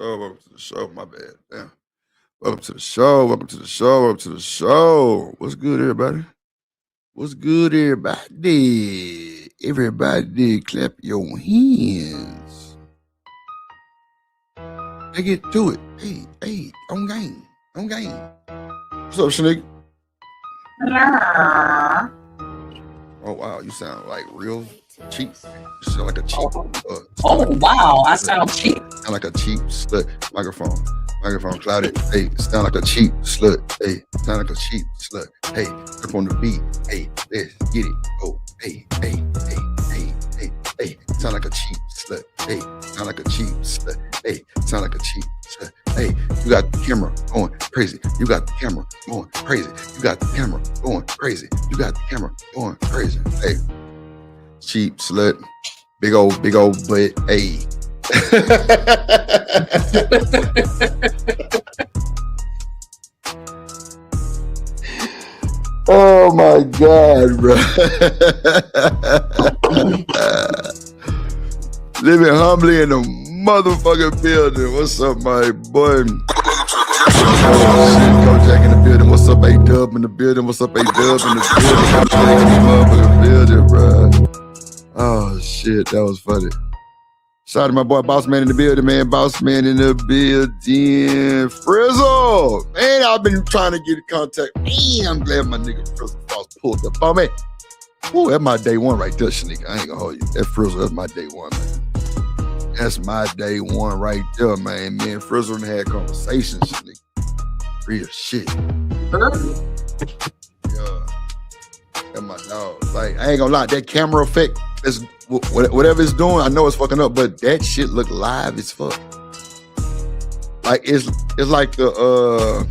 show. Welcome to the show. My bad. Damn. Welcome to the show. Welcome to the show. Welcome to the show. What's good, everybody? What's good, everybody? Everybody, clap your hands. Let's get to it. Hey, on game. On game. What's up, Shanique? Oh, wow. You sound like real cheap. You sound like a cheap. Wow. I sound cheap. Sound like a cheap slut. Microphone clouded. Hey, sound like a cheap slut. Hey, sound like a cheap slut. Hey, up on the beat. Hey, let's get it. Oh, hey. Sound like a cheap slut. Hey, sound like a cheap slut. Hey, sound like a cheap slut. Hey, you got the camera going crazy. You got the camera going crazy. You got the camera going crazy. You got the camera going crazy. Hey, cheap slut. Big old butt. Hey. Oh my God, bro. Living humbly in the motherfucking building. What's up, my boy? Kojak in the building. What's up, A-Dub in the building? What's up, A-Dub in the building? Kojak in the motherfucking building, bro. Oh shit, that was funny. Shout out to my boy Boss Man in the building, man. Boss Man in the building. Frizzle! Man, I've been trying to get in contact. Man, I'm glad my nigga Frizzle Boss pulled up on me. Ooh, that's my day one right there, Shanique. I ain't gonna hold you. That Frizzle, that's my day one, man. That's my day one right there, man. Me and Frizzle had conversations, Shanique. Real shit. Yeah. That's my dog. Like, I ain't gonna lie, that camera effect, is whatever it's doing, I know it's fucking up, but that shit look live as fuck. Like it's like the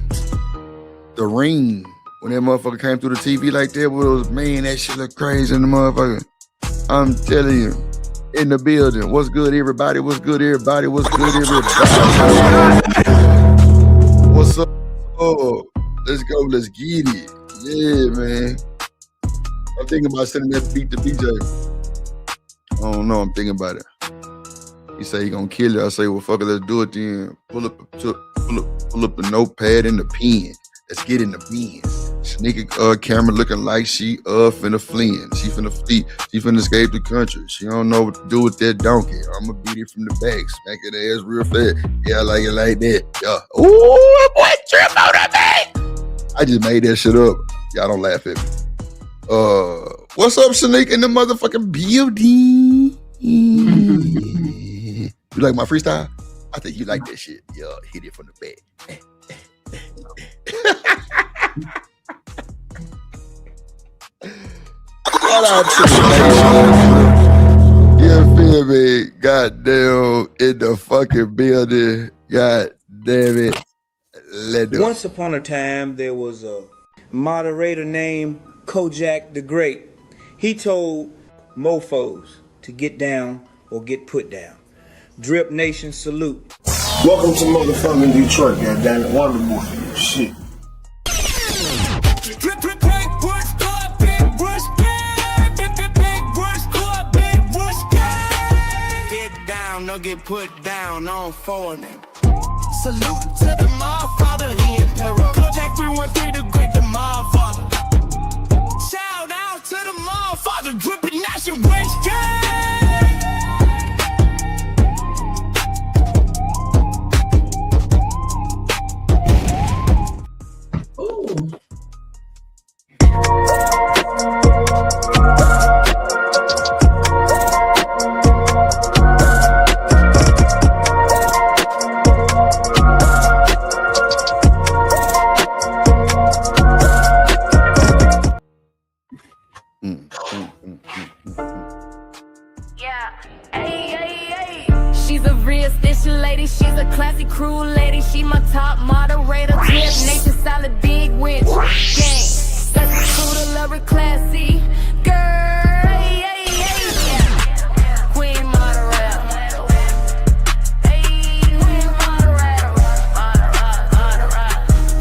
Ring when that motherfucker came through the TV like that. Man, that shit look crazy in the motherfucker. I'm telling you, in the building. What's good, everybody? What's good, everybody? What's good, everybody? What's up? Oh, let's go. Let's get it. Yeah, man. I'm thinking about sending that beat to BJ. I don't know. I'm thinking about it. He say he gonna kill it. I say, well, fuck it, let's do it then. Pull up the notepad and the pen. Let's get in the bin. Sneaky camera looking like she finna fleeing. She finna flee. She finna escape the country. She don't know what to do with that donkey. I'ma beat it from the back, smack it ass real fast. Yeah, I like it like that. Yeah. Ooh, boy, trip on that man. I just made that shit up. Y'all don't laugh at me. What's up, Shanique in the motherfucking building? You like my freestyle? I think you like that shit. Yeah, hit it from the back. Shout out to the nation. You feel me? Goddamn, in the fucking building. God damn it. Once upon a time, there was a moderator named Kojak the Great. He told mofos to get down or get put down. Drip Nation salute. Welcome to motherfucking Detroit, goddammit. Wonderful shit. Get down, don't get put down on four them. Salute to the motherfather, the emperor. Kojak 313 the great, the motherfather. Shout out to the motherfather, dripping nation waste She's a real station lady, she's a classy crew lady. She my top moderator, Drip Nation solid big witch. Gang, that's cool to love her classy. Girl, Queen moderator. Queen moderator.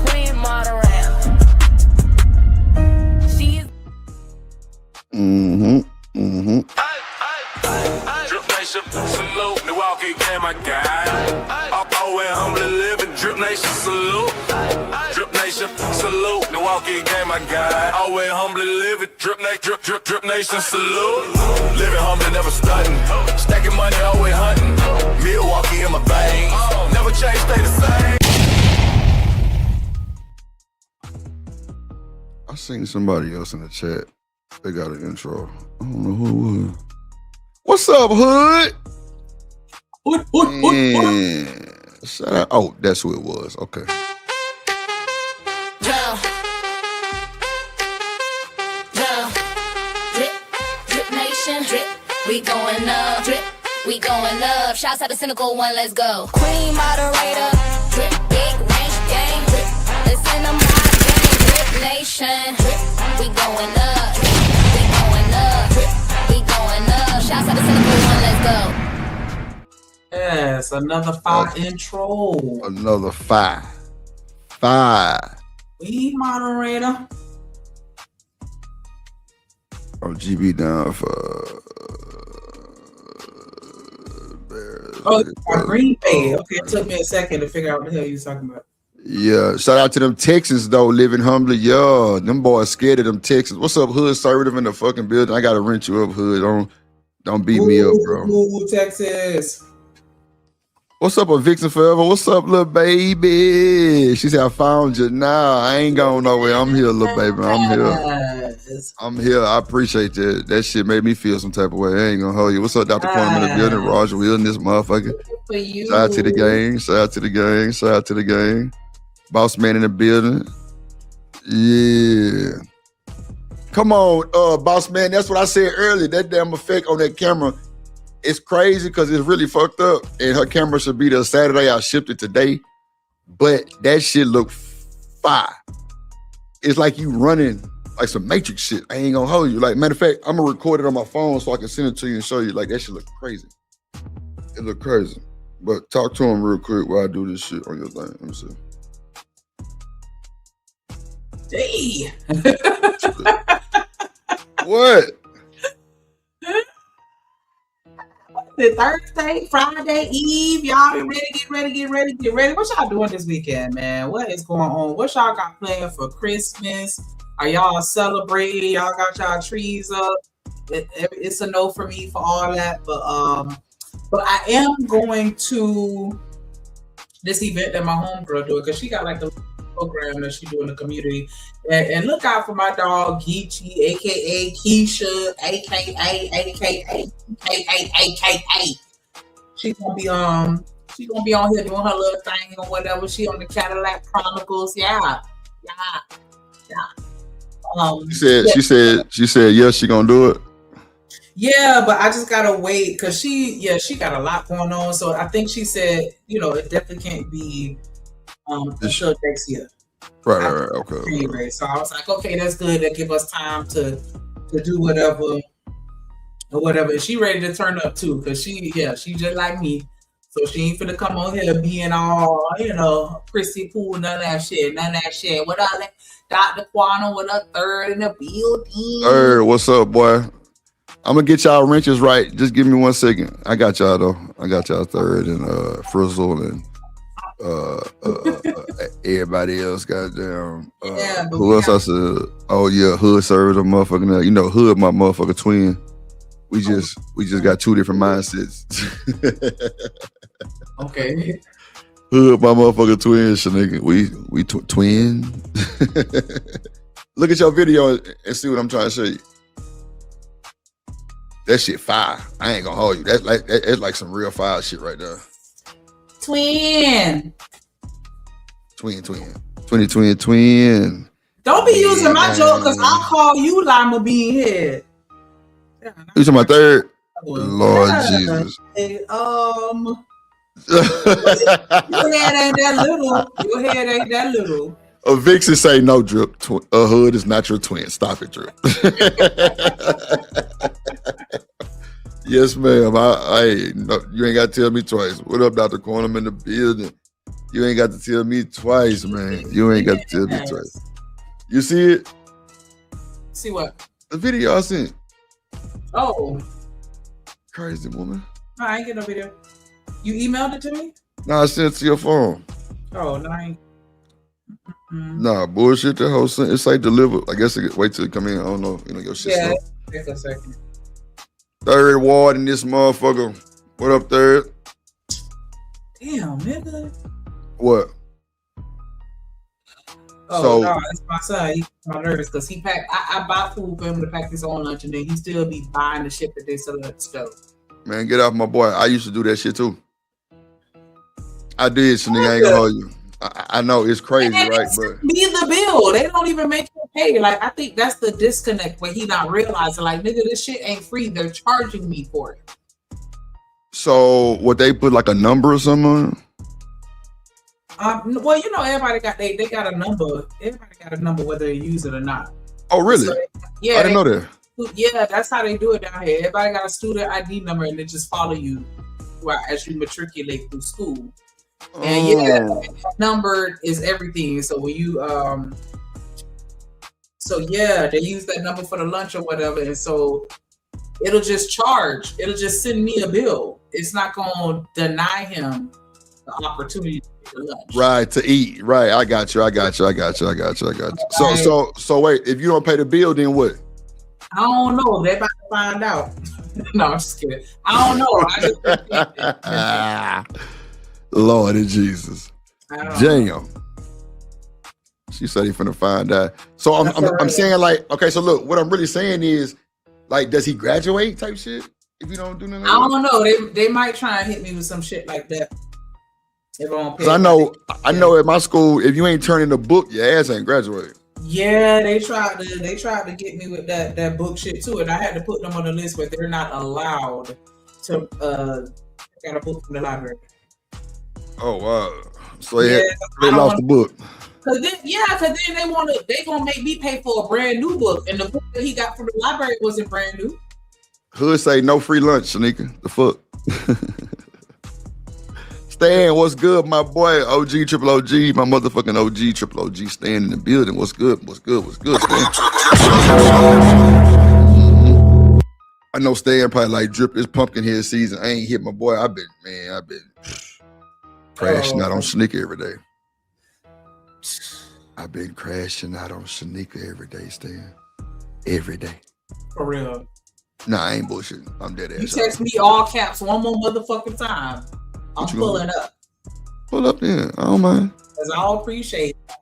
Queen moderator. She is Salute, Milwaukee, yeah, my guy. humbly living. Drip Nation, salute. Drip Nation, salute. The walk-in game, I got. Always humbly living. Drip Nation, salute. Living humbly, never stunting. Stacking money, always hunting. Milwaukee in my veins. Never change, stay the same. I seen somebody else in the chat. They got an intro. I don't know who it was. What's up, Hood? Shout out. Oh, that's who it was. Okay. Drip Nation, drip. We going up, drip. We going up. Shouts out to Cynical One, let's go. Queen moderator, drip. Big range gang, drip. Listen to my gang, Drip Nation, drip. We going up, we going up, drip. We going up. Shouts out to Cynical One, let's go. Yes, another fire intro. Another five. We moderator. Oh, GB down for. Green Bay. Okay, it took me a second to figure out what the hell you was talking about. Yeah, shout out to them Texans though, living humbly. Yeah, them boys scared of them Texans. What's up, Hood? Conservative in the fucking building. I gotta rent you up, Hood. Don't beat me up, bro. Ooh, Texas. What's up, a Vixen Forever? What's up, little baby? She said, I found you now. I ain't going nowhere. I'm here, little baby. I'm here. I'm here. I appreciate that. That shit made me feel some type of way. I ain't gonna hold you. What's up, Dr. Quantum in the building? Roger Will in this motherfucker. For you. Shout out to the gang. Shout out to the gang. Shout out to the gang. Boss man in the building. Yeah. Come on, boss man. That's what I said earlier. That damn effect on that camera. It's crazy because it's really fucked up. And her camera should be there Saturday. I shipped it today. But that shit look fire. It's like you running like some Matrix shit. I ain't gonna hold you. Like, matter of fact, I'm gonna record it on my phone so I can send it to you and show you. Like, that shit look crazy. It look crazy. But talk to him real quick while I do this shit on your thing. Let me see. Hey. What? The Thursday, Friday Eve, y'all be ready, get ready. What y'all doing this weekend, man? What is going on? What y'all got planned for Christmas? Are y'all celebrating? Y'all got y'all trees up? It's a no for me for all that, but I am going to this event that my homegirl doing because she got like the program that she do in the community. And look out for my dog Geechee, aka Keisha, aka. She's gonna be on here doing her little thing or whatever. She on the Cadillac Chronicles. Yeah. She said, yeah, she gonna do it. Yeah, but I just gotta wait because she got a lot going on. So I think she said, it definitely can't be until next year. Right, okay. Anyway, so I was like, okay, that's good. That give us time to do whatever or whatever. And she ready to turn up too, because she just like me. So she ain't finna come on here being all, prissy pool, none of that shit. What up, Dr. Quantum with a third in the building? Third, what's up, boy? I'm gonna get y'all wrenches right. Just give me 1 second. I got y'all though. I got y'all third and Frizzle and everybody else. Goddamn. Who else I said? Oh yeah, Hood serves a motherfucking. Hood my motherfucker twin. We just got two different mindsets. Okay. Hood my motherfucker twin, nigga. We twin. Look at your video and see what I'm trying to show you. That shit fire. I ain't gonna hold you. That's like some real fire shit right there. Twin. Don't be using my joke because I'll call you Lima Bean Head. You talking about third? Lord Jesus. Hey, your head ain't that little. A Vixen say no, Drip. A Hood is not your twin. Stop it, Drip. Yes, ma'am. No, you ain't got to tell me twice. What up, Dr. Quantum in the building? You ain't got to tell me twice, man. You ain't got to tell me twice. You see it? See what? The video I sent. Oh. Crazy woman. No, I ain't get no video. You emailed it to me? Nah, I sent it to your phone. Oh, nice. Nah, bullshit. That whole thing. It's like deliver. I guess it wait till it come in. I don't know. You know your shit. Yeah, slow. take a second. Third ward in this motherfucker. What up, third? Damn, nigga. What? Oh, So- no, it's my son. He my nervous because he pack. I buy food for him to pack his own lunch, and then he still be buying the shit that they sell at the stove. Man, get off my boy. I used to do that shit too. I did, so nigga, I ain't gonna hold you. I know it's crazy, And right? it's But be the bill. They don't even make you pay. Like, I think that's the disconnect where he not realizing, like, nigga, this shit ain't free. They're charging me for it. so what they put like a number or something? Well, you know, everybody got they got a number. Everybody got a number whether they use it or not. Oh, really? So, I yeah, didn't know that. yeah, that's how they do it down here. Everybody got a student ID number, and they just follow you as you matriculate through school. And yeah, that number is everything. So when you so yeah, they use that number for the lunch or whatever, and so it'll just charge. It'll just send me a bill. It's not gonna deny him the opportunity to get the lunch. Right, to eat. Right, I got you. So wait, if you don't pay the bill, then what? I don't know. They're about to find out. No, I'm just kidding. I don't know. I just Lord of Jesus. Damn. She said he finna find out. So I'm saying like, okay, so look, what I'm really saying is, like, does he graduate type shit if you don't do nothing? I don't know. They might try and hit me with some shit like that. If I don't pay. Cause I know at my school, if you ain't turning the book, your ass ain't graduated. Yeah, they tried to get me with that book shit too, and I had to put them on the list where they're not allowed to get a book from the library. Oh wow! So they lost the book. Cause then they gonna make me pay for a brand new book, and the book that he got from the library wasn't brand new. Hood say no free lunch, Shanika. The fuck. Stan, what's good, my boy? OG, triple OG, my motherfucking OG, triple OG, Stan in the building. What's good, Stan? I know Stan probably like drip this pumpkin head season. I ain't hit my boy. I've been crashing out on Shanika every day. I've been crashing out on Shanika every day, Stan. Every day. For real. Nah, I ain't bullshitting. I'm dead ass. You text me all caps one more motherfucking time. I'm pulling up. Pull up then. I don't mind. Cause I appreciate it.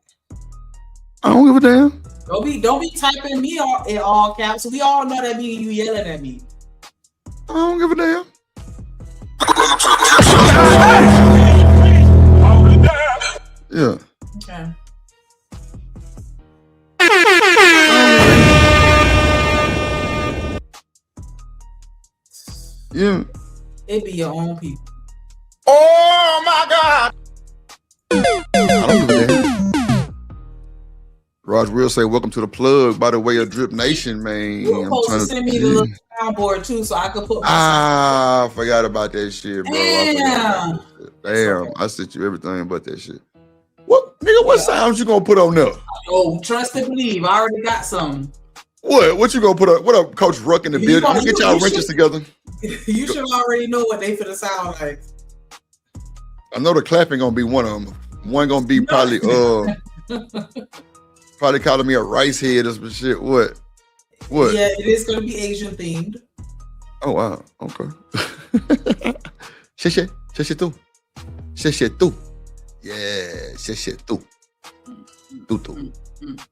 I don't give a damn. Don't be typing me in all caps. We all know that means you yelling at me. I don't give a damn. Yeah. Okay. Yeah. It be your own people. Oh my God! I don't give a damn. Raj will say, welcome to the plug by the way of Drip Nation, man. You were supposed to send me the little soundboard too, so I could put my I forgot about that shit, bro. Damn. Damn, I sent you everything but that shit. What, nigga, what sounds you gonna put on there? Oh, trust and believe. I already got some. What you gonna put up? What up, Coach Ruck in the building? Let's get y'all wrenches together. You should already know what they finna sound like. I know the clapping gonna be one of them. One gonna be probably probably calling me a rice head or some shit. What? Yeah, it is gonna be Asian themed. Oh wow. Okay. Shit tu. Yeah, shit tu.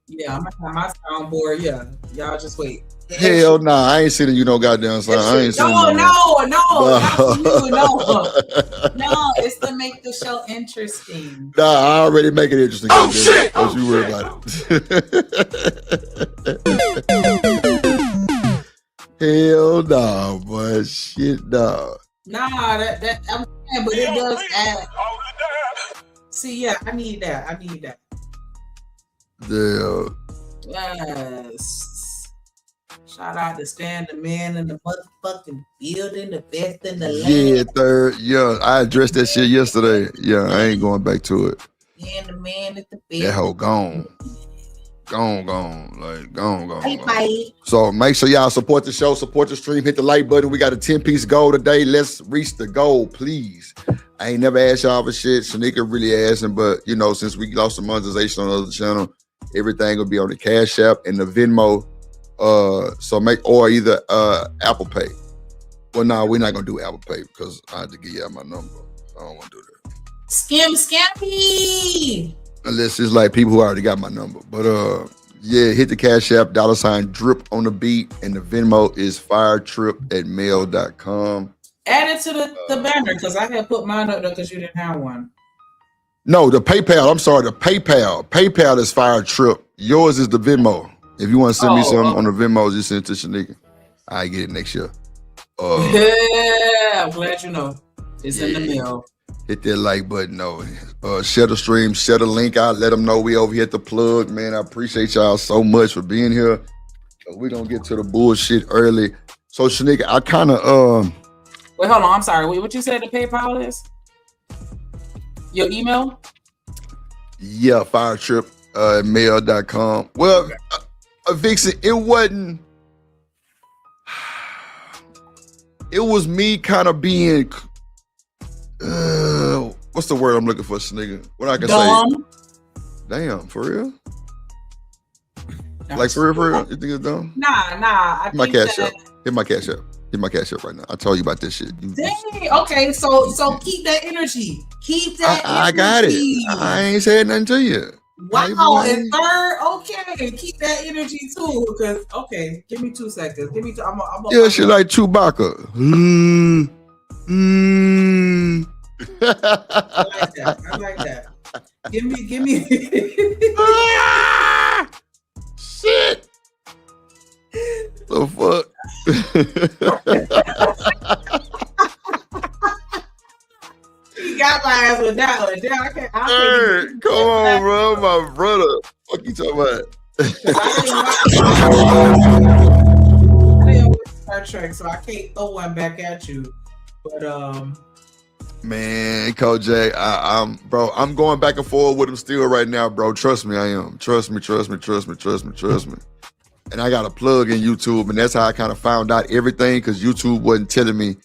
Yeah, I'm gonna have my soundboard. Yeah, y'all just wait. Hell nah, I ain't sending you no goddamn sound. I ain't sending no, no. No, it's to make the show interesting. Nah, I already make it interesting. Oh shit! Don't you worry about it. Hell nah, boy. Shit nah. Nah, that I'm saying, but it does add. See, yeah, I need that. Yeah. Yes. Shout out to Stan, the man in the motherfucking building, the best in the land. Yeah, third. Yeah, I addressed that shit yesterday. Yeah, I ain't going back to it. And the man at the best. That hoe gone. Gone. Like, gone. Bye. So make sure y'all support the show, support the stream, hit the like button. We got a 10-piece goal today. Let's reach the goal, please. I ain't never asked y'all for shit. Shanika really asking, but you know, since we lost the monetization on the other channel, everything will be on the Cash App and the Venmo. So or either Apple Pay. Well, no, we're not gonna do Apple Pay because I had to give y'all my number. I don't want to do that. Scammy. Unless it's like people who already got my number. But yeah, hit the Cash App, $drip on the beat, and the Venmo is firetrip@mail.com. Add it to the banner because I had put mine up there because you didn't have one. No, the PayPal. I'm sorry, the PayPal. PayPal is Firetrip. Yours is the Venmo. If you want to send me something on the Venmo, just send it to Shanika. I get it next year. Yeah, I'm glad you know. It's in the mail. Hit that like button. No, share the stream, share the link out. Let them know we over here at the plug, man. I appreciate y'all so much for being here. We're gonna get to the bullshit early. So Shanika, I kind of Wait, hold on. I'm sorry. Wait, what you said the PayPal is? Your email? Yeah, firetrip@mail.com. Well, Vixen, it wasn't. It was me kind of being. What's the word I'm looking for, nigga? What I can say? Damn, for real? Like for real? You think it's dumb? Nah. Hit my cash up. Hit my cash up. Hit my cash up right now. I told you about this shit. Dang. Okay, so keep that energy. Keep that energy. I got it. I ain't said nothing to you. Wow, and third, okay, keep that energy too. Because give me 2 seconds. Give me. I'm yeah, shit like Chewbacca. I like that. Give me. Shit. The fuck. You got my ass with that one. Hey, come on, bro, my brother. Fuck you talking about? I didn't watch Star Trek, so I can't throw one back at you. But man, Kojak, I'm going back and forth with him still right now, bro. Trust me, I am. Trust me. And I got a plug in YouTube, and that's how I kind of found out everything, because YouTube wasn't telling me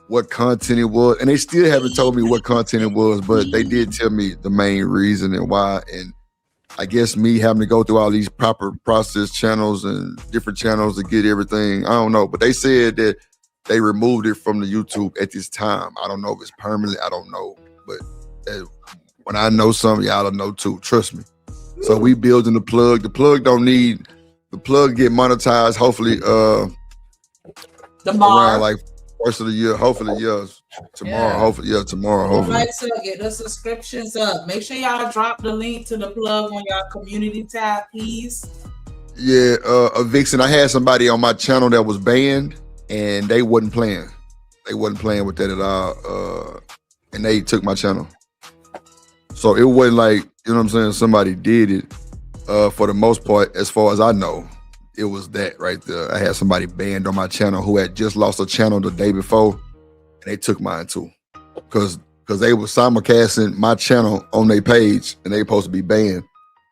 what content it was, and they still haven't told me what content it was, but they did tell me the main reason and why. And I guess me having to go through all these proper process channels and different channels to get everything, I don't know, but they said that they removed it from the YouTube at this time. I don't know if it's permanent, I don't know, but when I know something, y'all know too, trust me. So we building the plug. The plug get monetized hopefully around like first of the year, hopefully tomorrow. Like, so get the subscriptions up. Make sure y'all drop the link to the plug on y'all community tab, please. Yeah, Vixen, I had somebody on my channel that was banned and they wasn't playing. They wasn't playing with that at all. And they took my channel. So it wasn't like, you know what I'm saying, somebody did it. For the most part, as far as I know, it was that right there. I had somebody banned on my channel who had just lost a channel the day before, and they took mine too. Because they were simulcasting my channel on their page, and they supposed to be banned. And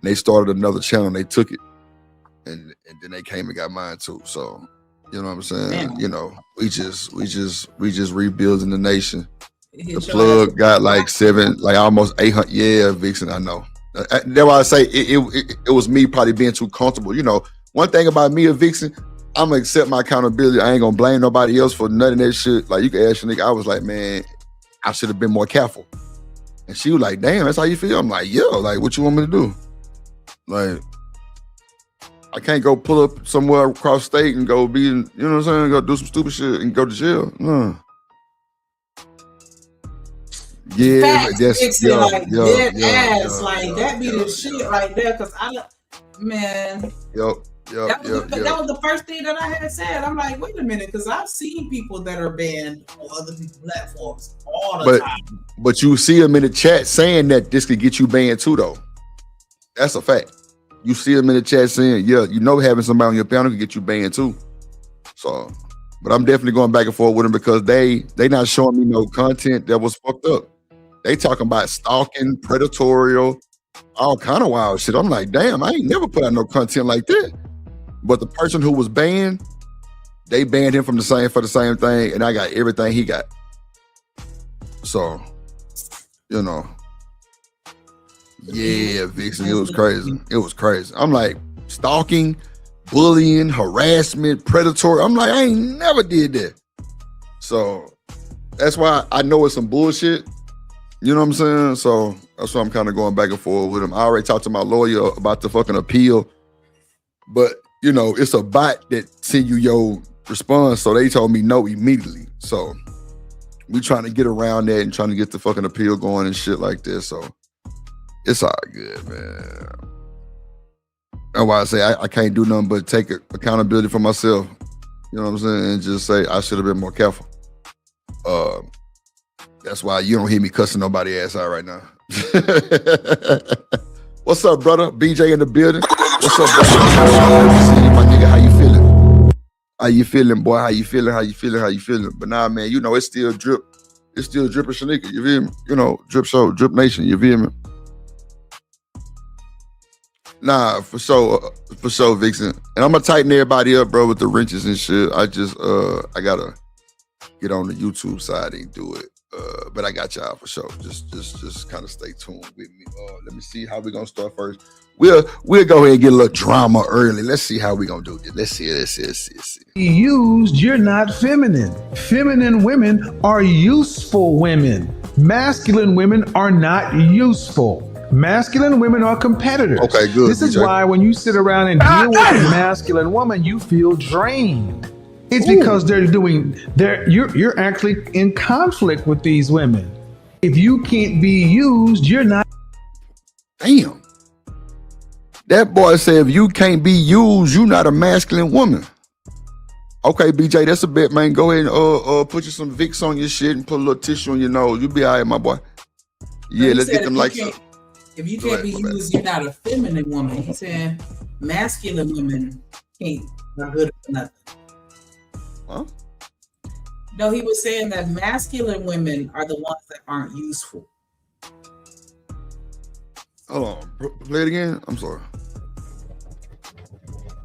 they started another channel, and they took it. And then they came and got mine too. So, you know what I'm saying? Damn. You know, we just rebuilding the nation. The plug got like almost 800. Yeah, Vixen, I know. That's why I say it was me probably being too comfortable. You know, one thing about me and Vixen, I'm gonna accept my accountability. I ain't gonna blame nobody else for none of that shit. Like, you can ask your nigga, I was like, man, I should have been more careful. And she was like, damn, that's how you feel? I'm like, yeah, like, what you want me to do? Like, I can't go pull up somewhere across state and go be, you know what I'm saying, go do some stupid shit and go to jail. No. Yeah, Facts, that's Vixen, like dead ass, like that be the shit right there. Cause man. That was the first thing that I had said. I'm like, wait a minute, because I've seen people that are banned on other people's platforms all the time. But you see them in the chat saying that this could get you banned too, though. That's a fact. You see them in the chat saying, yeah, you know, having somebody on your panel could get you banned too. So, but I'm definitely going back and forth with them because they not showing me no content that was fucked up. They talking about stalking, predatorial, all kind of wild shit. I'm like, damn, I ain't never put out no content like that. But the person who was banned, they banned him for the same thing, and I got everything he got. So, you know. Yeah, Vixen, it was crazy. It was crazy. I'm like, stalking, bullying, harassment, predatory. I'm like, I ain't never did that. So that's why I know it's some bullshit. You know what I'm saying? So that's why I'm kind of going back and forth with him. I already talked to my lawyer about the fucking appeal. But, you know, it's a bot that send you your response. So they told me no immediately. So we trying to get around that and trying to get the fucking appeal going and shit like this. So it's all good, man. That's why I say I can't do nothing but take accountability for myself. You know what I'm saying? And just say I should have been more careful. That's why you don't hear me cussing nobody ass out right now. What's up, brother? BJ in the building. What's up, brother? My nigga, how you feeling? How you feeling, boy? How you feeling? How you feeling? How you feeling? But nah, man, you know, it's still drip. It's still dripping Shanika. You feel me? You know, drip show, drip nation. You feel me? Nah, for sure, Vixen. And I'm gonna tighten everybody up, bro, with the wrenches and shit. I just, I gotta get on the YouTube side and do it. But I got y'all for sure. Just kind of stay tuned with me. Let me see how we gonna start first. We'll go ahead and get a little drama early. Let's see how we gonna do this. Let's see. Used, you're not feminine. Feminine women are useful women. Masculine women are not useful. Masculine women are competitors. Okay, good. This is why when you sit around and deal with a masculine woman, you feel drained. It's because you're actually in conflict with these women. If you can't be used, you're not. Damn. That boy said if you can't be used, you're not a masculine woman. Okay, BJ, that's a bet, man. Go ahead and put you some Vicks on your shit and put a little tissue on your nose. You'll be all right, my boy. Yeah, let's get them like so. If you can't be used, you're not a feminine woman. He's saying masculine women not good for nothing. Huh? No, he was saying that masculine women are the ones that aren't useful. Hold on, play it again. I'm sorry.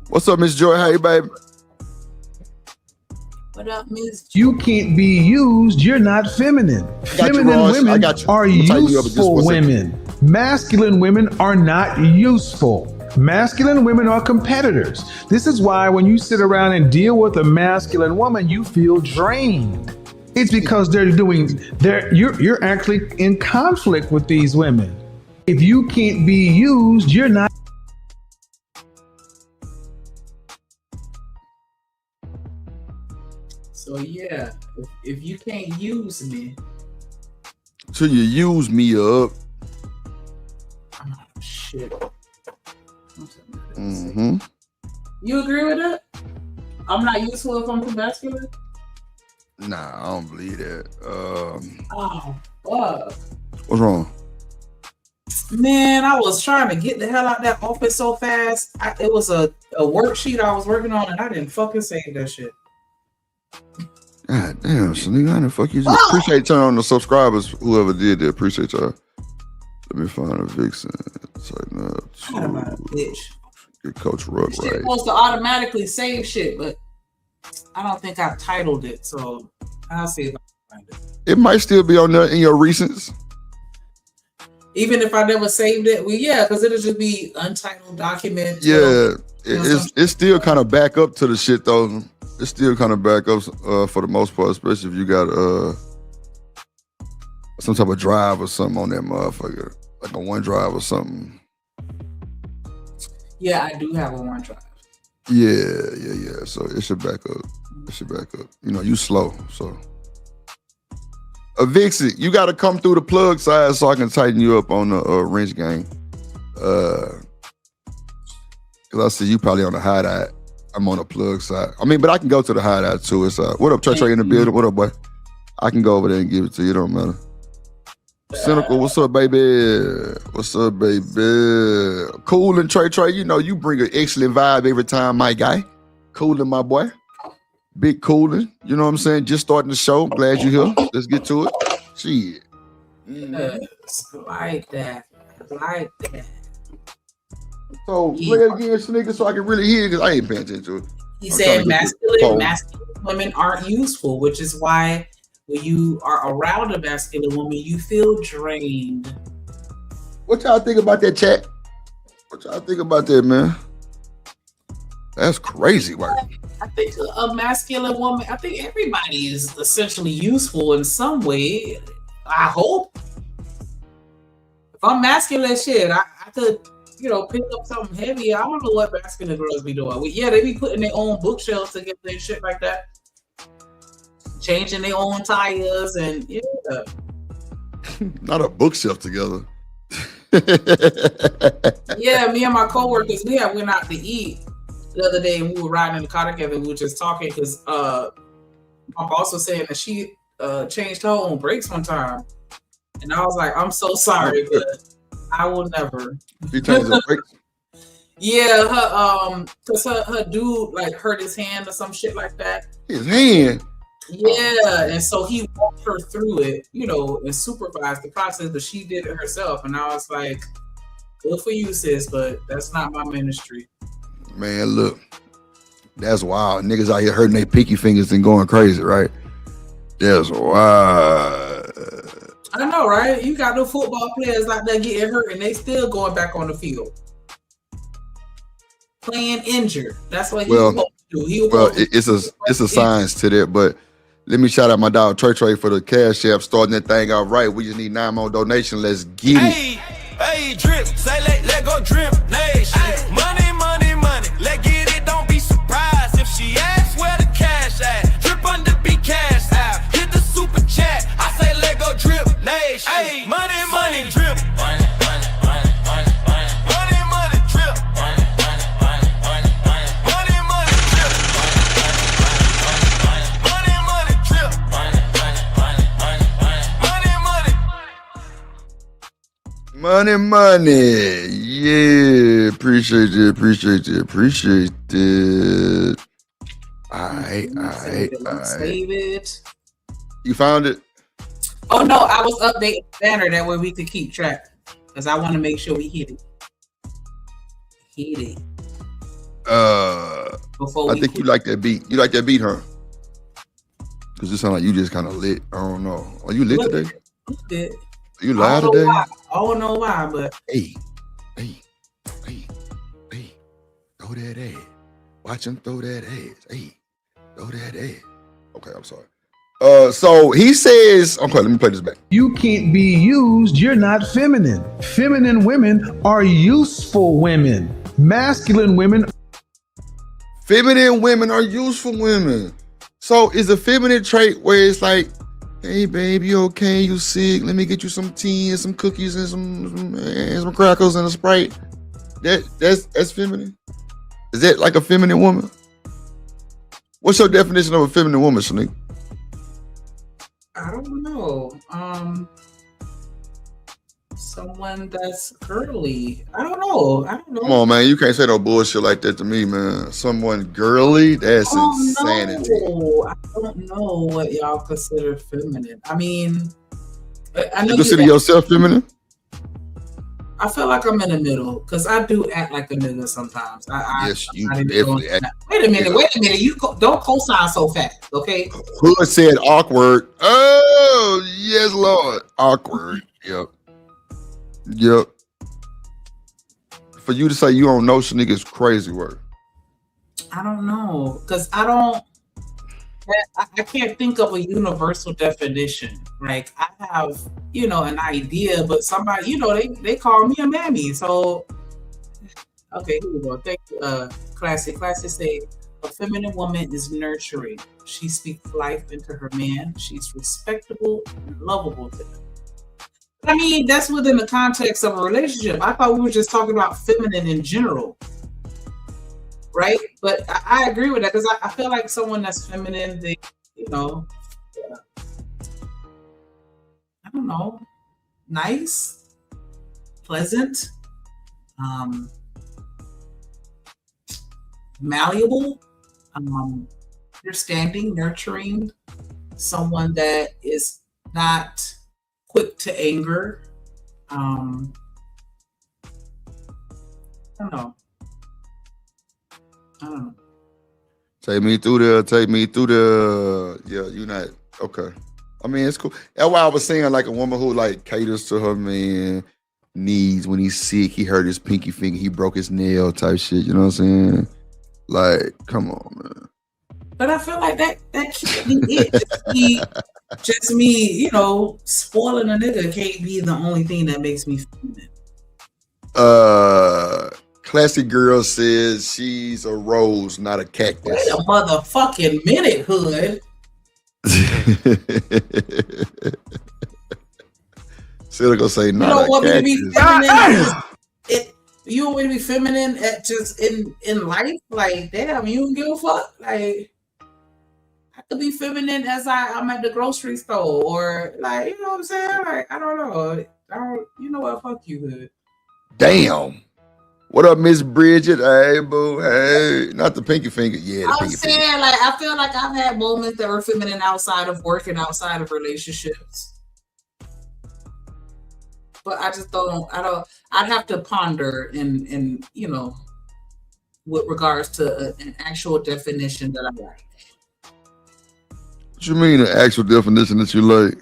What's up, Miss Joy? How you, baby? What up, Miss? You can't be used. You're not feminine. Feminine women are useful women. Masculine women are not useful. Masculine women are competitors. This is why when you sit around and deal with a masculine woman, you feel drained. It's because you're actually in conflict with these women. If you can't be used, you're not. So yeah, if you can't use me, so you use me up. Shit. Mm-hmm. You agree with that? I'm not useful if I'm too masculine? Nah, I don't believe that. Oh, fuck. What's wrong? Man, I was trying to get the hell out of that office so fast. It was a worksheet I was working on and I didn't fucking save that shit. God damn, Shanika, how the fuck you just appreciate turning on the subscribers, whoever did that. Appreciate y'all. Let me find a Vixen. Tighten up. I'm about a bitch. Get Coach Ruck It's right. supposed to automatically save shit, but I don't think I've titled it, so I'll see if I can find it. It might still be on there in your recents. Even if I never saved it, well, yeah, because it'll just be untitled document. Yeah, it's still kind of back up to the shit though. It's still kind of back up for the most part, especially if you got some type of drive or something on that motherfucker, like a OneDrive or something. Yeah, I do have a OneDrive. Yeah. So it should back up. You know, you slow, so. Vixen, you got to come through the plug side so I can tighten you up on the wrench game. Cause I see you probably on the hideout. I'm on the plug side. I mean, but I can go to the hideout too. It's what up, Trey in the building? What up, boy? I can go over there and give it to you. It don't matter. Cynical, what's up, baby? What's up, baby? Cool and Trey, you know you bring an excellent vibe every time, my guy. Coolin', my boy. Big coolin', you know what I'm saying? Just starting the show. Glad you're here. Let's get to it. Shit. Yes, like that. So play it again, Sneaker, so I can really hear because I ain't paying attention to it. He said masculine women aren't useful, which is why when you are around a masculine woman, you feel drained. What y'all think about that, chat? What y'all think about that, man? That's crazy work. I think a masculine woman, I think everybody is essentially useful in some way. I hope. If I'm masculine shit, I could, pick up something heavy. I don't know what masculine girls be doing. Yeah, they be putting their own bookshelves together and shit like that. Changing their own tires and yeah. Not a bookshelf together. Yeah, me and my coworkers, we went out to eat the other day and we were riding in the car together. We were just talking because my boss was saying that she changed her own brakes one time. And I was like, I'm so sorry, but I will never. She changed her brakes? Yeah, because her dude like hurt his hand or some shit like that. His hand? Yeah, and so he walked her through it, and supervised the process, but she did it herself. And I was like, good for you, sis, but that's not my ministry. Man, look, that's wild. Niggas out here hurting their pinky fingers and going crazy, right? That's wild. I know, right? You got no football players out there getting hurt and they still going back on the field. Playing injured. That's what he was supposed to do. It's a science to that, but let me shout out my dog Trey for the Cash App, starting that thing out right. We just need 9 more donations. Let's get it. Hey, drip, say let go drip nation. Money, money, money. Let get it, don't be surprised if she asks where the cash at. Drip under be cash out. Hit the super chat. I say let go drip nation. Hey, money, money, drip. Money, money, money, money, money. Money, money, drip. Money, money, money, money, money. Money, money, drip. Money, money, drip. Money, money, money, money, money. Money, money. Money. Yeah, appreciate it. All right. Save it. You found it? Oh no, I was updating the banner that way we could keep track because I want to make sure we hit it. I think you like that beat. You like that beat, huh? Because it sounds like you just kind of lit. I don't know. Are you lit today? Lit. Are you live today? I don't know why, but hey, throw that ass. Watch him throw that ass. Hey, throw that ass. Okay, I'm sorry. So he says, okay, let me play this back. You can't be used, you're not feminine. Feminine women are useful women. Masculine women are useful women. So is a feminine trait where it's like, hey babe, you okay? You sick? Let me get you some tea and some cookies and some crackers and a Sprite. That's feminine? Is that like a feminine woman? What's your definition of a feminine woman, Shanique? I don't know. Someone that's girly. I don't know. Come on, man. You can't say no bullshit like that to me, man. Someone girly? That's insanity. No. I don't know what y'all consider feminine. I mean, I know you consider yourself feminine? I feel like I'm in the middle because I do act like a nigga sometimes. Yes, you definitely act. Wait a minute. You don't co-sign so fast, okay? Hood said awkward. Oh, yes, Lord. Awkward. Yep. For you to say you don't know Shanique is crazy work. I don't know because I can't think of a universal definition. Like I have, an idea, but somebody, they call me a mammy. So, okay, here we go. Thank you, Classic. Classic say a feminine woman is nurturing. She speaks life into her man. She's respectable and lovable to him. I mean, that's within the context of a relationship. I thought we were just talking about feminine in general. Right? But I agree with that because I feel like someone that's feminine, they, I don't know, nice, pleasant, malleable, understanding, nurturing, someone that is not quick to anger. I don't know. Take me through the. Yeah, you not okay. I mean, it's cool. That's why I was saying like a woman who like caters to her man needs when he's sick. He hurt his pinky finger. He broke his nail type shit. You know what I'm saying? Like, come on, man. But I feel like that can't be it. Just me, you know, spoiling a nigga can't be the only thing that makes me feminine. Classy girl says she's a rose, not a cactus. Wait a motherfucking minute, hood. Still gonna say not. You don't want me to be feminine. You don't want me to be feminine at just in life. Like, damn, you don't give a fuck. Like, I could be feminine as I'm at the grocery store, or like, you know what I'm saying? Like, I don't know. You know what? Fuck you, hood. Damn. What up, Miss Bridget? Hey, boo. Hey, not the pinky finger. Yeah, I'm saying, like, I feel like I've had moments that were feminine outside of work and outside of relationships. But I just I'd have to ponder in you know, with regards to an actual definition that I like. What you mean, an actual definition that you like?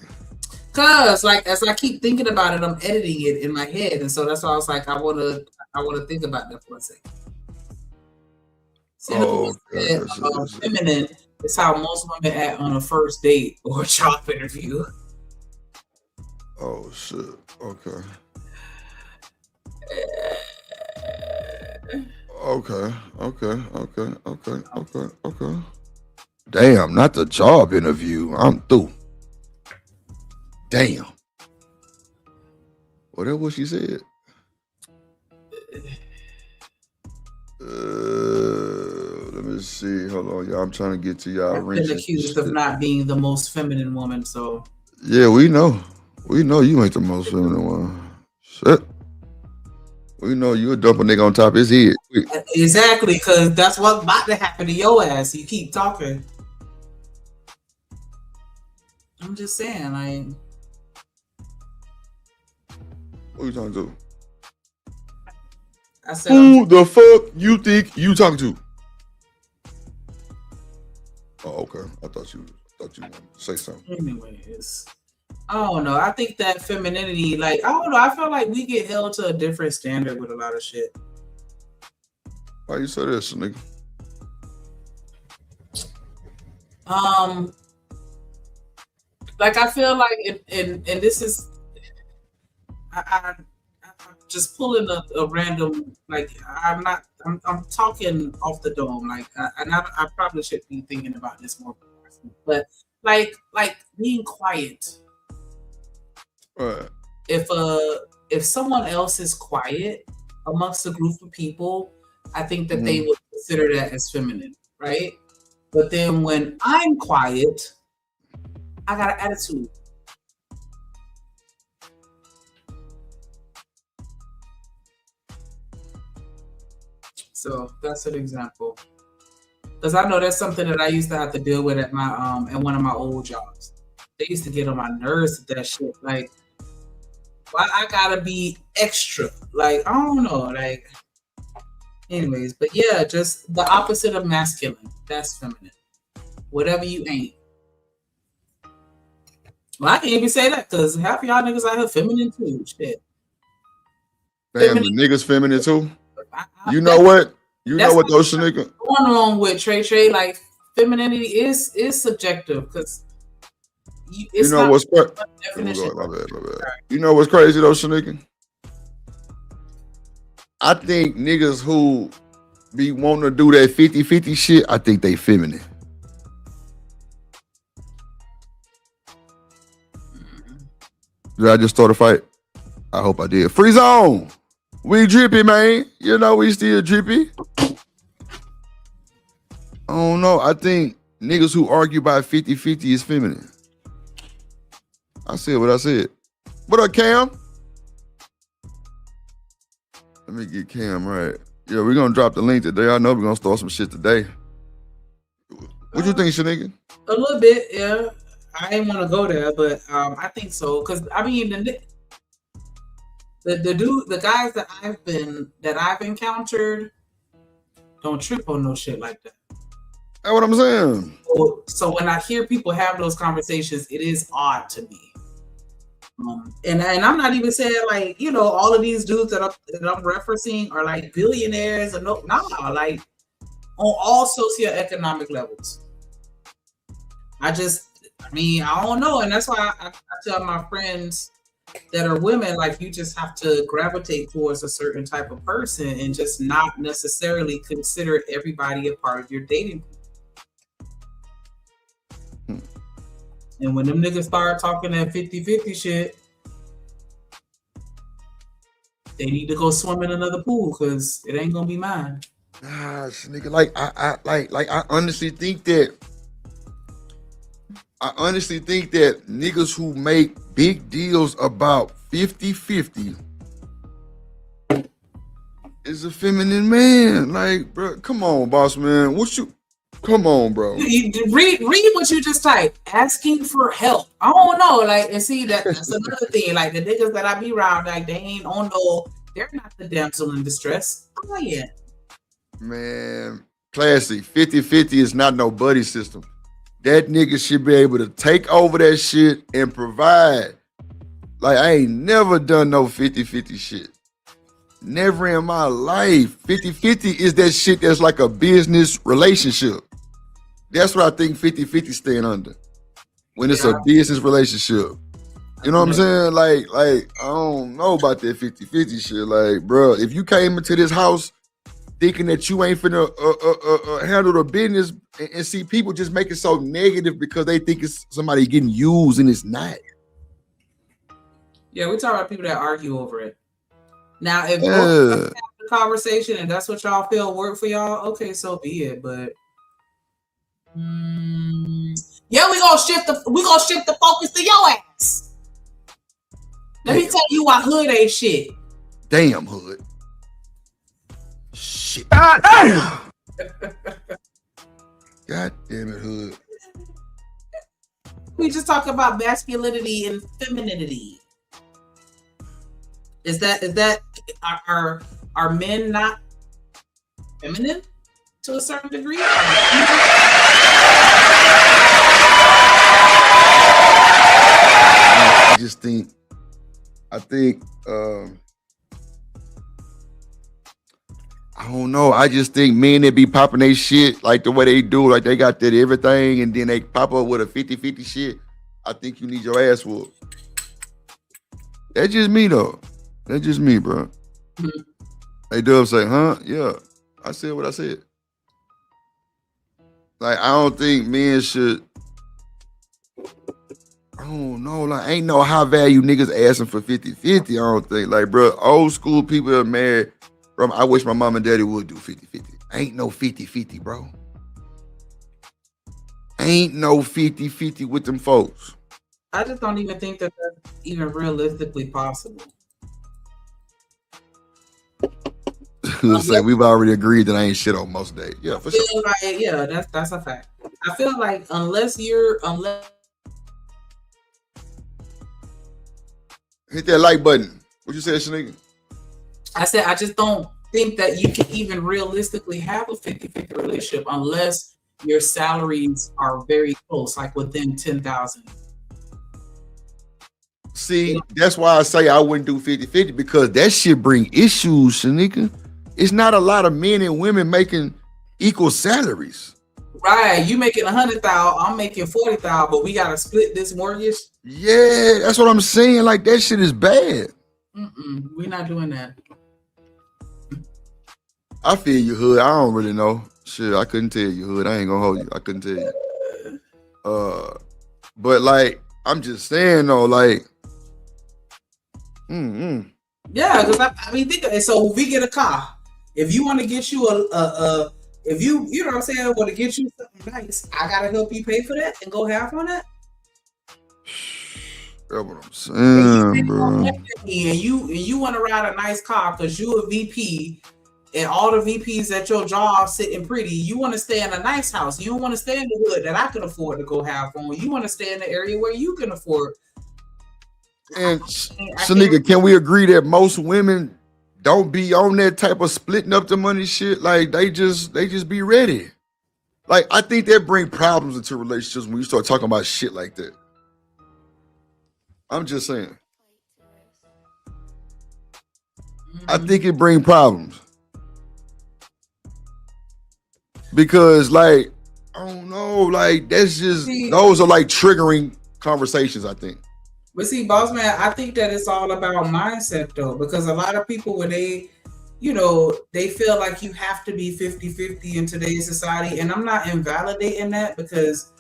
Cause like as I keep thinking about it, I'm editing it in my head, and so that's why I was like, I want to think about that for a second. Feminine is how most women act on a first date or a job interview. Oh shit. Okay. Okay. Damn, not the job interview. I'm through. Damn. Whatever what she said. Let me see. Hold on, y'all. I'm trying to get to y'all. I've been accused of not being the most feminine woman, so. Yeah, we know. We know you ain't the most feminine one. Shit. We know you a dump a nigga on top of his head. Exactly, because that's what's about to happen to your ass. You keep talking. I'm just saying, like. Who you talking to? I said, who the fuck you think you talking to? Oh, okay. I thought you wanted to say something. Anyways, I don't know. I think that femininity, like, I don't know. I feel like we get held to a different standard with a lot of shit. Why you say this, nigga? Like I feel like, and this is, I'm just pulling a random, like, I'm talking off the dome, like, and I probably should be thinking about this more, but like being quiet. Right. If someone else is quiet amongst a group of people, I think that they would consider that as feminine, right? But then when I'm quiet, I got an attitude. So that's an example. Because I know that's something that I used to have to deal with at my at one of my old jobs. They used to get on my nerves with that shit. Like, why I gotta be extra? Like, I don't know. Like, anyways, but yeah, just the opposite of masculine. That's feminine. Whatever you ain't. Well, I can't even say that because half of y'all niggas out here feminine too. Shit. Damn, the niggas feminine too. You know what? You know what those niggas going on with Trey. Like, femininity is subjective because you know what's crazy? My bad. You know what's crazy though, Shanika? I think niggas who be wanting to do that 50-50 shit, I think they feminine. Did I just start a fight? I hope I did. Free zone. We drippy, man. You know we still drippy. I don't know. I think niggas who argue about 50-50 is feminine. I said what I said. What up, Cam? Let me get Cam right. Yeah, we're gonna drop the link today. I know we're gonna start some shit today. What you think, Shanika? A little bit, yeah. I didn't want to go there, but I think so. Cause I mean the guys that I've encountered don't trip on no shit like that. That's what I'm saying. So when I hear people have those conversations, it is odd to me. And I'm not even saying like, you know, all of these dudes that I'm referencing are like billionaires or like on all socioeconomic levels. I don't know. And that's why I tell my friends that are women, like, you just have to gravitate towards a certain type of person and just not necessarily consider everybody a part of your dating pool. And when them niggas start talking that 50-50 shit, they need to go swim in another pool because it ain't gonna be mine. Gosh, nigga, like I honestly think that niggas who make big deals about 50-50 is a feminine man. Like, bro, come on, boss man. Come on, bro. Read what you just typed. Asking for help. I don't know. Like, and see, that's another thing. Like, the niggas that I be around, like, they ain't on no, they're not the damsel in distress. Oh, yeah. Man, classy. 50-50 is not no buddy system. That nigga should be able to take over that shit and provide. Like, I ain't never done no 50-50 shit. Never in my life. 50-50 is that shit that's like a business relationship. That's what I think 50-50 stand under. When it's a business relationship. You know what I'm saying? Like, I don't know about that 50-50 shit. Like, bro, if you came into this house thinking that you ain't finna handle the business and see people just make it so negative because they think it's somebody getting used and it's not. Yeah, we talk about people that argue over it. Now, if both have the conversation and that's what y'all feel work for y'all, okay, so be it. But yeah, we gonna shift the focus to your ass. Let me tell you why hood ain't shit. Damn, hood. Shit. God damn it, hood. We just talk about masculinity and femininity. Is that are men not feminine to a certain degree? I don't know. I just think men that be popping their shit like the way they do, like they got that everything, and then they pop up with a 50-50 shit. I think you need your ass whooped. That's just me though. That's just me, bro. Mm-hmm. Hey, Dub say, huh? Yeah. I said what I said. Like, I don't think men should. I don't know. Like, ain't no high value niggas asking for 50-50. I don't think. Like, bro, old school people are married. Bro, I wish my mom and daddy would do 50-50. Ain't no 50-50, bro. Ain't no 50-50 with them folks. I just don't even think that that's even realistically possible. Say we've already agreed that I ain't shit on most days. Yeah, for sure. Like, yeah, that's a fact. I feel like unless hit that like button. What you said, Shanika? I said I just don't think that you can even realistically have a 50-50 relationship unless your salaries are very close, like within 10,000. See, that's why I say I wouldn't do 50-50 because that shit bring issues, Shanika. It's not a lot of men and women making equal salaries. Right, you making 100,000, I'm making 40,000, but we gotta split this mortgage. Yeah, that's what I'm saying. Like that shit is bad. We're not doing that. I feel you, hood. I don't really know. Shit, I couldn't tell you, hood. I ain't gonna hold you. I couldn't tell you. But like, I'm just saying though, like, yeah, because I mean, think of it. So we get a car. If you want to get you if you know what I'm saying, want to get you something nice, I gotta help you pay for that and go half on that. That's what I'm saying, bro. And you want to ride a nice car because you a VP and all the VPs at your job sitting pretty. You want to stay in a nice house. You don't want to stay in the hood that I can afford to go half on. You want to stay in the area where you can afford. And Shanika, can we agree that most women don't be on that type of splitting up the money shit? Like they just be ready. Like, I think that bring problems into relationships when you start talking about shit like that. I'm just saying. I think it bring problems. Because, like, I don't know, like, that's just, those are like triggering conversations, I think. But see, boss man, I think that it's all about mindset though, because a lot of people, when they, you know, they feel like you have to be 50-50 in today's society. And I'm not invalidating that because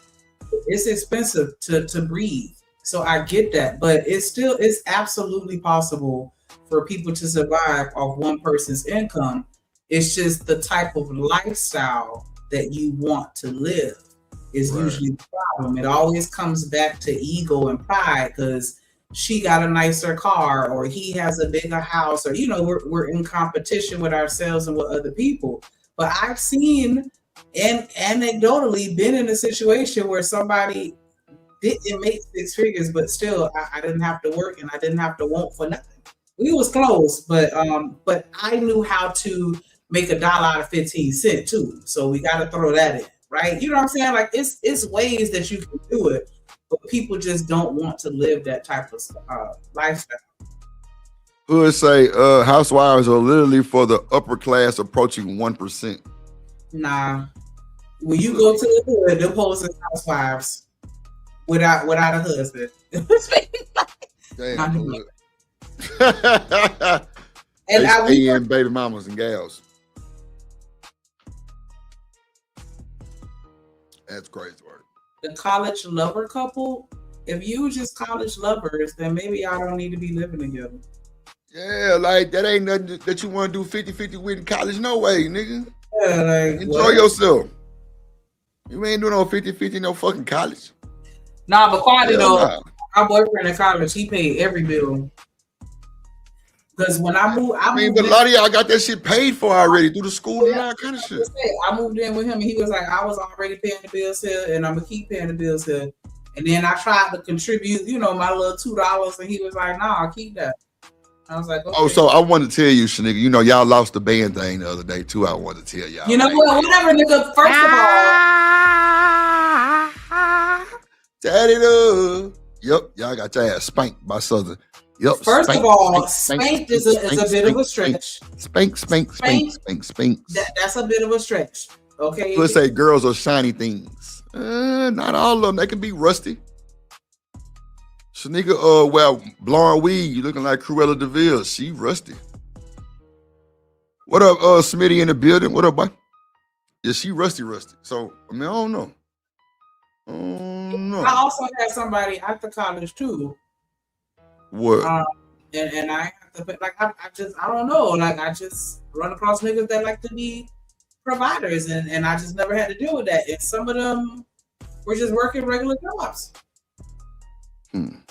it's expensive to breathe. So I get that, but it's absolutely possible for people to survive off one person's income. It's just the type of lifestyle that you want to live is usually the problem. It always comes back to ego and pride because she got a nicer car or he has a bigger house, or, you know, we're in competition with ourselves and with other people. But I've seen and anecdotally been in a situation where somebody didn't make 6 figures, but still I didn't have to work and I didn't have to want for nothing. We was close, but I knew how to make $1 out of 15 cents too. So we got to throw that in, right? You know what I'm saying? Like it's ways that you can do it, but people just don't want to live that type of lifestyle. Who would say housewives are literally for the upper class approaching 1%? Nah. When you go to the hood, them hoes is housewives without a husband. Damn. And they baby mamas and gals. That's crazy work. The college lover couple, if you just college lovers, then maybe y'all don't need to be living together. Yeah, like that ain't nothing that you want to do 50-50 with in college. No way, nigga. Yeah, like, enjoy yourself. You ain't doing no 50-50 no fucking college. Nah, but quietly though, my boyfriend in college, he paid every bill. Because when I moved, but a lot of y'all got that shit paid for already through the school and all kind of shit. I moved in with him and he was like, I was already paying the bills here and I'm gonna keep paying the bills here. And then I tried to contribute, you know, my little $2 and he was like, nah, I'll keep that. I was like, okay. Oh, so I wanted to tell you, Shanika, you know, y'all lost the band thing the other day too. I wanted to tell y'all. You know what? Whatever, nigga. First of all, Tat it up. Yep, y'all got your ass spanked by Southern. Yep. First of all, spanked is a bit of a stretch. Spank. That's a bit of a stretch. Okay. Let's say girls are shiny things. Not all of them. They can be rusty. Shanika, well, blonde weed, you looking like Cruella DeVille. She rusty. What up, Smitty in the building? What up, boy? Yeah, she rusty. So, I mean, I don't know. I also had somebody after college too. What? And I have to like I don't know. Like I just run across niggas that like to be providers, and I just never had to deal with that. And some of them were just working regular jobs. And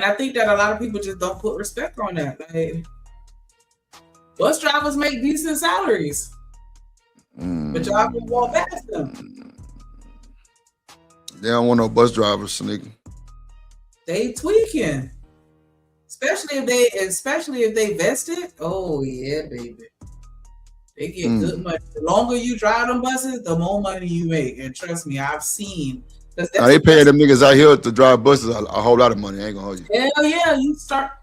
I think that a lot of people just don't put respect on that. Like, bus drivers make decent salaries, but y'all can walk past them. They don't want no bus drivers, nigga. They tweaking, especially if they vested. Oh yeah, baby, they get good money. The longer you drive them buses, the more money you make. And trust me, I've seen. Now they pay them niggas out here to drive buses a whole lot of money. I ain't gonna hold you. Hell yeah,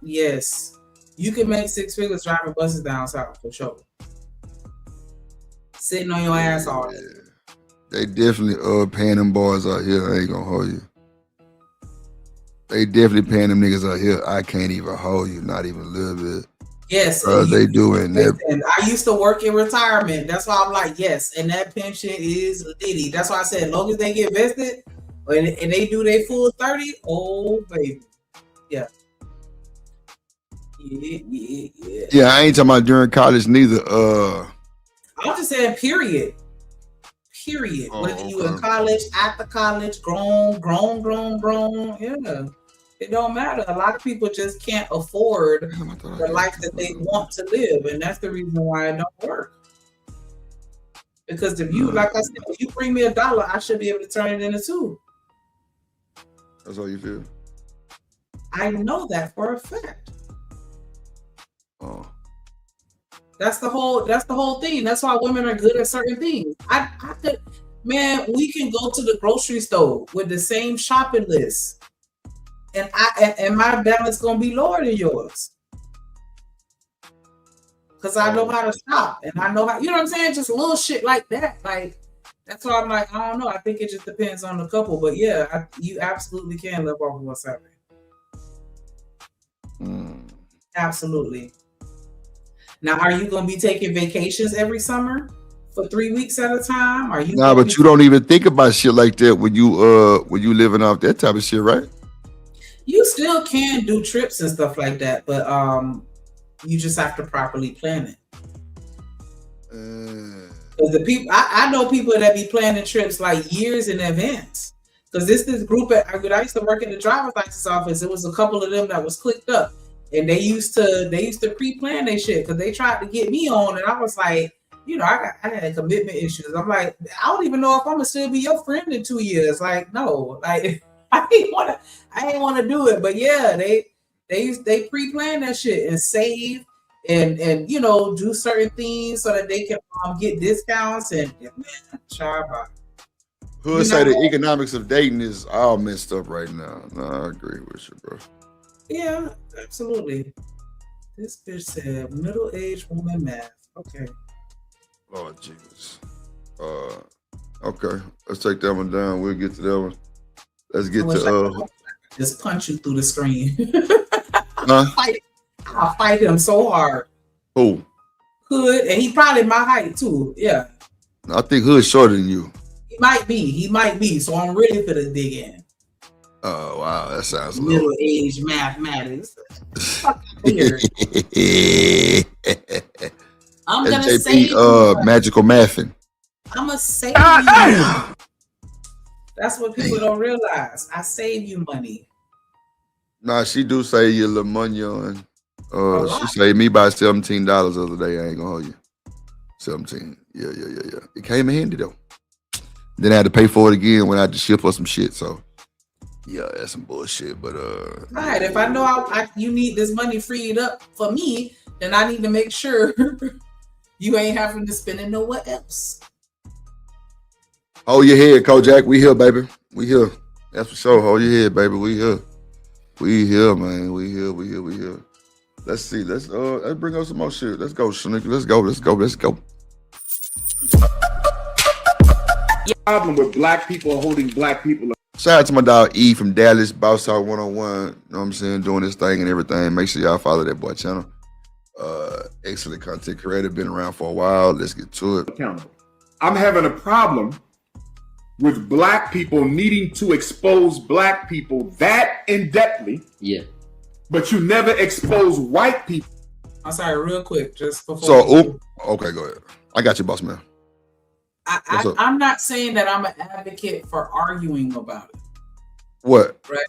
yes, you can make 6 figures driving buses down south for sure. Sitting on your ass all day. They definitely paying them boys out here. I ain't gonna hold you. They definitely paying them niggas out here. I can't even hold you, not even a little bit. Yes, they doing that. I used to work in retirement. That's why I'm like, yes, and that pension is a diddy. That's why I said, as long as they get vested and they do their full 30, oh baby, yeah. Yeah, I ain't talking about during college neither. I'm just saying, period. Whether you in college, after college, grown, yeah. It don't matter. A lot of people just can't afford the life that they want to live, and that's the reason why it don't work. Because if you, like I said, if you bring me $1, I should be able to turn it into 2. That's how you feel? I know that for a fact. Oh. That's the whole thing. That's why women are good at certain things. I could, man, we can go to the grocery store with the same shopping list, and my balance gonna be lower than yours. Because I know how to shop, and I know how, you know what I'm saying? Just little shit like that. Like, that's why I'm like, I don't know. I think it just depends on the couple. But yeah, you absolutely can live off of what's happening. Absolutely. Now, are you going to be taking vacations every summer for 3 weeks at a time? Are you? Nah, but you don't even think about shit like that when you living off that type of shit, right? You still can do trips and stuff like that, but you just have to properly plan it. Because the people, I know people that be planning trips like years in advance. Because this group when I used to work in the driver's license office, it was a couple of them that was clicked up, and they used to pre-plan their shit because they tried to get me on, and I was like, you know, I had commitment issues. I'm like, I don't even know if I'm gonna still be your friend in 2 years. Like, no, like I ain't want to do it. But yeah, they pre-plan that shit and save and you know, do certain things so that they can get discounts and man, Who say the economics of dating is all messed up right now? No, I agree with you, bro. Yeah, absolutely. This bitch said middle-aged woman math. Okay. Lord Jesus. Okay. Let's take that one down. We'll get to that one. Let's get to just punch you through the screen. Huh? I'll fight him so hard. Who? Hood, and he probably my height too. Yeah. I think Hood's shorter than you. He might be. So I'm really for the dig in. Oh wow, that sounds middle-aged mathematics. Fucking weird. I'm gonna SJP, say magical mathing. I'm gonna save you. That's what people don't realize. I save you money. Nah, she do save you a little money on. She saved me by $17 the other day. I ain't gonna hold you. 17. Yeah. It came in handy though. Then I had to pay for it again when I had to ship for some shit. So yeah, that's some bullshit. But all right, if I know you need this money freed up for me, then I need to make sure you ain't having to spend it nowhere else. Hold your head, Kojak. We here, baby. We here. That's for sure. Hold your head, baby. We here. We here, man. We here. Let's see. Let's bring up some more shit. Let's go, Shanika. Let's go. Problem with black people holding black people. Shout out to my dog E from Dallas, Boss Talk 101. You know what I'm saying? Doing this thing and everything. Make sure y'all follow that boy channel. Excellent content creator. Been around for a while. Let's get to it. I'm having a problem with black people needing to expose black people that in-depthly. Yeah. But you never expose white people. I'm sorry, real quick, just before. Okay, go ahead. I got you, boss man. I'm not saying that I'm an advocate for arguing about it. What? Right?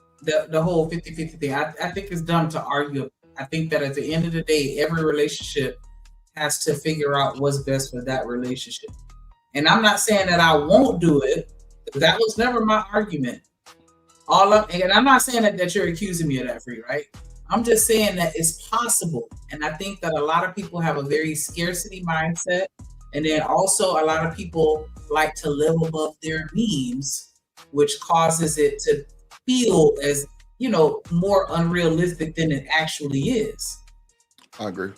The whole 50-50 thing. I think it's dumb to argue. I think that at the end of the day, every relationship has to figure out what's best for that relationship. And I'm not saying that I won't do it. That was never my argument. And I'm not saying that you're accusing me of that, Free, right? I'm just saying that it's possible. And I think that a lot of people have a very scarcity mindset. And then also a lot of people like to live above their means, which causes it to feel as, you know, more unrealistic than it actually is. I agree.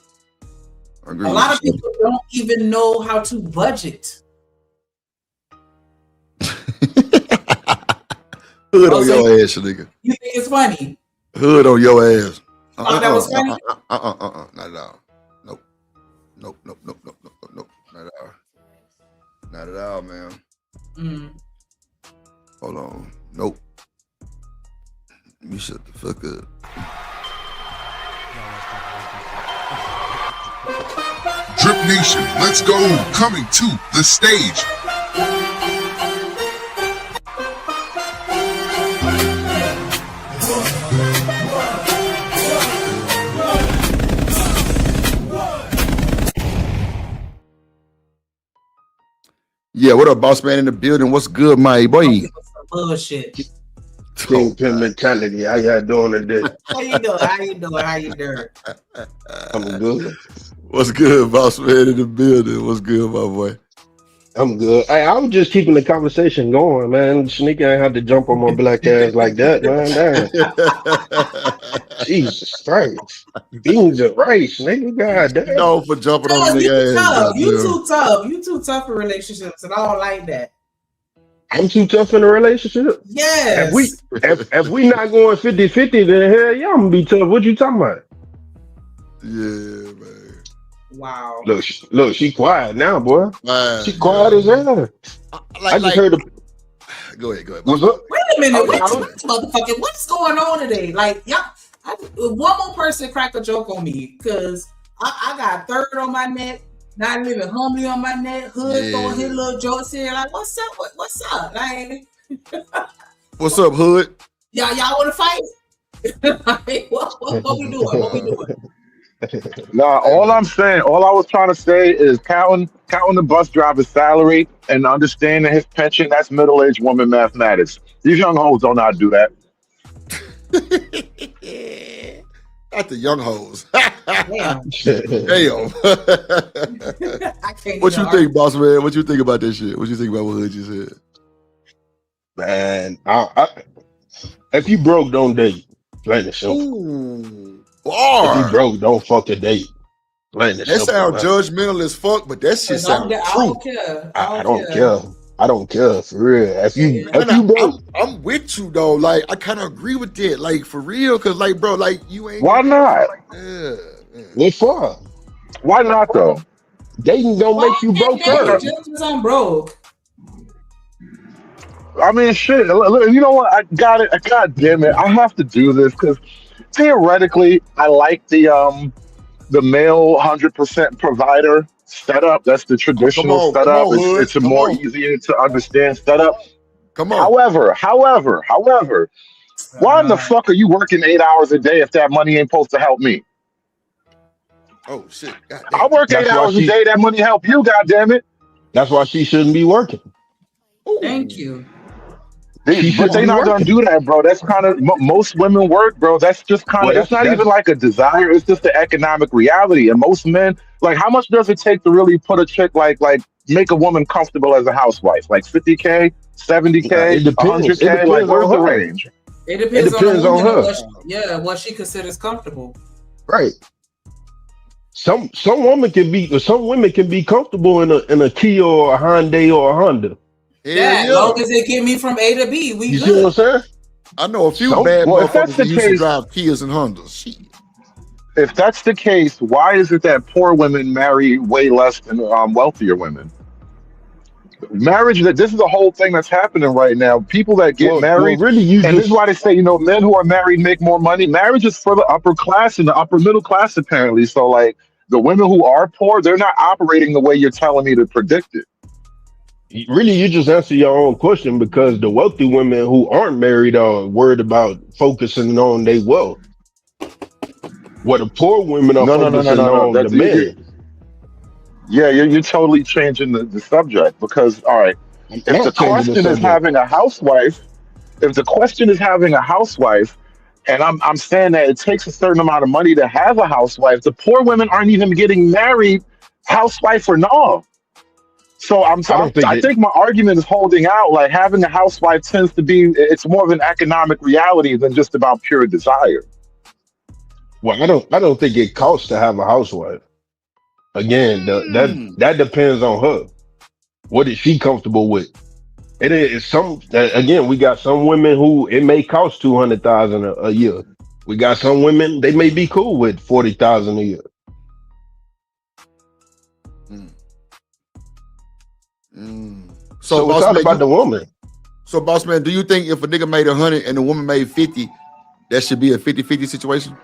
A lot of people don't even know how to budget. Hood on your ass, nigga. You think it's funny? Hood on your ass. Thought that was funny? Not at all. Nope. Not at all. Not at all, man. Hold on. Nope. You shut the fuck up. Drip Nation, let's go. Coming to the stage. Yeah, what up, boss man in the building? What's good, my boy? Bullshit. Kingpin mentality. How y'all doing today? How you doing? I'm good. What's good, boss man in the building? What's good, my boy? I'm good. Hey, I was just keeping the conversation going, man. Sneaker ain't had to jump on my black ass like that, man. Damn. Jesus Christ. Beans and rice, nigga. God damn. No, for jumping on the nigga ass. You too tough. You too tough for relationships, and I don't like that. I'm too tough in a relationship? Yes. If we not going 50-50, then hell yeah, I'm gonna be tough. What you talking about? Yeah, man. Wow. Look, she quiet now, boy. Man, she quiet as hell. I just heard Go ahead. What's up? Wait a minute. Motherfucker, what's going on today? Like, y'all, one more person crack a joke on me, because I got third on my neck, not living humbly on my neck, hood throwing his little jokes here. Like, what's up? What's up? Like, what's up, hood? Y'all want to fight? Like, what we doing? What we doing? Nah, all I was trying to say is counting the bus driver's salary and understanding his pension. That's middle-aged woman mathematics. These young hoes don't know how to do that. Not the young hoes. Damn. What you think, boss man? What you think about this shit? What you think about what Hood just said? Man, if you broke, don't date. Plain and simple. If you broke, don't fuck a date. Plain and simple. That sounds judgmental as fuck, but that shit sounds true. I don't care. I don't care, for real. If you broke, I'm with you though. Like, I kind of agree with that. Like, for real, because like, bro, like you ain't. Why not? What for? Why not though? Dating don't make you broke first. Just because I'm broke. I mean, shit. Look, you know what? I got it. God damn it! I have to do this because theoretically, I like the male 100% provider setup. That's the traditional setup. It's a more easier to understand setup. Come on. However, why in the fuck are you working 8 hours a day if that money ain't supposed to help me? Oh shit! I work 8 hours a day. That money help you. God damn it! That's why she shouldn't be working. Thank you. But they not gonna do that, bro. That's kind of most women work, bro. That's just kind of. It's not even like a desire. It's just the economic reality. And most men, like, how much does it take to really put a chick like make a woman comfortable as a housewife? Like 50K, 70K, 100K. Like, where's the range? It depends on her. What she considers comfortable. Right. Some women can be comfortable in a Kia or a Hyundai or a Honda. As long as it get me from A to B, we you good. See what I'm saying? I know a few bad motherfuckers who used to drive Kias and Hondas. Shit. If that's the case, why is it that poor women marry way less than wealthier women? Marriage, this is a whole thing that's happening right now. People that get married, this is why they say, men who are married make more money. Marriage is for the upper class and the upper middle class, apparently. So, like, the women who are poor, they're not operating the way you're telling me to predict it. Really, you just answer your own question, because the wealthy women who aren't married are worried about focusing on their wealth. What the poor women are focusing on the men. Yeah, you're totally changing the subject, because, all right, if the question is having a housewife, and I'm saying that it takes a certain amount of money to have a housewife, the poor women aren't even getting married, housewife or no. So I think my argument is holding out. Like, having a housewife tends to be, it's more of an economic reality than just about pure desire. Well, I don't think it costs to have a housewife. Again, that depends on her. What is she comfortable with? It is again, we got some women who it may cost $200,000 a year. We got some women, they may be cool with $40,000 a year. So it's all about the woman. So, boss man, do you think if a nigga made 100 and the woman made 50, that should be a 50-50 situation?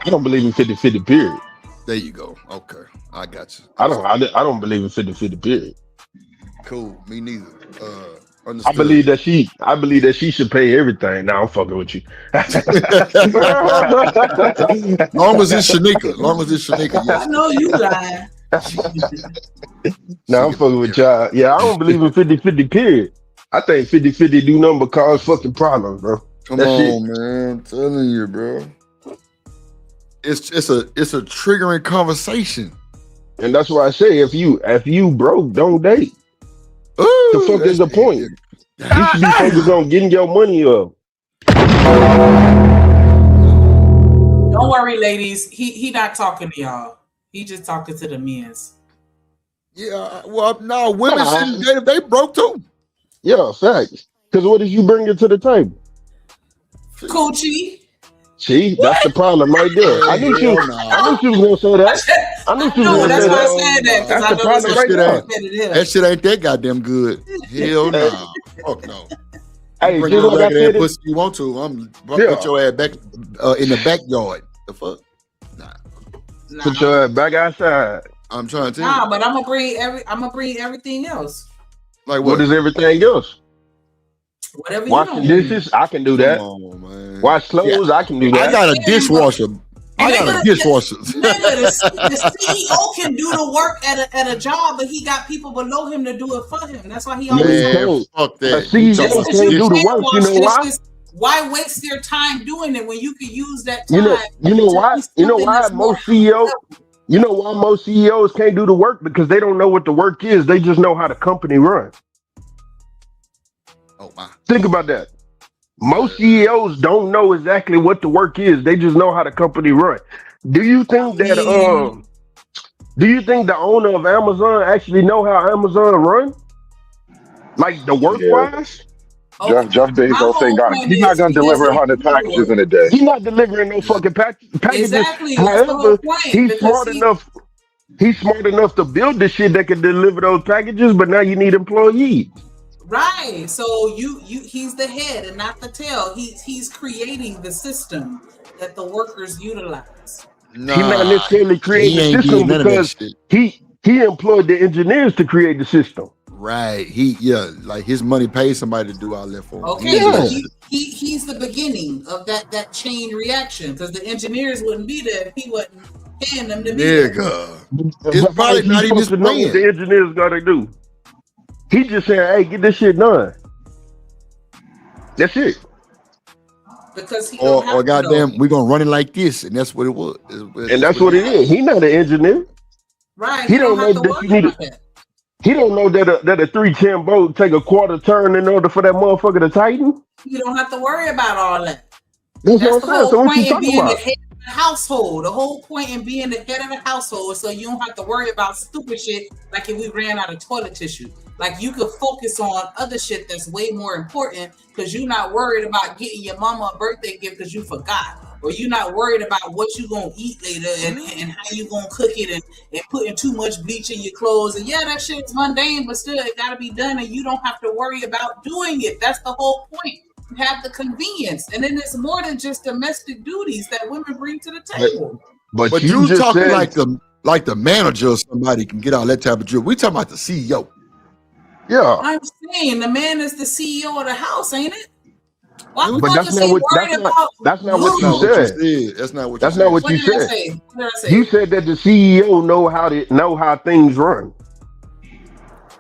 I don't believe in 50-50 period. There you go. Okay, I got you. I don't believe in 50-50 period. Cool. Me neither. I believe that she should pay everything. Now I'm fucking with you. Long as it's Shanika. Yes. I know you lying. Now I'm fucking with y'all. Yeah, I don't believe in 50-50 period. I think 50-50 do nothing but cause fucking problems, bro. Come on, man. I'm telling you, bro. it's a triggering conversation. And that's why I say if you broke, don't date. Ooh, the fuck is the point? You should be focused on getting your money up. Don't worry, ladies. He not talking to y'all. He just talking to the men's. Yeah, well, no, women shouldn't date if they broke too. Yeah, facts. Because what did you bring it to the table? Coochie. See, that's the problem right there. I knew she was gonna say that. I knew she was gonna say that. That's why I said that. That's the problem right there. That shit ain't that goddamn good. Hell no. Fuck no. Hey, bring just your like I said, pussy you want to. Put your ass back in the backyard. The fuck? Nah. Put your ass back outside. I'm trying to tell you. Nah, but I'm gonna bring everything else. Like what is everything else? Whatever Washing dishes, I can do that. Wash clothes, I can do that. I got a dishwasher. The CEO can do the work at a job, but he got people below him to do it for him. That's why he always fuck that. A CEO can't do the work. You know why? Why waste your time doing it when you could use that time? You know why? You know why most CEOs? You know why most CEOs can't do the work? Because they don't know what the work is. They just know how the company runs. Oh my! Think about that. Most CEOs don't know exactly what the work is. They just know how the company runs. Do you think that do you think the owner of Amazon actually know how Amazon run? Like the work wise? Jeff Bezos ain't he's not gonna deliver 100 packages in a day. He's not delivering no fucking packages. Exactly. However, he's smart enough. He's smart enough to build the shit that can deliver those packages, but now you need employees. Right. So he's the head and not the tail. He's creating the system that the workers utilize. Nah, he's not necessarily creating the system because he employed the engineers to create the system. Right. Like his money pays somebody to do all that for him. Okay. He's the beginning of that chain reaction because the engineers wouldn't be there if he wasn't paying them to be there. It's probably not even his know what the engineers gotta do. He just saying, "Hey, get this shit done." That's it. Because he or goddamn, we're gonna run it like this, and that's what it was. And that's what it is. He not an engineer. Right. He don't know that you need it. He don't know that a 310 boat take a quarter turn in order for that motherfucker to tighten. You don't have to worry about all that. That's what I'm saying. So what you talking about? The household. The whole point in being the head of the household, so you don't have to worry about stupid shit like if we ran out of toilet tissue. Like you could focus on other shit that's way more important because you're not worried about getting your mama a birthday gift because you forgot, or you're not worried about what you gonna eat later and how you gonna cook it and putting too much bleach in your clothes. And that shit is mundane, but still it gotta be done, and you don't have to worry about doing it. That's the whole point. You have the convenience, and then it's more than just domestic duties that women bring to the table. But you just talking like the manager or somebody can get all that type of drip. We talking about the CEO. Yeah, I'm saying the man is the CEO of the house, ain't it? Why but that's not what you said. That's not what you said. What did I say? You said that the CEO know how things run.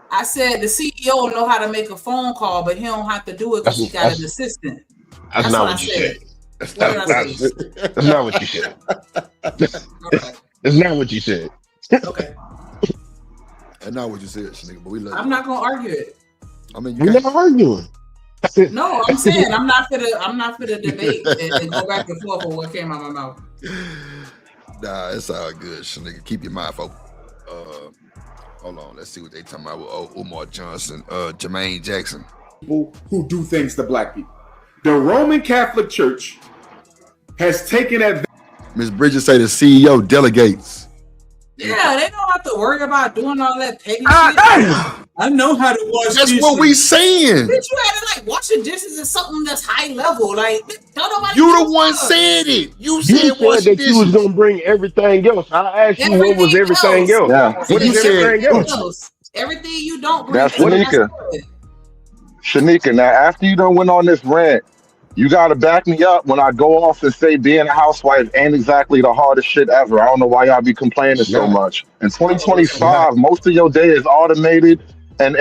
I said the CEO know how to make a phone call, but he don't have to do it because he got an assistant. That's not what you said. That's not what you said. That's not what you said. Okay. That's not what you said, nigga. But we love I'm not gonna argue it. I mean, you're not arguing. No, I'm saying I'm not for the debate and go back and forth on what came out of my mouth. Nah, it's all good, nigga. Keep your mind focused. Hold on, let's see what they talking about with Umar Johnson, Jermaine Jackson. People who do things to black people. The Roman Catholic Church has taken advantage. Miss Bridges say the CEO delegates. Yeah, they don't have to worry about doing all that petty shit. I know how to wash dishes. That's what we saying. Bitch, you had to like washing dishes is something that's high level. Like, don't nobody. You the one said it. You said that you was gonna bring everything else. I asked you what was everything else. Yeah. What is everything else? Everything you don't bring. That's Shanika. Now, after you done went on this rant, you gotta back me up when I go off and say being a housewife ain't exactly the hardest shit ever. I don't know why y'all be complaining so much. In 2025, most of your day is automated and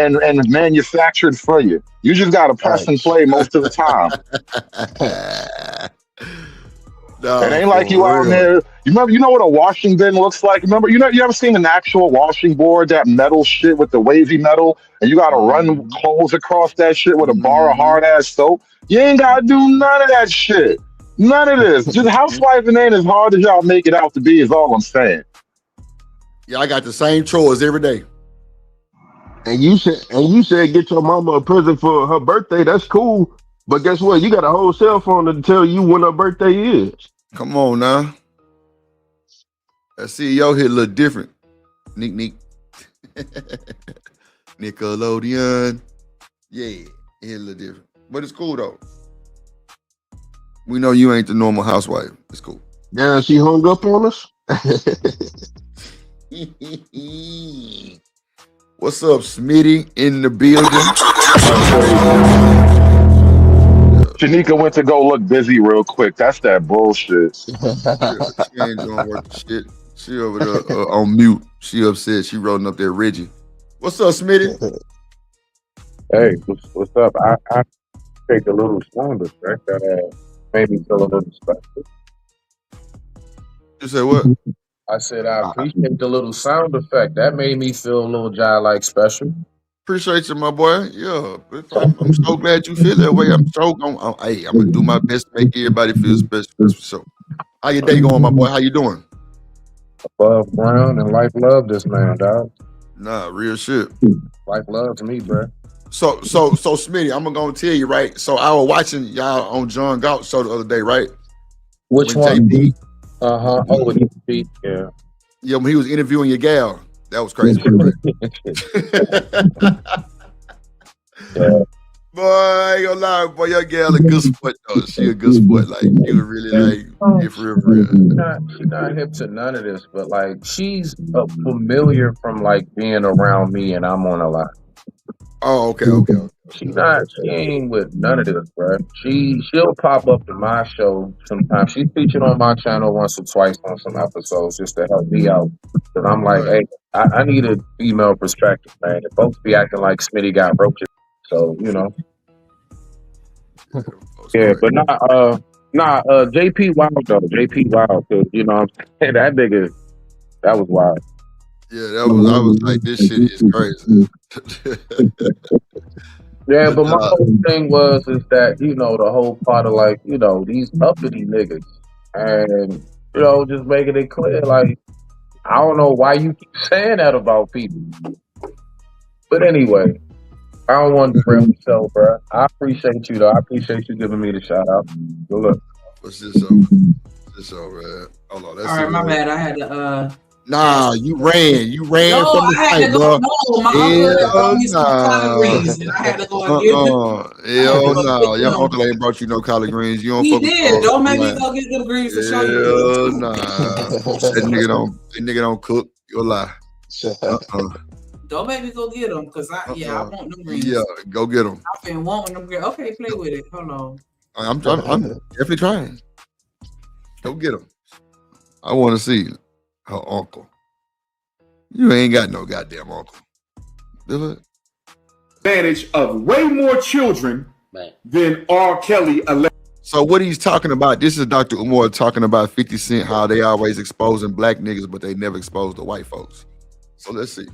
manufactured for you. You just gotta press and play most of the time. It ain't like you out there. You know what a washing bin looks like? Remember, you ever seen an actual washing board, that metal shit with the wavy metal, and you gotta run clothes across that shit with a bar of hard ass soap? You ain't gotta do none of that shit. None of this. Just housewifing ain't as hard as y'all make it out to be, is all I'm saying. Yeah, I got the same chores every day. And you said get your mama a present for her birthday. That's cool. But guess what? You got a whole cell phone to tell you when her birthday is. Come on now. That CEO hit a little different. Nick. Nickelodeon. Yeah, it hit a little different. But it's cool though. We know you ain't the normal housewife. It's cool. Yeah, she hung up on us. What's up, Smitty in the building? Shanika went to go look busy real quick. That's that bullshit. She ain't doing worth the shit. She over there on mute. She upset. She rolling up there, Reggie. What's up, Smitty? Hey, what's up? I take a little sound effect that made me feel a little special. You said what? I said I appreciate the little sound effect. That made me feel a little like special. Appreciate you, my boy. Yeah, I'm so glad you feel that way. I'm gonna do my best to make everybody feel special. That's for sure. How your day going, my boy? How you doing? Above ground, and life love this man, dog. Nah, real shit. Life loves me, bro. So Smitty, I'm gonna tell you, right? So I was watching y'all on John Galt show the other day, right? Which one? Oh, with JP, yeah. Yeah, when he was interviewing your gal. That was crazy, right? Yeah. Boy, I ain't gonna lie, boy, your gal a good sport though. She a good sport. Like, you would really like it for real. She's not hip to none of this, but like she's familiar from like being around me, and I'm on a lot. Oh, okay. She ain't with none of this, bro. She'll pop up in my show sometimes. She's featured on my channel once or twice on some episodes just to help me out. Cause I'm like, hey, I need a female perspective, man. And folks be acting like Smitty got roaches. So, you know. Yeah, but JP wild though. JP wild, cause you know what I'm saying, that nigga, that was wild. Yeah, I was like, this shit is crazy. Yeah, but my whole thing is that, you know, the whole part of like, you know, these uppity niggas, and, you know, just making it clear, like, I don't know why you keep saying that about people. But anyway, I don't want to bring myself, bro. I appreciate you, though. I appreciate you giving me the shout out. Good luck. What's this over? Man? Hold on, all right, my bad. I had to Nah, you ran no, from the fight, bro. No, my uncle brought me some collard greens, and I had to go and get them. Hell no, your uncle ain't brought you no collard greens. You don't. He did. Don't make me go get them greens to show you. Hell nah, that nigga don't cook. You'll lie. Don't make me go get them, cause I want them greens. Yeah, go get them. I've been wanting them greens. Okay, play with it. Hold on. I'm definitely trying. Go get them. I want to see her uncle. You ain't got no goddamn uncle. Advantage of way more children than R. Kelly. So what he's talking about, this is Dr. Umar talking about 50 Cent, how they always exposing black niggas, but they never expose the white folks. So let's see.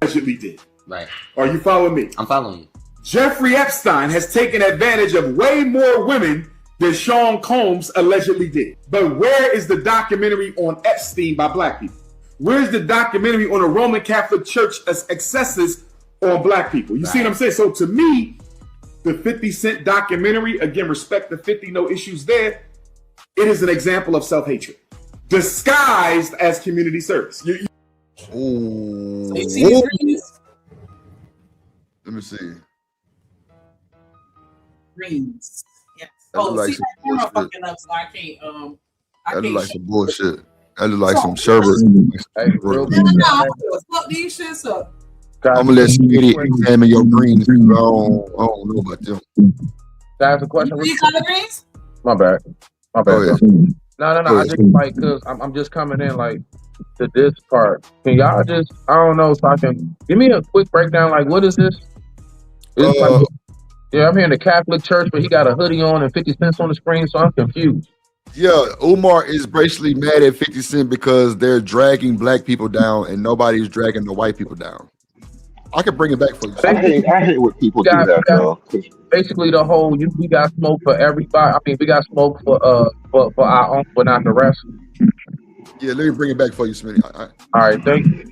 Allegedly did. Right. Are you following me? I'm following you. Jeffrey Epstein has taken advantage of way more women than Sean Combs allegedly did. But where is the documentary on Epstein by black people? Where's the documentary on the Roman Catholic Church excesses on black people? You see what I'm saying? So to me, the 50 Cent documentary, again, respect the 50, no issues there. It is an example of self-hatred disguised as community service. Ooh. So you see these greens? Let me see. Greens. Yes. Like see that camera fucking up, so I can't. That look like some bullshit. That look like some sherbet. No, fuck these shits up. I'm gonna let Smitty examine your greens. I don't know about them. That's a question. You collard greens? My bad. Oh, yeah. No. I just like, cause I'm just coming in like to this part. Can y'all just, I don't know, so I can give me a quick breakdown. Like, what is this? Like, yeah, I'm here in the Catholic church, but he got a hoodie on and 50 cents on the screen, so I'm confused. Yeah, Umar is basically mad at 50 Cent because they're dragging black people down and nobody's dragging the white people down. I can bring it back for you. I hate when people do that though. Basically, the whole we got smoke for everybody. I mean, we got smoke for our own, but not the rest. Yeah, let me bring it back for you, Smitty. All right, thank you.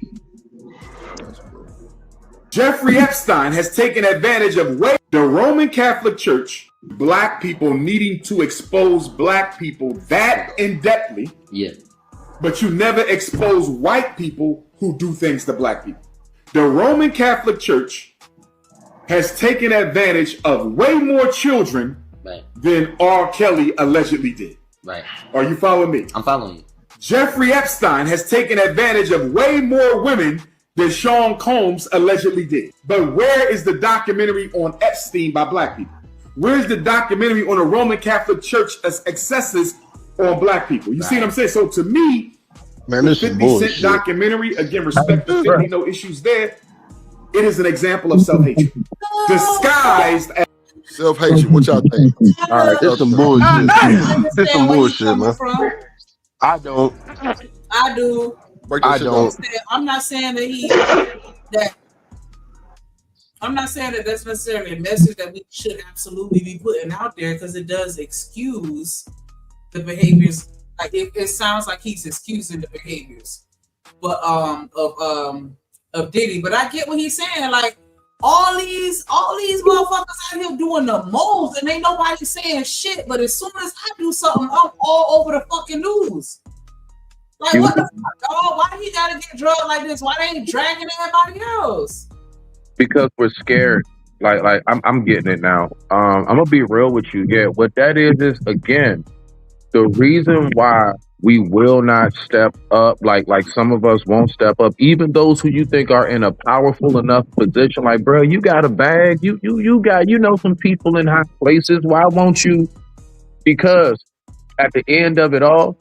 Jeffrey Epstein has taken advantage of the Roman Catholic Church, black people needing to expose black people that in-depthly. Yeah. But you never expose white people who do things to black people. The Roman Catholic Church has taken advantage of way more children than R. Kelly allegedly did. Right. Are you following me? I'm following you. Jeffrey Epstein has taken advantage of way more women than Sean Combs allegedly did. But where is the documentary on Epstein by black people? Where's the documentary on the Roman Catholic Church as excesses on black people? You see what I'm saying? So to me, man, the this is 50 bullshit. Cent documentary, again, respect to 50, no issues there. It is an example of self-hatred. Disguised as self-hatred. What y'all think? All right, this some bullshit. This some bullshit, man. I don't. I do. I don't. I'm not saying I'm not saying that that's necessarily a message that we should absolutely be putting out there, because it does excuse the behaviors. Like it sounds like he's excusing the behaviors, but of Diddy. But I get what he's saying. Like all these motherfuckers out here doing the most, and ain't nobody saying shit. But as soon as I do something, I'm all over the fucking news. Like what the fuck, dog? Why he gotta get drugged like this? Why they ain't dragging everybody else? Because we're scared. Like I'm getting it now. I'm gonna be real with you. Yeah, what that is again, the reason why we will not step up, like some of us won't step up, even those who you think are in a powerful enough position. Like, bro, you got a bag, you got some people in high places. Why won't you? Because at the end of it all,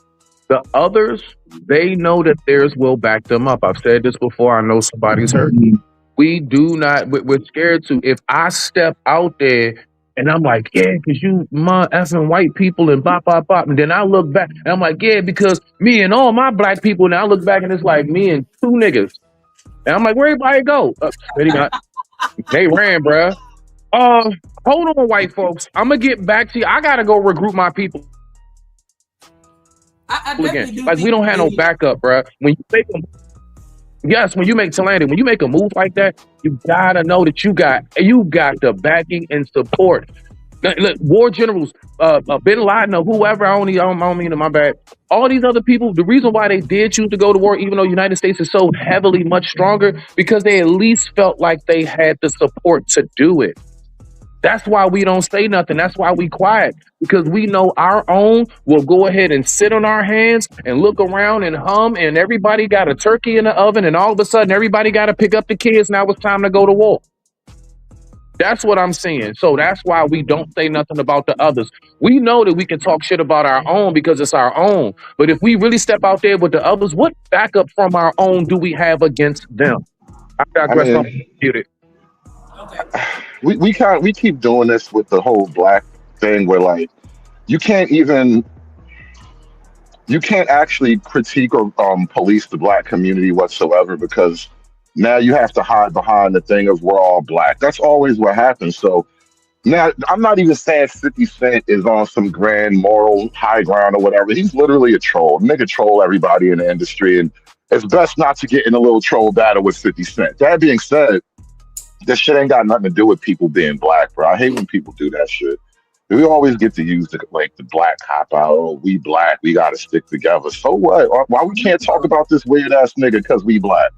the others, they know that theirs will back them up. I've said this before. I know somebody's heard me. We do not, we're scared to. If I step out there and I'm like, yeah, because you effing white people and bop, bop, bop. And then I look back and I'm like, yeah, because me and all my black people. And I look back and it's like me and two niggas. And I'm like, where everybody go? They ran, bruh. Hold on, white folks. I'm going to get back to you. I got to go regroup my people. Again, like we don't have no backup, bro. When you make them, when you make Talandi, when you make a move like that, you gotta know that you got the backing and support. Look, war generals, Bin Laden or whoever, I don't mean my bad. All these other people, the reason why they did choose to go to war, even though the United States is so heavily much stronger, because they at least felt like they had the support to do it. That's why we don't say nothing. That's why we quiet, because we know our own will go ahead and sit on our hands and look around and hum, and everybody got a turkey in the oven, and all of a sudden everybody got to pick up the kids. Now it's time to go to war. That's what I'm saying. So that's why we don't say nothing about the others. We know that we can talk shit about our own because it's our own. But if we really step out there with the others, what backup from our own do we have against them? I digress. We keep doing this with the whole black thing where like you can't actually critique or police the black community whatsoever, because now you have to hide behind the thing of we're all black. That's always what happens. So now I'm not even saying 50 Cent is on some grand moral high ground or whatever. He's literally a troll. Nigga troll everybody in the industry, and it's best not to get in a little troll battle with 50 Cent. That being said, this shit ain't got nothing to do with people being black, bro. I hate when people do that shit. We always get to use the black cop out. Oh, we black, we gotta stick together. So what? Why we can't talk about this weird ass nigga because we black?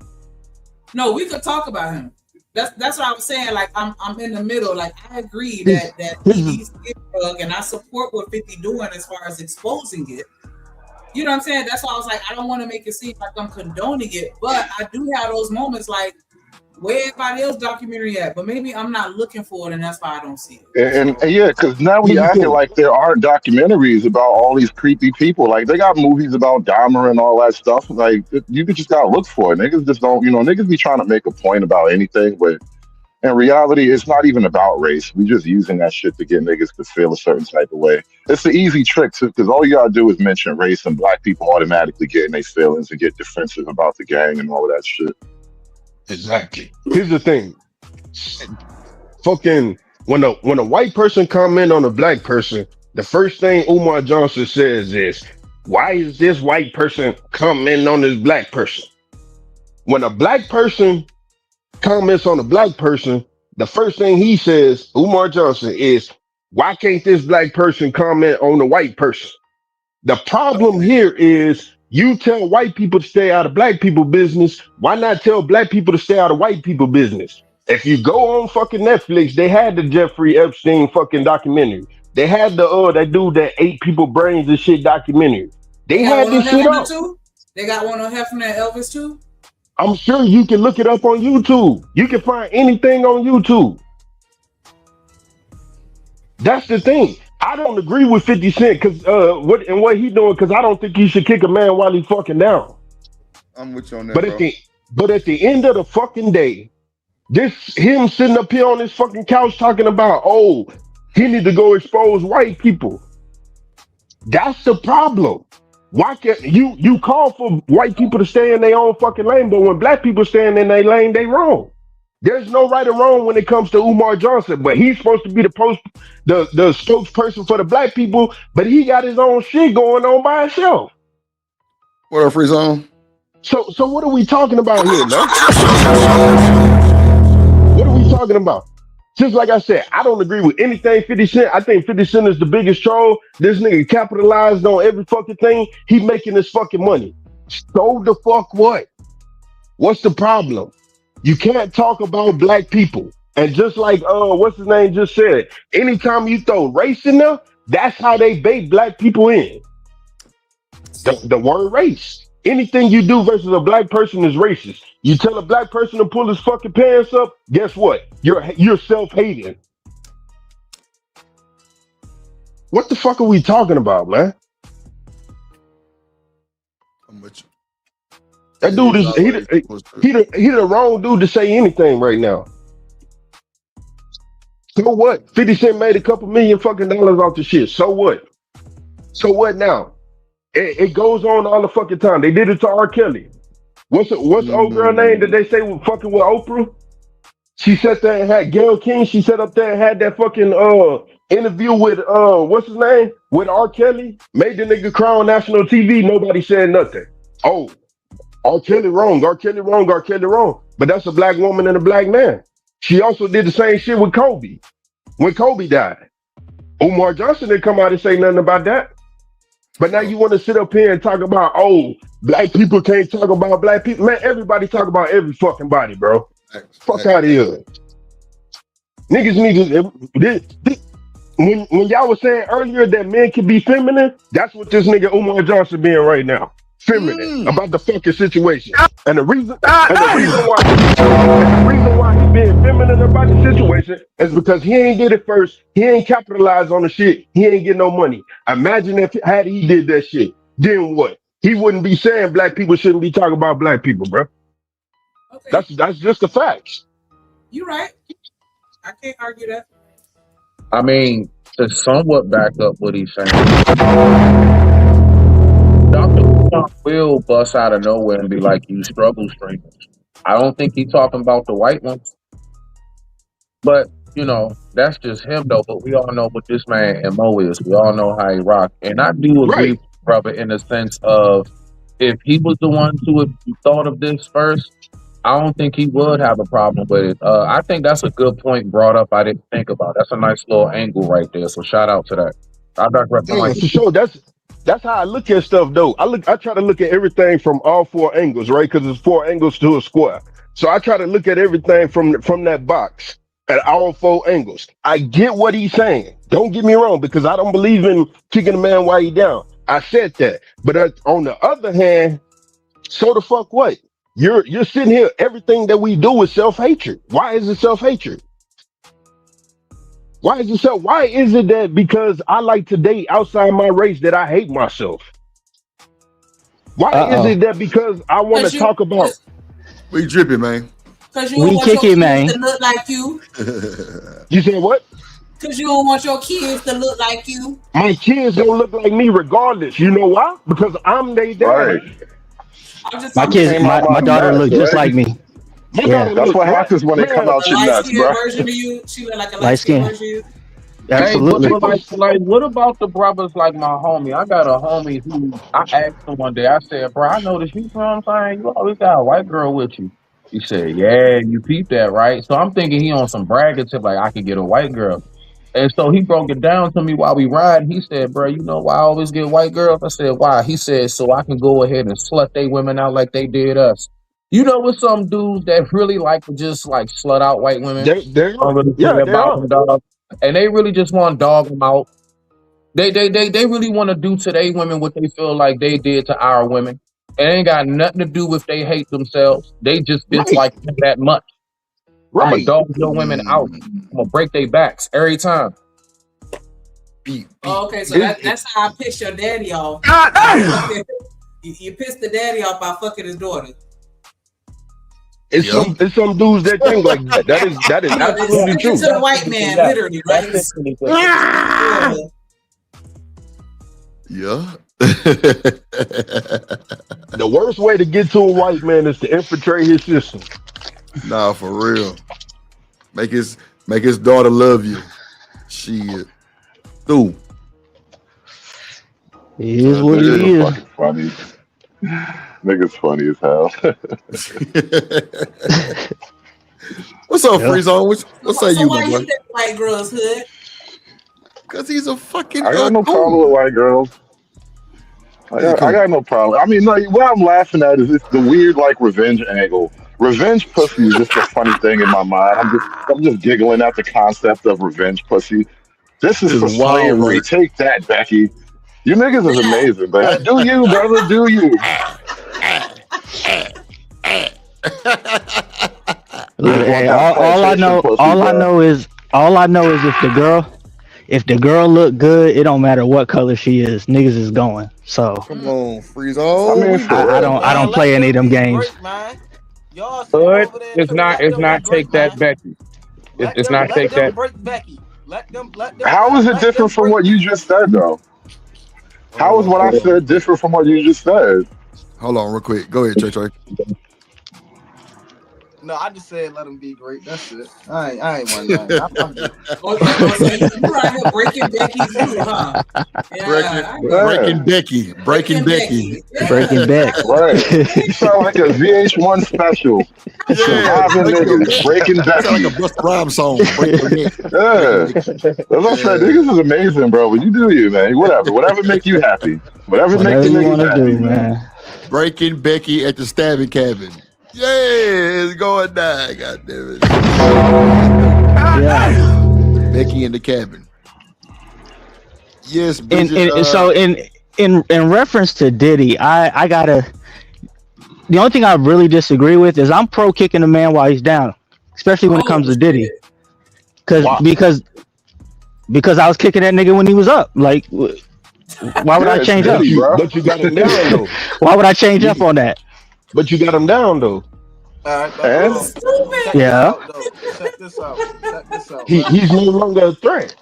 No, we could talk about him. That's what I was saying. Like I'm in the middle. Like I agree that he's a drug, and I support what 50 doing as far as exposing it. You know what I'm saying? That's why I was like, I don't want to make it seem like I'm condoning it, but I do have those moments like, where everybody else documentary at? But maybe I'm not looking for it, and that's why I don't see it. And yeah, because now we acting like there aren't documentaries about all these creepy people. Like they got movies about Dahmer and all that stuff. Like you just gotta look for it. Niggas just don't, niggas be trying to make a point about anything, but In reality, it's not even about race. We just using that shit to get niggas to feel a certain type of way. It's the easy trick because all you gotta do is mention race and black people automatically get in their feelings and get defensive about the gang and all of that shit. Exactly. Here's the thing. Fucking when a white person comment on a black person, the first thing Umar Johnson says is, why is this white person commenting on this black person? When a black person comments on a black person, the first thing he says, Umar Johnson, is, why can't this black person comment on the white person? The problem here is you tell white people to stay out of black people business. Why not tell black people to stay out of white people business? If you go on fucking Netflix, they had the Jeffrey Epstein fucking documentary. They had the that dude that ate people brains and shit documentary. They had this shit up. They got one on Hefner and Elvis too. I'm sure you can look it up on YouTube. You can find anything on YouTube. That's the thing. I don't agree with 50 Cent because what he doing, because I don't think he should kick a man while he's fucking down. I'm with you on that, but at the end of the fucking day, him sitting up here on this fucking couch talking about, oh, he need to go expose white people. That's the problem. Why can't you call for white people to stay in their own fucking lane, but when black people staying in their lane, they wrong. There's no right or wrong when it comes to Umar Johnson, but he's supposed to be the spokesperson for the black people, but he got his own shit going on by himself. What up, Free Zone? So what are we talking about here, man? What are we talking about? Just like I said, I don't agree with anything 50 Cent. I think 50 Cent is the biggest troll. This nigga capitalized on every fucking thing. He making his fucking money. So the fuck what? What's the problem? You can't talk about black people. And just like what's his name just said, anytime you throw race in there, that's how they bait black people in. The word race. Anything you do versus a black person is racist. You tell a black person to pull his fucking pants up, guess what? You're self-hating. What the fuck are we talking about, man? I'm with you. That dude is he the wrong dude to say anything right now. So what? 50 Cent made a couple million fucking dollars off the shit. So what? So what now? It goes on all the fucking time. They did it to R. Kelly. What's the old girl name that they say was fucking with Oprah? She sat there and had Gayle King. She sat up there and had that fucking interview with what's his name? With R. Kelly. Made the nigga cry on national TV. Nobody said nothing. Oh, R. Kelly wrong. R. Kelly wrong. R. Kelly wrong. But that's a black woman and a black man. She also did the same shit with Kobe. When Kobe died. Umar Johnson didn't come out and say nothing about that. But now you want to sit up here and talk about, oh, black people can't talk about black people. Man, everybody talk about every fucking body, bro. Fuck out of here. Niggas need to... When y'all was saying earlier that men can be feminine, that's what this nigga Umar Johnson being right now. Feminine about the fucking situation. And the reason why he being feminine about the situation is because he ain't get it first. He ain't capitalized on the shit. He ain't get no money. Imagine if had he did that shit, then what? He wouldn't be saying black people shouldn't be talking about black people, bro. Okay. That's just the facts. You right. I can't argue that. I mean, to somewhat back up what he's saying, Dr. Trump will bust out of nowhere and be like, you struggle streamers. I don't think he's talking about the white ones. But, you know, that's just him, though. But we all know what this man MO is. We all know how he rock. And I do agree, brother, in the sense of if he was the one who had thought of this first, I don't think he would have a problem with it. I think that's a good point brought up. I didn't think about. That's a nice little angle right there. So shout out to that. Yeah, for sure. That's how I look at stuff, though. I try to look at everything from all four angles, right? Because it's 4 angles to a square. So I try to look at everything from that box at all 4 angles. I get what he's saying. Don't get me wrong, because I don't believe in kicking a man while he down. I said that. But on the other hand, so the fuck what? You're sitting here, everything that we do is self-hatred. Why is it self-hatred? Why is it that because I like to date outside my race that I hate myself? Why is it that because I want to talk about... We dripping, man. Cause you don't want your kids to look like you. You said what? Cause you don't want your kids to look like you. My kids don't look like me regardless. You know why? Because I'm their dad. Right. My kids, my daughter look just like me. Yeah, that's what happens when they come out your nuts, bro. Version of you, she look like a light skin version of you. Absolutely. Hey, but like, what about the brothers like my homie? I got a homie who I asked him one day. I said, "Bro, I noticed you. Know what I'm saying? You always got a white girl with you." He said, "Yeah, you peep that, right?" So I'm thinking he on some bragging tip, like I could get a white girl. And so he broke it down to me while we ride. He said, "Bro, you know why I always get white girls?" I said, "Why?" He said, "So I can go ahead and slut they women out like they did us." You know, with some dudes that really like to just like slut out white women. They don't really care about them, dog. And they really just want to dog them out. They really want to do to their women what they feel like they did to our women. It ain't got nothing to do with they hate themselves. They just dislike them that much. I'm gonna dog your women out. I'm gonna break their backs every time. Oh, okay, so that's how I piss your daddy off. You pissed the daddy off by fucking his daughter. It's some dudes that think like that. That is absolutely true. To the white man, literally, right? Yeah. The worst way to get to a white man is to infiltrate his system. Nah, for real. Make his daughter love you. Shit. Dude. It is what it is. Fucking funny. Niggas funny as hell. What's up, Freezone? What say you, why my you boy? think white girls hood? Because he's a fucking. I got no problem with white girls. I got no problem. I mean, like, what I'm laughing at is it's the weird like revenge angle. Revenge pussy is just a funny thing in my mind. I'm just giggling at the concept of revenge pussy. This is for slavery. Right? Take that, Becky. You niggas is amazing, but do you, brother? Do you? Hey, all I know is if the girl look good, it don't matter what color she is. Niggas is going. So come on, Freezone. I don't play any of them games. But it's not take that, Becky. It's not take that. How is it different from what you just said, though? How is what I said different from what you just said? Hold on, real quick. Go ahead, Trey. No, I just said let them be great. That's it. I ain't want nothing. I'm just... You're out here breaking Becky too, huh? Yeah, breaking Becky. Breaking Becky. Breaking Beck. Right. You sound like a VH1 special. Surviving niggas. Breaking Becky. Sound like a Busta Rhymes song. Yeah. That's what I said. Niggas is amazing, bro. But you do you, man. Whatever make you happy. Whatever make you happy, do, man. Breaking Becky at the stabbing cabin. Yeah, it's going down. God damn it. Yeah. Becky in the cabin. Yes, so in reference to Diddy, I gotta. The only thing I really disagree with is I'm pro kicking a man while he's down, especially when it comes to Diddy, because I was kicking that nigga when he was up. Like, why would I change up? But you got him down though. Why would I change up on that? But you got him down though. All right, yeah. Check this out. He's no longer a threat.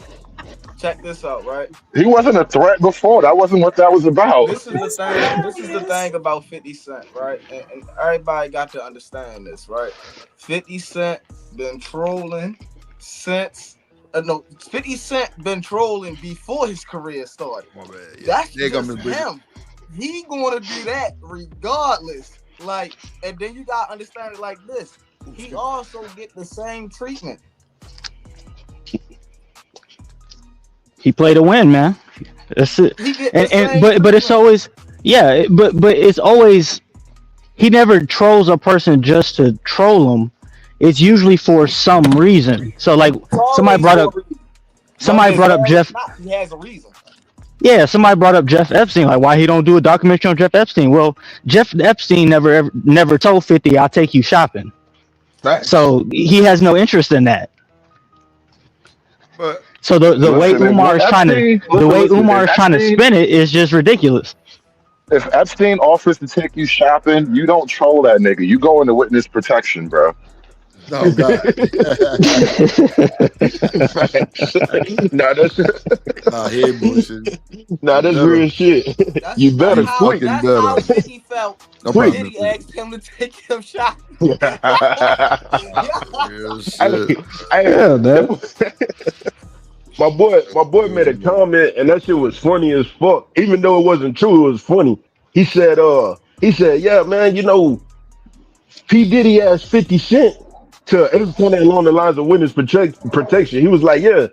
Check this out, right? He wasn't a threat before. That wasn't what that was about. This is the thing about 50 Cent, right? And everybody got to understand this, right? 50 Cent been trolling since 50 Cent been trolling before his career started. That's just him. He gonna do that regardless. Like, and then you gotta understand it like this. He also get the same treatment. He played to win, man. That's it. But it's always but it's always he never trolls a person just to troll them. It's usually for some reason. So like somebody brought up Jeff. He has a reason. Yeah, somebody brought up Jeff Epstein, like why he don't do a documentary on Jeff Epstein. Well, Jeff Epstein never told 50, I'll take you shopping. Right. So he has no interest in that. But so the way Umar is trying to spin it is just ridiculous. If Epstein offers to take you shopping, you don't troll that nigga. You go into witness protection, bro. Oh God. Nah, that's head bullshit. Nah, that's real shit. You better quick. That's how 50 felt. Quick. Diddy asked him to take him shopping. Real shit. My boy made a comment, and that shit was funny as fuck. Even though it wasn't true, it was funny. He said, yeah, man, you know, P. Diddy asked 50 Cent to, it was kind of along the lines of witness protection. He was like, yeah,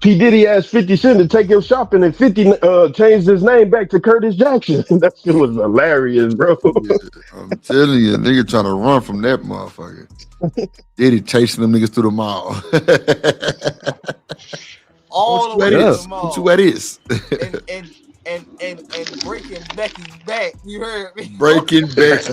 P. Diddy asked 50 Cent to take him shopping, and 50 changed his name back to Curtis Jackson. That shit was hilarious, bro. Yeah, I'm telling you, nigga trying to run from that motherfucker. Diddy chasing them niggas through the mall. All the way to the mall. What you at is? And breaking Becky's back. You heard me? Breaking Becky.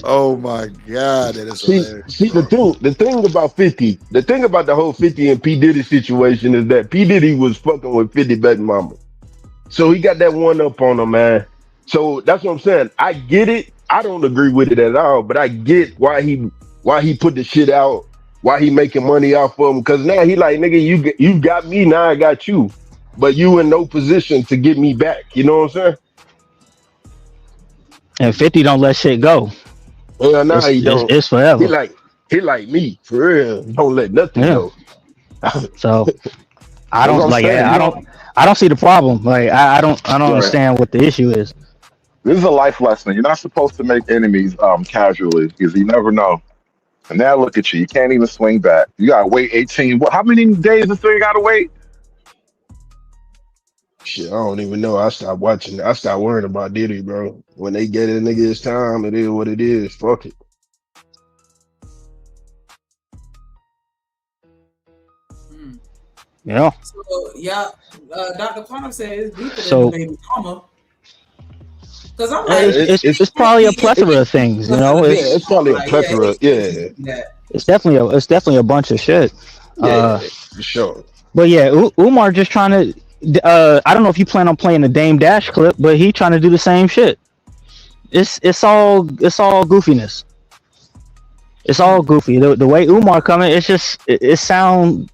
Oh my God, that is hilarious. See the thing about 50, the thing about the whole 50 and P. Diddy situation is that P. Diddy was fucking with 50 baby mama. So he got that one up on him, man. So that's what I'm saying. I get it. I don't agree with it at all, but I get why he put the shit out. Why he making money off of him? Because now he like, nigga, you got me, now I got you. But you in no position to get me back. You know what I'm saying? And 50 don't let shit go. Yeah, nah, he don't. It's forever. He like me, for real. Don't let nothing go. So I don't like. I don't see the problem. Like I don't understand what the issue is. This is a life lesson. You're not supposed to make enemies casually because you never know. And now look at you. You can't even swing back. You gotta wait 18. How many days this thing gotta wait? Shit, I don't even know. I stopped watching. I stopped worrying about Diddy, bro. When they get it, nigga, it's time. It is what it is. Fuck it. Yeah. So Dr. Quantum says deeper than the baby mama. Because I'm like, it's probably a plethora of things, you know. It's probably a plethora. Yeah. It's definitely a bunch of shit. Yeah, for sure. But yeah, Umar just trying to. I don't know if you plan on playing the Dame Dash clip, but he trying to do the same shit. It's all goofiness. It's all goofy. The way Umar coming, it sound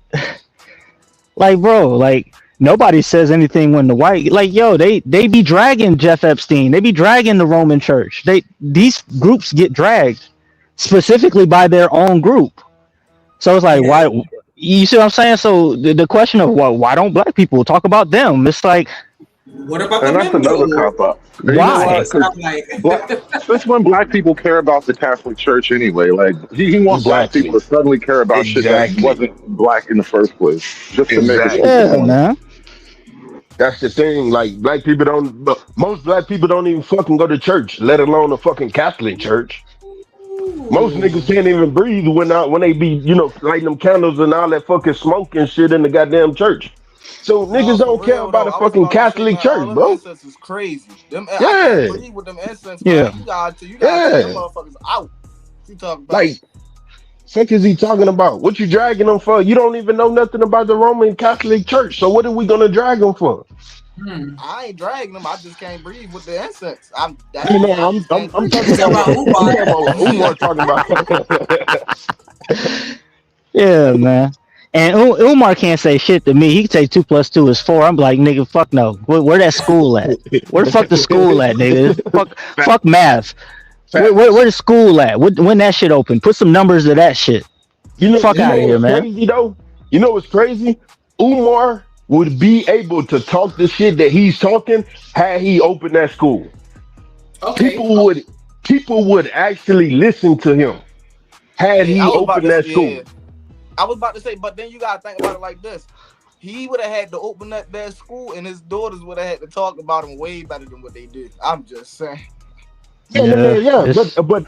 like, bro, like. Nobody says anything when the white, like, yo, they be dragging Jeff Epstein. They be dragging the Roman Church. These groups get dragged specifically by their own group. So it's like, why? You see what I'm saying? So the question of why don't black people talk about them? It's like, what about and that's another cop up. Why? That's when black people care about the Catholic Church anyway. Like he wants black people to suddenly care about shit that wasn't black in the first place, just to make it. Yeah, man. That's the thing. Like most black people don't even fucking go to church, let alone a fucking Catholic church. Most niggas can't even breathe when they be, you know, lighting them candles and all that fucking smoke and shit in the goddamn church. So niggas don't care about a fucking Catholic church, bro. Incense is crazy. Them, I can't breathe with them incense. Yeah. You gotta take them motherfuckers out. You talking about? Like, fuck is he talking about? What you dragging them for? You don't even know nothing about the Roman Catholic Church. So what are we gonna drag them for? I ain't dragging them. I just can't breathe with the incense. I'm talking about Umar talking about. Yeah, man. And Umar can't say shit to me. He can say 2 + 2 is 4. I'm like, nigga, fuck no. Where that school at? Where the fuck the school at, nigga? Fuck math. Where the school at? When that shit open? Put some numbers to that shit. Fuck out of here, man. Crazy though? You know what's crazy? Umar would be able to talk the shit that he's talking had he opened that school. Okay. People would actually listen to him had he opened that school. I was about to say, but then you gotta think about it like this. He would have had to open up that school, and his daughters would have had to talk about him way better than what they did. I'm just saying. Yeah. But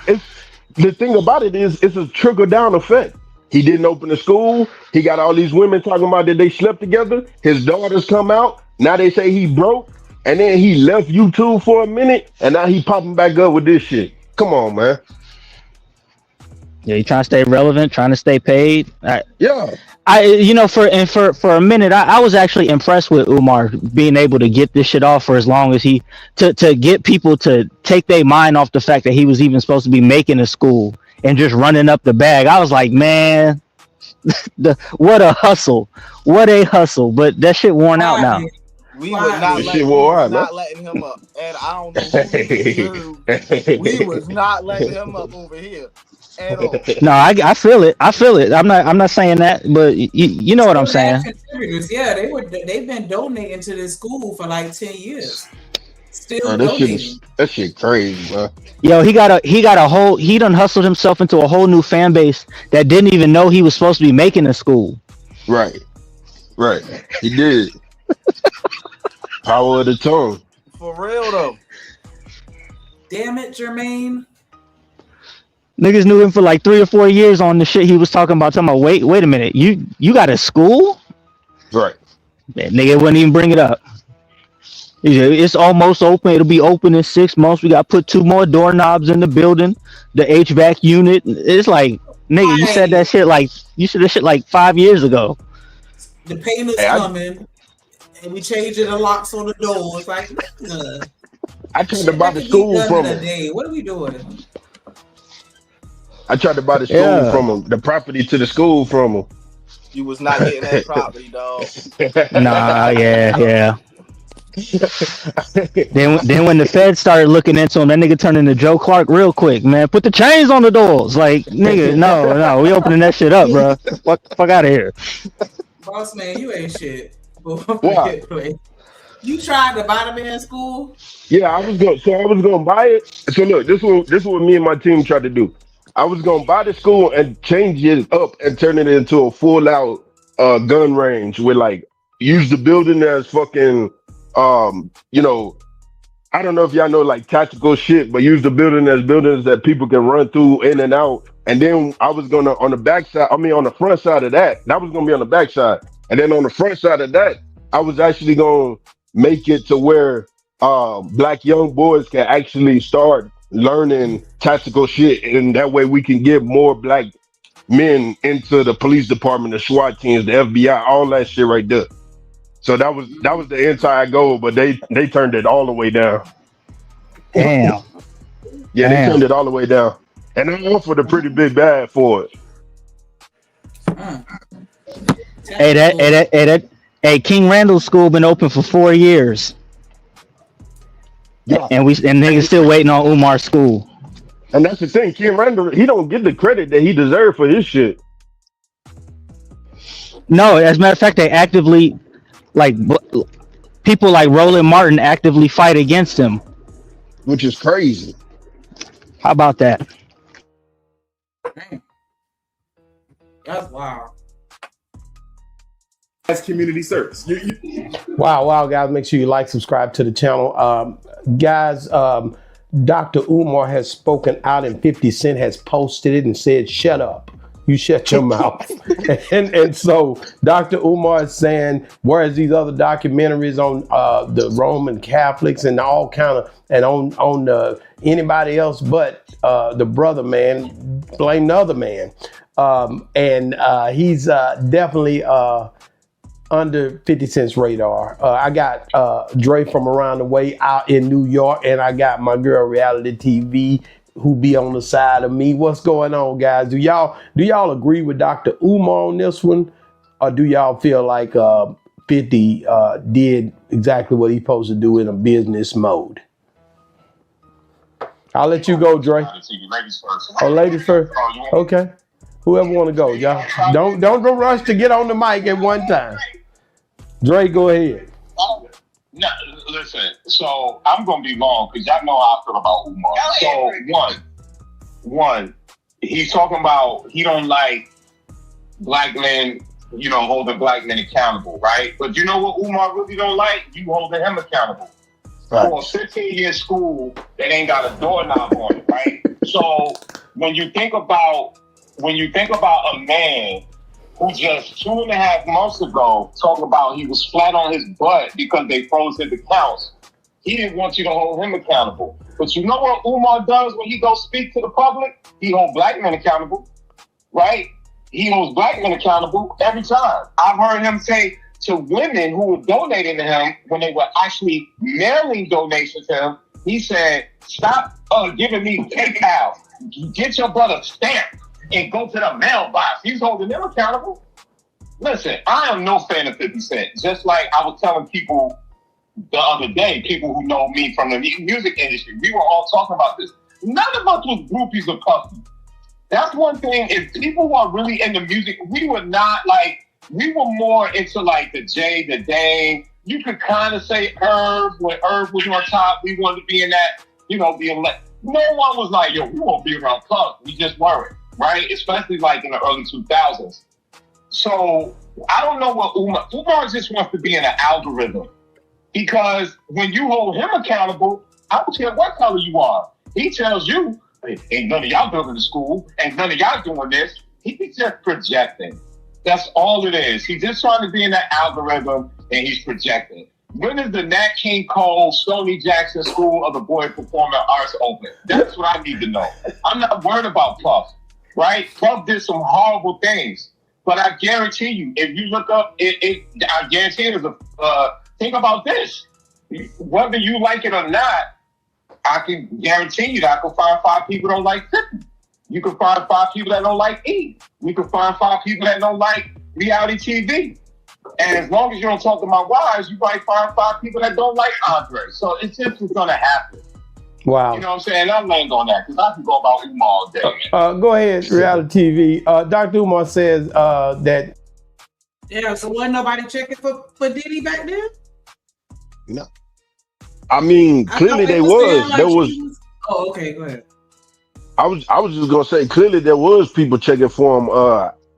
the thing about it is, it's a trickle down effect. He didn't open the school. He got all these women talking about that they slept together. His daughters come out. Now they say he broke, and then he left YouTube for a minute, and now he popping back up with this shit. Come on, man. Yeah, you trying to stay relevant, trying to stay paid. Yeah. For a minute, I was actually impressed with Umar being able to get this shit off for as long as to get people to take their mind off the fact that he was even supposed to be making a school and just running up the bag. I was like, man, what a hustle. But that shit worn out now. We was not letting him up. And I don't know who you we was not letting him up over here at all. No, I feel it. I'm not saying that, but you know what I'm saying. Contributors, yeah, they've been donating to this school for like 10 years. Still donating. That shit crazy, bro. Yo, he done hustled himself into a whole new fan base that didn't even know he was supposed to be making a school. Right. He did. Power of the tongue. For real though. Damn it, Jermaine. Niggas knew him for like 3 or 4 years on the shit he was talking about. Wait a minute. You got a school? Right. That nigga wouldn't even bring it up. It's almost open. It'll be open in 6 months. We got to put 2 more doorknobs in the building. The HVAC unit. It's like, nigga, you said that shit like 5 years ago. The painter's coming. And we changing the locks on the doors. Like, I tried to buy the school from him. What are we doing? I tried to buy the school from him, the property to the school from him. You was not getting that property, dog. Nah, yeah. then when the feds started looking into him, that nigga turned into Joe Clark real quick, man. Put the chains on the doors. Like, nigga, no, we opening that shit up, bro. Fuck out of here. Boss man, you ain't shit. Why? You tried to buy the man's school? Yeah, I was gonna buy it. So look, this is what me and my team tried to do. I was gonna buy the school and change it up and turn it into a full out gun range with like use the building as fucking I don't know if y'all know like tactical shit, but use the building as buildings that people can run through in and out. And then I was gonna on the front side of that was gonna be on the back side. And then on the front side of that, I was actually gonna make it to where black young boys can actually start learning tactical shit, and that way we can get more black men into the police department, the SWAT teams, the FBI, all that shit right there. So that was the entire goal, but they turned it all the way down. Damn. Yeah, they turned it all the way down, and I offered a pretty big bag for it. Hey, King Randall's school been open for 4 years. Yeah. And niggas still waiting on Umar's school. And that's the thing, King Randall, he don't get the credit that he deserved for his shit. No, as a matter of fact, they actively, like, people like Roland Martin actively fight against him. Which is crazy. How about that? That's wild. That's community service. Wow, guys. Make sure you like, subscribe to the channel. Guys, Dr. Umar has spoken out and 50 Cent has posted it and said, shut up. You shut your mouth. and so Dr. Umar is saying, whereas these other documentaries on the Roman Catholics and all kind of, and on anybody else but the brother man, blame the other man. And he's definitely under 50 Cent's radar. I got Dre from around the way out in New York, and I got my girl Reality TV who be on the side of me. What's going on, guys? Do y'all agree with Dr. Umar on this one, or do y'all feel like 50 did exactly what he's supposed to do in a business mode? I'll let you go, Dre. Oh, ladies first. Okay. Whoever want to go, y'all. Don't go rush to get on the mic at one time. Dre, go ahead. No, listen. So I'm gonna be long because y'all know how I feel about Umar. So one, he's talking about he don't like black men, holding black men accountable, right? But you know what Umar really don't like? You holding him accountable. Right. For a 15-year school that ain't got a doorknob on it, right? So when you think about a man who just 2.5 months ago talked about he was flat on his butt because they froze his accounts, he didn't want you to hold him accountable. But you know what Umar does when he goes speak to the public? He holds black men accountable. right? He holds black men accountable every time. I've heard him say to women who were donating to him when they were actually mailing donations to him, he said, stop giving me PayPal. Get your brother stamped and go to the mailbox. He's holding them accountable. Listen, I am no fan of 50 Cent. Just like I was telling people the other day, people who know me from the music industry, we were all talking about this. None of us was groupies of Puffy. That's one thing. If people were really into music, we were not like, we were more into like the Jay, the Dame. You could kind of say Herb. When Herb was on top, we wanted to be in that, being like, no one was like, yo, we won't be around Puff. We just weren't, right? Especially like in the early 2000s. So I don't know what Umar just wants to be in an algorithm, because when you hold him accountable, I don't care what color you are. He tells you, ain't none of y'all building the school, ain't none of y'all doing this. He's just projecting. That's all it is. He's just trying to be in that algorithm, and he's projecting. When is the Nat King Cole, Stoney Jackson School of the Boy Performing Arts open? That's what I need to know. I'm not worried about Puff, right? Puff did some horrible things. But I guarantee you, if you look up, I guarantee there's think about this. Whether you like it or not, I can guarantee you that I can find 5 people that don't like 50. You can find 5 people that don't like E. You can find 5 people that don't like reality TV. And as long as you don't talk to my wives, you might find 5 people that don't like Andre. So it's just going to happen. Wow. You know what I'm saying? I'm laying on that because I can go about Umar all day. Go ahead, reality TV. Dr. Umar says that. Yeah, so wasn't nobody checking for Diddy back then? No. I mean, clearly they was. Like there was. Oh, okay, go ahead. I was just gonna say clearly there was people checking for him.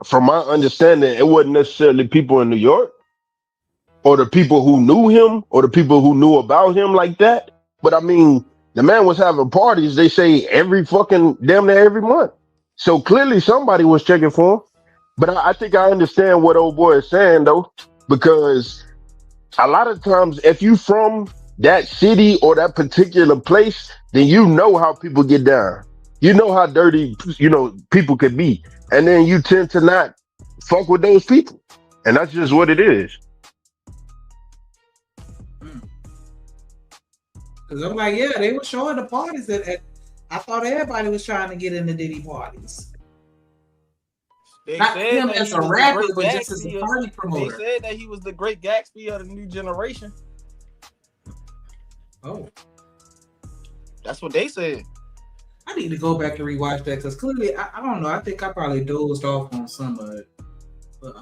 From my understanding, it wasn't necessarily people in New York or the people who knew him or the people who knew about him like that. But I mean, the man was having parties, they say every fucking damn near every month. So clearly somebody was checking for him. But I think I understand what old boy is saying though, because a lot of times if you from that city or that particular place, then you know how people get down. You know how dirty, people could be. And then you tend to not fuck with those people. And that's just what it is. Because I'm like, yeah, they were showing the parties that I thought everybody was trying to get into Diddy parties. They Not said him that as he a was the rapper, great but just as a Gatsby party of- promoter. They said that he was the great Gatsby of the new generation. Oh. That's what they said. I need to go back and rewatch that because clearly, I don't know. I think I probably dozed off on some of it. But,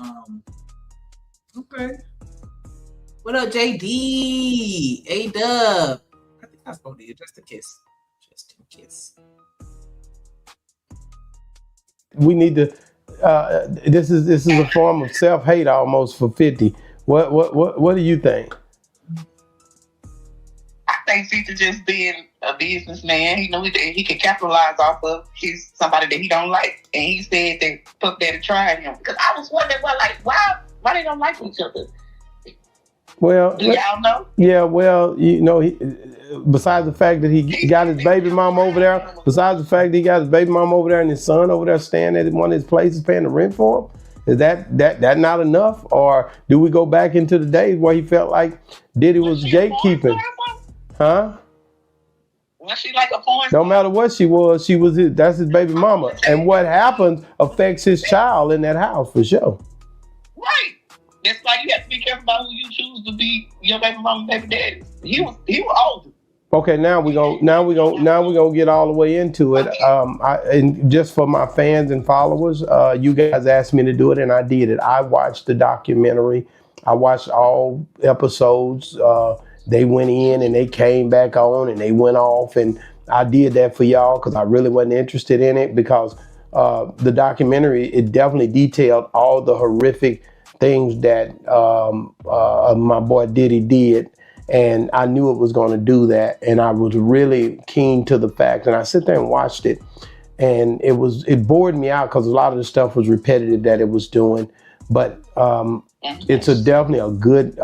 okay. What up, JD? A-Dub. I think I spoke to you. Just a kiss. Just a kiss. We need to. This is a form of self-hate almost for 50. What do you think? I think 50 just being a businessman, he can capitalize off of. He's somebody that he don't like, and he said that Puff Daddy tried him. Because I was wondering, why they don't like each other? Well, Do y'all know? Yeah, well, besides the fact that he got his baby mom over there, and his son over there staying at one of his places paying the rent for him, is that not enough? Or do we go back into the days where he felt like Diddy was gatekeeping? Huh? Was she like a porn? No matter what she was that's his baby mama. And what happens affects his child in that house for sure. Right. That's why you have to be careful about who you choose to be your baby mama, baby daddy. He was older. Okay, now we're gonna get all the way into it. And just for my fans and followers, you guys asked me to do it, and I did it. I watched the documentary. I watched all episodes. They went in and they came back on and they went off, and I did that for y'all because I really wasn't interested in it because the documentary, it definitely detailed all the horrific things that my boy Diddy did. And I knew it was going to do that. And I was really keen to the fact. And I sit there and watched it. And it bored me out because a lot of the stuff was repetitive that it was doing. But it's definitely a good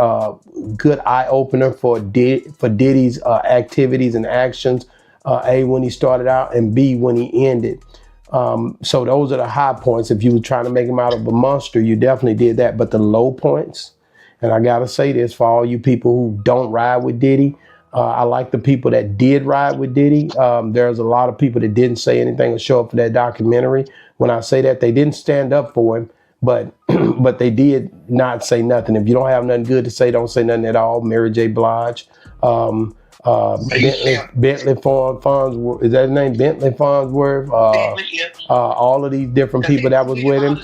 eye opener for Diddy's activities and actions. A, when he started out, and B, when he ended. So those are the high points. If you were trying to make him out of a monster, you definitely did that. But the low points, and I gotta say this for all you people who don't ride with Diddy, I like the people that did ride with Diddy. There's a lot of people that didn't say anything or show up for that documentary. When I say that, they didn't stand up for him, but but they did not say nothing. If you don't have nothing good to say, don't say nothing at all. Mary J. Blige. Bentley Farnsworth, is that his name? Bentley Farnsworth. All of these different people that was with him.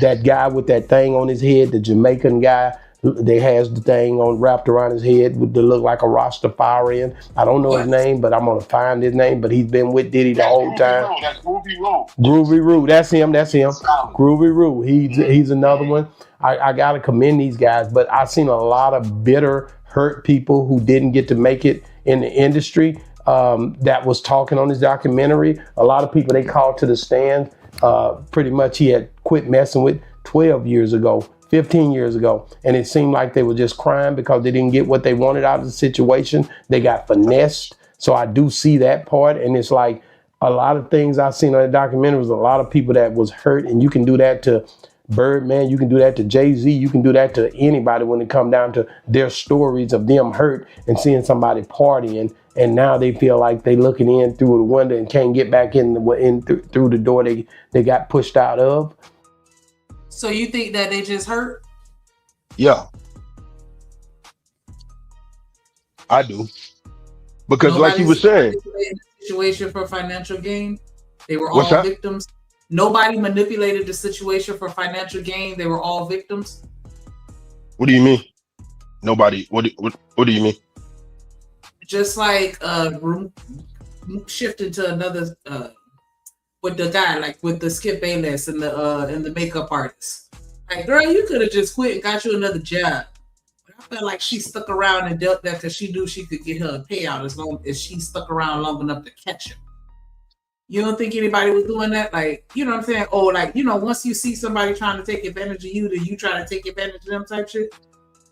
That guy with that thing on his head, the Jamaican guy, that has the thing on wrapped around his head that look like a Rastafarian. I don't know his name, but I'm gonna find his name. But he's been with Diddy the whole time. That's Groovy Road. Groovy Root, that's him. Groovy Root. He's another one. I gotta commend these guys, but I've seen a lot of bitter, hurt people who didn't get to make it in the industry that was talking on this documentary. A lot of people they called to the stand. Pretty much he had quit messing with 12 years ago, 15 years ago. And it seemed like they were just crying because they didn't get what they wanted out of the situation. They got finessed. So I do see that part. And it's like a lot of things I've seen on the documentary was a lot of people that was hurt. And you can do that to Birdman, you can do that to Jay-Z, you can do that to anybody when it comes down to their stories of them hurt and seeing somebody partying, and now they feel like they looking in through the window and can't get back through the door they got pushed out of. So you think that they just hurt? Yeah. I do. Because Nobody's like you were saying, situation for financial gain. They were all victims. Nobody manipulated the situation for financial gain. They were all victims. What do you mean? Nobody. What do you mean? Just like shifting to another with the guy, like with the Skip Bayless and the makeup artist. Like, girl, you could have just quit and got you another job. But I felt like she stuck around and dealt that because she knew she could get her a payout as long as she stuck around long enough to catch him. You don't think anybody was doing that? Like, you know what I'm saying? Or like, you know, once you see somebody trying to take advantage of you, then you try to take advantage of them type shit?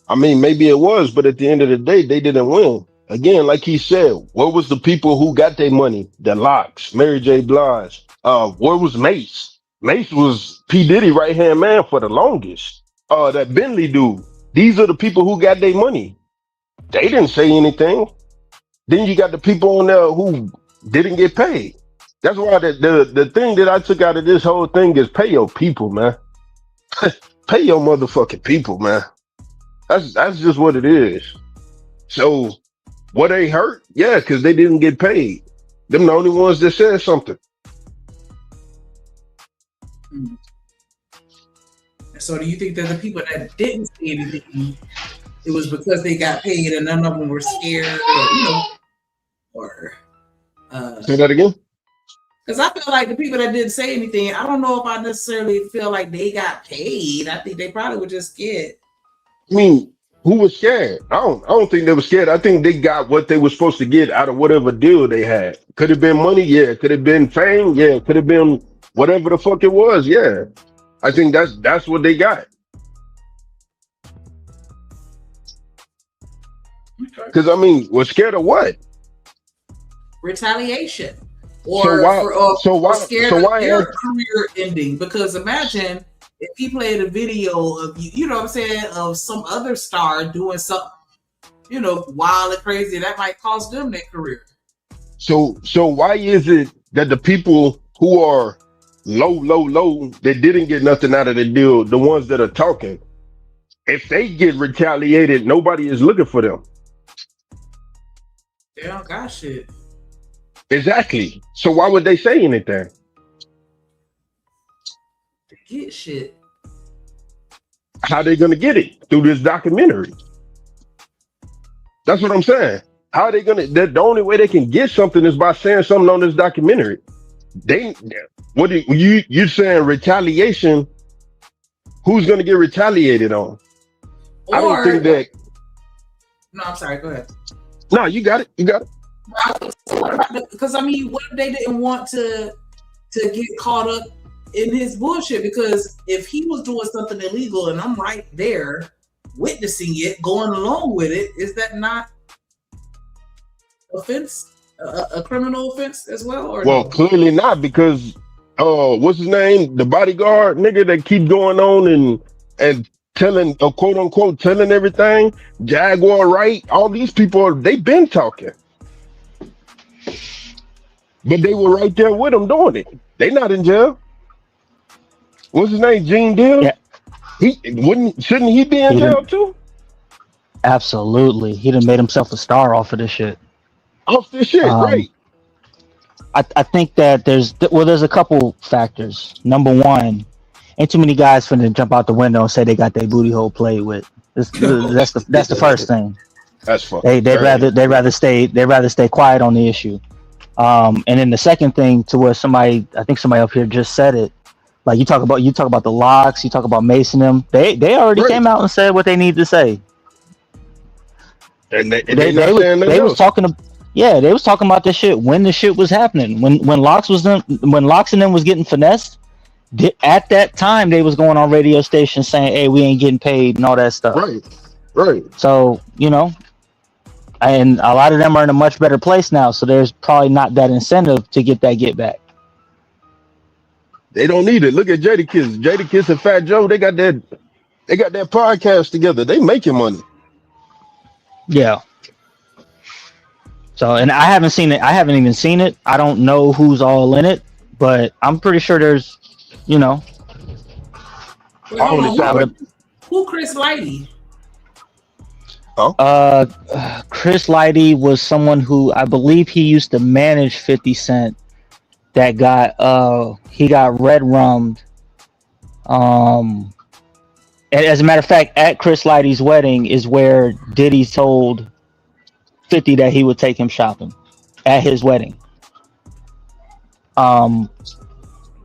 I mean, maybe it was, but at the end of the day, they didn't win. Again, like he said, what was the people who got their money? The Locks, Mary J. Blige. Where was Mace? Mace was P. Diddy right-hand man for the longest. That Bentley dude. These are the people who got their money. They didn't say anything. Then you got the people on there who didn't get paid. That's why the thing that I took out of this whole thing is pay your people, man. Pay your motherfucking people, man. That's just what it is. So, what they hurt? Yeah, because they didn't get paid. Them the only ones that said something. So, do you think that the people that didn't say anything, it was because they got paid and none of them were scared, Say that again? Because I feel like the people that didn't say anything, I don't know if I necessarily feel like they got paid. I think they probably were just scared. I mean, who was scared? I don't think they were scared. I think they got what they were supposed to get out of whatever deal they had. Could have been money, yeah. Could have been fame, yeah. Could have been whatever the fuck it was, yeah. I think that's what they got. Because I mean, was scared of what? Retaliation. Or scared of their career ending. Because imagine if he played a video of you know what I'm saying, of some other star doing something, you know, wild and crazy, that might cost them their career. So why is it that the people who are low that didn't get nothing out of the deal, the ones that are talking, if they get retaliated, nobody is looking for them? They don't got shit. Exactly. So why would they say anything? Get shit. How they gonna get it? Through this documentary. That's what I'm saying. How are they gonna? The only way they can get something is by saying something on this documentary. You saying retaliation? Who's gonna get retaliated on? I don't think that. No, I'm sorry. Go ahead. No, you got it. You got it. Because I mean, what if they didn't want to get caught up in his bullshit? Because if he was doing something illegal and I'm right there witnessing it, going along with it, is that not offense? a criminal offense as well, or Well, no? clearly not, because what's his name? The bodyguard nigga that keep going on and telling, quote unquote, telling everything. Jaguar Wright, all these people, they been talking, but they were right there with him doing it. They not in jail. What's his name? Gene Deal. Yeah, Shouldn't he be in he jail done too? absolutely. He done made himself a star off of this shit. Off this shit, right? I think that there's a couple factors. Number one, ain't too many guys finna jump out the window and say they got their booty hole played with. That's the first thing. That's fucking. They'd rather stay quiet on the issue. And then the second thing, to where I think somebody up here just said it. Like you talk about the locks, you talk about Mason them. They already came out and said what they need to say. And they was talking about this shit when the shit was happening. When Locks and them was getting finessed, at that time they was going on radio stations saying, "Hey, we ain't getting paid" and all that stuff. Right. So and a lot of them are in a much better place now. So there's probably not that incentive to get back. They don't need it. Look at Jadakiss and Fat Joe. They got that podcast together. They making money. Yeah. So, and I haven't seen it. I haven't even seen it. I don't know who's all in it, but I'm pretty sure there's, Wait, hold on, who Chris Lighty? Chris Lighty was someone who I believe he used to manage 50 Cent. That he got red rummed. And as a matter of fact, at Chris Lighty's wedding is where Diddy told 50 that he would take him shopping at his wedding.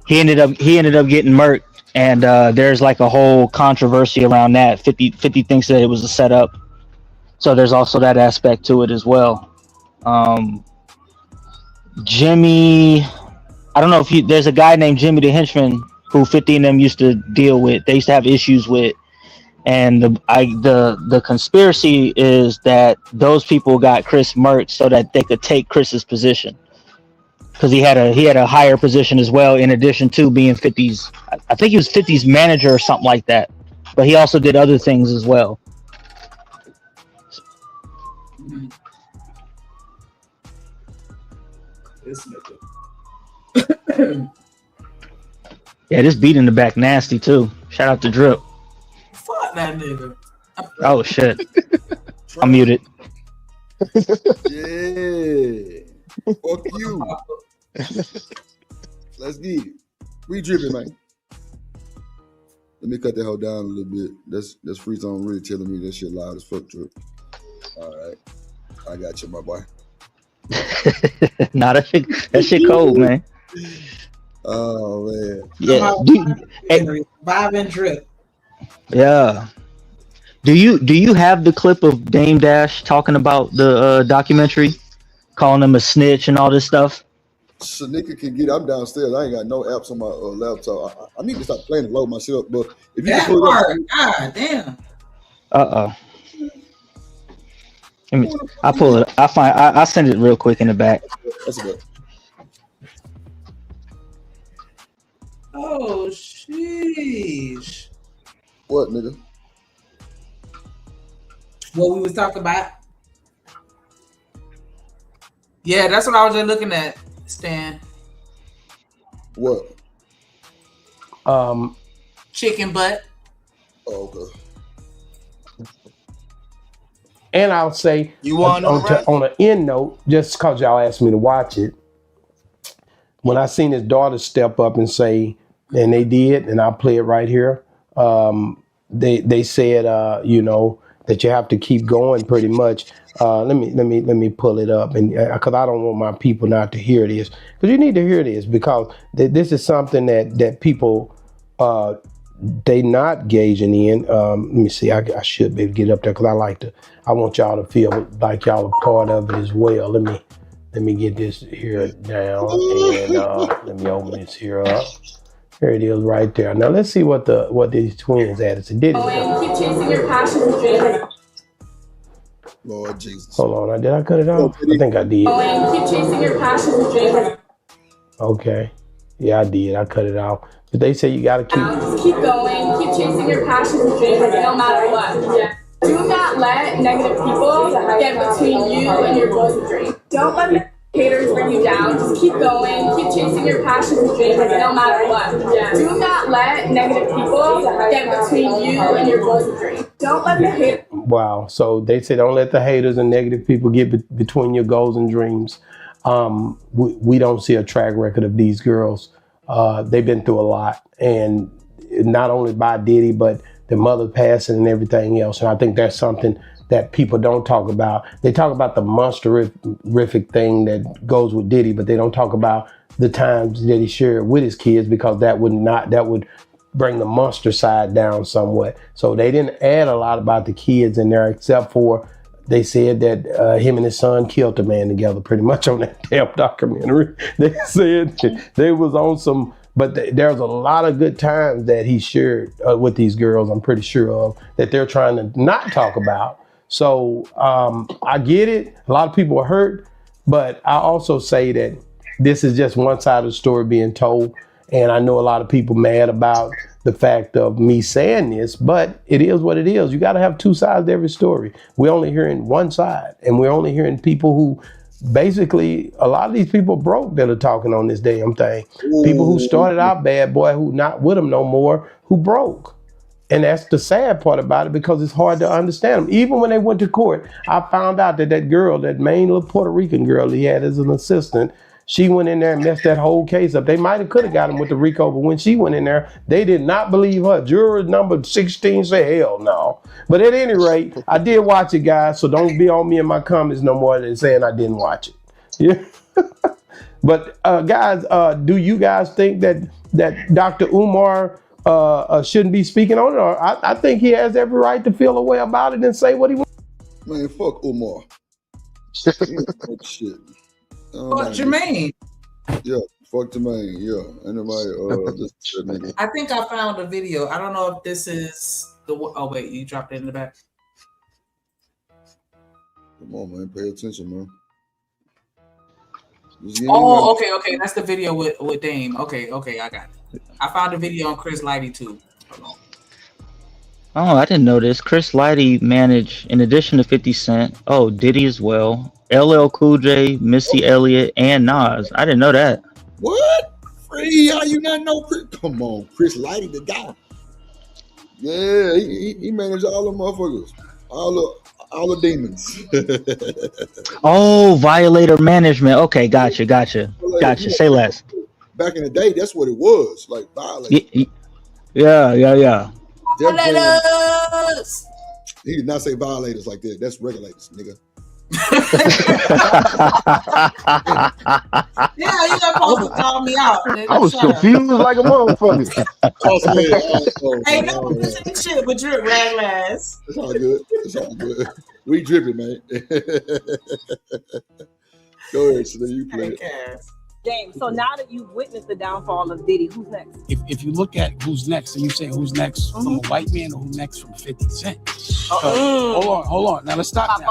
He ended up getting murked, and there's like a whole controversy around that. 50 thinks that it was a setup, so there's also that aspect to it as well. Jimmy, I don't know if there's a guy named Jimmy the Henchman who 50 and them used to deal with. They used to have issues with, and the conspiracy is that those people got Chris murked so that they could take Chris's position, because he had a higher position as well, in addition to being 50's. I think he was 50's manager or something like that, but he also did other things as well. This nigga. Yeah, this beat in the back nasty too. Shout out to Drip. Fuck that nigga. Oh shit. I'm muted. Yeah. Fuck you. Let's get it. We dripping, man. Let me cut that hoe down a little bit. That's Free Zone really telling me that shit loud as fuck, Drip. All right. I got you, my boy. Nah, that shit cold, man. Oh man. Yeah. Vibe and Drip. Yeah. Do you have the clip of Dame Dash talking about the documentary, calling him a snitch and all this stuff? Shanika can get it. I'm downstairs. I ain't got no apps on my laptop. I need to stop playing and load my shit up. But if you that can pull part, it up, God damn. I'll pull it. I'll send it real quick in the back. That's good. Oh sheesh. What, nigga? What we was talking about? Yeah, that's what I was just looking at, Stan. What? Chicken butt. Oh, okay. And I'll say, on an end note, just because y'all asked me to watch it, when I seen his daughter step up and say, and they did, and I'll play it right here. They said, that you have to keep going pretty much. Let me pull it up, and because I don't want my people not to hear this, because you need to hear this, because this is something that people they not gauging in. Let me see. I should be able to get up there, because I want y'all to feel like y'all are part of it as well. Let me get this here down, and let me open this here up. There it is right there. Now let's see what these twins added to Diddy. Oh, and you keep chasing your passions and dreams. Lord Jesus. Hold on, did I cut it off? I think I did. Keep chasing your passions and dreams. Okay. Yeah, I did. I cut it off. But they say you gotta Just keep going. Keep chasing your passions and dreams, no matter what. Yeah. Do not let negative people get between you and your goals and dreams. Don't let the haters bring you down. Just keep going. Keep chasing your passions and dreams, no matter what. Yeah. Do not let negative people get between you and your goals and dreams. Don't let the haters. Wow. So they say don't let the haters and negative people get between your goals and dreams. We don't see a track record of these girls. They've been through a lot, and not only by Diddy, but the mother passing and everything else. And I think that's something that people don't talk about. They talk about the monster-rific thing that goes with Diddy, but they don't talk about the times that he shared with his kids, because that would bring the monster side down somewhat. So they didn't add a lot about the kids in there, except for they said that him and his son killed a man together, pretty much, on that damn documentary. They said they was on some, but there's a lot of good times that he shared with these girls, I'm pretty sure of, that they're trying to not talk about. So I get it. A lot of people are hurt, but I also say that this is just one side of the story being told. And I know a lot of people mad about the fact of me saying this, but it is what it is. You got to have two sides to every story. We're only hearing one side, and we're only hearing people who basically, a lot of these people broke that are talking on this damn thing. Ooh. People who started out bad, boy, who not with them no more, who broke. And that's the sad part about it, because it's hard to understand them. Even when they went to court, I found out that girl, that main little Puerto Rican girl he had as an assistant, she went in there and messed that whole case up. They could have got him with the RICO, but when she went in there, they did not believe her. Juror number 16 said, hell no. But at any rate, I did watch it, guys, so don't be on me in my comments no more than saying I didn't watch it. Yeah. But guys, do you guys think that Dr. Umar shouldn't be speaking on it? Or I think he has every right to feel a way about it and say what he wants. Man, fuck Umar. Shit. Fuck Jermaine. Yeah, fuck Jermaine. Yeah, anybody? I think I found a video. I don't know if this is the. Oh wait, you dropped it in the back. Come on, man. Pay attention, man. Oh, okay. That's the video with Dame. Okay, I got it. I found a video on Chris Lighty too. Hold on. Oh, I didn't know this. Chris Lighty managed, in addition to 50 Cent, Diddy as well, LL Cool J, Missy Elliott, and Nas. I didn't know that. What? Free? How you not know Chris? Come on, Chris Lighty, the guy. Yeah, he managed all the motherfuckers, all the demons. Violator management. Okay, gotcha. Say less. Back in the day, that's what it was, like violator. Yeah. Violators. He did not say violators like that. That's regulators, nigga. Yeah, you not supposed to call me out. Nigga. I was confused like a motherfucker. Hey, no one can say shit, but you're rag ass. It's all good. We dripping, man. Go ahead, so you play it. James, so now that you've witnessed the downfall of Diddy, who's next? If you look at who's next, and you say who's next from a white man or who's next from 50 Cent. Hold on. Now let's stop.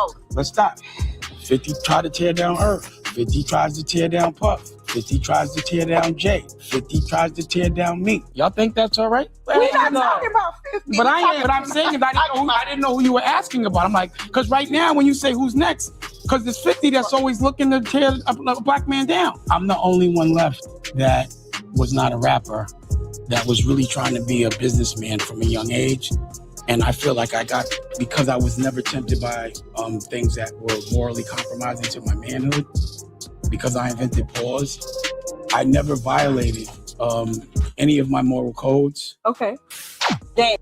50 tried to tear down Earth. 50 tries to tear down Puff. 50 tries to tear down Jay. 50 tries to tear down me. Y'all think that's all right? We're not talking about 50. But I'm saying is I didn't know who you were asking about. I'm like, because right now when you say who's next, because there's 50 that's always looking to tear a black man down. I'm the only one left that was not a rapper, that was really trying to be a businessman from a young age. And I feel like because I was never tempted by things that were morally compromising to my manhood, because I invented pause, I never violated any of my moral codes. Okay. Damn.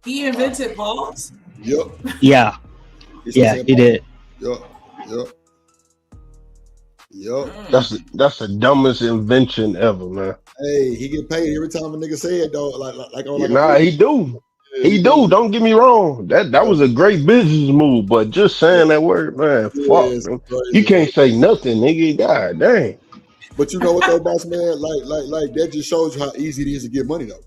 He invented pause? Yep. Yeah, he did. Yup. That's the dumbest invention ever, man. Hey, he get paid every time a nigga say it, though. He do. He do. Don't get me wrong. That was a great business move, but just saying that word, man, fuck. You can't say nothing, nigga. God dang. But you know what though, boss man? Like that just shows you how easy it is to get money though.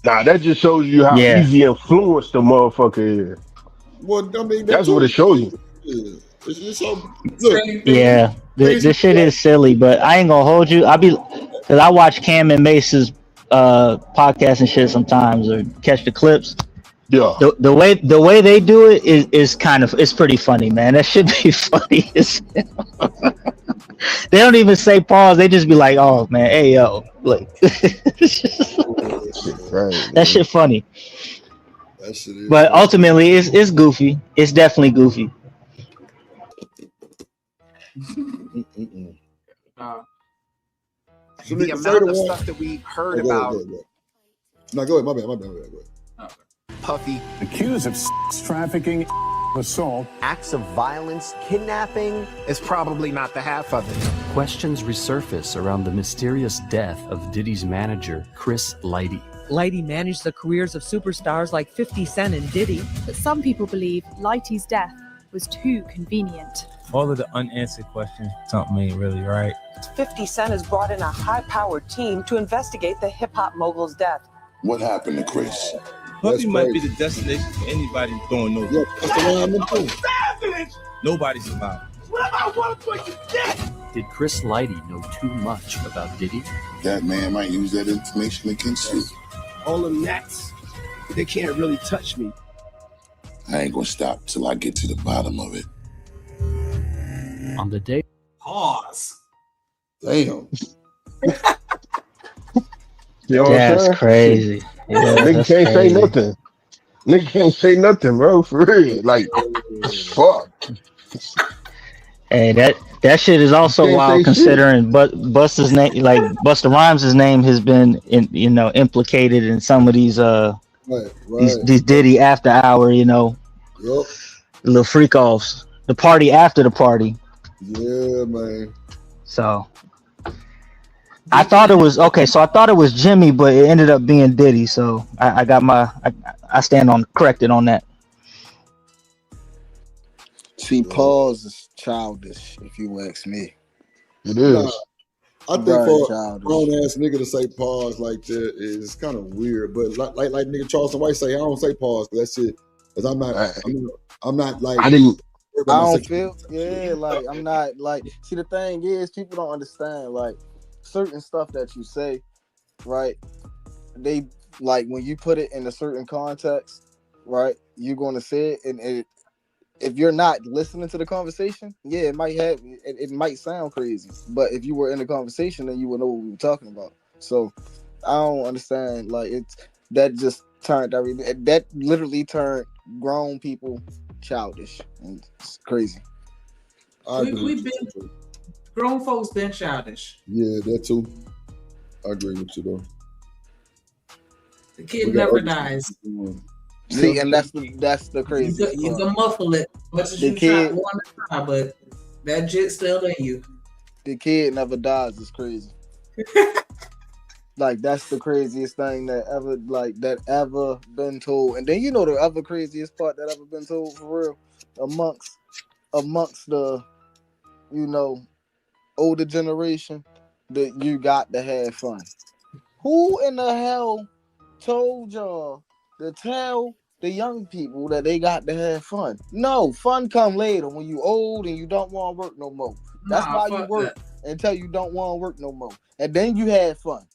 Nah, that just shows you how easy influence the motherfucker is. Well, I mean, that's what it shows you. It's so, look, Yeah, this shit is silly, but I ain't gonna hold you. Cause I watch Cam and Mace's podcast and shit sometimes, or catch the clips. Yeah. The way they do it is kind of, it's pretty funny, man. That should be funny. They don't even say pause. They just be like, "Oh man, hey yo," like that shit funny. That shit is. But ultimately, it's goofy. It's definitely goofy. The amount of stuff that we heard about. Go ahead. No, go ahead. My bad. Go ahead. Puffy accused of sex trafficking, assault, acts of violence, kidnapping is probably not the half of it. Questions resurface around the mysterious death of Diddy's manager, Chris Lighty. Lighty managed the careers of superstars like 50 Cent and Diddy. But some people believe Lighty's death was too convenient. All of the unanswered questions, something ain't really right. 50 Cent has brought in a high-powered team to investigate the hip-hop mogul's death. What happened to Chris? Puffy might be the destination for anybody who's throwing no. Yeah, that's the one I'm into. Nobody survived. Did Chris Lighty know too much about Diddy? That man might use that information against you. all them gnats, they can't really touch me. I ain't gonna stop till I get to the bottom of it. On the day. Pause. Damn. You know what I'm That's saying? crazy. Yeah, Nigga that's can't say crazy. nothing. Nigga can't say nothing, bro. For real. Like, fuck. Hey, that shit is also Can't wild say considering Busta's name, like Busta Rhymes' name has been implicated in some of these these Diddy after hour, little freak offs, the party after the party. Yeah, man. So I thought it was okay. So I thought it was Jimmy, but it ended up being Diddy. So I got I stand on corrected on that. See, pause is childish, if you ask me. It is. Nah, I think Very for a childish. grown ass nigga to say pause like that is kind of weird. But like nigga Charleston White say, I don't say pause because that shit. Because I'm not like. I didn't. I don't feel, like I'm not like. See, the thing is, people don't understand like certain stuff that you say, right? They like when you put it in a certain context, right? You're going to say it, and if you're not listening to the conversation, it might sound crazy. But if you were in the conversation, then you would know what we were talking about. So I don't understand. Like that literally turned grown people childish, and it's crazy. We've been grown folks been childish. Yeah, that too. I agree with you though. The kid never dies. See, and that's the crazy. You can muffle it much as you want to try, but that jit still in you. The kid never dies. It's crazy. Like that's the craziest thing that ever been told. And then the other craziest part that ever been told for real amongst the older generation, that you got to have fun. Who in the hell told y'all to tell the young people that they got to have fun? No, fun come later when you old and you don't want to work no more. That's why you work until you don't want to work no more, and then you have fun,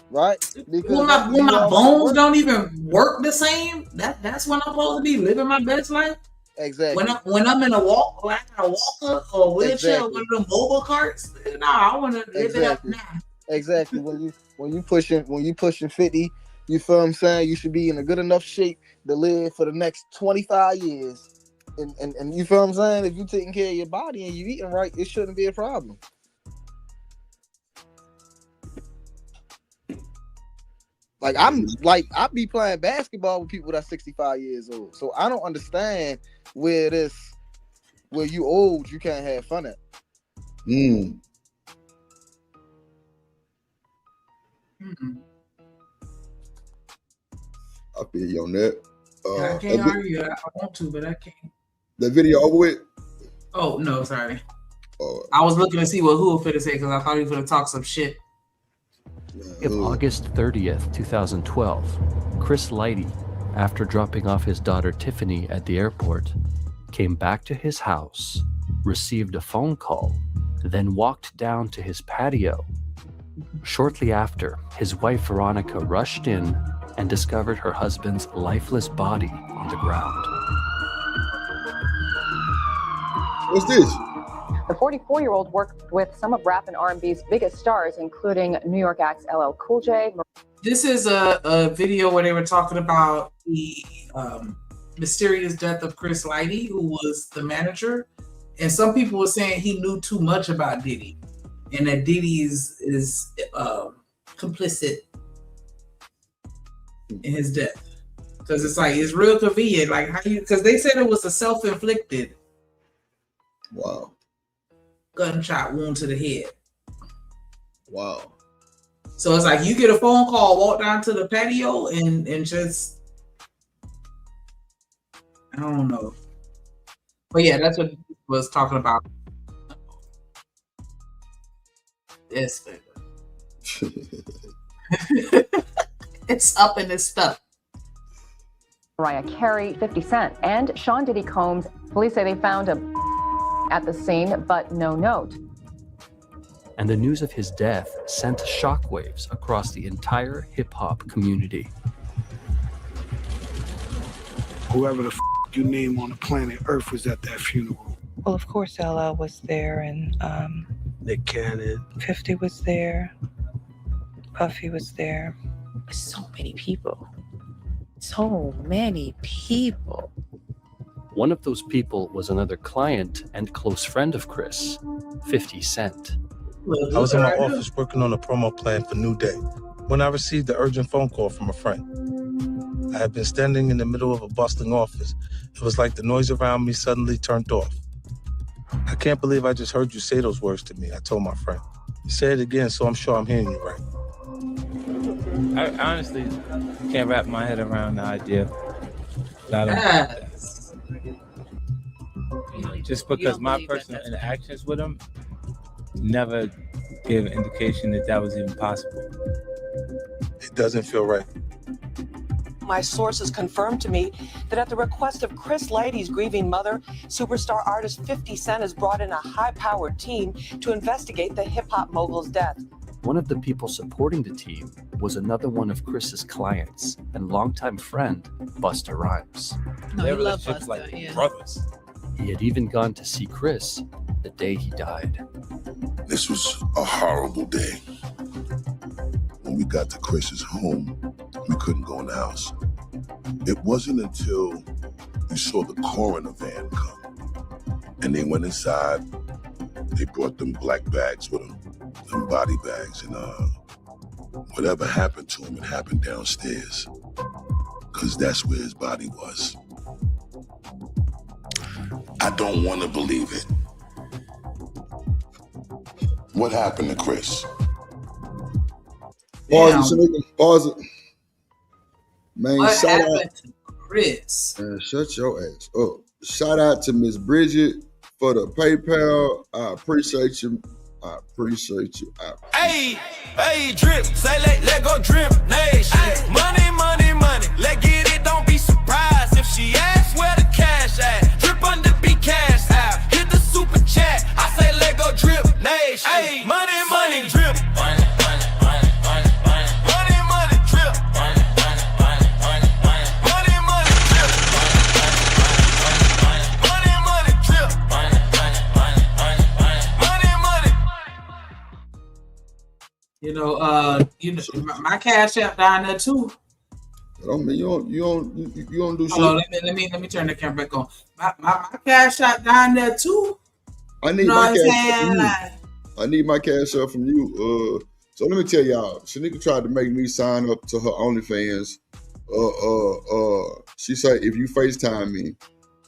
right? Because when my bones don't even work the same, that's when I'm supposed to be living my best life. Exactly. When I'm in a walk, like a walker or a wheelchair, one of them mobile carts. I want to live it up now. Exactly. When you pushing 50, you feel what I'm saying? You should be in a good enough shape to live for the next 25 years. And you feel what I'm saying? If you're taking care of your body and you eating right, it shouldn't be a problem. Like I be playing basketball with people that's 65 years old. So I don't understand where you old, you can't have fun at. Mm. I feel you on that. I can't argue. I want to, but I can't. The video over with? Oh no, sorry. I was looking to see what who was finna say because I thought he was gonna talk some shit. On August 30th, 2012, Chris Lighty, after dropping off his daughter Tiffany at the airport, came back to his house, received a phone call, then walked down to his patio. Shortly after, his wife Veronica rushed in and discovered her husband's lifeless body on the ground. What's this? The 44-year-old worked with some of rap and R&B's biggest stars, including New York acts LL Cool J. This is a video where they were talking about the mysterious death of Chris Lighty, who was the manager. And some people were saying he knew too much about Diddy, and that Diddy is complicit in his death. Because it's like, it's real convenient. Like, how you, because they said it was a self-inflicted gunshot wound to the head. Wow. So it's like you get a phone call, walk down to the patio, and just, I don't know. But yeah, that's what he was talking about. This it's up and it's stuck. Mariah Carey, 50 Cent, and Sean Diddy Combs. Police say they found a at the scene, but no note. And the news of his death sent shockwaves across the entire hip-hop community. Whoever the you name on the planet Earth was at that funeral. Well, of course, LL was there, and Nick Cannon. 50 was there. Puffy was there. So many people. So many people. One of those people was another client and close friend of Chris, 50 Cent. I was in my office working on a promo plan for New Day when I received the urgent phone call from a friend. I had been standing in the middle of a bustling office. It was like the noise around me suddenly turned off. I can't believe I just heard you say those words to me, I told my friend. Say it again so I'm sure I'm hearing you right. I honestly can't wrap my head around the idea that just because my personal interactions with him never gave an indication that that was even possible. It doesn't feel right. My sources confirmed to me that at the request of Chris Lighty's grieving mother, superstar artist 50 Cent has brought in a high-powered team to investigate the hip-hop mogul's death. One of the people supporting the team was another one of Chris's clients and longtime friend, Busta Rhymes. No, you love Busta, like brothers. He had even gone to see Chris the day he died. This was a horrible day. When we got to Chris's home, we couldn't go in the house. It wasn't until we saw the coroner van come, and they went inside. They brought them black bags with them, them body bags, and whatever happened to him, it happened downstairs, because that's where his body was. I don't want to believe it. What happened to Chris? Pause it, pause it. Man, What shout happened out. to Chris? Man, shut your ass up. Shout out to Miss Bridget for the PayPal. I appreciate you. I appreciate you. Hey, drip, say let go drip, nation. Money, money, money, let get it, don't be surprised if she asks where the cash at. Drip under be cash out, hit the super chat, I say let go drip, nation. Hey, money, money, drip. Money, money, money, money, money. Money, money, drip. Money, money, money, money, money. Money, money, drip. Money, money, drip. Money, money, money, money, money. Money, money. You know, my cash app down there too. I mean, you don't do shit. Hold on, let me turn the camera back on. My cash app down there too. I need You know my what I'm cash saying? from you. Like, I need my cash up from you. So let me tell y'all, Shanika tried to make me sign up to her OnlyFans. She said if you FaceTime me,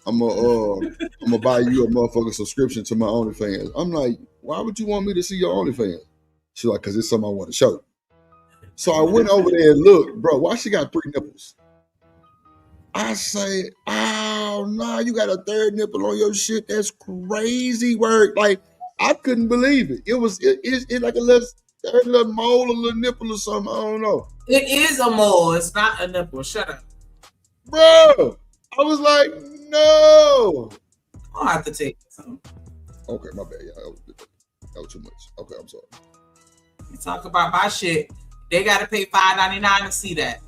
I'm gonna buy you a motherfucking subscription to my OnlyFans. I'm like, why would you want me to see your OnlyFans? She's like, cause it's something I want to show. So I went over there and looked, bro. Why she got 3 nipples? I say, oh no, you got a 3rd nipple on your shit. That's crazy work. Like I couldn't believe it. It's like a little mole, a little nipple or something. I don't know. it is a mole. It's not a nipple. Shut up. Bro, I was like, no. I'll have to take some. Okay, my bad. Yeah, that was too much. Okay, I'm sorry. You talk about my shit, they got to pay $5.99 to see that,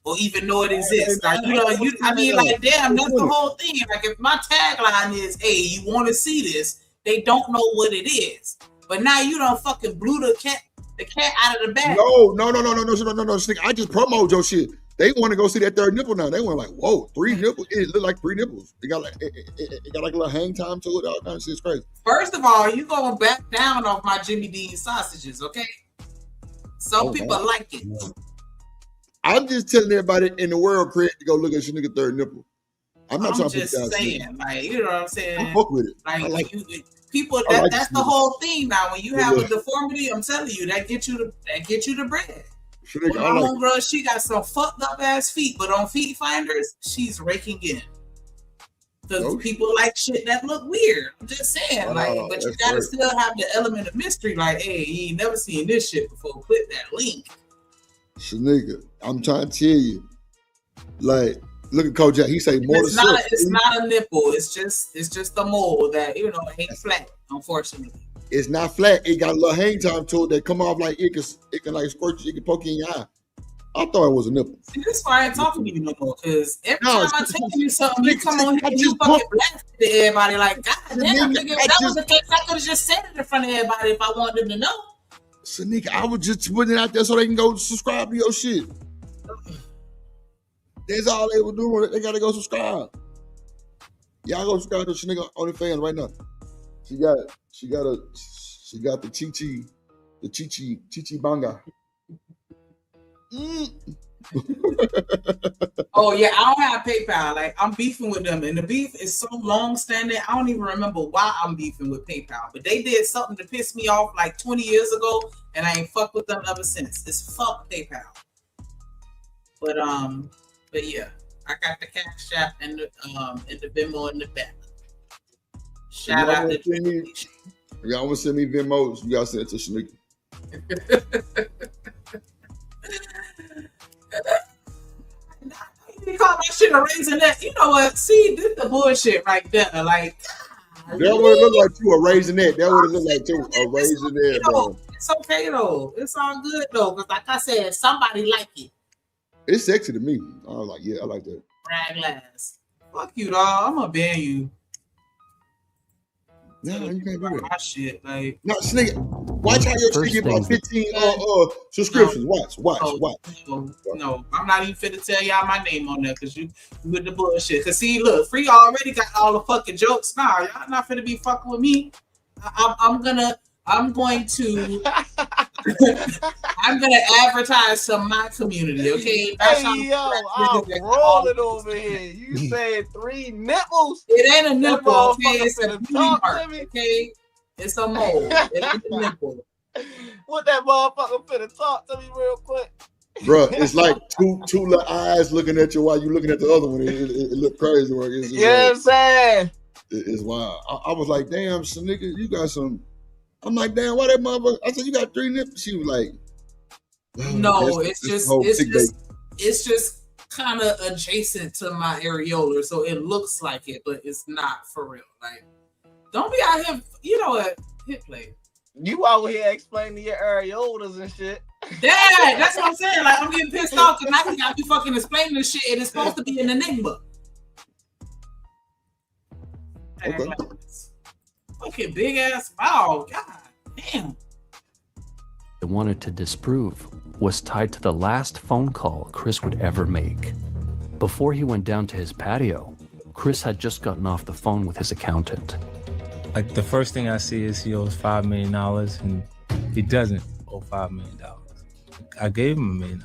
or even know it exists. Like I mean, like damn, that's the whole thing. Like if my tagline is, "Hey, you want to see this?" They don't know what it is. But now you done fucking blew the cat out of the bag. No. I just promote your shit. They want to go see that third nipple now. They want like, whoa, 3 nipples. It look like 3 nipples. It got like a little hang time to it. All kind of shit. It's crazy. First of all, you gonna back down off my Jimmy Dean sausages, okay? Some people like it. I'm just telling everybody in the world, Craig, to go look at your nigga third nipple. I'm not trying to just saying, like, you know what I'm saying? I fuck with it. Like people, that's the whole thing now. When you have a deformity, I'm telling you, that get you the bread. My homegirl, she got some fucked up ass feet, but on Feet Finders, she's raking in. Because people like shit that look weird. I'm just saying, but you gotta still have the element of mystery. Like, hey, you ain't never seen this shit before. Click that link. Nigga, I'm trying to tell you, like, look at Kojak. He say more. It's not a nipple. It's just a mole that ain't flat. Unfortunately, it's not flat. It got a little hang time to it that come off like it can like squirt you. It can poke you in your eye. I thought it was a nipple. See, this is why I ain't talking to you no more. Because every time I tell you something, you come on here and you fucking blast to everybody. Like, God damn, nigga, if that was the case, I could have just said it in front of everybody if I wanted them to know. So, nigga, I was just putting it out there so they can go subscribe to your shit. That's all they were doing. They gotta go subscribe. Y'all go subscribe to this nigga OnlyFans right now. She got the Chichi Banga. Oh yeah, I don't have PayPal. Like I'm beefing with them, and the beef is so long standing. I don't even remember why I'm beefing with PayPal. But they did something to piss me off like 20 years ago, and I ain't fucked with them ever since. It's fuck PayPal. But yeah, I got the Cash App and the Venmo in the back. Shout out to if y'all want to send me Venmos, you gotta send it to Shanika. You call my shit a raisinette. You know what? See, this the bullshit right there. Like, that would look like you a raisinette. That would look like you a raisinette, bro. It's okay though. It's all good though. Because like I said, somebody like it. It's sexy to me. I was like, yeah, I like that. Brag last. Fuck you, dog. I'm gonna ban you. No, you can't do that. My shit, like. No, Snake. Watch how your shit get about 15 subscriptions. Watch. No, I'm not even finna tell y'all my name on there because you with the bullshit. Cause see, look, Free already got all the fucking jokes. Nah, y'all not finna be fucking with me. I'm going to advertise to my community, okay? Hey yo, I'm rolling over here. You said 3 nipples? It ain't a nipple, okay? It's a beauty mark, okay? It's a mole. It ain't a nipple. What that motherfucker finna talk to me real quick? Bro, it's like two little eyes looking at you while you looking at the other one. It look crazy. Yeah, I'm saying. It's wild. I was like, damn, nigga, you got some. I'm like, damn, why that motherfucker? I said, you got 3 nipples. She was like, no, it's just kind of adjacent to my areola, so it looks like it, but it's not for real. Like, don't be out here. You know what? Hit play. You out here explaining your areolas and shit. Dad, that's what I'm saying. Like, I'm getting pissed off because now he got me fucking explaining this shit, and it's supposed to be an enigma. Okay. Fucking big ass mouth. God damn. They wanted to disprove was tied to the last phone call Chris would ever make. Before he went down to his patio, Chris had just gotten off the phone with his accountant. Like, the first thing I see is he owes $5 million, and he doesn't owe $5 million. I gave him $1 million.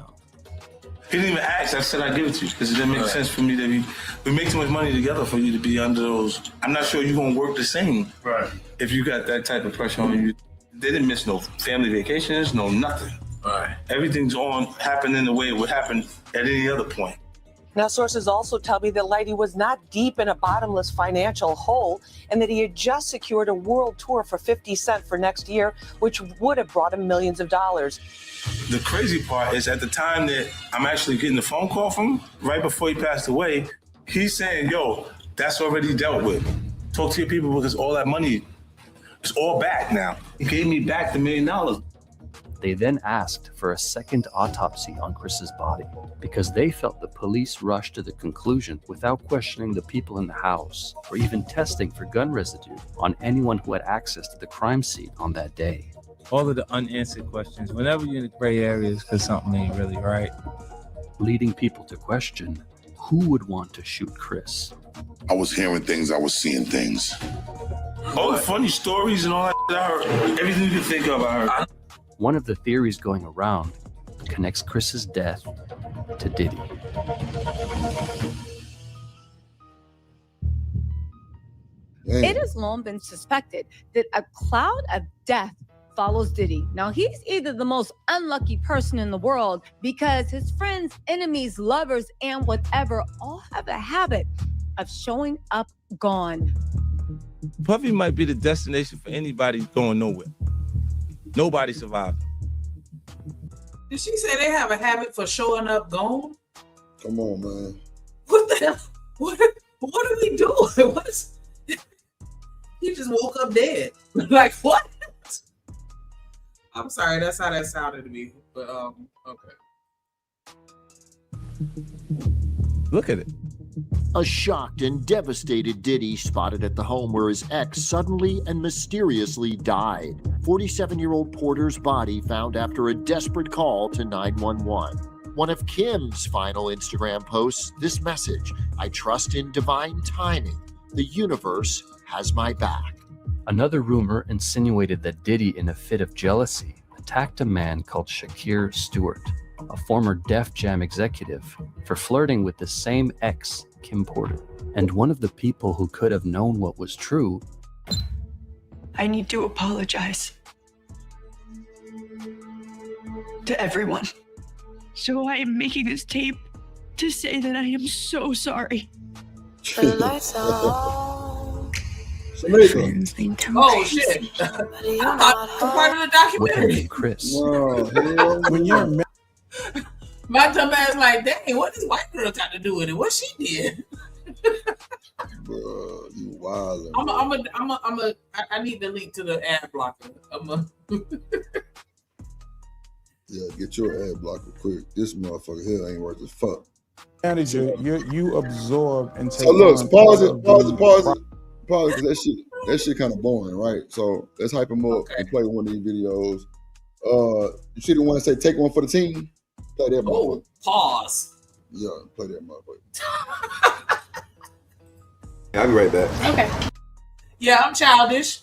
He didn't even ask. I said I'd give it to you because it didn't make sense for me to we make too much money together for you to be under those. I'm not sure you're going to work the same. Right. If you got that type of pressure on you. They didn't miss no family vacations, no nothing. Right. Everything's happening the way it would happen at any other point. Now, sources also tell me that Lighty was not deep in a bottomless financial hole and that he had just secured a world tour for 50 Cent for next year, which would have brought him millions of dollars. The crazy part is at the time that I'm actually getting the phone call from him, right before he passed away, he's saying, yo, that's already dealt with. Talk to your people because all that money is all back now. He gave me back the $1 million. They then asked for a second autopsy on Chris's body because they felt the police rushed to the conclusion without questioning the people in the house or even testing for gun residue on anyone who had access to the crime scene on that day. All of the unanswered questions, whenever you're in the gray areas, because something ain't really right. Leading people to question who would want to shoot Chris. I was hearing things, I was seeing things. All the funny stories and all that I heard. Everything you can think of, I heard. One of the theories going around connects Chris's death to Diddy. It has long been suspected that a cloud of death follows Diddy. Now, he's either the most unlucky person in the world because his friends, enemies, lovers, and whatever all have a habit of showing up gone. Puffy might be the destination for anybody going nowhere. Nobody survived. Did she say they have a habit for showing up gone? Come on, man. What the hell? What are we doing? What's he just woke up dead? Like what? I'm sorry, that's how that sounded to me. But okay. Look at it. A shocked and devastated Diddy spotted at the home where his ex suddenly and mysteriously died. 47-year-old Porter's body found after a desperate call to 911. One of Kim's final Instagram posts, this message: "I trust in divine timing. The universe has my back." Another rumor insinuated that Diddy, in a fit of jealousy, attacked a man called Shakir Stewart, a former Def Jam executive, for flirting with the same ex, Kim Porter. And one of the people who could have known what was true. I need to apologize to everyone. So I am making this tape to say that I am so sorry. The lights Oh shit! I thought it was part of the documentary. Chris. When you're My dumb ass like, dang, what this white girl got to do with it? What she did? Bro, you wild. I need the link to the ad blocker. Yeah, get your ad blocker quick. This motherfucker here ain't worth as fuck. manager, you absorb and take. So look, on pause all it, of the- because that shit kind of boring, right? So let's hype him up and play one of these videos. You see the one that say "Take one for the team"? Play that motherfucker. Pause. Yeah, play that motherfucker. I'll be right back. Okay. Yeah, I'm childish.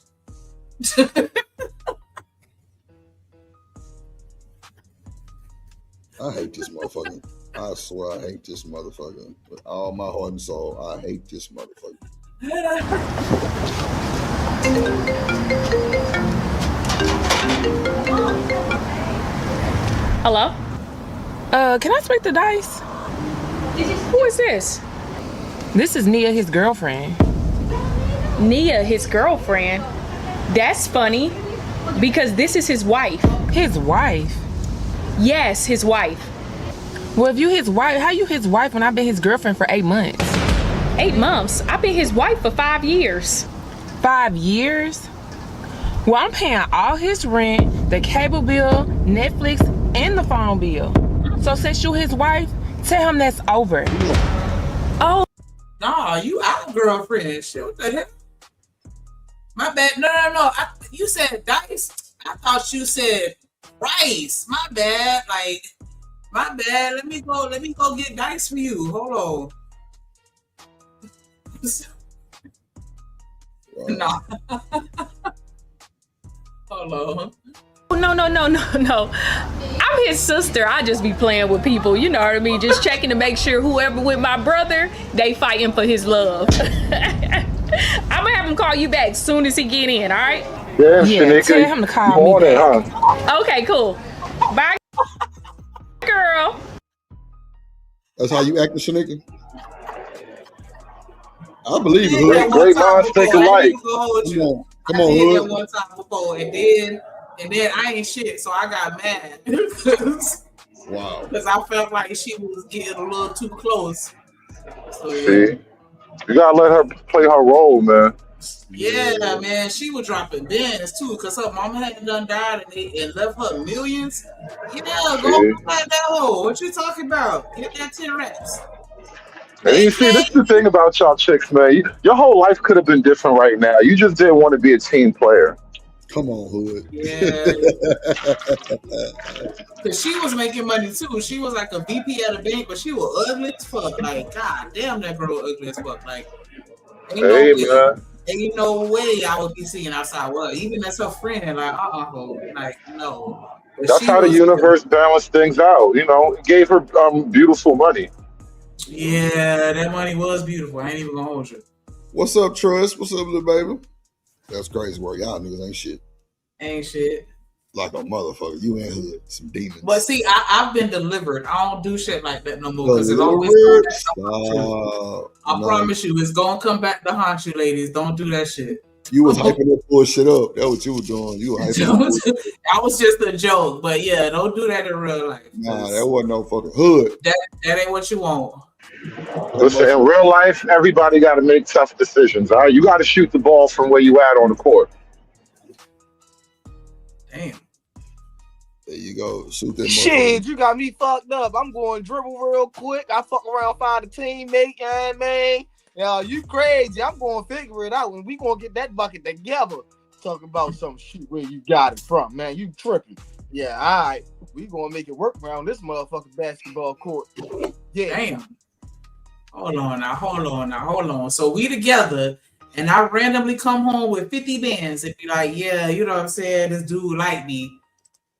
I hate this motherfucker. I swear I hate this motherfucker. With all my heart and soul, I hate this motherfucker. Hello? Can I speak to Dice? Who is this? This is Nia, his girlfriend. Nia, his girlfriend? That's funny, because this is his wife. His wife? Yes, his wife. Well, if you his wife, how you his wife when I've been his girlfriend for 8 months? 8 months? I've been his wife for 5 years. 5 years? Well, I'm paying all his rent, the cable bill, Netflix, and the phone bill. So since you his wife, tell him that's over. Oh. Nah, you our girlfriend. Shit, what the hell? My bad. No. You said Dice. I thought you said Rice. My bad. Like, my bad. Let me go get Dice for you. Hold on. Nah. Hold on. No. I'm his sister. I just be playing with people, you know what I mean? Just checking to make sure whoever with my brother, they fighting for his love. I'm gonna have him call you back as soon as he get in, all right? Yeah, tell him to call me back. Huh? Okay, cool. Bye, girl. That's how you act, Shanika? I believe it. Great minds think alike. Come on, I did Hood. that one time before, and then I ain't shit, so I got mad. Wow. Because I felt like she was getting a little too close. So, See, you gotta let her play her role, man. Yeah, man, she was dropping bands too, because her mama had done died and left her millions. Yeah, go at that hoe. What you talking about? Get that 10 reps. And you see, this is the thing about y'all chicks, man. Your whole life could have been different right now. You just didn't want to be a team player. Come on, Hood. Yeah. Because she was making money too. She was like a VP at a bank, but she was ugly as fuck. Like, god damn, that girl ugly as fuck. Like, ain't no way I would be seeing outside. Well, even as her friend, like, like, no. But that's how the universe balanced things out. You know, it gave her beautiful money. Yeah, that money was beautiful. I ain't even gonna hold you. What's up, Trust? What's up, little baby? That's crazy work. Y'all niggas ain't shit. Ain't shit. Like a motherfucker. You in here, some demons. But see, I've been delivered. I don't do shit like that no more. Because it always I promise you, it's gonna come back to haunt you, ladies. Don't do that shit. You was hyping that bullshit up. That's what you were doing. You were hyping that was just a joke. But yeah, don't do that in real life. Nah, that wasn't no fucking hood. That ain't what you want. Listen, in real life, everybody got to make tough decisions. All right, you got to shoot the ball from where you at on the court. Damn. There you go. Shoot that. Shit, you got me fucked up. I'm going dribble real quick. I fuck around, find a teammate, man. Yeah, you crazy. I'm going to figure it out, and we going to get that bucket together. Talk about some shit where you got it from, man. You tripping. Yeah, all right. We going to make it work around this motherfucking basketball court. Yeah. Damn. Hold on. So we together, and I randomly come home with 50 bands and be like, yeah, you know what I'm saying? This dude like me.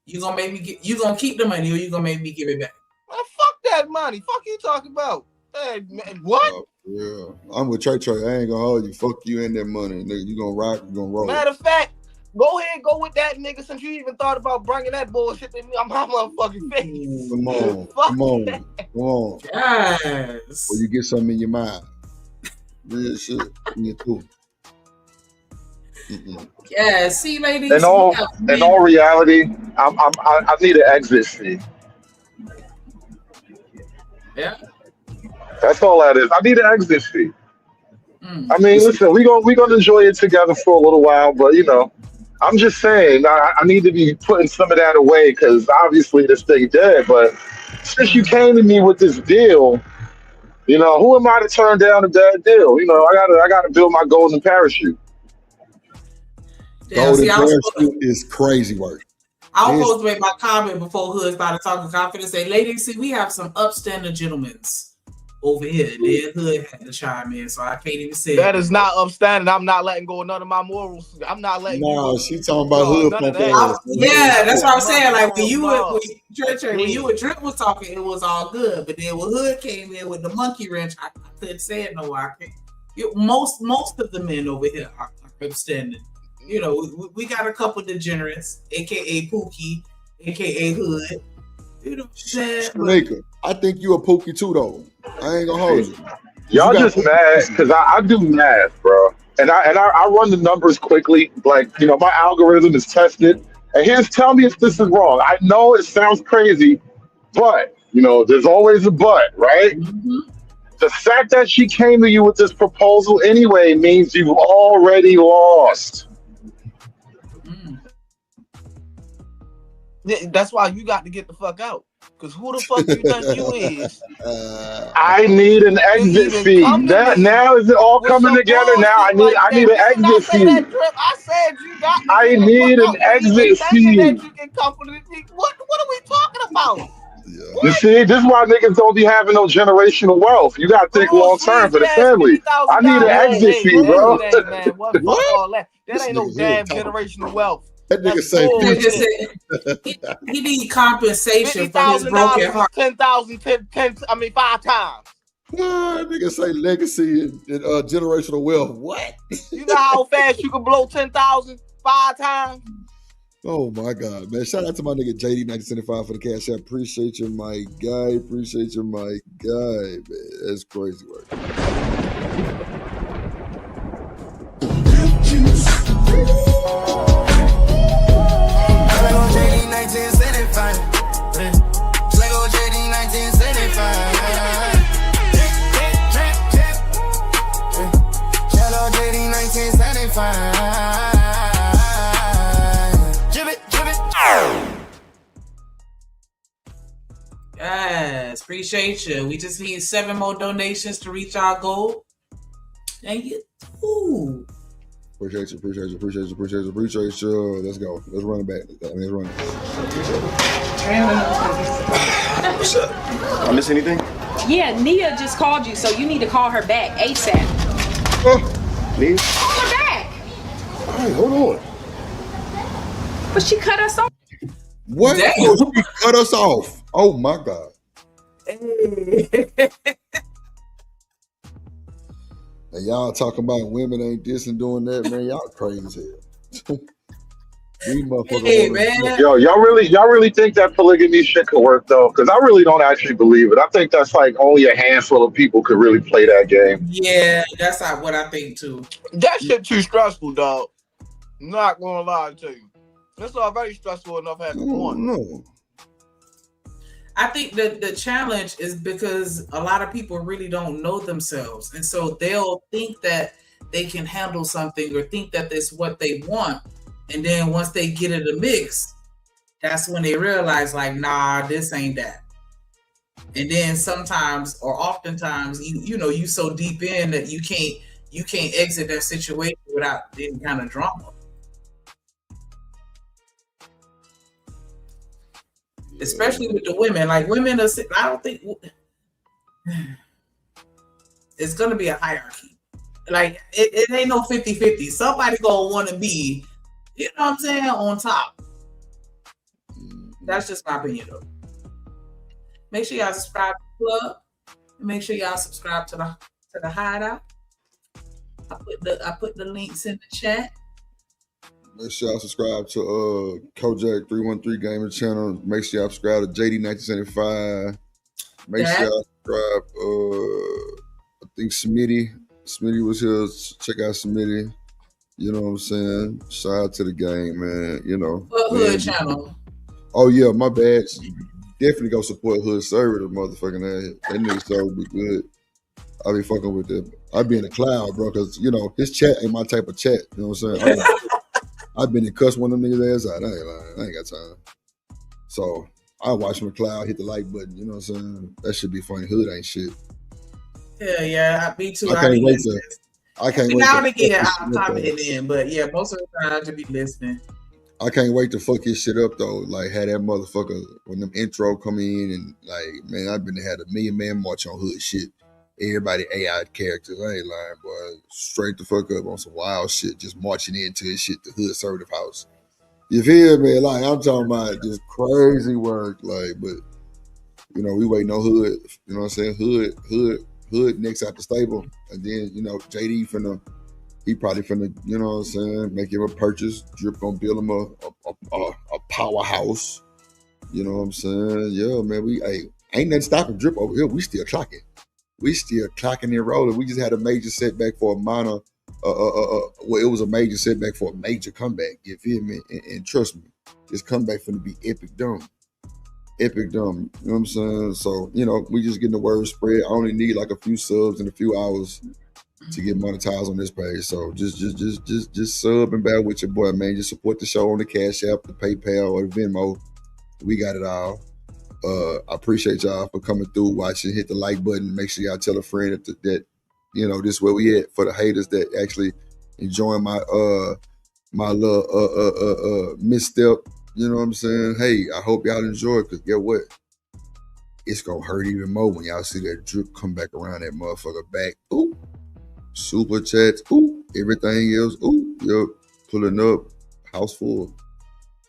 You gonna make me you gonna keep the money or you gonna make me give it back? Man, fuck that money. Fuck you talking about? Hey, man, what? Yeah, I'm with Trey. I ain't gonna hold you. Fuck you and that money, nigga. You gonna rock? You gonna roll? Matter of fact, go ahead and go with that nigga. Since you even thought about bringing that bullshit to me, I'm my motherfucking face. Come on. Yes. Or you get something in your mind. Real shit in your too. Yeah, see, ladies. In all reality, I need an exit fee. Yeah. That's all that is. I need an exit fee. I mean, listen, we gonna enjoy it together for a little while, but you know, I'm just saying I need to be putting some of that away because obviously this thing dead. But since you came to me with this deal, you know, who am I to turn down a bad deal? You know, I gotta build my golden parachute. Golden parachute is crazy work. I was supposed to make my comment before Hood started talking confidence. Say, ladies, see, we have some upstanding gentlemen over here. Then Hood had to chime in, so I can't even say that is not upstanding. I'm not letting go of none of my morals. I'm not letting go. No, she talking about Hood. Yeah, that's what I'm saying. Like when you and Drip was talking, it was all good. But then when Hood came in with the monkey wrench, I couldn't say it no more. I can't. Most of the men over here are upstanding. You know, we got a couple degenerates, aka Pookie, aka Hood. You know what I'm saying? I think you a Pookie too, though. I ain't gonna hold you. Y'all just mad because I do math, bro, and I run the numbers quickly. Like, you know, my algorithm is tested. And tell me if this is wrong. I know it sounds crazy, but you know, there's always a but, right? Mm-hmm. The fact that she came to you with this proposal anyway means you've already lost. That's why you got to get the fuck out. Because who the fuck you think you is? I need an exit fee. Now is it all coming together? Now I need an exit fee. I said you got. I need an exit fee. What are we talking about? Yeah. You see, this is why niggas don't be having no generational wealth. You gotta think long term for the family. I need an exit fee, bro. What all that? That ain't no damn generational wealth. That nigga say he need compensation for his broken heart. 10,000, 5 times. That nigga say legacy and generational wealth. What? You know how fast you can blow 10,000 5 times? Oh my God, man. Shout out to my nigga JD1975 for the cash app. Appreciate you, my guy. Man. That's crazy work. Lego JD 1975. Yes, appreciate you. We just need 7 more donations to reach our goal. And you, ooh. Appreciate you. Let's go. Let's run it back. Let's run it. What's up? I miss anything? Yeah, Nia just called you, so you need to call her back ASAP. Nia? Call her back. All right, hold on. But she cut us off. What? Oh, she cut us off. Oh my God. And y'all talking about women ain't this and doing that, man. Y'all crazy as hell. These motherfuckers. Yo, y'all really think that polygamy shit could work though? Because I really don't actually believe it. I think that's like only a handful of people could really play that game. Yeah, that's what I think too. That shit too stressful, dog. Not gonna lie to you. It's already stressful enough having one. No. I think that the challenge is because a lot of people really don't know themselves. And so they'll think that they can handle something or think that that's what they want. And then once they get in the mix, that's when they realize like, nah, this ain't that. And then sometimes or oftentimes you so deep in that you can't exit that situation without any kind of drama. Especially with the women. Like women are, I don't think it's gonna be a hierarchy. Like it ain't no 50-50. Somebody gonna wanna be, you know what I'm saying, on top. That's just my opinion though. Make sure y'all subscribe to the club. Make sure y'all subscribe to the hideout. I put the links in the chat. Make sure y'all subscribe to Kojak 313 Gaming Channel. Make sure y'all subscribe to JD 1975. Make sure y'all subscribe. I think Smitty was here. Check out Smitty. You know what I'm saying? Shout out to the gang, man. You know. Hood channel. Oh yeah, my bad. Definitely go support Hood Server, the motherfucking ass. That nigga server be good. I be fucking with them. I be in the cloud, bro, because his chat ain't my type of chat. You know what I'm saying? I've been to cuss one of them niggas ass out. I ain't lying. I ain't got time. So I watch from the cloud, hit the like button. You know what I'm saying? That should be funny. Hood ain't shit. Yeah, me too. I can't wait to. Now and again, I'll comment in, but yeah, most of the time I just be listening. I can't wait to fuck his shit up though. Like had that motherfucker when them intro come in and like, man, I've been had a million man march on Hood shit. Everybody AI characters. I ain't lying, boy. Straight the fuck up on some wild shit, just marching into his shit, the Hood Assertive House. You feel me? Like I'm talking about just crazy work. Like, but we waiting on Hood. You know what I'm saying? Hood next out the stable. And then, JD he probably finna, you know what I'm saying, make him a purchase. Drip gonna build him a powerhouse. You know what I'm saying? Yeah, man, ain't nothing stopping Drip over here. We still clocking. We still clocking and rolling. We just had a major setback for a minor, well, it was a major setback for a major comeback. You feel me? And trust me, this comeback finna be epic dumb. Epic dumb. You know what I'm saying? So, we just getting the word spread. I only need like a few subs in a few hours to get monetized on this page. So just sub and bear with your boy, man. Just support the show on the Cash App, the PayPal, or the Venmo. We got it all. I appreciate y'all for coming through, watching, hit the like button. Make sure y'all tell a friend that this is where we at for the haters that actually enjoying my little misstep. You know what I'm saying? Hey, I hope y'all enjoy it, because guess what? It's gonna hurt even more when y'all see that Drip come back around that motherfucker back. Ooh. Super chats. Ooh. Everything else. Ooh. Yep. Pulling up. House full.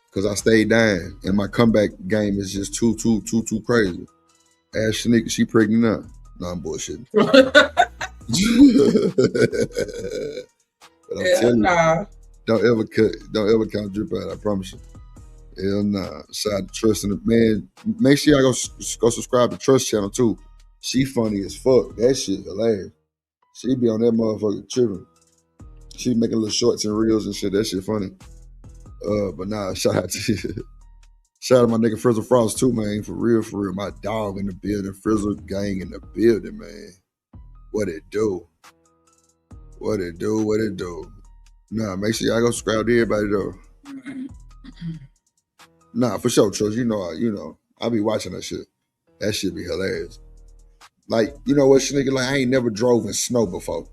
Because I stayed down. And my comeback game is just too crazy. Ash Shanika, she pregnant now. No, I'm bullshitting. But I'm telling you, don't ever count Drip out. I promise you. Hell nah. Shout out to Trust in the man. Make sure y'all go subscribe to Trust channel too. She funny as fuck. That shit hilarious. She be on that motherfucker tripping. She making little shorts and reels and shit. That shit funny. But nah, shout out to my nigga Frizzle Frost too, man. For real. My dog in the building. Frizzle gang in the building, man. What it do? Nah, make sure y'all go subscribe to everybody though. Nah, for sure, Trust. You know, I be watching that shit. That shit be hilarious. Like, you know what, nigga? Like, I ain't never drove in snow before.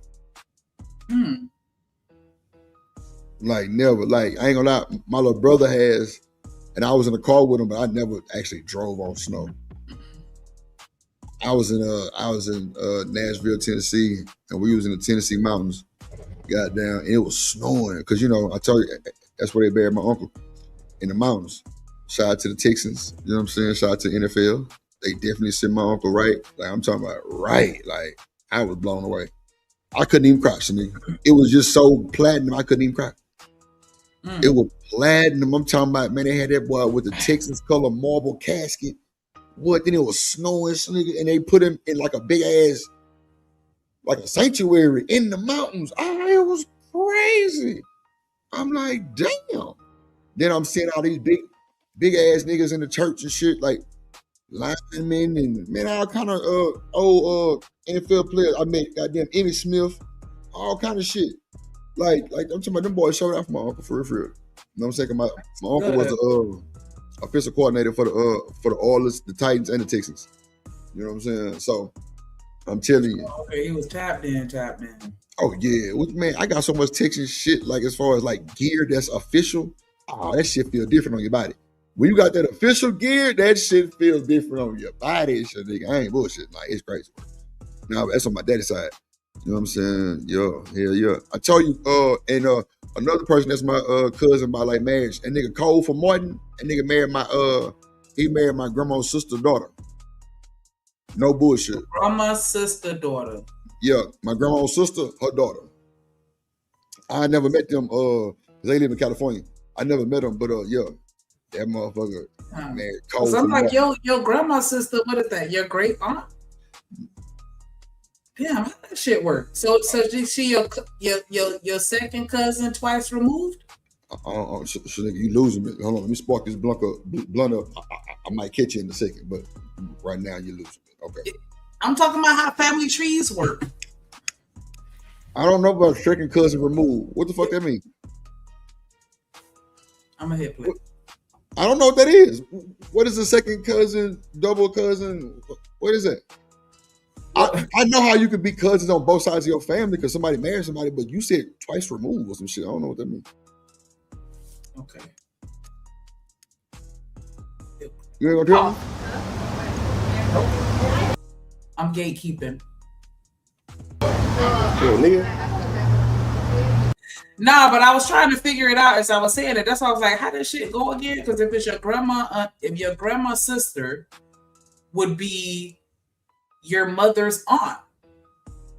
Like, never. Like, I ain't gonna lie. My little brother has, and I was in the car with him, but I never actually drove on snow. I was in Nashville, Tennessee, and we was in the Tennessee mountains. Goddamn, and it was snowing because you know I told you that's where they buried my uncle in the mountains. Shout out to the Texans, you know what I'm saying? Shout out to the NFL. They definitely sent my uncle right. Like I'm talking about right. Like I was blown away. I couldn't even cry, nigga. It was just so platinum. I couldn't even cry. It was platinum. I'm talking about, man. They had that boy with the Texans color marble casket. What? Then it was snowing, nigga, and they put him in like a big ass, like a sanctuary in the mountains. It was crazy. I'm like, damn. Then I'm seeing all these big ass niggas in the church and shit, like linemen and man, all kind of old NFL players. I met goddamn Emmy Smith, all kind of shit. Like I'm talking about them boys showed out for my uncle for real. You know what I'm saying? My uncle was the offensive coordinator for the Oilers, the Titans, and the Texans. You know what I'm saying? So I'm telling you. Okay, he was tapped in. Oh yeah, man, I got so much Texas shit. Like as far as like gear that's official, that shit feel different on your body. When you got that official gear, that shit feels different on your body. Shit, nigga, I ain't bullshit. Like it's crazy. Now that's on my daddy's side. You know what I'm saying? Yeah. I told you, and another person that's my cousin by like marriage, and nigga Cole from Martin, and nigga married my grandma's sister's daughter. No bullshit. Grandma's sister daughter. Yeah, my grandma's sister, her daughter. I never met them, they live in California. I never met them, but yeah, that motherfucker married Cole. So I'm like, Martin. your grandma's sister, what is that? Your great aunt? Damn, how that shit work? So did she your second cousin twice removed? Nigga, you losing me. Hold on, let me spark this blunt up. I might catch you in a second, but right now you're losing me. Okay. I'm talking about how family trees work. I don't know about second cousin removed. What the fuck that mean? I'm gonna hit play. I don't know what that is. What is a second cousin, double cousin? What is that? I know how you could be cousins on both sides of your family because somebody married somebody, but you said twice removed or some shit. I don't know what that means. Okay. You ain't gonna tell me? I'm gatekeeping. Nah, but I was trying to figure it out as I was saying it. That's why I was like, how does shit go again? Because if it's your grandma, if your grandma's sister would be your mother's aunt.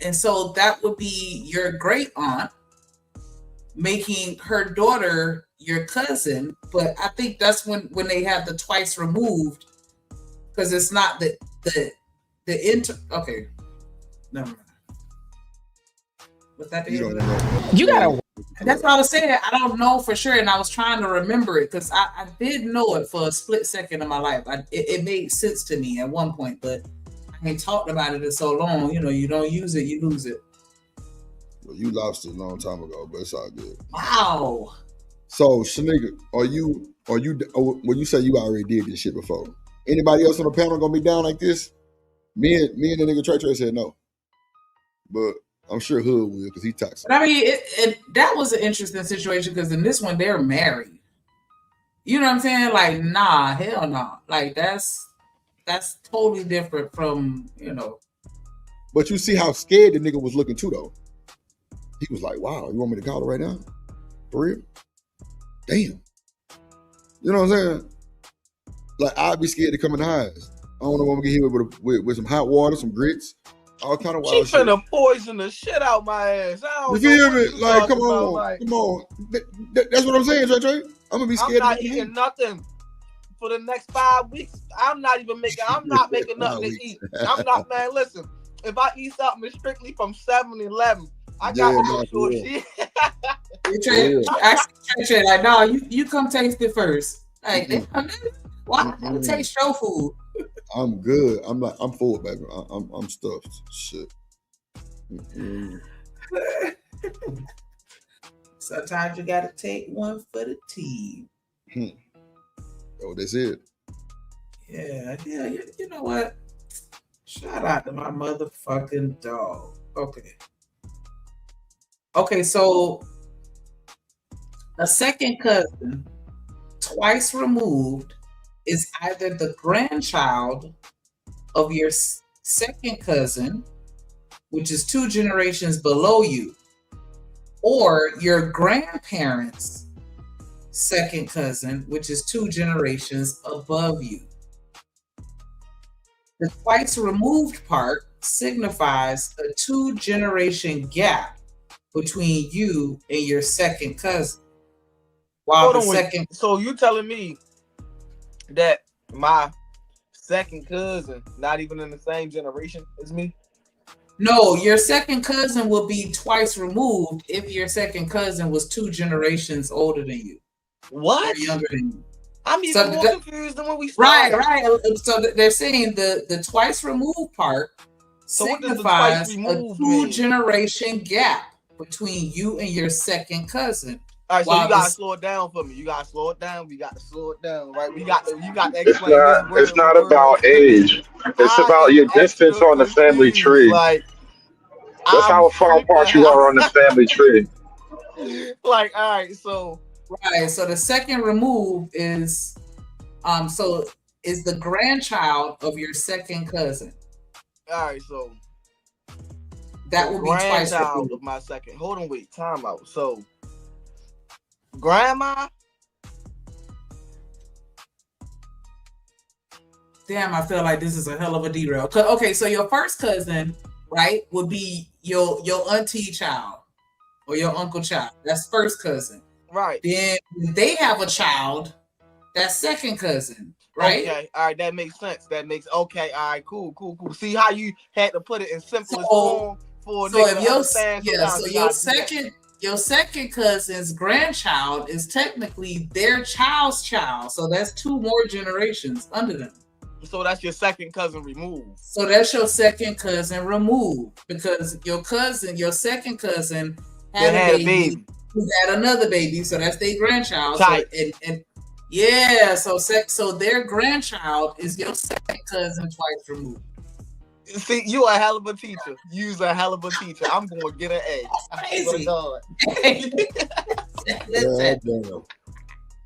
And so that would be your great aunt making her daughter your cousin. But I think that's when they have the twice removed, because it's not the okay. Never mind. What's that? You gotta. That's what I was saying. I don't know for sure, and I was trying to remember it because I did know it for a split second of my life. It made sense to me at one point, but I ain't talked about it in so long. You know, you don't use it, you lose it. Well, you lost it a long time ago, but it's all good. Wow. So, Shanika, when you say you already did this shit before, anybody else on the panel gonna be down like this? Me and the nigga Trey said no, but I'm sure Hood will because he toxic. But I mean, that was an interesting situation because in this one they're married. You know what I'm saying? Like, nah, hell nah. Like that's totally different from, you know. But you see how scared the nigga was looking too, though. He was like, "Wow, you want me to call her right now? For real? Damn." You know what I'm saying? Like, I'd be scared to come in the highs. I don't know if I'm gonna get hit with some hot water, some grits, all kind of wild She shit. finna poison the shit out my ass. You feel me? Like, come on. That's what I'm saying, Trey. I'm gonna be scared. I'm not eating nothing for the next 5 weeks. I'm not making nothing to eat. I'm not, man. Listen, if I eat something, it's strictly from 7-Eleven. I got to make sure Trey, like, no, you come taste it first. Like, why taste your food? I'm good. I'm full, baby. I'm stuffed. Shit. Sometimes you gotta take one for the team. Oh, that's it. Yeah. You know what? Shout out to my motherfucking dog. Okay, so a second cousin, twice removed, is either the grandchild of your second cousin, which is 2 generations below you, or your grandparents' second cousin, which is 2 generations above you. The twice removed part signifies a 2-generation gap between you and your second cousin. While Hold the on, second, so you telling me that my second cousin not even in the same generation as me? no, your second cousin will be twice removed if your second cousin was 2 generations older than you. What? Or younger than you. I'm even more confused than when we Right. started. So they're saying the twice removed part signifies a 2-generation gap between you and your second cousin. All right, so you gotta slow it down for me. You gotta slow it down. We got to slow it down, right? You got to explain this word. It's not about age. It's about your distance on the family tree. Like, that's how far apart you are on the family tree. Like, all right, so so the second remove is is the grandchild of your second cousin. All right, so that would be twice removed of my second. Hold on, wait, time out. So grandma. Damn, I feel like this is a hell of a derail. Okay, so your first cousin, right, would be your auntie child or your uncle child. That's first cousin. Right. Then they have a child, that's second cousin, right? Okay, all right, that makes sense. Okay, all right, cool. See how you had to put it in simplest form for a nigga to understand. So your second cousin's grandchild is technically their child's child. So that's 2 more generations under them. So that's your second cousin removed. So that's your second cousin removed because your second cousin had a baby. Who had another baby, so that's their grandchild. So, and yeah, so their grandchild is your second cousin twice removed. See, you a hell of a teacher. You's a hell of a teacher. I'm going to get an A. Crazy.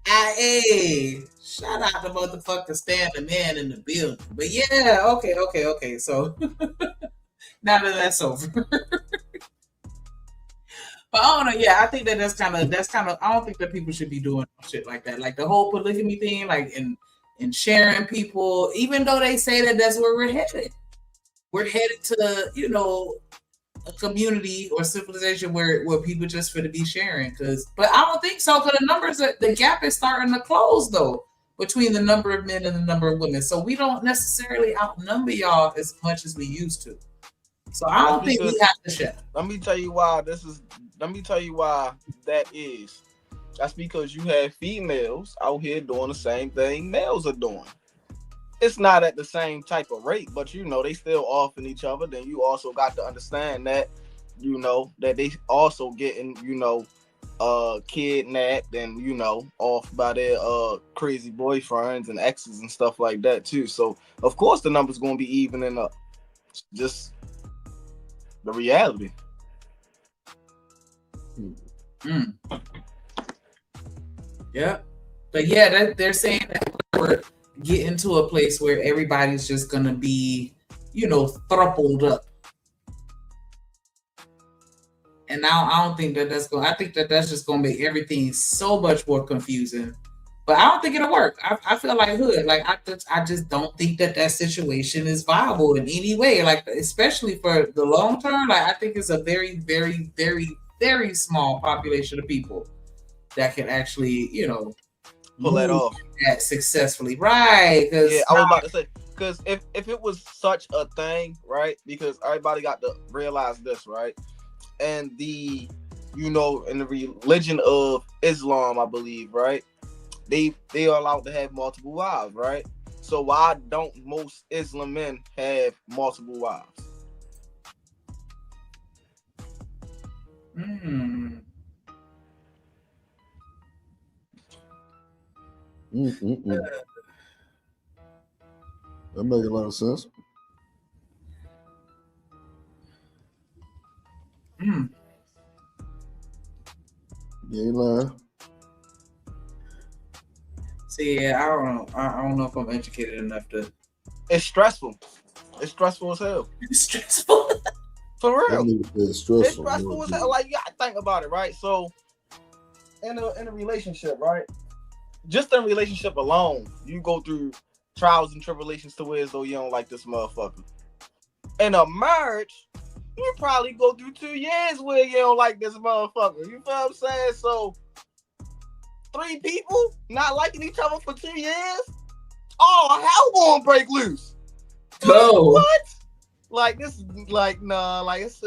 Hey, shout out to motherfucking Stan the man in the building. But yeah, okay. So now that that's over. But I don't know. Yeah, I think that's kind of. I don't think that people should be doing shit like that. Like the whole polygamy thing, like and sharing people, even though they say that that's where we're headed. We're headed to a community or civilization where people just for to be sharing. But I don't think so. Because the numbers, the gap is starting to close though between the number of men and the number of women. So we don't necessarily outnumber y'all as much as we used to. So I don't think we have to share. Let me tell you why that is. That's because you have females out here doing the same thing males are doing. It's not at the same type of rate, but they still offing each other. Then you also got to understand that, that they also getting, kidnapped and, off by their crazy boyfriends and exes and stuff like that too. So of course the number's gonna be evening up. Just the reality. Yeah. But yeah, they're saying that we're getting to a place where everybody's just gonna be, thrupled up. And now I don't think that's going. I think that's just gonna make everything so much more confusing. But I don't think it'll work. I feel like hood. Like I just don't think that situation is viable in any way. Like especially for the long term. Like I think it's a very, very, very, very small population of people that can actually, pull that off that successfully. Right. Yeah, I was about to say, because if it was such a thing, right? Because everybody got to realize this, right? And the, in the religion of Islam, I believe, right? They are allowed to have multiple wives, right? So why don't most Islam men have multiple wives? That makes a lot of sense. Mm. You ain't lying. See, yeah, I don't know if I'm educated enough to. It's stressful. It's stressful as hell. It's stressful. For That real. nigga said It's stressful. stressful as hell. Like, you gotta think about it, right? So, in a relationship, right? Just in a relationship alone, you go through trials and tribulations to where as though you don't like this motherfucker. In a marriage, you probably go through 2 years where you don't like this motherfucker. You feel what I'm saying? So, 3 people not liking each other for 2 years? Oh, hell gonna break loose. Oh. What? Like, this is like, nah, like it's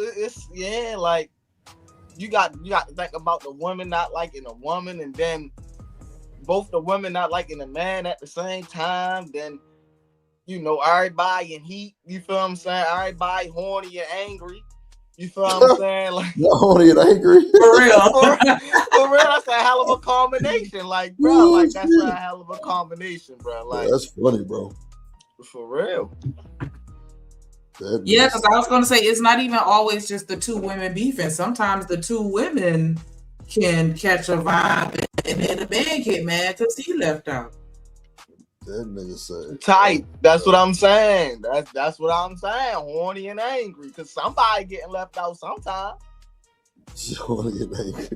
yeah, like you got to think about the woman not liking a woman, and then both the women not liking the man at the same time. Then, you know, everybody in heat. You feel what I'm saying? Everybody horny and angry. You feel what I'm saying? Like, Not horny and angry. For real. for real, that's a hell of a combination. Like, bro, Oh, like that's shit. a hell of a combination, bro. Like, That's funny, bro. for real. Yeah, because I was going to say it's not even always just the 2 women beefing. Sometimes the 2 women can catch a vibe, and then the man get mad because he left out. That nigga said Tight. That's what I'm saying. That's what I'm saying. Horny and angry, because somebody getting left out sometime. horny and angry.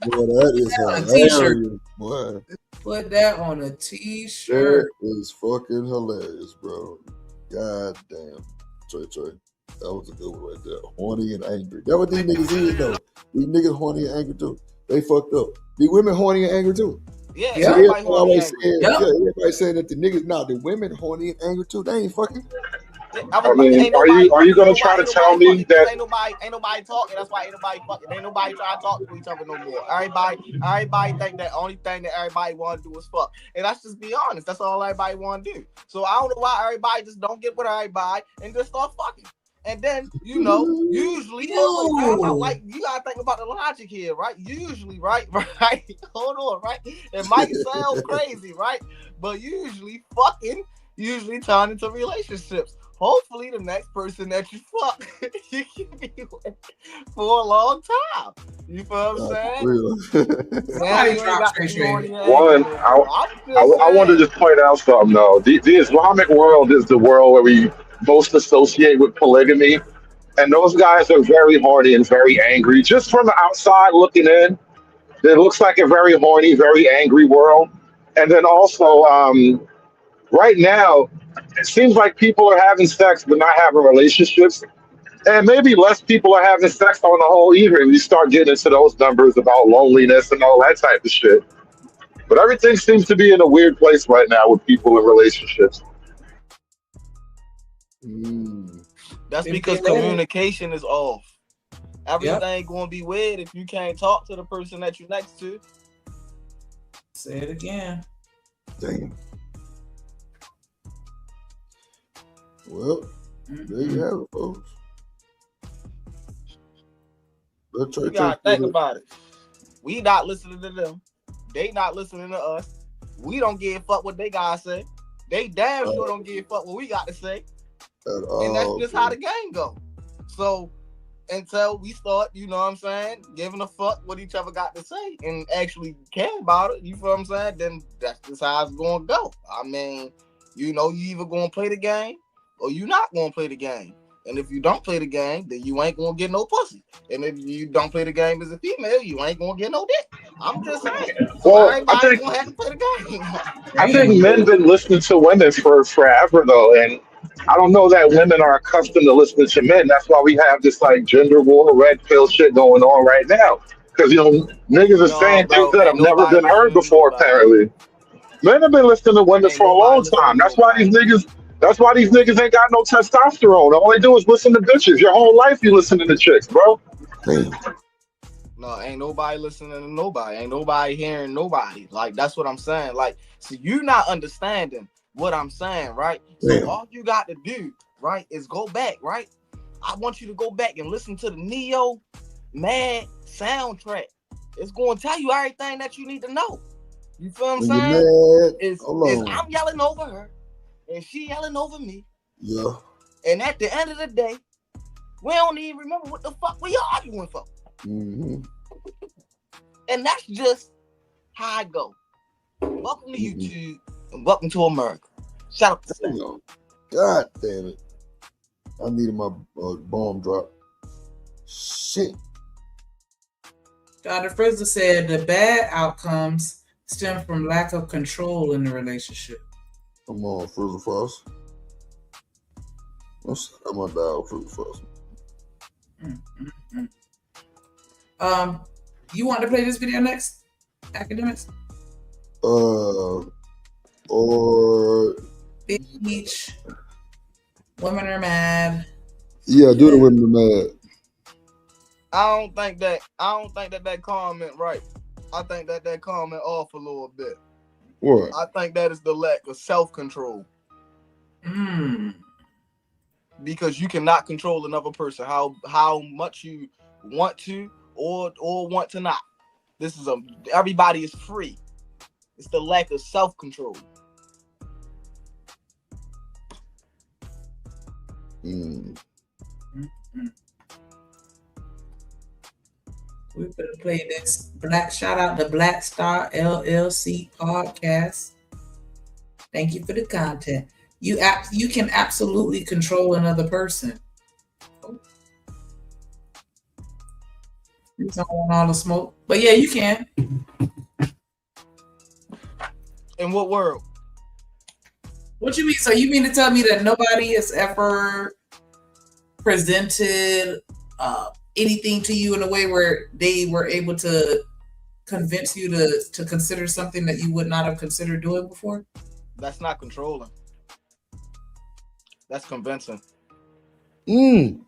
Boy, that is a t-shirt. hilarious, boy. Put that on a t-shirt. That is fucking hilarious, bro. God damn. Trey. That was a good one right there. Horny and angry. That's what these niggas is, though. These niggas horny and angry, too. They fucked up. These women horny and angry, too. Yeah, See, everybody horny and angry. everybody saying that the niggas, the women horny and angry, too. They ain't fucking. I mean, are you gonna try to tell me that ain't nobody talking? That's why ain't nobody fucking. Ain't nobody trying to talk to each other no more. Everybody think that only thing that everybody want to do is fuck, and let's just be honest. That's all everybody want to do. So I don't know why everybody just don't get with everybody and just start fucking. And then, you know, usually, like, you gotta think about the logic here, right? Usually, right? Hold on, right? It might sound crazy, right? But usually, fucking turn into relationships. Hopefully, the next person that you fuck, you can be with for a long time. You feel what I'm saying? One, I want to just point out something though. The Islamic world is the world where we most associate with polygamy, and those guys are very horny and very angry. Just from the outside looking in, it looks like a very horny, very angry world. And then also, right now, it seems like people are having sex but not having relationships. And maybe less people are having sex on the whole either. And you start getting into those numbers about loneliness and all that type of shit. But everything seems to be in a weird place right now with people in relationships. That's because communication is off. Everything gonna be weird if you can't talk to the person that you're next to. Say it again. Damn. Well, there you have it, folks. You gotta think about it. We not listening to them. They not listening to us. We don't give a fuck what they gotta say. They damn sure don't give a fuck what we got to say. And that's just how the game go. So until we start, you know what I'm saying, giving a fuck what each other got to say and actually care about it, you feel what I'm saying, then that's just how it's gonna go. I mean, you know, you either gonna play the game or you not gonna play the game. And if you don't play the game, then you ain't gonna get no pussy. And if you don't play the game as a female, you ain't gonna get no dick. I'm just saying. Well, everybody's gonna have to play the game. I think men been listening to women for forever though, and I don't know that women are accustomed to listening to men. That's why we have this like gender war, red pill shit going on right now. Because niggas are saying things that have never been heard before. Apparently, men have been listening to women for a long time. That's why these niggas ain't got no testosterone. All they do is listen to bitches. Your whole life you listening to chicks, bro. No, ain't nobody listening to nobody. Ain't nobody hearing nobody. Like, that's what I'm saying. Like, so you not understanding what I'm saying, right? So all you got to do, right, is go back, right? I want you to go back and listen to the Neo Mad soundtrack. it's going to tell you everything that you need to know. You feel what I'm When saying? you're mad, Is hold on. I'm yelling over her, and she yelling over me. Yeah. And at the end of the day, we don't even remember what the fuck we arguing for. Mm-hmm. And that's just how I go. Welcome to YouTube and welcome to America. Shout out to Stan. God damn it. I needed my bomb drop. Shit. Dr. Frizzle said the bad outcomes stem from lack of control in the relationship. Come on, Frizzle Frost. I'm gonna dial Frizzle Frost. You want to play this video next? Academics? Or Beach. Women are mad. yeah, do the women are mad. I don't think that comment right. I think that comment off a little bit. What? I think that is the lack of self-control. Because you cannot control another person how much you want to or want to not. This is everybody is free. It's the lack of self-control. We're gonna play this shout out to Black Star LLC podcast. Thank you for the content. You can absolutely control another person. You don't want all the smoke, but yeah, you can. In what world? What you mean? So you mean to tell me that nobody has ever presented anything to you in a way where they were able to convince you to consider something that you would not have considered doing before? That's not controlling. That's convincing. You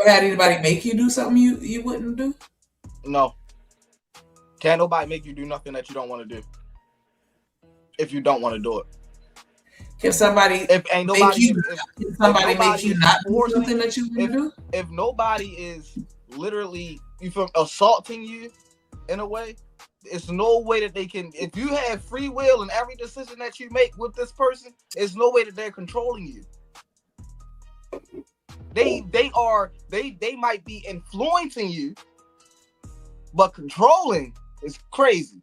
ever had anybody make you do something you wouldn't do? No. Can't nobody make you do nothing that you don't want to do. If you don't want to do it. If somebody make you not do something that you want to do? If nobody is literally assaulting you in a way, it's no way that they can. If you have free will in every decision that you make with this person, it's no way that they're controlling you. They might be influencing you, but controlling is crazy.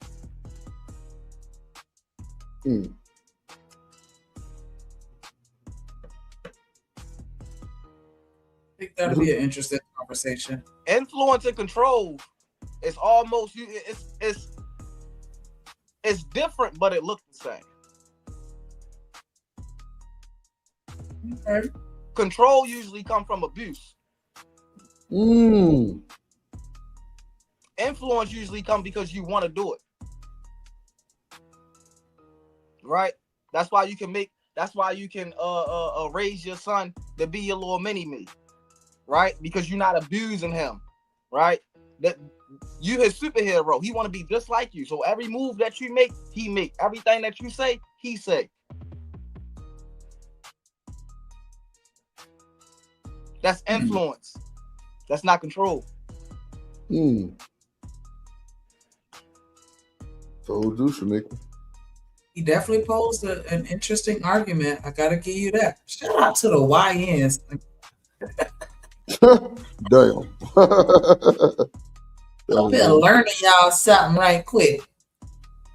I think that'll be an interesting conversation. Influence and control is almost it's different, but it looks the same. Okay. Control usually comes from abuse. Influence usually comes because you want to do it. Right? That's why you can raise your son to be your little mini-me. Right? Because you're not abusing him. Right? That you his superhero. He want to be just like you. So every move that you make, he make. Everything that you say, he say. That's influence. That's not control. Told you, Shanika. He definitely posed an interesting argument. I gotta give you that. Shout out to the YNs. Damn. I've been learning y'all something right quick.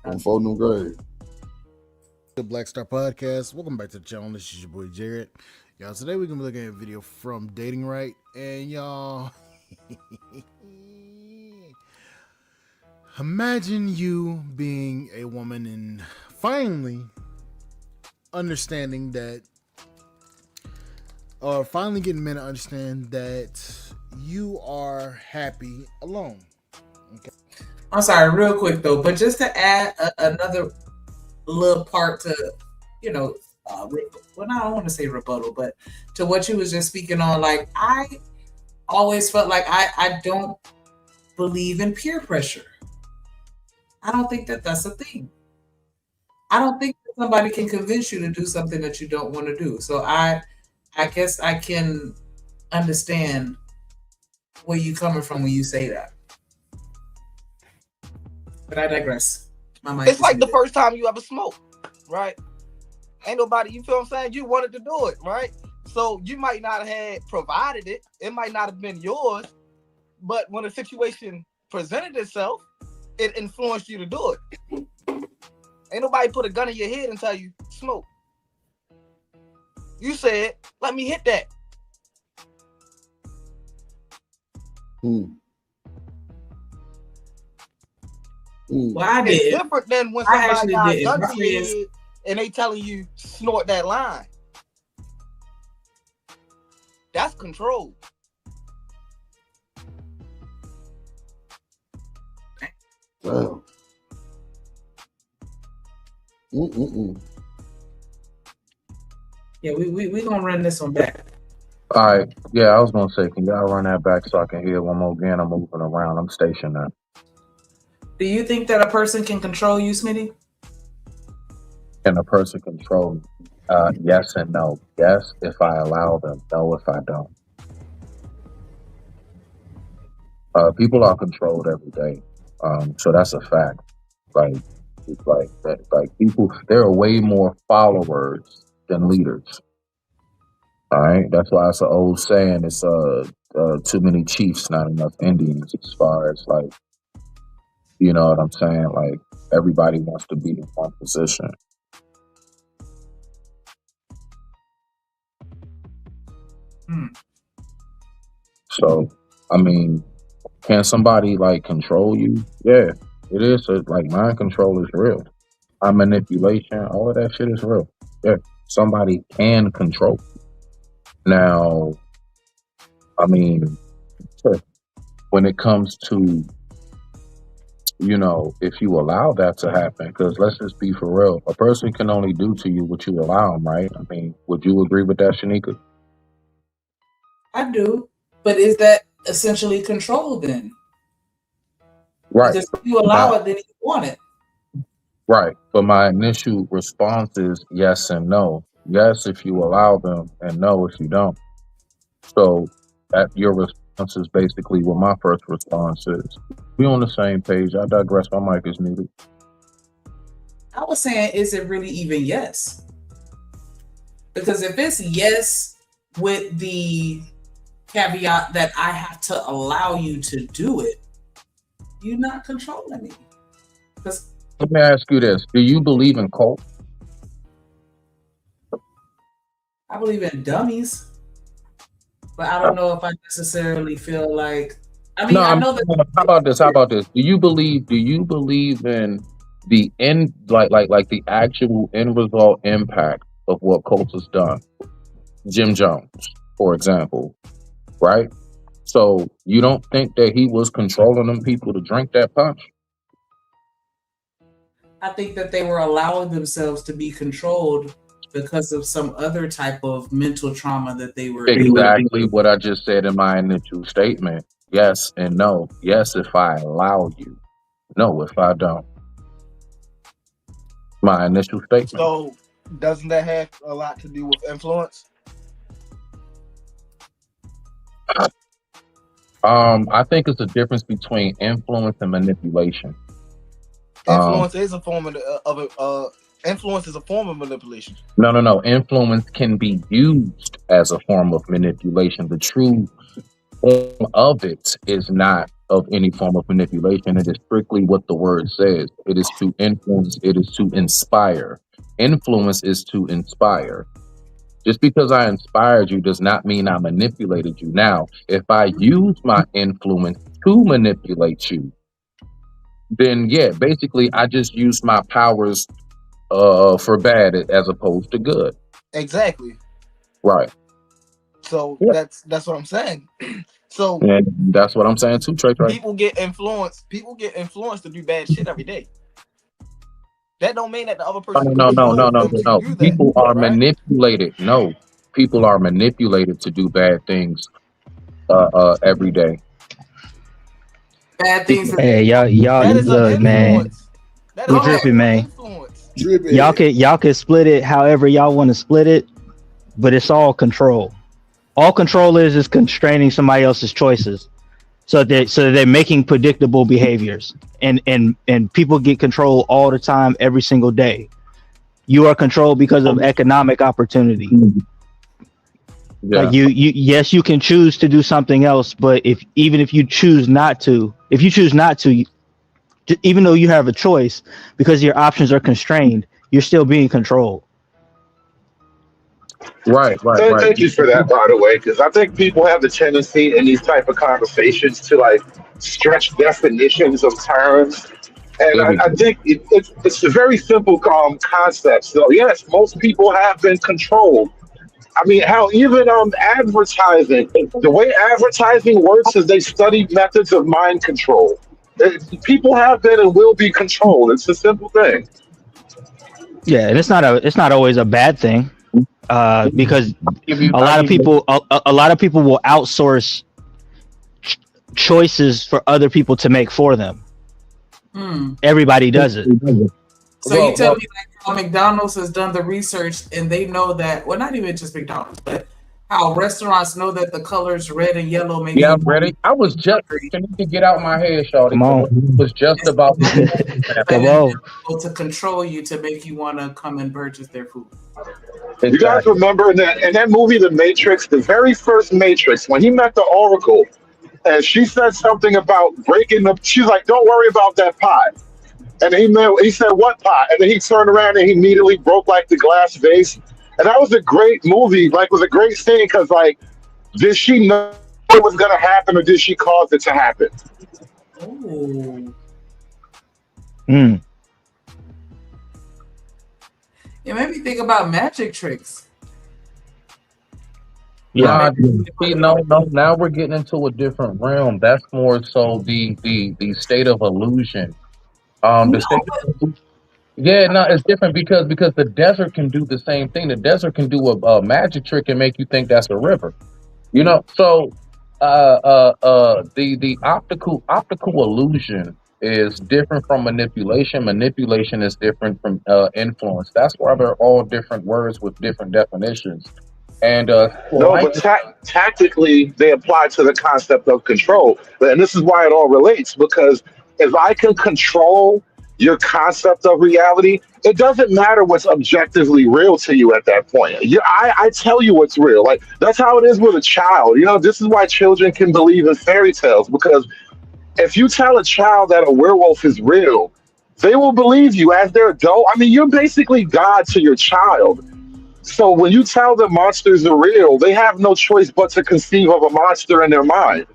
I'm folding them grave. The Black Star Podcast. Welcome back to the channel. This is your boy Jared. Y'all, today we're gonna be looking at a video from Dating Right, and y'all imagine you being a woman and finally understanding that, or finally getting men to understand that you are happy alone. Okay. I'm sorry, real quick though, but just to add another little part to, well, I don't want to say rebuttal, but to what you was just speaking on, like, I always felt like I don't believe in peer pressure. I don't think that that's a thing. I don't think that somebody can convince you to do something that you don't want to do. So I guess I can understand where you coming from when you say that. But I digress. My mic It's is like the muted. first time you ever smoked, right? Ain't nobody, you feel what I'm saying? You wanted to do it, right? So you might not have provided it. It might not have been yours. But when a situation presented itself, it influenced you to do it. Ain't nobody put a gun in your head and tell you, smoke. You said, let me hit that. Well, I It's did. different than when I somebody actually got a didn't. gun My to your friends- head and they telling you snort that line. That's control. Wow. Yeah, we gonna run this one back. All right. Yeah, I was gonna say, can y'all run that back so I can hear one more again? I'm moving around. I'm stationed now. Do you think that a person can control you, Smitty? Can a person control me? Yes and no. Yes, if I allow them. No, if I don't. People are controlled every day. So that's a fact. Like people, there are way more followers than leaders. All right. That's why it's an old saying. It's too many chiefs, not enough Indians. As far as like, you know what I'm saying? Like everybody wants to be in one position. So, I mean, can somebody like control you? Yeah, it is. Like mind control is real. Manipulation, all of that shit is real. Yeah, somebody can control you. Now, I mean, when it comes to, you know, if you allow that to happen, because let's just be for real, a person can only do to you what you allow them, right? I mean, would you agree with that, Shanika? I do. But is that essentially control then? Right. Because if you allow it, then you want it. Right. But my initial response is yes and no. Yes, if you allow them, and no, if you don't. So your response is basically what my first response is. We on the same page. I digress. My mic is muted. I was saying, is it really even yes? Because if it's yes with the caveat that I have to allow you to do it, you're not controlling me. Let me ask you this. Do you believe in cults? I believe in dummies, but I don't know if I necessarily feel like. I mean, I know that. How about this? How about this? Do you believe in the end, like the actual end result impact of what cults has done? Jim Jones, for example, right? So you don't think that he was controlling them people to drink that punch? I think that they were allowing themselves to be controlled because of some other type of mental trauma that they were. Exactly what I just said in my initial statement. Yes and no. Yes, if I allow you. No, if I don't. My initial statement. So doesn't that have a lot to do with influence? I think it's a difference between influence and manipulation. Influence is a form of influence is a form of manipulation. No. Influence can be used as a form of manipulation. The true form of it is not of any form of manipulation. It is strictly what the word says. It is to influence. It is to inspire. Influence is to inspire. Just because I inspired you does not mean I manipulated you. Now, if I use my influence to manipulate you, then yeah, basically I just used my powers for bad as opposed to good. Exactly. Right. So that's what I'm saying. So and that's what I'm saying too, Trey. Right. People get influenced to do bad shit every day. That don't mean that the other person No. do People that, are right? manipulated. No, people are manipulated to do bad things every day. Bad things. Hey, y'all look, man. We dripping, man. Y'all can split it however y'all want to split it, but it's all control. All control is constraining somebody else's choices. So they're making predictable behaviors, and people get control all the time, every single day. You are controlled because of economic opportunity. Yeah. Like yes, you can choose to do something else, but even if you choose not to, even though you have a choice, because your options are constrained, you're still being controlled. Right. Thank you for that, by the way, because I think people have the tendency in these type of conversations to like stretch definitions of terms, and I think it's a very simple concept. So yes, most people have been controlled. I mean, how even advertising, the way advertising works is they study methods of mind control. People have been and will be controlled. It's a simple thing. Yeah, and it's not always a bad thing, because a lot of people will outsource choices for other people to make for them. Everybody does it. So you tell me like how McDonald's has done the research and they know that, well, not even just McDonald's, but how restaurants know that the colors red and yellow make I'm ready. I was just to get out my head, Shawty. Come on. Was just about Come on. to control you to make you want to come and purchase their food. You guys remember in that movie, The Matrix, the very first Matrix, when he met the Oracle, and she said something about breaking the. She's like, "Don't worry about that pot." And he said, "What pot?" And then he turned around and he immediately broke like the glass vase. And that was a great movie. Like, it was a great scene because, like, did she know it was going to happen or did she cause it to happen? Ooh. It made me think about magic tricks. Yeah, see, no. Now we're getting into a different realm. That's more so the state of illusion. The state of, yeah, no, it's different because the desert can do the same thing. The desert can do a magic trick and make you think that's a river. You know, so the optical illusion is different from manipulation. Manipulation is different from influence. That's why they're all different words with different definitions. And no, but tactically they apply to the concept of control, and this is why it all relates. Because if I can control your concept of reality, it doesn't matter what's objectively real to you at that point. I tell you what's real. Like, that's how it is with a child. You know, this is why children can believe in fairy tales, because if you tell a child that a werewolf is real, they will believe you as their adult. I mean, you're basically God to your child. So when you tell them monsters are real, they have no choice but to conceive of a monster in their mind.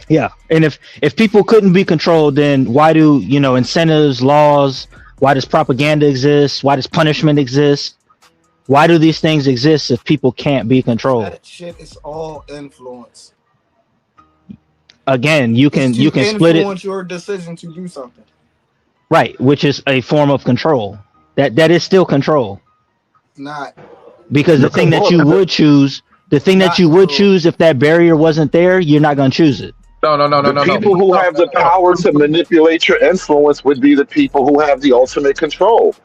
Yeah, and if people couldn't be controlled, then why do incentives, laws? Why does propaganda exist? Why does punishment exist? Why do these things exist if people can't be controlled? That shit is all influence. Again, you can split it. Influence your decision to do something. Right, which is a form of control. That is still control. Not because the thing that you would choose, if that barrier wasn't there, you're not going to choose it. No. People who have the power to manipulate your influence would be the people who have the ultimate control.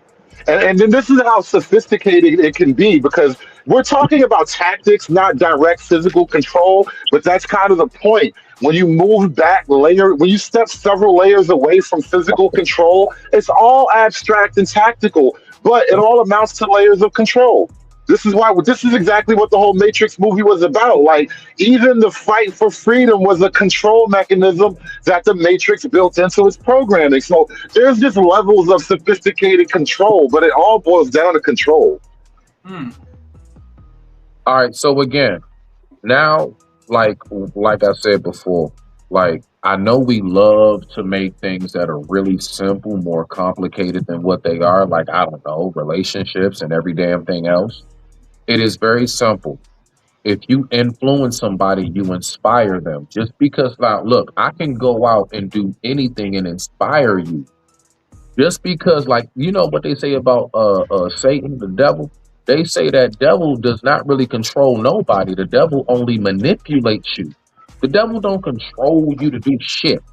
And then this is how sophisticated it can be, because we're talking about tactics, not direct physical control, but that's kind of the point. When you move back when you step several layers away from physical control, it's all abstract and tactical, but it all amounts to layers of control. This is exactly what the whole Matrix movie was about. Like, even the fight for freedom was a control mechanism that the Matrix built into its programming. So there's just levels of sophisticated control, but it all boils down to control. All right, so again, now, like I said before, like, I know we love to make things that are really simple more complicated than what they are. Like, I don't know, relationships and every damn thing else. It is very simple. If you influence somebody, you inspire them. Just because, now, look, I can go out and do anything and inspire you. Just because, like, you know what they say about Satan, the devil? They say that devil does not really control nobody. The devil only manipulates you. The devil don't control you to do shit.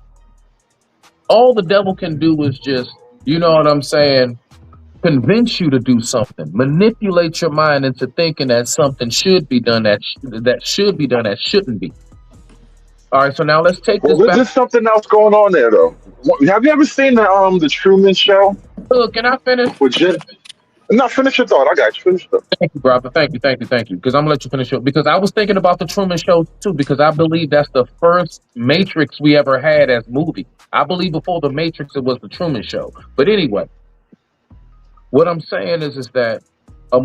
All the devil can do is just, you know what I'm saying, convince you to do something, manipulate your mind into thinking that something should be done that should be done that shouldn't be. All right, so now let's take Well, this there's back. just something else going on there, though. Have you ever seen the Truman Show? Look, can I finish? With Jim? No, finish your thought. I got you. Finish it. Thank you, brother. Thank you. Because I'm gonna let you finish it. Because I was thinking about the Truman Show too. Because I believe that's the first Matrix we ever had as movie. I believe before the Matrix it was the Truman Show. But anyway, what I'm saying is that to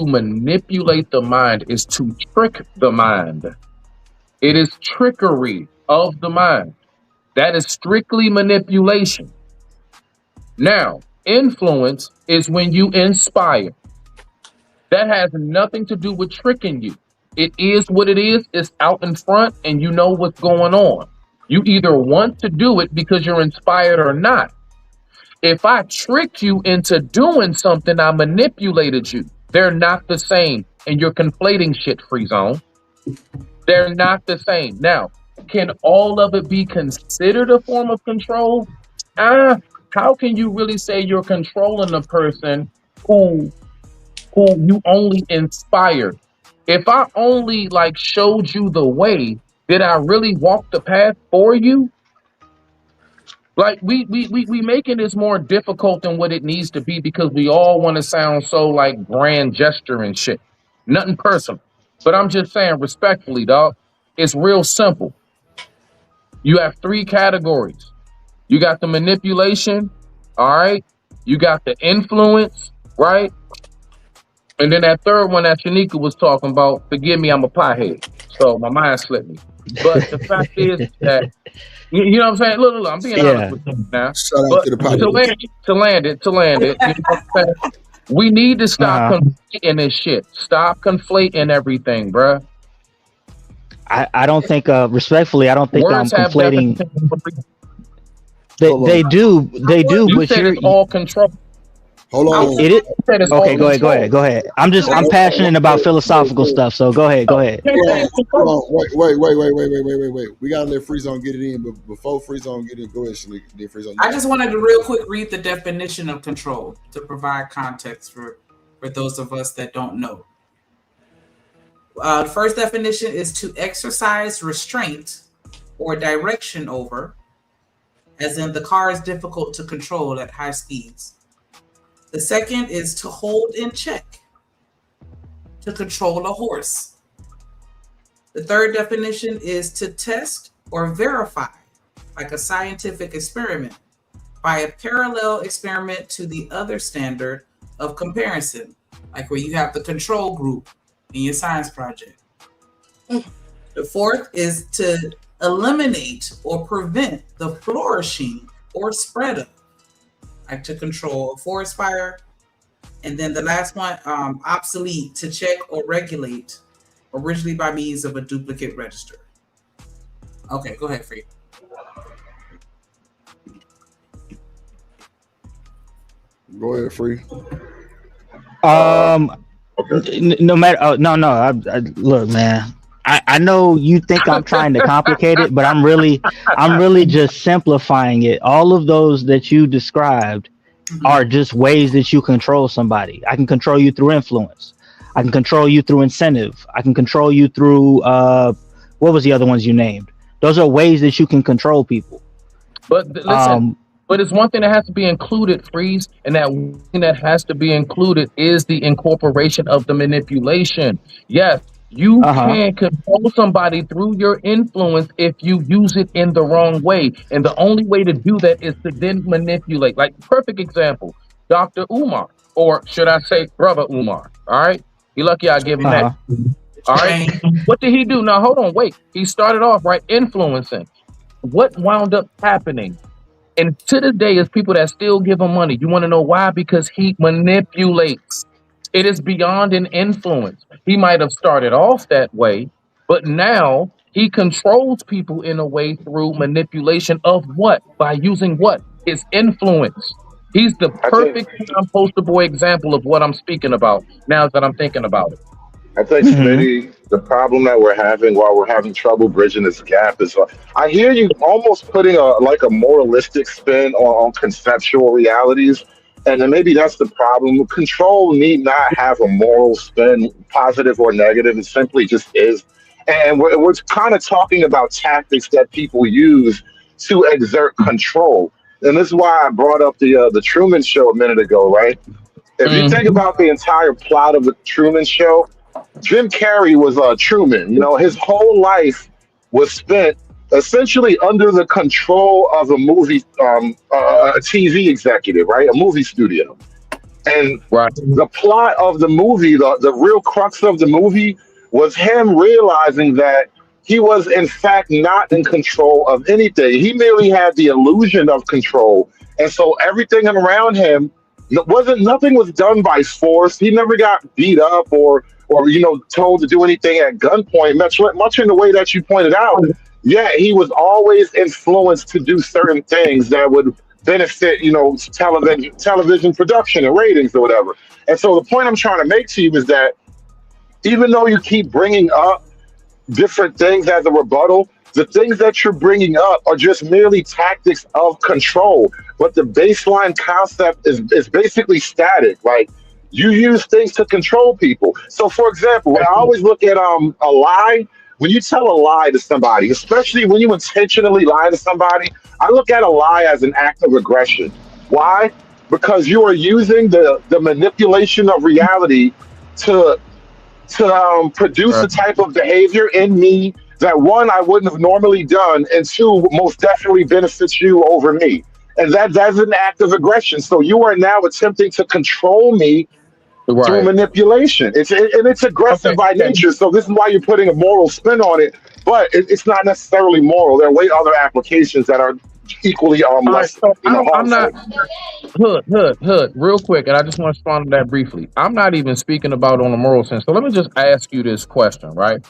manipulate the mind is to trick the mind. It is trickery of the mind. That is strictly manipulation. Now, influence is when you inspire. That has nothing to do with tricking you. It is what it is. It's out in front and you know what's going on. You either want to do it because you're inspired or not. If I tricked you into doing something, I manipulated you. They're not the same. And you're conflating shit, Free Zone. They're not the same. Now, can all of it be considered a form of control? How can you really say you're controlling a person who you only inspired? If I only showed you the way, did I really walk the path for you? We making this more difficult than what it needs to be because we all want to sound so grand gesture and shit. Nothing personal. But I'm just saying respectfully, dog, it's real simple. You have 3 categories. You got the manipulation, all right? You got the influence, right? And then that third one that Shanika was talking about, forgive me, I'm a pothead. So my mind slipped me. But the fact is that, you know what I'm saying? Look, I'm being honest with you now. Shout out But to the pothead. to land it, you know what I'm saying? We need to stop conflating this shit. Stop conflating everything, bruh. I don't think, respectfully, I don't think Words I'm have conflating. definition. They do, You but said it's all control. Hold on. It is okay. Go ahead. I'm passionate about philosophical stuff. So go ahead. Hold on. Wait. We gotta let Free Zone get it in, but before Free Zone get it, go ahead, Shanika. Then Free Zone. I just wanted to real quick read the definition of control to provide context for those of us that don't know. The first definition is to exercise restraint or direction over, as in the car is difficult to control at high speeds. The second is to hold in check, to control a horse. The third definition is to test or verify, like a scientific experiment, by a parallel experiment to the other standard of comparison, like where you have the control group in your science project. The fourth is to eliminate or prevent the flourishing or spread of, like to control a forest fire. And then the last one, obsolete, to check or regulate, originally by means of a duplicate register. Okay, go ahead, Free. Go ahead, Free. No matter. No. Look, man. I know you think I'm trying to complicate it, but I'm really just simplifying it. All of those that you described are just ways that you control somebody. I can control you through influence. I can control you through incentive. I can control you through what was the other ones you named? Those are ways that you can control people. But listen, but it's one thing that has to be included, Freeze, and that one thing that has to be included is the incorporation of the manipulation. Yes, you can control somebody through your influence if you use it in the wrong way. And the only way to do that is to then manipulate. Like, perfect example, Dr. Umar, or should I say Brother Umar, all right? You're lucky I give him that. All right? What did he do? Now, hold on, wait. He started off, right, influencing. What wound up happening? And to this day, is people that still give him money. You want to know why? Because he manipulates. It is beyond an influence. He might have started off that way, but now he controls people in a way through manipulation of what? By using what? His influence. He's the perfect poster boy example of what I'm speaking about now that I'm thinking about it. I think, Smitty, the problem that we're having while we're having trouble bridging this gap is I hear you almost putting a moralistic spin on conceptual realities. And then maybe that's the problem. Control need not have a moral spin, positive or negative. It simply just is. And we're kind of talking about tactics that people use to exert control. And this is why I brought up the Truman Show a minute ago, right? If you think about the entire plot of the Truman Show, Jim Carrey was Truman. You know, his whole life was spent essentially under the control of a a TV executive, right? A movie studio. And the plot of the movie, the real crux of the movie, was him realizing that he was in fact not in control of anything. He merely had the illusion of control, and so everything around him nothing was done by force. He never got beat up or told to do anything at gunpoint. Much in the way that you pointed out. Yeah, he was always influenced to do certain things that would benefit, television production and ratings or whatever. And so the point I'm trying to make to you is that even though you keep bringing up different things as a rebuttal, the things that you're bringing up are just merely tactics of control. But the baseline concept is basically static. Like, you use things to control people. So, for example, when I always look at a lie, when you tell a lie to somebody, especially when you intentionally lie to somebody, I look at a lie as an act of aggression. Why? Because you are using the manipulation of reality to produce a type of behavior in me that, one, I wouldn't have normally done, and two, most definitely benefits you over me. And that's an act of aggression. So you are now attempting to control me through manipulation. It's aggressive by nature. So this is why you're putting a moral spin on it, but it's not necessarily moral. There are way other applications that are equally less. I'm not hood real quick, and I just want to respond to that briefly. I'm not even speaking about on a moral sense. So let me just ask you this question, right?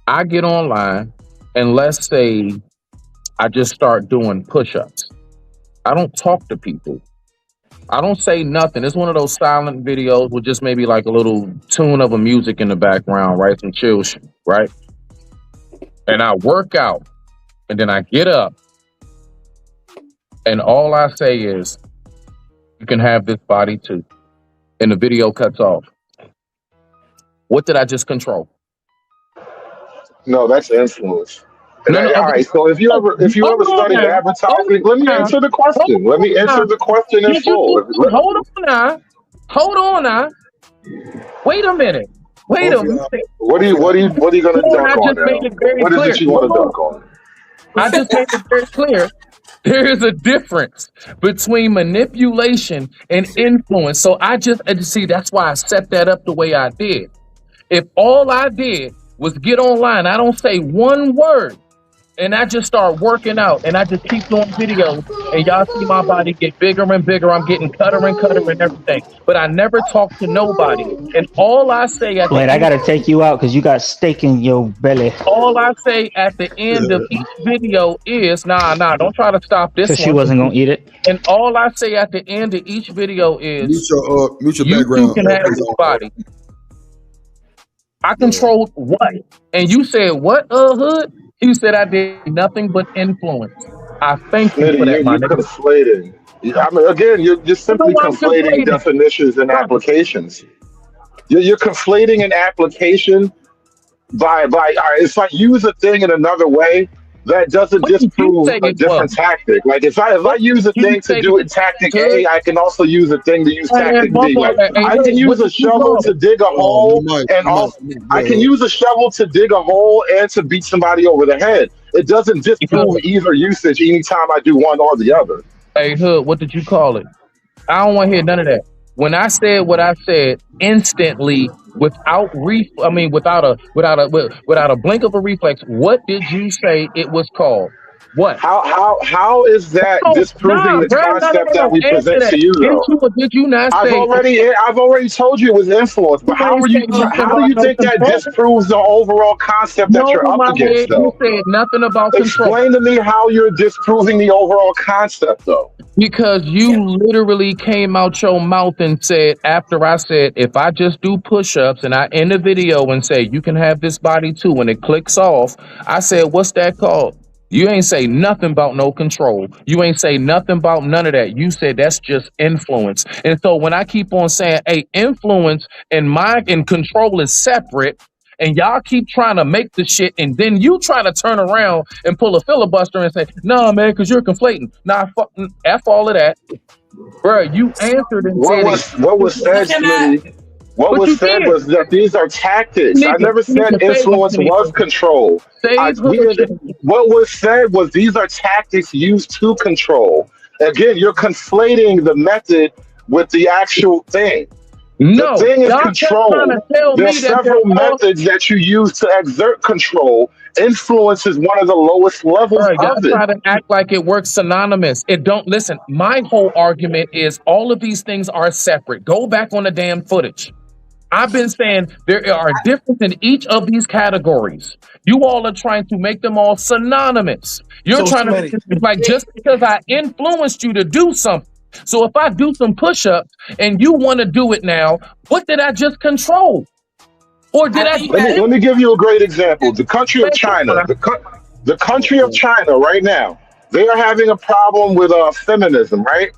I get online, and let's say I just start doing push-ups. I don't talk to people. I don't say nothing. It's one of those silent videos with just maybe like a little tune of a music in the background, right? Some chill shit, right? And I work out, and then I get up, and all I say is, you can have this body too. And the video cuts off. What did I just control? No, that's influence. All right. So if you ever studied advertising, let me answer the question. Let me answer the question in full. Hold on now. Wait a minute. What are you gonna dunk on now? What is it you want to dunk on? I just made it very clear. There is a difference between manipulation and influence. So I just see, that's why I set that up the way I did. If all I did was get online, I don't say one word, and I just start working out, and I just keep doing videos, and y'all see my body get bigger and bigger. I'm getting cutter and everything, but I never talk to nobody. And all I say at Wait, I gotta take you out because you got steak in your belly. All I say at the end of each video is, nah, don't try to stop this. So she wasn't gonna eat it. And all I say at the end of each video is, mute your you background. can have this body. I controlled what? And you said what, Hood? You said I did nothing but influence. I thank you for that, my You're nigga. conflating. I mean, again, you're just simply conflating definitions and applications. You're conflating an application by if I use a thing in another way, that doesn't disprove a different tactic. Like if I use a thing to do tactic A, I can also use a thing to use tactic B. Like I can use a shovel to dig a hole, and I can use a shovel to dig a hole and to beat somebody over the head. It doesn't disprove either usage anytime I do one or the other. Hey Hood, what did you call it? I don't want to hear none of that. When I said what I said, instantly, without a blink of a reflex, what did you say it was called? What? How is that disproving the concept that we present to you, though? Did you not say? I've already told you it was influence, but how do you think that disproves the overall concept that you're up against, though? You said nothing about control. Explain to me how you're disproving the overall concept, though. Because you literally came out your mouth and said, after I said, if I just do push-ups and I end the video and say, you can have this body too, when it clicks off, I said, what's that called? You ain't say nothing about no control. You ain't say nothing about none of that. You said that's just influence. And so when I keep on saying, hey, influence and control is separate, and y'all keep trying to make the shit, and then you try to turn around and pull a filibuster and say, "No, man, because you're conflating." Nah, f all of that, bro. You answered and said What was said, Smitty? What But was you said did. was that these are tactics. I never said influence was control. What was said was these are tactics used to control. Again, you're conflating the method with the actual thing. No, the thing is y'all kept trying control. to tell There are me that several methods that you use to exert control. Influence is one of the lowest levels Bro, y'all of it. try to act like it works synonymous. It don't. Listen, my whole argument is all of these things are separate. Go back on the damn footage. I've been saying there are differences in each of these categories. You all are trying to make them all synonymous. You're So, trying to Smitty, make it like just because I influenced you to do something. So if I do some push-ups and you want to do it now, what did I just control? Or did I Let me give you a great example. The country of China, the country of China right now, they are having a problem with feminism, right?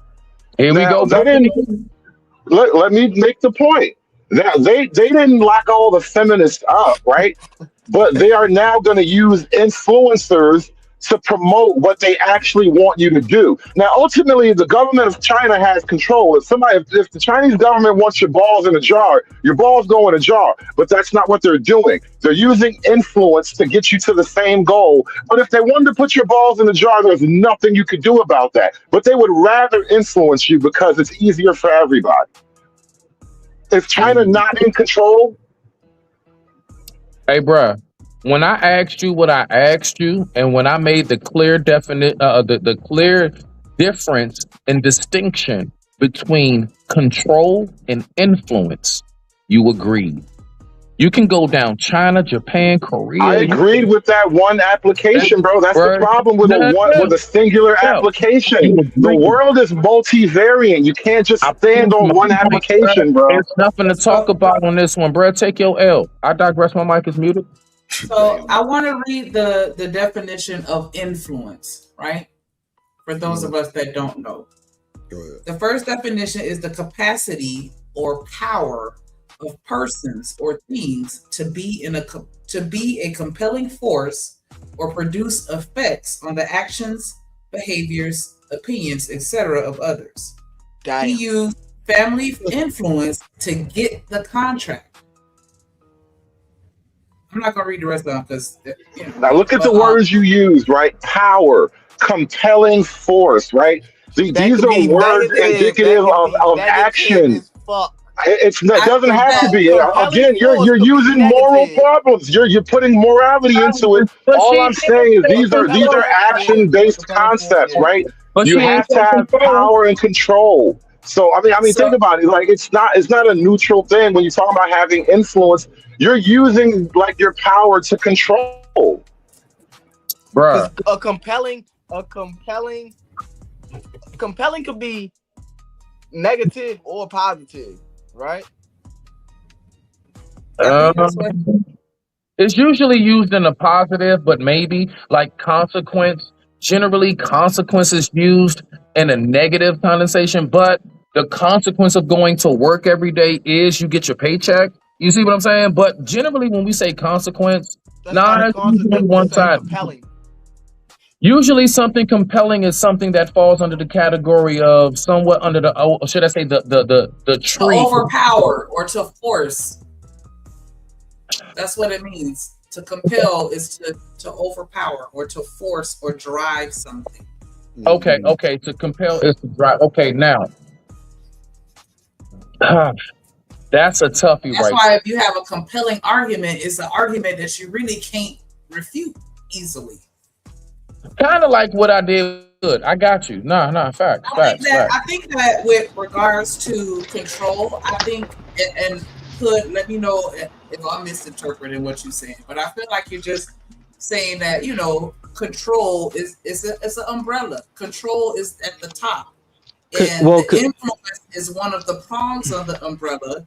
Here we go. Let me make the point. Now they didn't lock all the feminists up, right? But they are now going to use influencers to promote what they actually want you to do. Now, ultimately, the government of China has control. If the Chinese government wants your balls in a jar, your balls go in a jar. But that's not what they're doing. They're using influence to get you to the same goal. But if they wanted to put your balls in a jar, there's nothing you could do about that. But they would rather influence you because it's easier for everybody. Is China not in control? Hey, bruh, when I asked you what I asked you, and when I made the clear the clear difference and distinction between control and influence, you agreed. You can go down China, Japan, Korea. I agreed with that one application, bro. That's the problem with a singular application. The world is multivariant. You can't just stand on one application, bro. There's nothing to talk about on this one, bro. Take your L. I digress. My mic is muted. So I want to read the definition of influence, right? For those of us that don't know. The first definition is the capacity or power of persons or things to be a compelling force or produce effects on the actions, behaviors, opinions, etc. of others. He used family influence to get the contract. I'm not gonna read the rest of them because now look at the words you used, right? Power, compelling force, right? These are words indicative of action. It doesn't have to be. Again, you're using moral problems. You're putting morality into it. All I'm saying is these are action-based concepts, right? You have to have power and control. So I mean, think about it. Like it's not a neutral thing when you talk about having influence. You're using like your power to control. Bruh. A compelling could be negative or positive, right? It's usually used in a positive, but maybe like consequence. Generally, consequence is used in a negative connotation, but the consequence of going to work every day is you get your paycheck. You see what I'm saying? But generally, when we say consequence, it's usually one side. Usually, something compelling is something that falls under the category of somewhat under the, or should I say, the tree. To overpower or to force. That's what it means. To compel is to overpower or to force or drive something. Okay. To compel is to drive. Okay, now. That's a toughie, right? That's why if you have a compelling argument, it's an argument that you really can't refute easily. Kind of like what I did. Good. I got you. Facts. I think that with regards to control, I think, and could let me know if I'm misinterpreting what you're saying, but I feel like you're just saying that, control is an umbrella. Control is at the top. And influence is one of the prongs of the umbrella,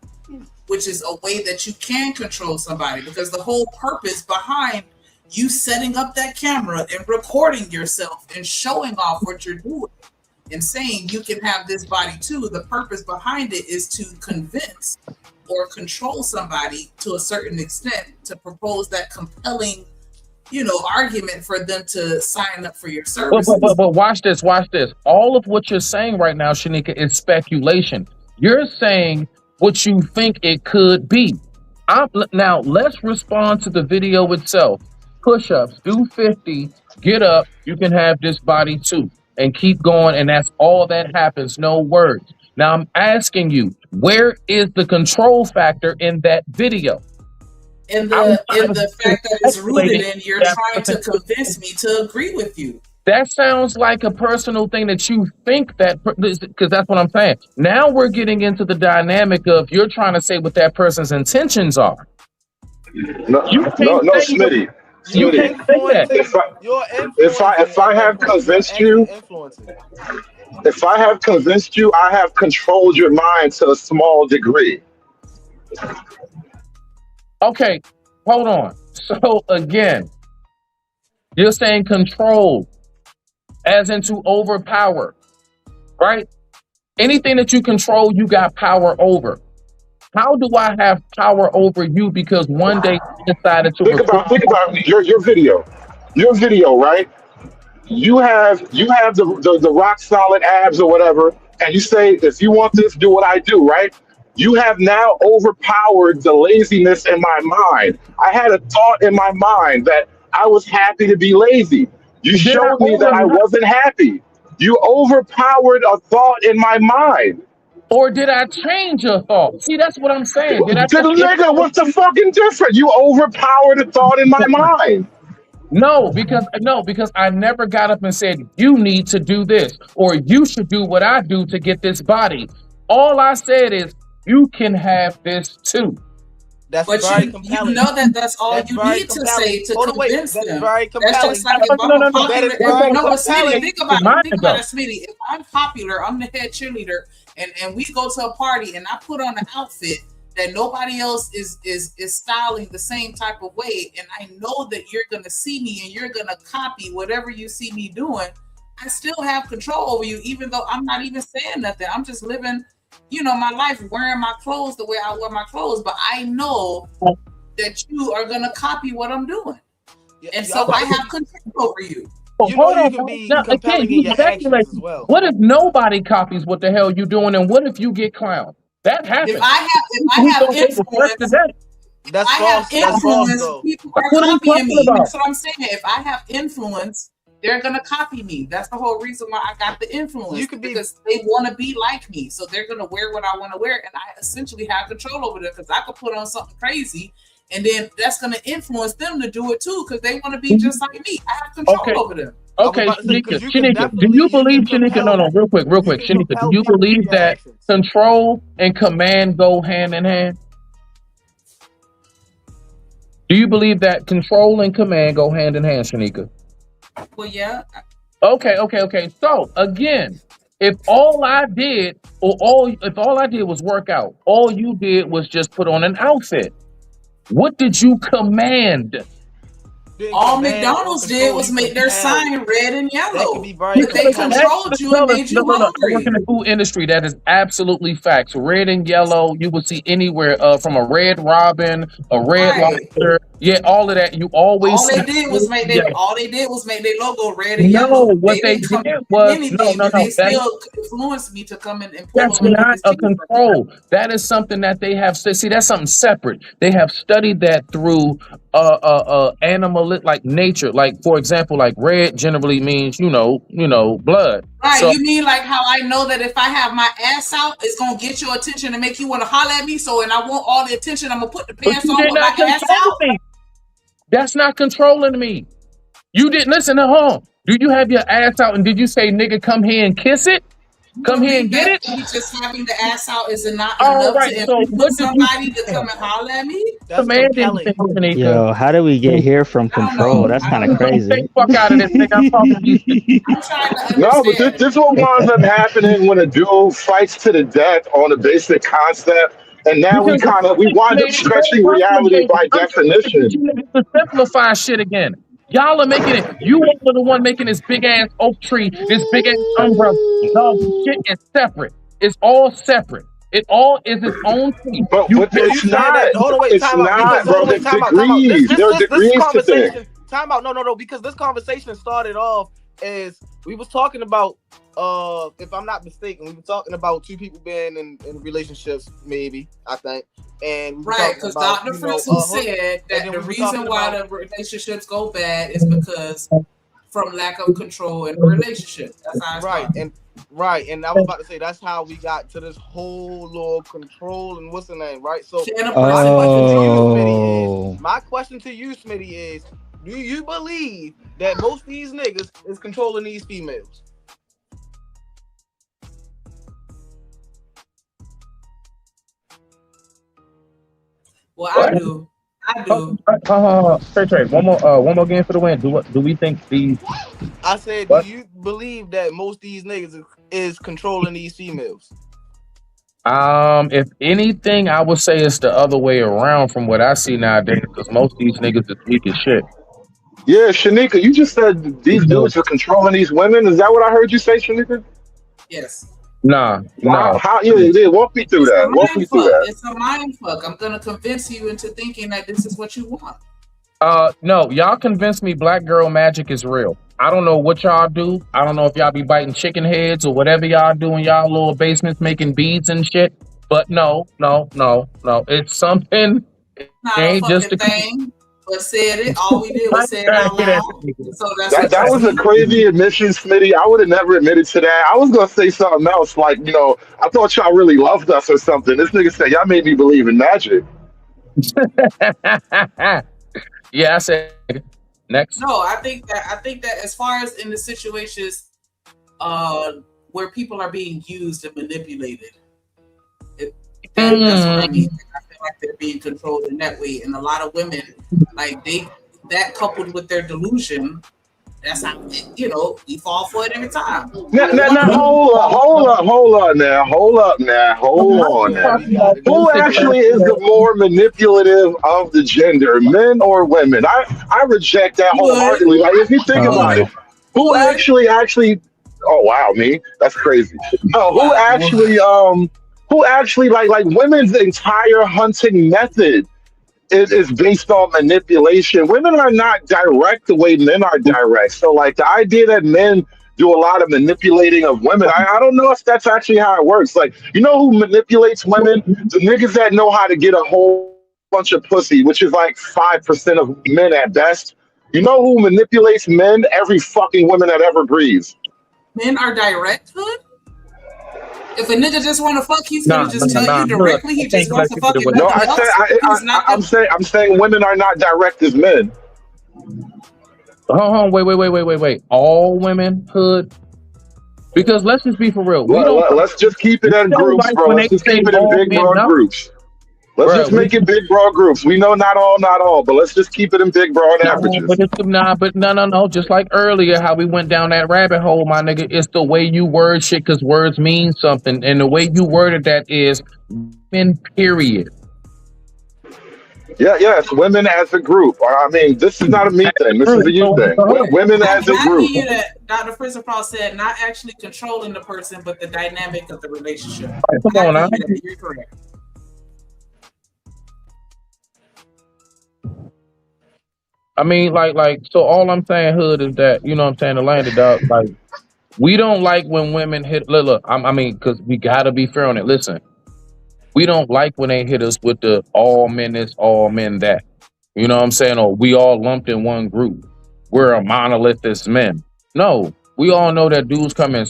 which is a way that you can control somebody, because the whole purpose behind you setting up that camera and recording yourself and showing off what you're doing and saying you can have this body too, the purpose behind it is to convince or control somebody to a certain extent to propose that compelling, argument for them to sign up for your services. But watch this. All of what you're saying right now, Shanika, is speculation. You're saying what you think it could be. Now, let's respond to the video itself. Push-ups, do 50, get up, you can have this body too. And keep going, and that's all that happens, no words. Now, I'm asking you, where is the control factor in that video? In the fact that it's rooted in you're trying to convince me to agree with you. That sounds like a personal thing that you think that, because that's what I'm saying. Now we're getting into the dynamic of you're trying to say what that person's intentions are. No, Smitty. You can't say that. If I have convinced you, I have controlled your mind to a small degree. Okay, hold on. So again, you're saying control as into overpower, right? Anything that you control, you got power over. How do I have power over you? Because one day you decided to think about your video, right? You have the rock solid abs or whatever, and you say, if you want this, do what I do, right? You have now overpowered the laziness in my mind. I had a thought in my mind that I was happy to be lazy. You showed me that I wasn't happy. You overpowered a thought in my mind. Or did I change your thought? See, that's what I'm saying. Nigga, what's the fucking difference? You overpowered a thought in my mind. No, because I never got up and said, you need to do this, or you should do what I do to get this body. All I said is, you can have this too. That's but very you compelling. know that's all you need to say to convince them. That's very compelling. That's just like if I'm popular. Smitty, think about it, Smitty. If I'm popular, I'm the head cheerleader, and we go to a party and I put on an outfit that nobody else is styling the same type of way, and I know that you're gonna see me and you're gonna copy whatever you see me doing, I still have control over you, even though I'm not even saying nothing. I'm just living, my life, wearing my clothes the way I wear my clothes, but I know that you are gonna copy what I'm doing, and so I have control over you. Hold on. Now, again, you speculate. What if nobody copies what the hell you're doing, and what if you get clowned? That happens. If I have influence, that's false. People are copying me. That's what I'm saying. If I have influence, they're gonna copy me. That's the whole reason why I got the influence. Because they want to be like me, so they're gonna wear what I want to wear, and I essentially have control over them. Because I could put on something crazy, and then that's gonna influence them to do it too, because they want to be just like me. I have control over them. Okay, Shanika, do you believe, Shanika? No, real quick, Shanika, do you believe that control and command go hand in hand? Do you believe that control and command go hand in hand, Shanika? Well, yeah. Okay. So again, if all I did was work out, all you did was just put on an outfit. What did you command? All McDonald's did was make their sign red and yellow. They controlled you and made you hungry. I work in the food industry. That is absolutely facts. Red and yellow, you will see anywhere from a red robin, a red lobster. Yeah, all of that. You always. All they did was make their logo red and yellow. No, what they did was no. They still influenced me to come in and pull that's not a control. That is something that they have. See, that's something separate. They have studied that through animal like nature. Like, for example, like red generally means blood. Right. So, you mean like how I know that if I have my ass out, it's gonna get your attention and make you want to holler at me. So, and I want all the attention, I'm gonna put the pants on with my ass out. That's not controlling me. You didn't listen to home. Do you have your ass out and did you say, nigga, come here and kiss it? Come here and get it? Just having the ass out is not enough to influence somebody to come and holler at me? Yo, how do we get here from control? That's kind of crazy. Fuck out of this nigga. I'm talking to you. No, but this is what winds up happening when a dude fights to the death on a basic concept. And now we wind up stretching reality by definition. You have to simplify shit again. Y'all are making it. You are the one making this big ass oak tree, this big ass umbrella. No, shit is separate. It's all separate. It all is its own thing. But You it's not. Hold on, wait, It's time out. not, Because, hold bro. on, wait, There's time out, time out. degrees. There are This degrees to conversation, things. time out. No, because this conversation started off as we was talking about, if I'm not mistaken, we were talking about two people being in relationships, maybe, I think. And we were Right, talking because about, Dr. you know, Frizzle said that then the we were reason talking why about- the relationships go bad is because from lack of control in the relationship. That's how it's Right, and I was about to say that's how we got to this whole little control and what's the name, right? So my question to you, Smitty, is do you believe that most of these niggas is controlling these females? Well, I do. Trey, one more game for the win. Do we think these? I said, do you believe that most of these niggas is controlling these females? If anything, I would say it's the other way around from what I see nowadays, because most of these niggas is weak as shit. Yeah, Shanika, you just said these dudes are controlling these women. Is that what I heard you say, Shanika? Yes. Nah. How? Yeah, walk me through that. Walk me through that. It's a mind fuck. I'm gonna convince you into thinking that this is what you want. No, y'all convinced me black girl magic is real. I don't know what y'all do. I don't know if y'all be biting chicken heads or whatever y'all do in y'all little basements making beads and shit. But no. It's something. Not It ain't a just fucking a thing. But said it. All we did was say it out loud. So That was a crazy admission, Smitty. I would have never admitted to that. I was gonna say something else, like, you know, I thought y'all really loved us or something. This nigga said y'all made me believe in magic. Yeah, I said next. No, I think that as far as in the situations where people are being used and manipulated, that's what I mean. I feel like they're being controlled in that way, and a lot of women, like that coupled with their delusion, that's how we fall for it every time. Now, hold on now. Who actually is the more manipulative of the gender, men or women? I reject that wholeheartedly. Like, if you think about it, who actually? Oh wow, me? That's crazy. No, who actually like women's entire hunting method is based on manipulation. Women are not direct the way men are direct. So like the idea that men do a lot of manipulating of women, I don't know if that's actually how it works. Like, you know who manipulates women? The niggas that know how to get a whole bunch of pussy, which is like 5% of men at best. You know who manipulates men? Every fucking woman that ever breathes. Men are direct, hood? If a nigga just want to fuck, he's gonna just tell you directly. He just wants to fuck you. No, I'm saying women are not direct as men. Hold on, wait. All women hood? Because let's just be for real. Let's just keep it in groups, bro. Let's just keep it in big broad groups. Let's just make it big broad groups. We know not all, but let's just keep it in big broad averages. No. Just like earlier, how we went down that rabbit hole, my nigga. It's the way you word shit, because words mean something, and the way you worded that is women. Period. Yeah, it's women as a group. I mean, this is not a me thing. This is a you thing. Women as a group. Dr. Frizzle said not actually controlling the person, but the dynamic of the relationship. Come on, now. You're correct. I mean, like, so all I'm saying, hood, is that, you know what I'm saying, the land dog, like, we don't like when women hit, look, I mean, because we gotta be fair on it. Listen, we don't like when they hit us with the all men this, all men that. You know what I'm saying? Or we all lumped in one group. We're a monolith as men. No, we all know that dudes come in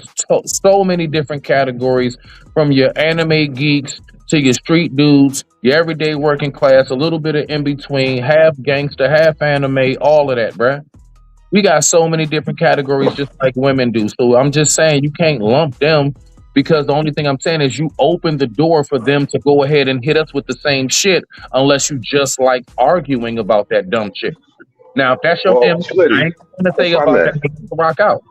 so many different categories, from your anime geeks to your street dudes, your everyday working class, a little bit of in between, half gangster, half anime, all of that, bruh. We got so many different categories just like women do. So I'm just saying you can't lump them, because the only thing I'm saying is you open the door for them to go ahead and hit us with the same shit, unless you just like arguing about that dumb shit. Now, if that's your thing, I ain't gonna say about that. Rock out.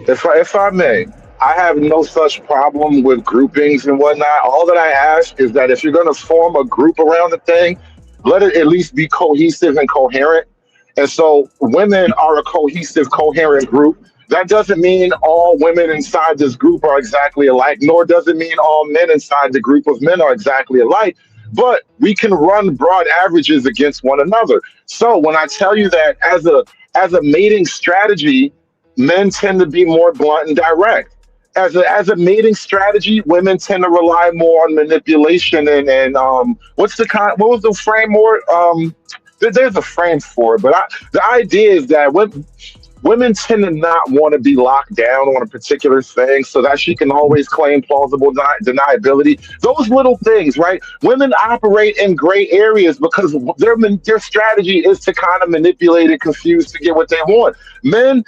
If I may, I have no such problem with groupings and whatnot. All that I ask is that if you're going to form a group around the thing, let it at least be cohesive and coherent. And so women are a cohesive, coherent group. That doesn't mean all women inside this group are exactly alike, nor does it mean all men inside the group of men are exactly alike. But we can run broad averages against one another. So when I tell you that as a mating strategy, men tend to be more blunt and direct. As a mating strategy, women tend to rely more on manipulation and what was the framework? There's a frame for it, but the idea is that women tend to not want to be locked down on a particular thing so that she can always claim plausible deniability. Those little things, right? Women operate in gray areas because their strategy is to kind of manipulate and confuse to get what they want. Men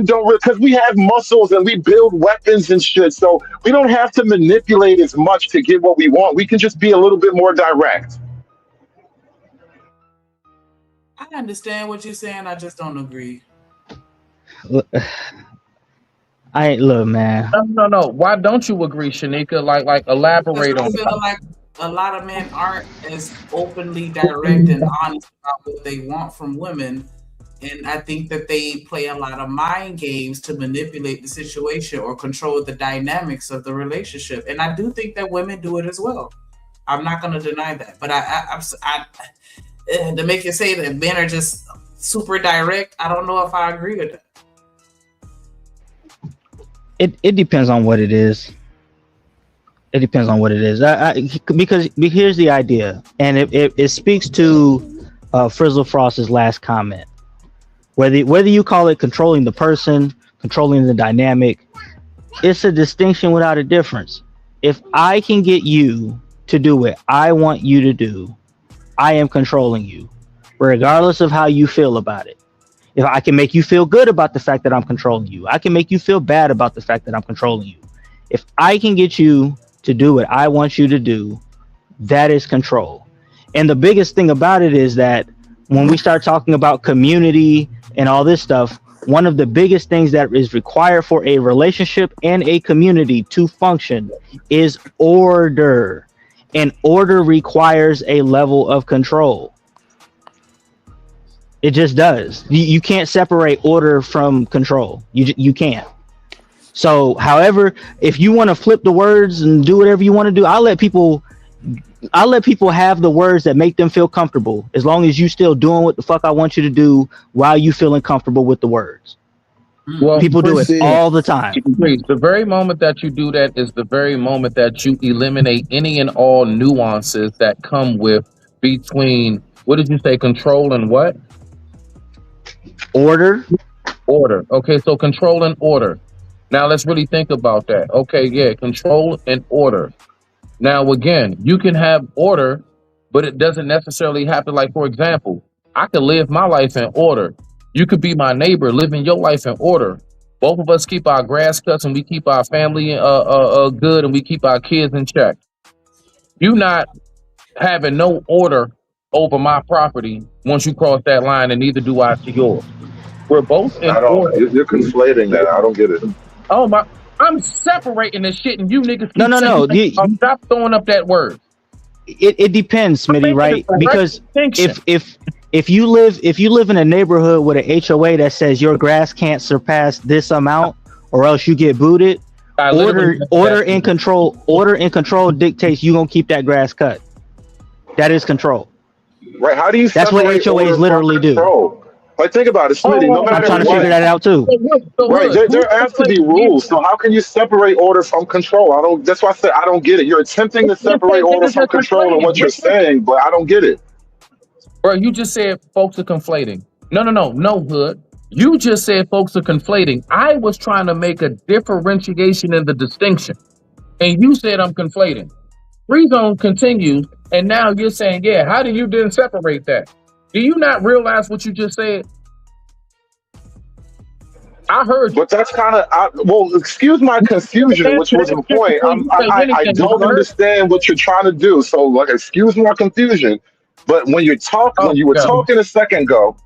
don't, because we have muscles and we build weapons and shit, so we don't have to manipulate as much to get what we want. We can just be a little bit more direct. I understand what you're saying. I just don't agree. Look, man. No. Why don't you agree, Shanika? Like elaborate on I feel like a lot of men aren't as openly direct and honest about what they want from women. And I think that they play a lot of mind games to manipulate the situation or control the dynamics of the relationship. And I do think that women do it as well. I'm not going to deny that. But to make you say that men are just super direct, I don't know if I agree with that. It depends on what it is. It depends on what it is. Because here's the idea, and it speaks to Frizzle Frost's last comment. Whether you call it controlling the person, controlling the dynamic, it's a distinction without a difference. If I can get you to do what I want you to do, I am controlling you, regardless of how you feel about it. If I can make you feel good about the fact that I'm controlling you, I can make you feel bad about the fact that I'm controlling you. If I can get you to do what I want you to do, that is control. And the biggest thing about it is that when we start talking about community and all this stuff, one of the biggest things that is required for a relationship and a community to function is order. And order requires a level of control. It just does. You can't separate order from control. You can't. So, however, if you want to flip the words and do whatever you want to do, I'll let people have the words that make them feel comfortable, as long as you still doing what the fuck I want you to do while you feeling comfortable with the words. Well, people do it all the time. The very moment that you do that is the very moment that you eliminate any and all nuances that come with between, what did you say, control and what? Order. Okay, so control and order. Now let's really think about that. Okay, yeah, control and order. Now again, you can have order, but it doesn't necessarily have to, like, for example, I could live my life in order. You could be my neighbor, living your life in order. Both of us keep our grass cuts and we keep our family good and we keep our kids in check. You not having no order over my property once you cross that line, and neither do I to yours. We're both in order. You're conflating that. I don't get it. Oh my! I'm separating this shit, and you niggas. No. Stop throwing up that word. It depends, Smitty, right? Because if you live in a neighborhood with an HOA that says your grass can't surpass this amount, or else you get booted. Order and control dictates you gonna keep that grass cut. That is control. Right? How do you? That's what HOAs literally do. Like, think about it, Smitty. No matter I'm trying to figure that out too. Right? There have to be rules. So how can you separate order from control? I don't. That's why I said I don't get it. You're attempting to separate order from control in what you're saying, but I don't get it. Bro, you just said folks are conflating. No, Hood. You just said folks are conflating. I was trying to make a differentiation in the distinction, and you said I'm conflating. Free zone continues, and now you're saying, yeah, how do you then separate that? Do you not realize what you just said? I heard you. But that's kind of, well, excuse my confusion, which was the point. I don't understand what you're trying to do. So, like, excuse my confusion. But when you're talking, when you were talking a second ago,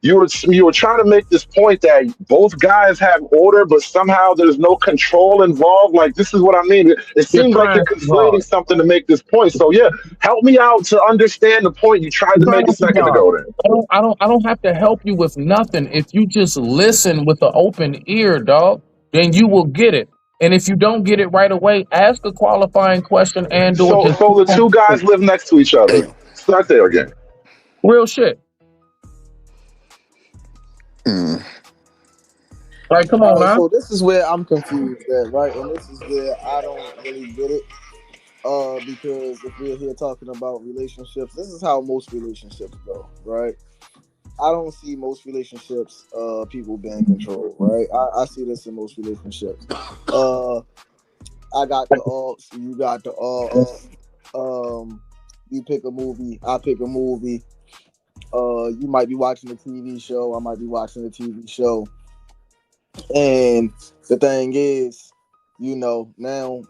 you were trying to make this point that both guys have order, but somehow there's no control involved. Like, this is what I mean. It You're seems like you're trying too hard. conflating something to make this point. So yeah, help me out to understand the point you tried You're to trying make a too second hard. ago. Then I don't have to help you with nothing. If you just listen with an open ear, dog, then you will get it. And if you don't get it right away, ask a qualifying question and or so just so the two guys live next to each other. Start there again. real shit. Like, come on now. So this is where I'm confused at, right? And this is where I don't really get it. Because if we're here talking about relationships, this is how most relationships go, right? I don't see most relationships people being controlled, right? I see this in most relationships. I got the alts, you got the alts. You pick a movie, I pick a movie. You might be watching a TV show, I might be watching a TV show. And the thing is, now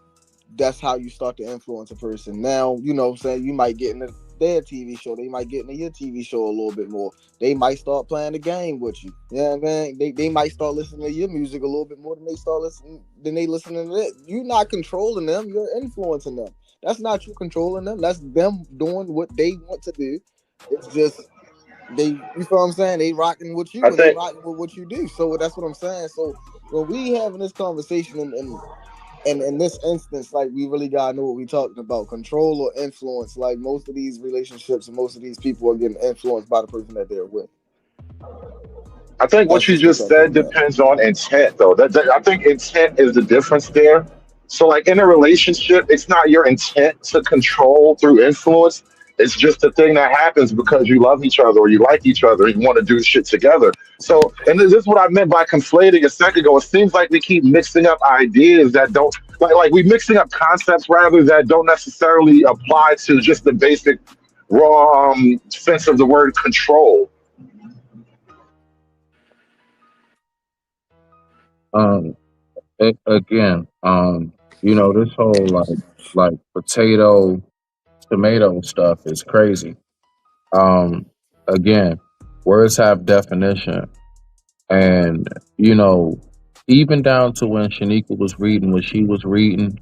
that's how you start to influence a person. Now, what I'm saying, you might get into their TV show, they might get into your TV show a little bit more. They might start playing the game with you. You know what I mean? They might start listening to your music a little bit more than they listening to it. You're not controlling them, you're influencing them. That's not you controlling them. That's them doing what they want to do. It's just you feel what I'm saying? They rocking with you and they rocking with what you do. So that's what I'm saying. So when we having this conversation and in this instance, like, we really gotta know what we're talking about. Control or influence. Like, most of these relationships and most of these people are getting influenced by the person that they're with. I think what you just said depends on intent, though. I think intent is the difference there. So, like, in a relationship, it's not your intent to control through influence. It's just a thing that happens because you love each other or you like each other and you want to do shit together. So, and this is what I meant by conflating a second ago. It seems like we keep mixing up ideas that don't, like we mixing up concepts rather that don't necessarily apply to just the basic raw sense of the word control. Again, this whole like potato tomato stuff is crazy. Again, words have definition, and even down to when Shanika was reading what she was reading,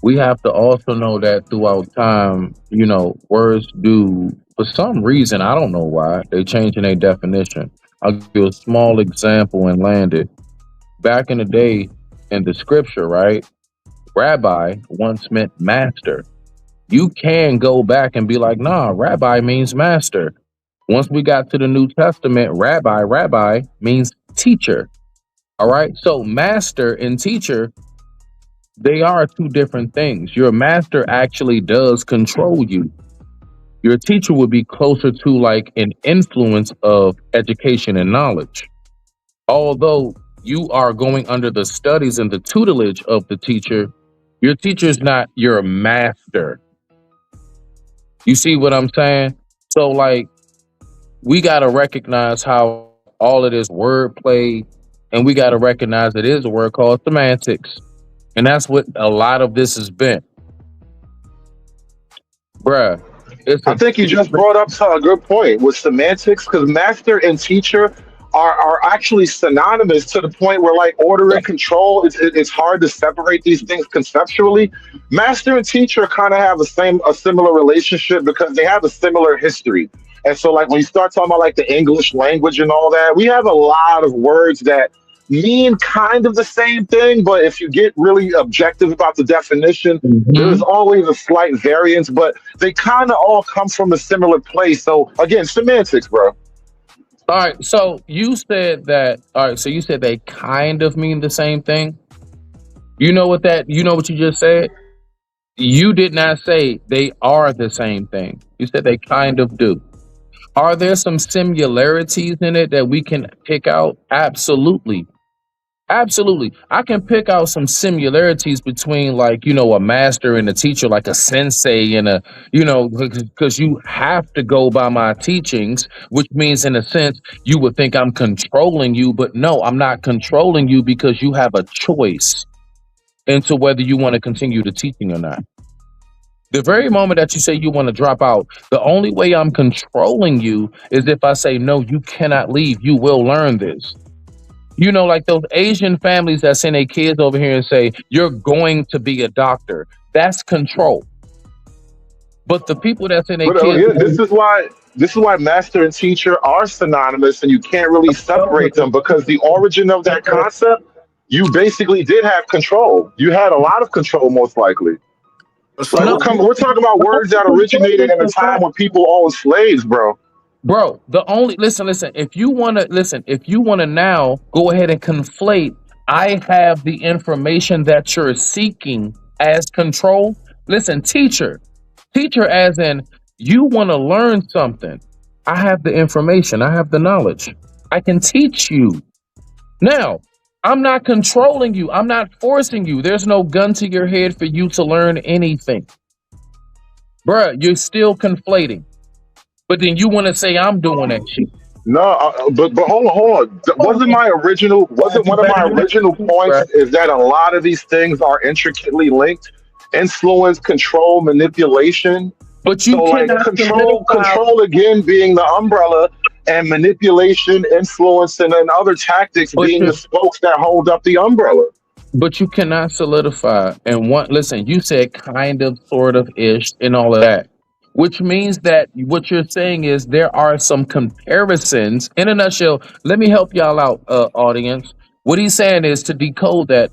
we have to also know that throughout time, words do, for some reason, I don't know why, they changing their definition. I'll give you a small example and land it. Back in the day, in the scripture, right? Rabbi once meant master. You can go back and be like, nah, rabbi means master. Once we got to the New Testament, rabbi means teacher. All right. So master and teacher, they are two different things. Your master actually does control you. Your teacher would be closer to like an influence of education and knowledge. Although you are going under the studies and the tutelage of the teacher, your teacher's not your master. You see what I'm saying? So, like, we got to recognize how all of this wordplay, and we got to recognize it is a word called semantics. And that's what a lot of this has been. Bruh. I think you just brought up a good point with semantics, because master and teacher are actually synonymous to the point where, like, order and control, it's hard to separate these things conceptually. Master and teacher kind of have a similar relationship because they have a similar history. And so, like, when you start talking about like the English language and all that, we have a lot of words that mean kind of the same thing, but if you get really objective about the definition, there's always a slight variance, but they kind of all come from a similar place. So again, semantics, bro. All right, so you said they kind of mean the same thing. You know what you just said? You did not say they are the same thing. You said they kind of do. Are there some similarities in it that we can pick out? Absolutely. Absolutely. I can pick out some similarities between, like, a master and a teacher, like a sensei and because you have to go by my teachings, which means in a sense you would think I'm controlling you, but no, I'm not controlling you because you have a choice into whether you want to continue the teaching or not. The very moment that you say you want to drop out, the only way I'm controlling you is if I say, no, you cannot leave. You will learn this. You know, like those Asian families that send their kids over here and say, you're going to be a doctor. That's control. But the people that send their But kids, yeah, this is why master and teacher are synonymous, and you can't really separate them because the origin of that concept, you basically did have control. You had a lot of control, most likely. Like we're talking about words that originated in a time when people owned slaves, bro. Bro, listen, if you wanna now go ahead and conflate, I have the information that you're seeking as control. Listen, teacher as in you want to learn something. I have the information, I have the knowledge. I can teach you. Now, I'm not controlling you. I'm not forcing you. There's no gun to your head for you to learn anything. Bruh, you're still conflating. But then you want to say I'm doing that shit. No, but hold on. Wasn't one of my original points is that a lot of these things are intricately linked, influence, control, manipulation. But you cannot control again being the umbrella, and manipulation, influence, and then other tactics being the spokes that hold up the umbrella. But you cannot solidify and listen, you said kind of, sort of, ish, and all of that. Which means that what you're saying is there are some comparisons. In a nutshell, let me help y'all out, audience. What he's saying is to decode that,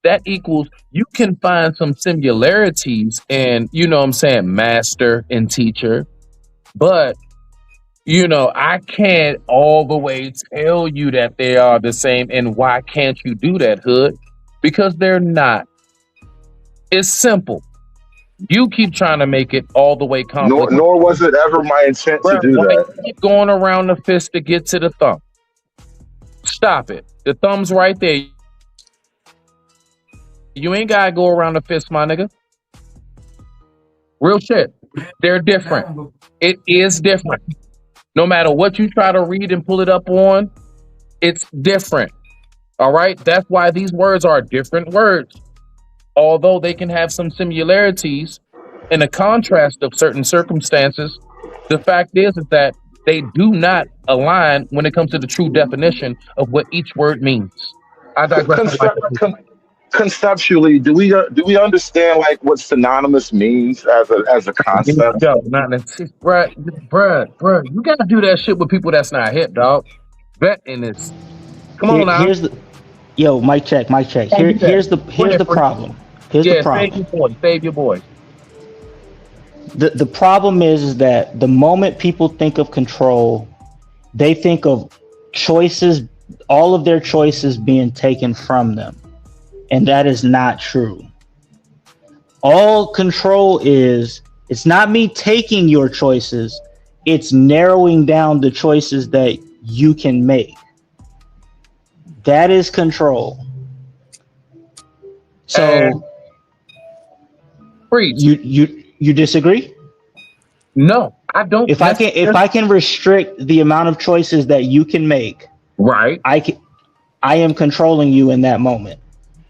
that equals you can find some similarities in, master and teacher. But, I can't all the way tell you that they are the same. And why can't you do that, Hood? Because they're not. It's simple. You keep trying to make it all the way complicated. Nor was it ever my intent to do that. You keep going around the fist to get to the thumb. Stop it. The thumb's right there. You ain't gotta go around the fist, my nigga. Real shit. They're different. It is different. No matter what you try to read and pull it up on, it's different. All right? That's why these words are different words. Although they can have some similarities in a contrast of certain circumstances, the fact is that they do not align when it comes to the true definition of what each word means. I digress. Conceptually, do we understand like what synonymous means as a concept? Yo, bruh, you gotta do that shit with people that's not hip, dog. Vetting this. Come on now. Mic check. Here's the problem. Here's the problem. Save your boy. The problem is that the moment people think of control, they think of choices, all of their choices being taken from them. And that is not true. All control it's not me taking your choices, it's narrowing down the choices that you can make. That is control. So you disagree? No, I don't. If I can restrict the amount of choices that you can make, right? I am controlling you in that moment.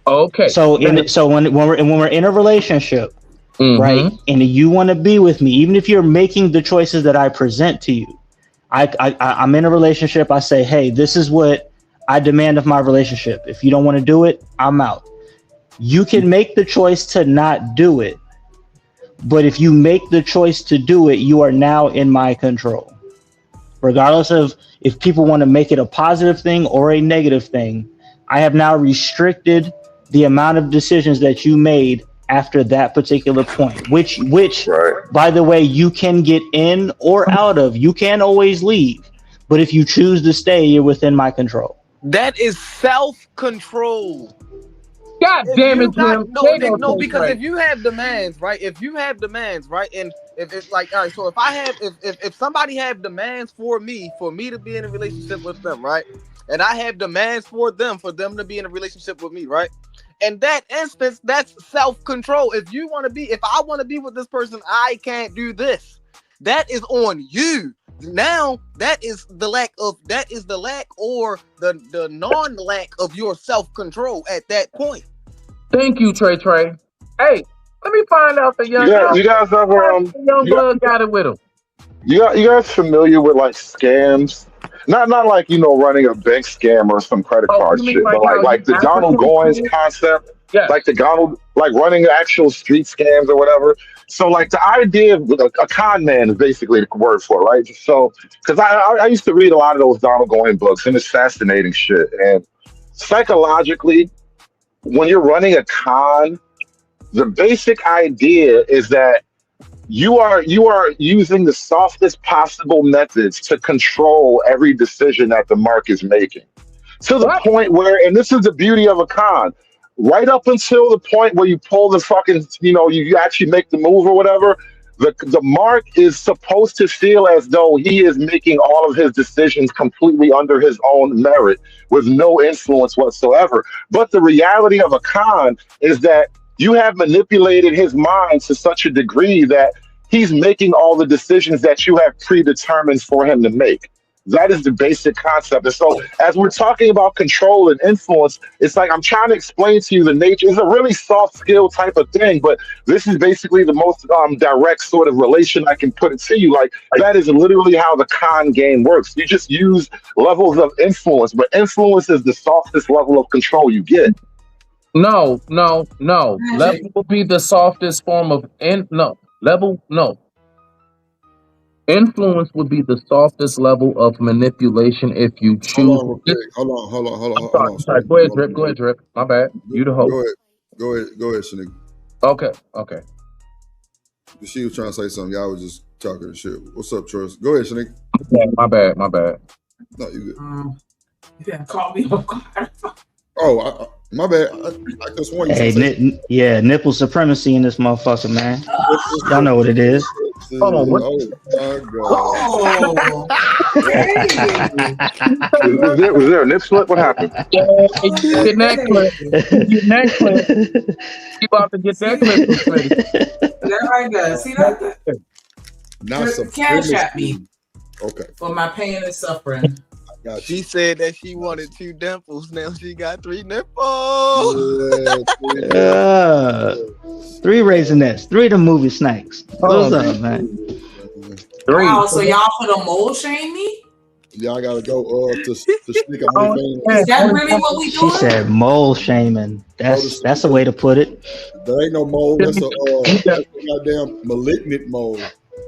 Okay. So when we're in a relationship, right, and you want to be with me, even if you're making the choices that I present to you, I'm in a relationship. I say, hey, this is what I demand of my relationship. If you don't want to do it, I'm out. You can make the choice to not do it, but if you make the choice to do it, you are now in my control. Regardless of if people want to make it a positive thing or a negative thing, I have now restricted the amount of decisions that you made after that particular point, which by the way, you can get in or out of. You can always leave, but if you choose to stay, you're within my control. That is self-control. God damn it, Jim. No, because if you have demands, right? And if it's like, all right, so if somebody have demands for me to be in a relationship with them, right? And I have demands for them to be in a relationship with me, right? In that instance, that's self-control. If I want to be with this person, I can't do this. That is on you. Now that is the lack or the non-lack of your self-control at that point. Thank you, Trey. Hey, Let me find out the young. You guys ever young blood got it with him. you guys familiar with like scams? Not like running a bank scam or some credit card You mean shit, but how like the Donald Goines concept, Yes. like the Donald like running actual street scams or whatever. So like the idea of a con man is basically the word for it, right? So because I used to read a lot of those Donald Goines books and it's fascinating shit. And psychologically, when you're running a con, the basic idea is that you are using the softest possible methods to control every decision that the mark is making to the point where, and this is the beauty of a con, right up until the point where you pull the fucking, you actually make the move or whatever, the mark is supposed to feel as though he is making all of his decisions completely under his own merit with no influence whatsoever. But the reality of a con is that you have manipulated his mind to such a degree that he's making all the decisions that you have predetermined for him to make. That is the basic concept. And so as we're talking about control and influence, it's like I'm trying to explain to you the nature. It's a really soft skill type of thing, but this is basically the most direct sort of relation I can put it to you. Like that is literally how the con game works. You just use levels of influence, but influence is the softest level of control you get. No. Level will be the softest form of Influence would be the softest level of manipulation if you choose. Hold on. Sorry. Go ahead, Drip. My bad. You the host. Go ahead, Shanique. Okay. She was trying to say something. Y'all was just talking shit. What's up, Trust? Go ahead, Shanique. My bad. No, you good. You didn't call me off guard. Oh, my bad. I just wanted to Hey, nipple supremacy in this motherfucker, man. Y'all know what it is. Hold on, what? Oh my God. Was there a nip slip? What happened? Yeah, getting that clip. He about to get that clip ready. That right there. See that? Not Cash at me. Okay. For my pain and suffering. She said that she wanted 2 dimples. Now she got 3 nipples. Yeah, 3 Raisinets, 3 of the movie snacks. What's up, man? 3. Wow, so y'all for the mole shame me? Y'all gotta go to sneak on Is that really what we doing? She said mole shaming. That's a way to put it. There ain't no mole. That's a goddamn malignant mole.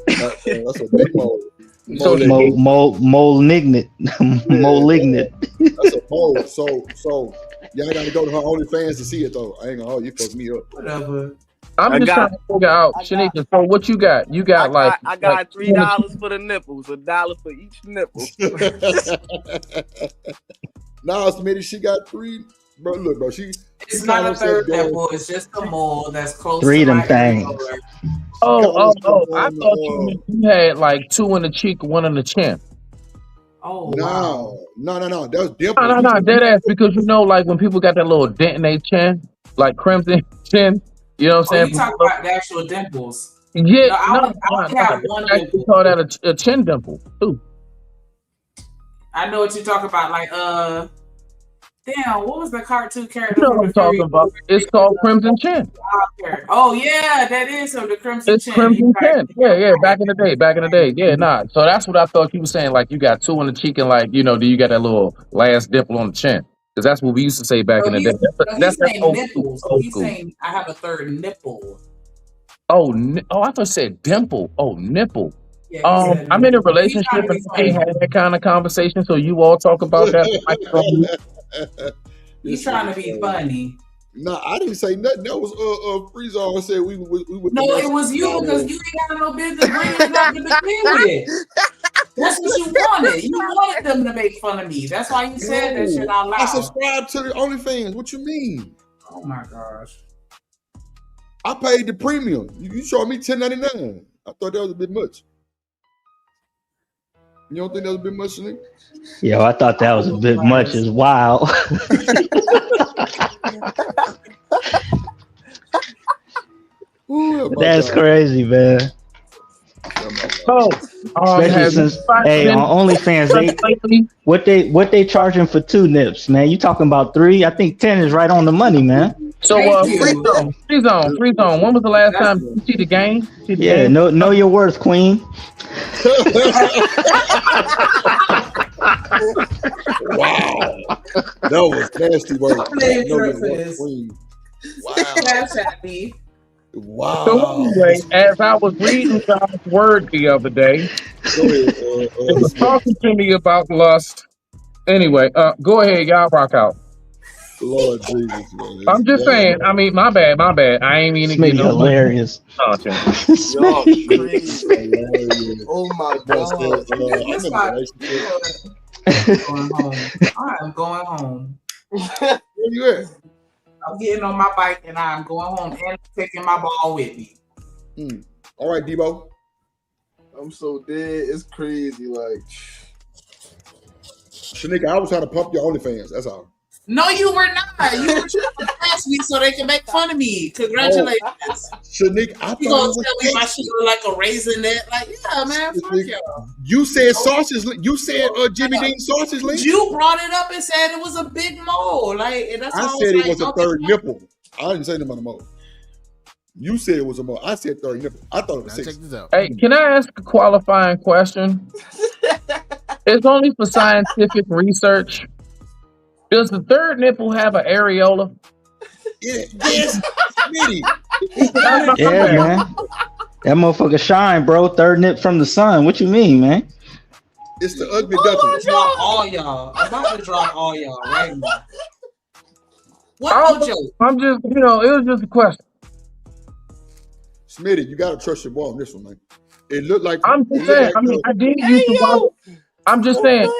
That's a big mole. Malignant. Malignant. That's a mole. So y'all gotta go to her OnlyFans to see it though. I ain't gonna you fuck me up. Whatever. I'm just trying to figure out, Shanika. So what you got? You got I got $3 for the nipples, $1 for each nipple. Nah, Smitty, she got 3. Bro, look, bro, it's not a third nipple. It's just a mole that's close. 3 to them my things. color. Oh! I thought you had like 2 in the cheek, 1 in the chin. Oh wow. No. That was different. No, dead ass. Because like when people got that little dent in their chin, like crimson chin. You know what I'm saying? You talking about the actual dimples? Yeah, I would have one dimple. You call that a chin dimple too. I know what you're talking about. Like, damn, what was the cartoon character? You know what I'm talking about? It's called Crimson Chin. Oh yeah, that is the Crimson Chin. It's Chin. Crimson Chin. Yeah. Back in the day. Yeah, nah. So that's what I thought you were saying. Like you got 2 in the cheek and like do you got that little last dimple on the chin? Because that's what we used to say back in the day. He's saying nipples. He's saying I have a third nipple. Oh, I thought you said dimple. Oh, nipple. Yeah, I'm in a relationship and they had that kind of conversation. So you all talk about that. He's trying to be funny. No, I didn't say nothing. That was Free Zone said we would. No, it was you because you ain't got no business bringing it up to begin with. That's what you wanted. You wanted them to make fun of me. That's why you said that shit out loud. I subscribed to the OnlyFans. What you mean? Oh my gosh. I paid the premium. You showed me $10.99. I thought that was a bit much. You don't think that was a bit much, Shanique? Yo, I thought that was a bit much as wow. Ooh, That's crazy, man. Oh, Especially Has since, anybody hey, been on OnlyFans, lately? what they charging for 2 nips, man? You talking about 3? I think 10 is right on the money, man. So, Thank free you. zone. When was the last That's time you see the game? Yeah, know your worth, queen. Wow. That was nasty work. Name No, you for weren't this. queen. Wow. Cash at me. Wow. So anyway, as I was reading God's word the other day, Go ahead. it was talking to me about lust. Anyway, go ahead, y'all rock out. Lord Jesus, man. I'm just saying. I mean, my bad. I ain't mean to get Smitty no hilarious. nonsense. Y'all crazy. Hilarious. Oh my That god. boy said, I'm This in a my relationship. going home. I am going home. Where you at? I'm getting on my bike and I'm going home and taking my ball with me. All right, Debo. I'm so dead. It's crazy. Like, Shanika, I was trying to pump your OnlyFans. That's all. No, you were not. You were trying to pass me so they can make fun of me. Congratulations. Shanika, I You thought gonna it tell was me my shit look like a raisinette? Like, yeah, man, fuck y'all. You said sausage. You said Jimmy Dean sausage link. You brought it up and said it was a big mole. Like, and that's I all said was it was like, a third nipple. I didn't say nothing about a mole. You said it was a mole. I said third nipple. I thought it was 6. Check this out. Hey, can I ask a qualifying question? It's only for scientific research. Does the third nipple have an areola? Yes, Smitty. Yeah, man. That motherfucker shine, bro. Third nip from the sun. What you mean, man? It's the ugly duckling. duckling. All y'all. I'm about to drop all y'all right now. What joke? I'm just, it was just a question. Smitty, you gotta trust your boy on this one, man. It looked like I'm just saying. I did used to watch. I'm just saying.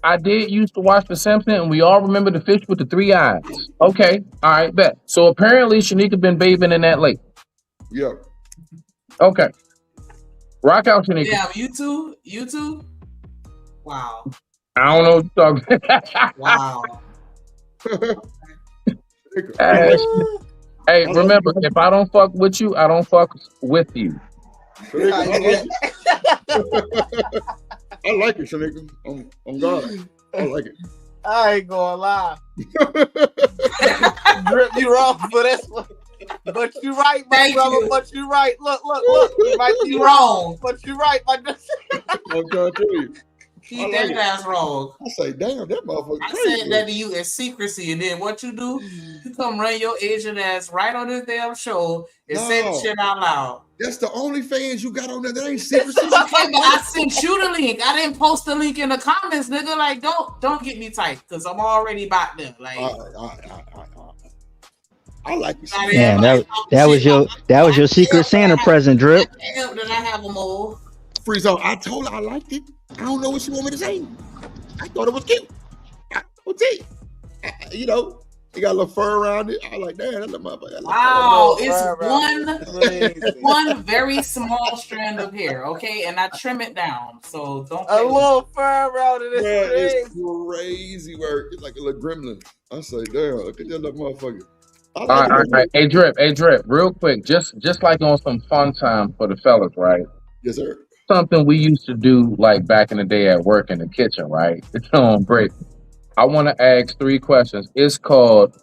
I did used to watch The Simpsons, and we all remember the fish with the 3 eyes. Okay, all right, bet. So apparently, Shanika been bathing in that lake. Yeah. Okay. Rock out, Shanika. Yeah, you too. Wow. I don't know what you're talking. Wow. Hey, remember, if I don't fuck with you, I don't fuck with you. I like it, Shanika. I'm God. I like it. I ain't gonna lie. Drip, you wrong for this one. But you right, my brother. But you right. Look. You might be wrong, but you right, my brother. I'm trying to tell you. He that ass wrong. I say, damn, that motherfucker. I said that to you in secrecy, and then what you do? You come run your Asian ass right on this damn show and say the shit out loud. That's the only fans you got on there. That ain't secrecy. Okay, but I sent you the link. I didn't post the link in the comments, nigga. Like, don't get me tight, because I'm already about there. Like, I like it. Damn, that was your Secret Santa present, Drip. Did I have a mole? Freeze out. I told her I liked it. I don't know what she want me to say. I thought it was cute. You know, it got a little fur around it. I was like, damn, that's a motherfucker. Wow, it's one very small strand of hair, okay, and I trim it down, so don't. A little fur around it. It's crazy work. It's like a little gremlin. I say, damn, look at that little motherfucker. All right. Hey, Drip, real quick, just like on some fun time for the fellas, right? Yes, sir. Something we used to do like back in the day at work in the kitchen, right? It's on break. I want to ask 3 questions. It's called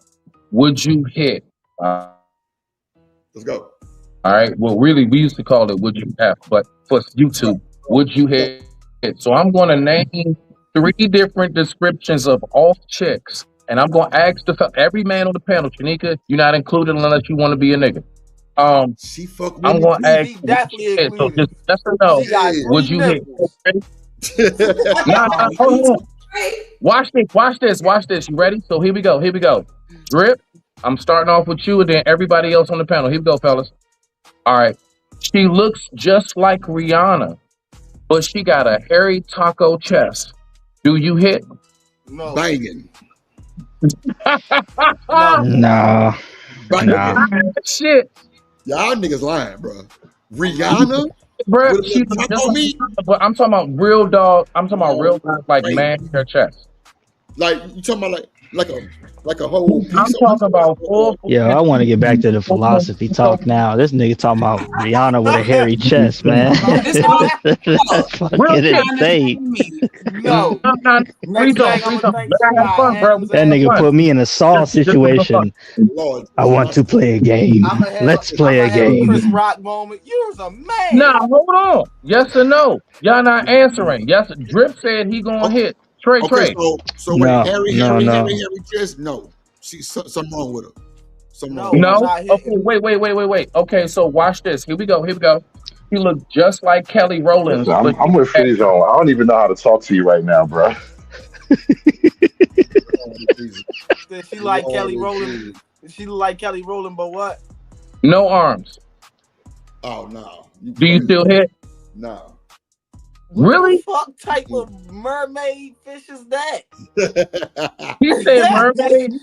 Would You Hit? Let's go. All right. Well, really, we used to call it Would You F, but for YouTube, Would You Hit? So I'm going to name 3 different descriptions of off chicks, and I'm going to ask every man on the panel, Shanika, you're not included unless you want to be a nigga. She fuck with I'm going to ask you, so just let her know. Would you hit? Hold on. Watch this. You ready? So here we go. Drip, I'm starting off with you and then everybody else on the panel. Here we go, fellas. All right. She looks just like Rihanna, but she got a hairy taco chest. Do you hit? No. Banging. Nah. Shit. Y'all niggas lying, bro. Rihanna? Bro, but I'm talking about real dog. I'm talking about real dog, like man, her chest. Like you talking about like a whole piece. I'm talking about full. Yeah, I want to get back to the philosophy talk now. This nigga talking about Rihanna with a hairy chest, man. That's fucking insane. No. Please don't. Let her have fun, bro. That nigga put me in a Saul situation. I want to play a game. Let's play a game. Chris Rock moment. You was a man. Nah, hold on. Yes or no? Y'all not answering. Yes, Drip said he gonna hit. Trey. So wait, Harry just no. Something wrong with her. Something wrong. No. Okay, wait. Okay, so watch this. Here we go. He looked just like Kelly Rowland. I'm with Freeze on. I don't even know how to talk to you right now, bro. Did she like Kelly Rowland? Did she like Kelly Rowland, but what? No arms. Oh no. Do you still hit? No. Really? What the fuck type of mermaid fish is that? He said mermaid.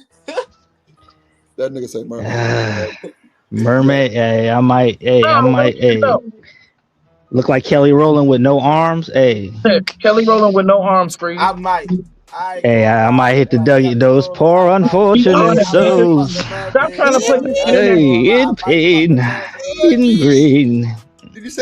That nigga said mermaid. Mermaid. Hey, I might. Look like Kelly Rowland with no arms. Hey. Kelly Rowland with no arms, Free. I might. I might hit the Dougie. Those poor unfortunate souls. Stop trying to put this Hey, in pain, in green.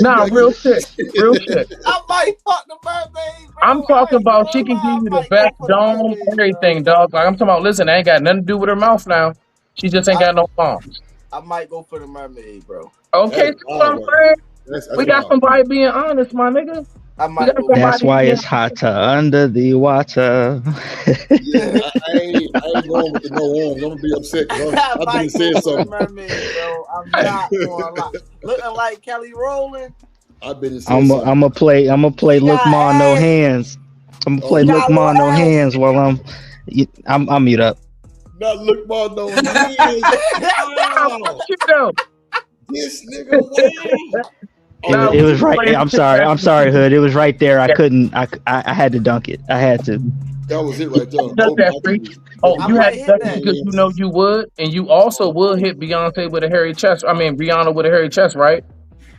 Nah, real shit. I might fuck the mermaid. Bro. I'm talking about she can give you the best dome, everything, dog. Like I'm talking about. Listen, I ain't got nothing to do with her mouth now. She just ain't got no arms. I might go for the mermaid, bro. Okay, that's what I'm saying. We got somebody being honest, my nigga. That's why it's hotter under the water. Yeah, I ain't going with the no arms. I'm gonna be upset. I've been saying something. Mermaid, bro. I'm not going to lie. Looking like Kelly Rowland. I've been I'm gonna play Look Ma No Hands. I'm gonna play Look Ma No Hands while I'm mute up. Not Look Ma No Hands. This nigga. It was right. I'm sorry, Hood. It was right there. I couldn't. I had to dunk it. I had to. That was it right there. You had to dunk it because you know you would, and you also would hit Beyonce with a hairy chest. I mean Rihanna with a hairy chest, right?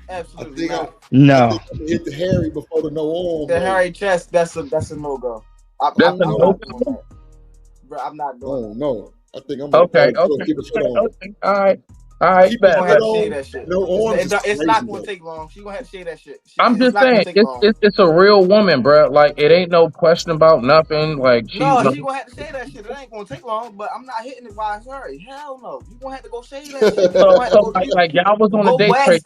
Absolutely not. No. Hit the hairy before the no arm. The hairy chest. That's a no go. That's a no go. Bro, I'm not doing. Oh no. I think I'm okay. Keep it on. All right. She's gonna have to shave that shit. It's not gonna take long. She's gonna have to shave that shit. I'm just saying, it's a real woman, bro. Like it ain't no question about nothing. Like she's gonna have to shave that shit. It ain't gonna take long, but I'm not hitting it while it's hairy. Hell no. You gonna have to go shave that shit. So like y'all was on a date. Trey.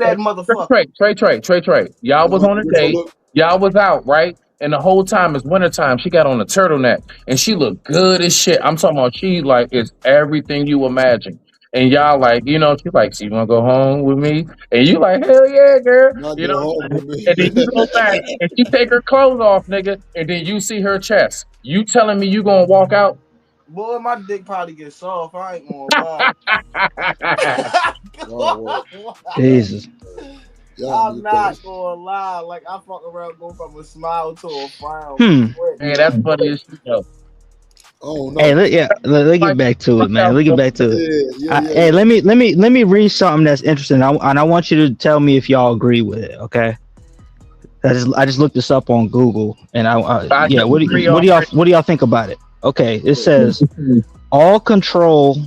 Y'all was on a date. Y'all was out, right? And the whole time it's wintertime. She got on a turtleneck and she looked good as shit. I'm talking about she like is everything you imagine. And y'all like, you know, she's like, so you wanna go home with me? And you like, hell yeah, girl. You know, and then you go back and she take her clothes off, nigga, and then you see her chest. You telling me you gonna walk out? Boy, my dick probably get soft. I ain't gonna lie. Jesus. I'm not gonna lie. Like I fuck around, go from a smile to a frown. Hey, that's funny as shit though. Oh no! Hey, let's get back to it, man. Let's get back to it. Hey, let me read something that's interesting, and I want you to tell me if y'all agree with it. Okay. I just looked this up on Google, and what do y'all think about it? Okay, it says all control,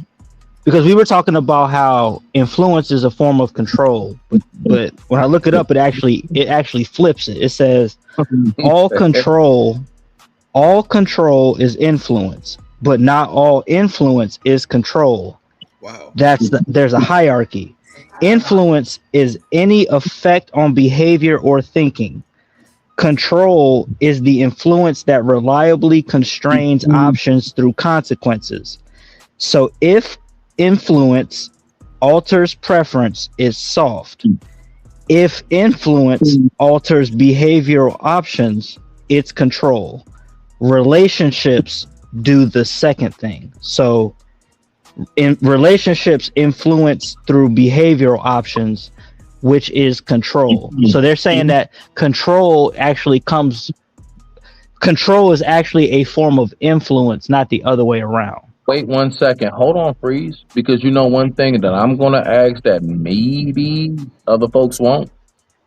because we were talking about how influence is a form of control, but when I look it up, it actually flips it. It says all control is influence, but not all influence is control. Wow. There's a hierarchy. Influence is any effect on behavior or thinking. Control is the influence that reliably constrains options through consequences. So if influence alters preference, is soft. If influence alters behavioral options, it's control. Relationships do the second thing. So in relationships influence through behavioral options, which is control. So they're saying that control is actually a form of influence, not the other way around. Wait 1 second. Hold on, Freeze. Because you know one thing that I'm going to ask that maybe other folks won't.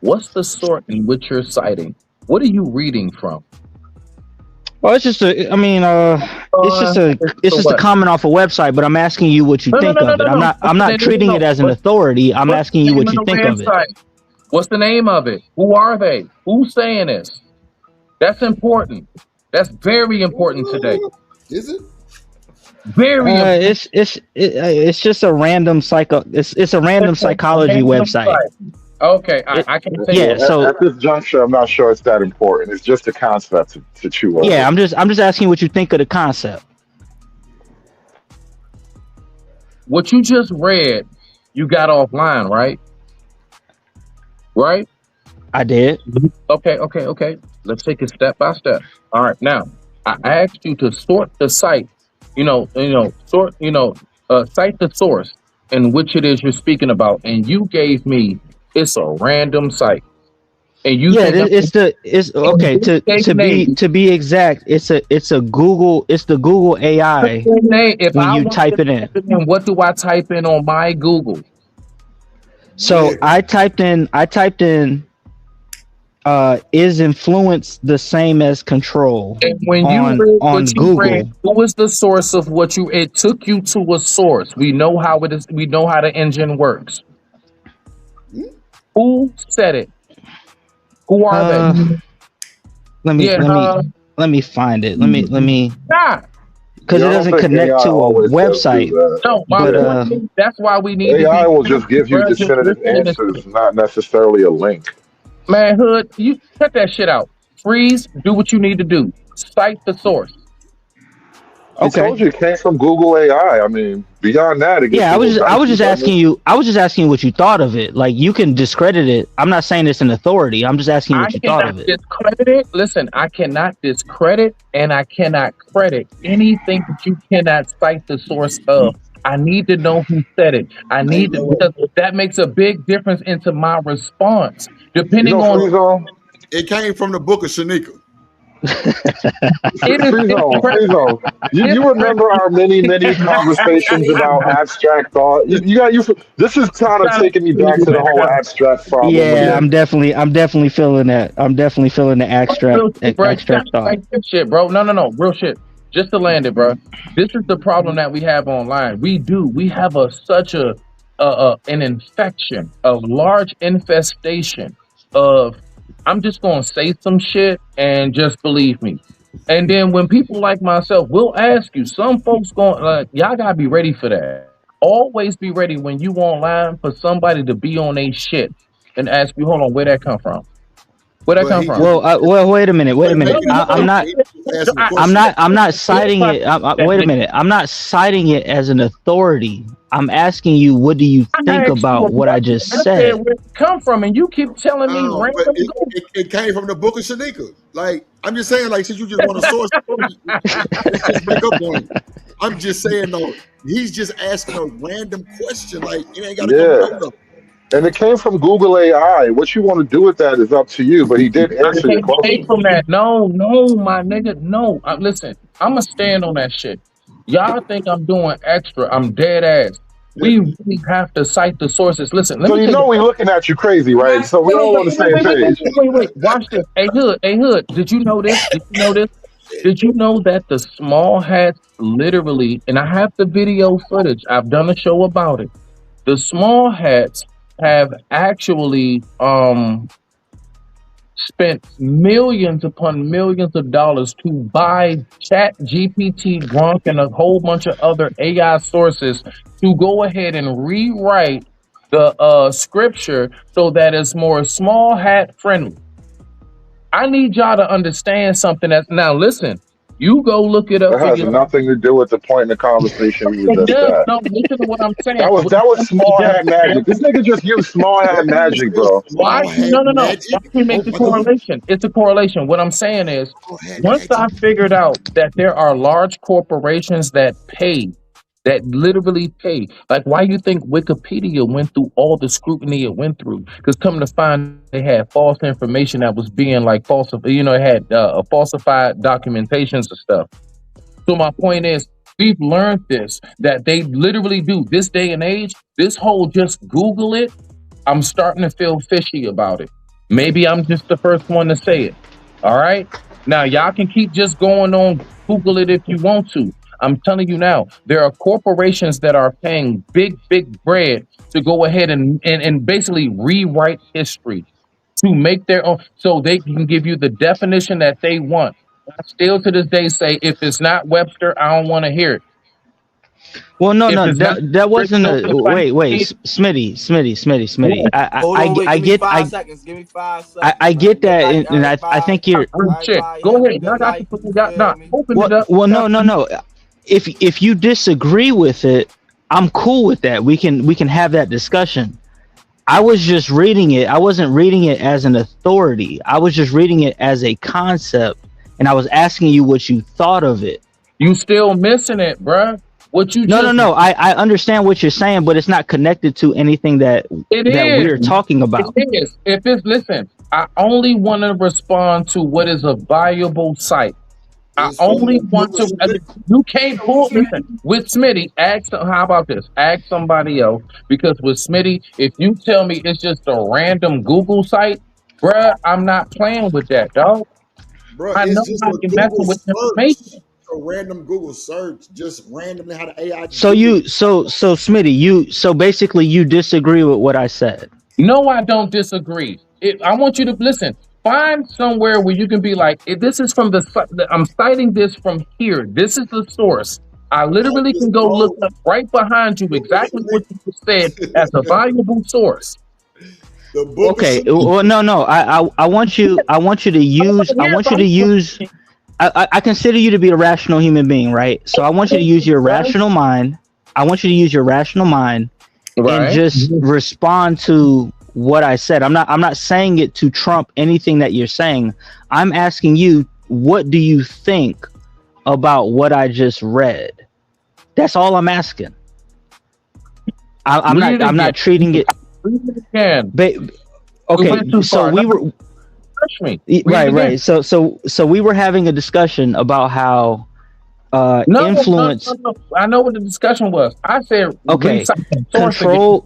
What's the sort in which you're citing? What are you reading from? Well, it's just a. I mean, it's just a. It's So just a what? comment off a website. But I'm asking you what you think of it. I'm not. I'm not treating it as an authority. I'm What's asking the you name what of you the think of it. website? What's the name of it? Who are they? Who's saying this? That's important. That's very important today. Is it? Very important. It's just a random psycho. It's a random psychology website. Okay, I can take Yeah. it. So At this juncture, I'm not sure it's that important. It's just a concept to chew over. yeah, I'm just asking what you think of the concept. What you just read, you got offline, right? Right? I did. Okay. Let's take it step by step. All right. Now, I asked you to sort the site. Cite the source in which it is you're speaking about, and you gave me it's a random site. And you Yeah, think it's okay to be exact. It's the Google AI if when I you want type to it in. type it in, what do I type in on my Google? So I typed in is influence the same as control And when on you read what you Google. read, who was the source of what you? It took you to a source. We know how it is. We know how the engine works. Who said it? Who are they? Let me find it. Let me Nah. because it doesn't connect to a website. No, that's why we need AI to be. will just give you definitive answers, not necessarily a link. Man, Hood, you cut that shit out. Freeze. Do what you need to do. Cite the source. I told you it came from Google AI. I mean, beyond that, it gets Yeah, I was just dicey, asking you. I was just asking you what you thought of it. Like you can discredit it. I'm not saying it's an authority. I'm just asking you what you thought of it. Discredit it. Listen, I cannot discredit and I cannot credit anything that you cannot cite the source of. I need to know who said it. I need to, because that makes a big difference into my response. Depending on it came from the book of Shanika. Freezo, you remember our many conversations about abstract thought? This is kind of taking me back to the whole abstract problem. Yeah, I'm definitely feeling that. I'm definitely feeling the abstract thought. Like this shit, bro. No, real shit. Just to land it, bro. This is the problem that we have online. We have such an infection, a large infestation of. I'm just gonna say some shit and just believe me. And then when people like myself will ask you, some folks going y'all gotta be ready for that. Always be ready when you online for somebody to be on a shit and ask you, hold on, where that come from? Where that come from? Well, wait a minute. I'm not citing it. Wait a minute. I'm not citing it as an authority. I'm asking you, what do you think about what I just said? Where it come from, and you keep telling me random. It came from the book of Shanika. Like I'm just saying, like since you just want to source, let's just break up on it. I'm just saying though, he's just asking a random question. Like you ain't got to come up. And it came from Google AI. What you want to do with that is up to you. But he did answer your question. From that. No, my nigga, no. Listen, I'm gonna stand on that shit. Y'all think I'm doing extra? I'm dead ass. We really have to cite the sources. Listen, So you know we're looking at you crazy, right? So we all on the same page. Wait. Watch this. Hey, Hood. Did you know this? Did you know that the small hats literally, and I have the video footage. I've done a show about it. The small hats have actually spent millions upon millions of dollars to buy Chat GPT, Grok, and a whole bunch of other AI sources to go ahead and rewrite the scripture so that it's more small hat friendly. I need y'all to understand something. Now listen, you go look it up. That has nothing to do with the point in the conversation you just had. No, listen to what I'm saying. That was small hat magic. This nigga just used small hat magic, bro. Why? No. Why we make the correlation? It's a correlation. What I'm saying is, once I figured out that there are large corporations that literally pay. Like, why you think Wikipedia went through all the scrutiny it went through? Because come to find, they had false information that was being like falsified. It had falsified documentations and stuff. So my point is, we've learned this, that they literally do this day and age. This whole just Google it. I'm starting to feel fishy about it. Maybe I'm just the first one to say it. All right. Now, y'all can keep just going on, Google it if you want to. I'm telling you now, there are corporations that are paying big, big bread to go ahead and basically rewrite history to make their own, so they can give you the definition that they want. I still to this day say, if it's not Webster, I don't want to hear it. Well, no, If no, it's not that wasn't original, a if I wait, need Smitty. Hold on, wait. Give me 5 seconds. Give me 5 seconds. I Man. get Good that, night, and I everybody. think you're shit. Everybody Go have a ahead. Y'all good got night. to You y'all, feel me? open it up. well, no. If you disagree with it, I'm cool with that. We can have that discussion. I was just reading it. I wasn't reading it as an authority. I was just reading it as a concept, and I was asking you what you thought of it. You still missing it, bruh. What you just No. I understand what you're saying, but it's not connected to anything that it we're is. talking about. It is. If it's listen, I only want to respond to what is a valuable site. I It's from only the want book of to. You can't pull. Listen, with Smitty, ask. How about this? Ask somebody else, because with Smitty, if you tell me it's just a random Google site, bruh, I'm not playing with that, dog. bro. I know It's just how a you're messing Google with search, information. a random Google search, just randomly how the AI So do it. Smitty, so basically you disagree with what I said. No, I don't disagree. I want you to listen. Find somewhere where you can be like, this is from I'm citing this from here. This is the source. I literally can go look up right behind you exactly what you just said as a valuable source. The book of Okay, Shanika. well, no. I want you to use. I consider you to be a rational human being, right? So I want you to use your rational mind. I want you to use your rational mind and Right. just respond to what I said. I'm not saying it to trump anything that you're saying. I'm asking you, what do you think about what I just read? That's all I'm asking. I'm not treating it. Read it again. Okay, so we were right. So we were having a discussion about how influence. No. I know what the discussion was. I said, Okay, control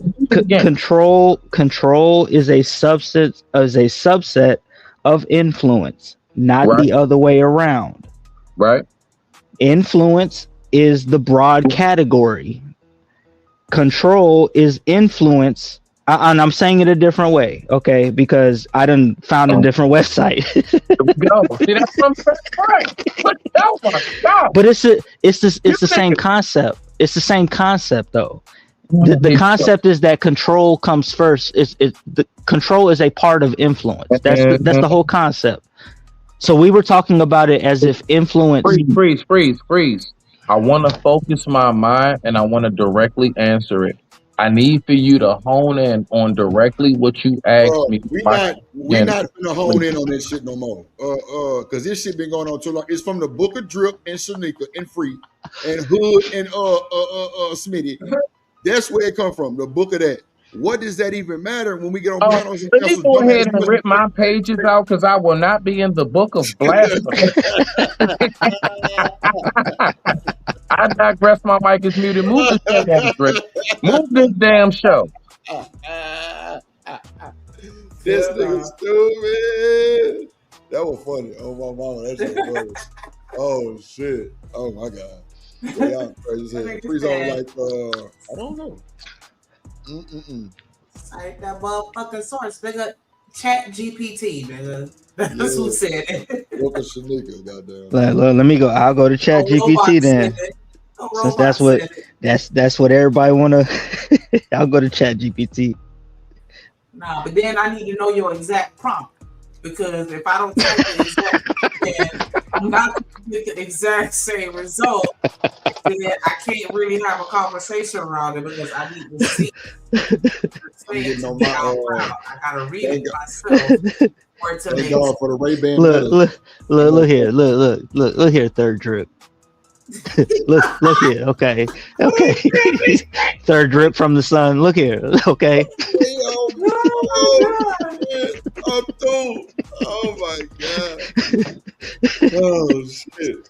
is a subset of influence, not the other way around. Right. Influence is the broad category. Control is influence, and I'm saying it a different way, okay? Because I done found a different website. See, that's what I'm saying. Oh my God. But it's the same concept. It's the same concept, though. The concept is that control comes first. The control is a part of influence. That's the whole concept. So we were talking about it as if influence. Freeze. I want to focus my mind and I want to directly answer it. I need for you to hone in on directly what you asked me. We're not gonna hone in on this shit no more. Because this shit been going on too long. It's from the Book of Drip and Shanika and Free and Hood and Smitty. That's where it come from. The book of that. What does that even matter when we get on panels and Let me go ahead and rip my pages out, because I will not be in the book of blasphemy. I digress. My mic is muted. Move this damn drip. Move this damn show. This nigga stupid. That was funny. Oh my mama, that shit was funny. Oh shit. Oh my god. Yeah, y'all crazy as hell. Freeze on like I don't know. Like that motherfucking source, nigga. Chat GPT, nigga. That's who said it. Look at Shanika, goddamn. Let me go. I'll go to Chat GPT then. Since that's what everybody wanna. I'll go to Chat GPT. Nah, but then I need to know your exact prompt, because if I don't type the exact, then I'm not gonna get the exact same result. Then I can't really have a conversation around it, because I need to see. I gotta read it myself. Or to Thank God for the Ray-Ban. Look here, look here, third drip. look here, okay. Third drip from the sun. Look here, okay. Oh my god. Oh shit.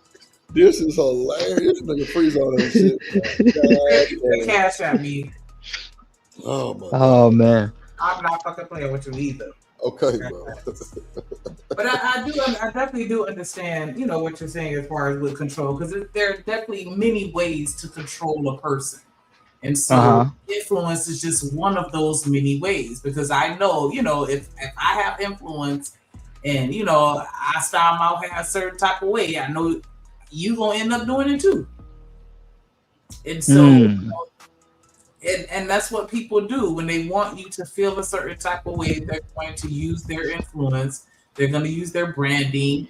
This is hilarious. Nigga Freeze on that shit. Cash at me. Oh my god. Oh man. I'm not fucking playing with you either. Okay, bro. But I definitely do understand, you know, what you're saying as far as with control, because there are definitely many ways to control a person. And so influence is just one of those many ways, because I know, you know, if I have influence and, you know, I style my hair a certain type of way, I know you gonna end up doing it too. And so and that's what people do when they want you to feel a certain type of way. They're going to use their influence. They're going to use their branding.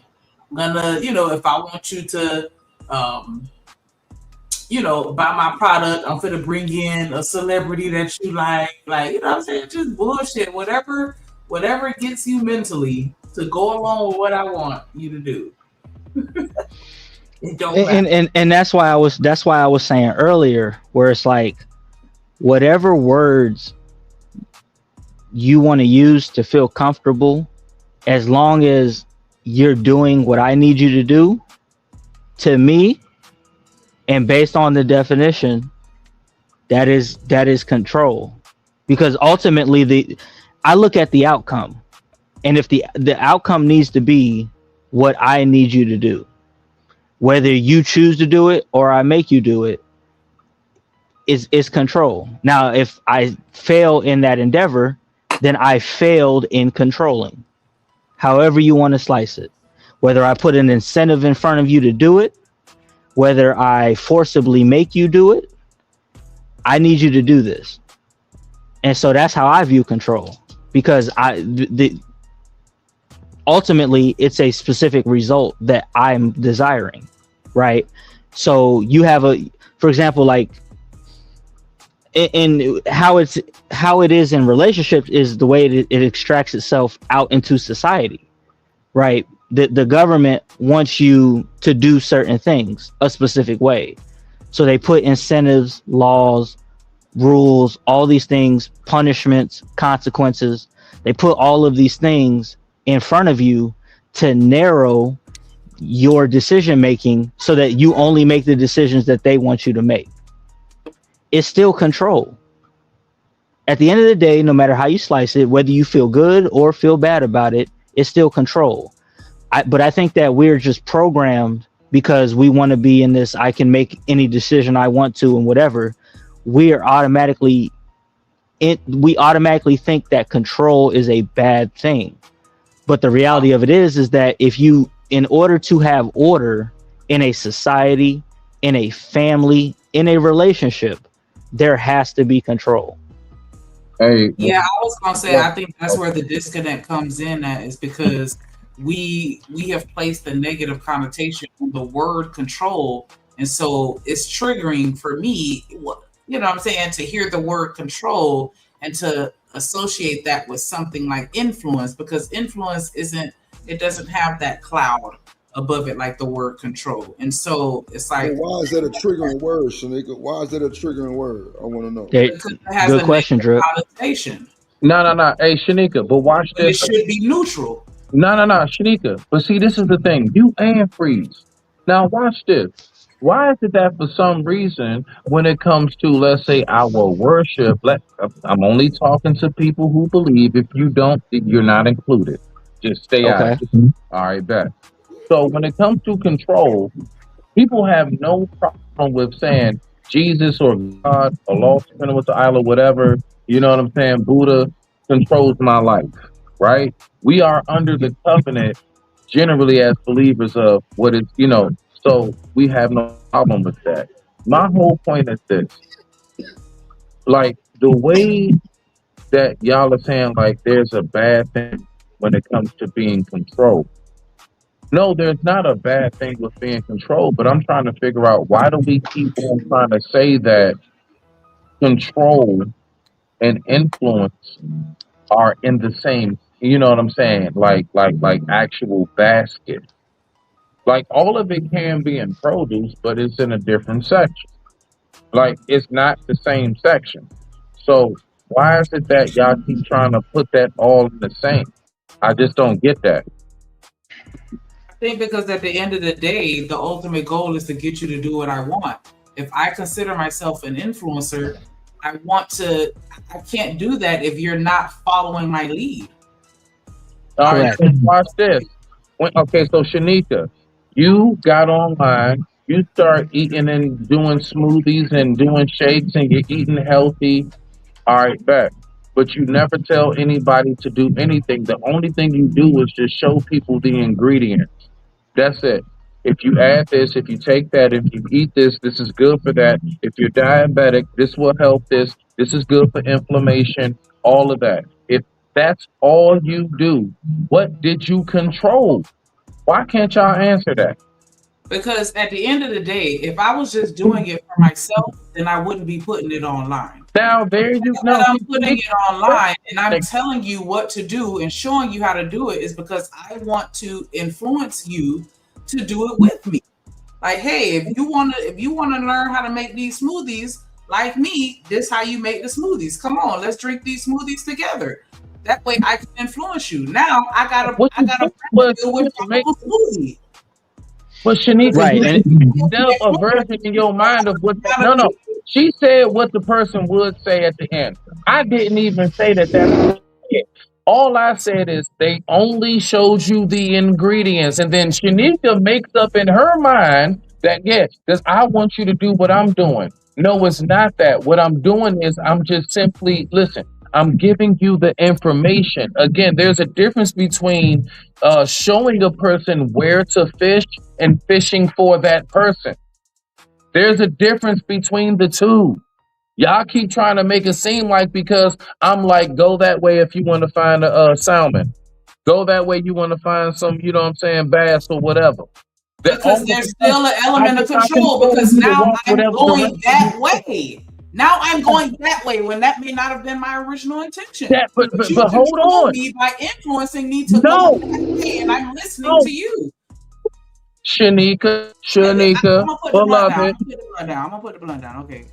I'm gonna, you know, if I want you to, you know, buy my product, I'm gonna bring in a celebrity that you like, you know what I'm saying? Just bullshit, whatever gets you mentally to go along with what I want you to do. It don't matter. And that's why I was saying earlier, where it's like, whatever words you want to use to feel comfortable, as long as you're doing what I need you to do, to me, and based on the definition, that is control. Because ultimately I look at the outcome, and if the outcome needs to be what I need you to do, whether you choose to do it or I make you do it, is control. Now, if I fail in that endeavor, then I failed in controlling. However you want to slice it. Whether I put an incentive in front of you to do it, whether I forcibly make you do it, I need you to do this. And so that's how I view control, because ultimately it's a specific result that I'm desiring, right? So you have for example, like, and how it is in relationships is the way it extracts itself out into society, right? The government wants you to do certain things a specific way, so they put incentives, laws, rules, all these things, punishments, consequences. They put all of these things in front of you to narrow your decision making, so that you only make the decisions that they want you to make. It's still control. At the end of the day, no matter how you slice it, whether you feel good or feel bad about it, it's still control. But I think that we're just programmed, because we want to be in this, I can make any decision I want to and whatever. We automatically think that control is a bad thing. But the reality of it is that in order to have order in a society, in a family, in a relationship, there has to be control. Yeah, I was gonna say, I think that's where the disconnect comes in at, is because we have placed a negative connotation on the word control, and so it's triggering for me, you know what I'm saying, to hear the word control and to associate that with something like influence, because influence doesn't have that cloud above it like the word control. And so it's like, well, why is that a triggering word, Shanika? Why is that a triggering word? I want to know. Because it has good a question, Drip. connotation. No. Hey, Shanika, but watch But this. it should be neutral. No, Shanika. But see, this is the thing. You and Freeze. Now watch this. Why is it that for some reason, when it comes to, let's say, our worship, I'm only talking to people who believe. If you don't, you're not included. Just stay out of it. All right, bet. So when it comes to control, people have no problem with saying Jesus or God or Law with the Isle or whatever, you know what I'm saying? Buddha controls my life, right? We are under the covenant generally as believers of what is, so we have no problem with that. My whole point is this, like the way that y'all are saying, like there's a bad thing when it comes to being controlled. No, there's not a bad thing with being controlled, but I'm trying to figure out, why do we keep on trying to say that control and influence are in the same, you know what I'm saying? Like actual basket. Like all of it can be in produce, but it's in a different section. Like it's not the same section. So why is it that y'all keep trying to put that all in the same? I just don't get that. I think because at the end of the day, the ultimate goal is to get you to do what I want. If I consider myself an influencer, I can't do that if you're not following my lead. All right, Correct. so watch this. Okay, so Shanika, you got online, you start eating and doing smoothies and doing shakes and you're eating healthy. All right, bet. But you never tell anybody to do anything. The only thing you do is just show people the ingredients. That's it. If you add this, if you take that, if you eat this, this is good for that. If you're diabetic, this will help this. This is good for inflammation, all of that. If that's all you do, what did you control? Why can't y'all answer that? Because at the end of the day, if I was just doing it for myself, then I wouldn't be putting it online. Now, there you But go. I'm putting it online and I'm telling you what to do and showing you how to do it is because I want to influence you to do it with me. Like, hey, if you want to learn how to make these smoothies like me, this how you make the smoothies. Come on, let's drink these smoothies together. That way I can influence you. Now I got a smoothie. But Shanika, Right, you and develop a version in your mind of what. No. She said what the person would say at the end. I didn't even say that. That's it. All I said is they only showed you the ingredients, and then Shanika makes up in her mind that because I want you to do what I'm doing. No, it's not that. What I'm doing is I'm just simply listen. I'm giving you the information. Again, there's a difference between showing a person where to fish and fishing for that person. There's a difference between the two. Y'all keep trying to make it seem like because I'm like, go that way if you want to find a salmon. Go that way you want to find some, you know what I'm saying, bass or whatever. Because there's still an element of control because now I'm going that way. Now I'm going that way when that may not have been my original intention. But you hold control on. me by influencing me to go that way, and I'm listening to you. Shanika, I'm gonna put the blunt beloved. down. I'm gonna put the blunt down. Okay.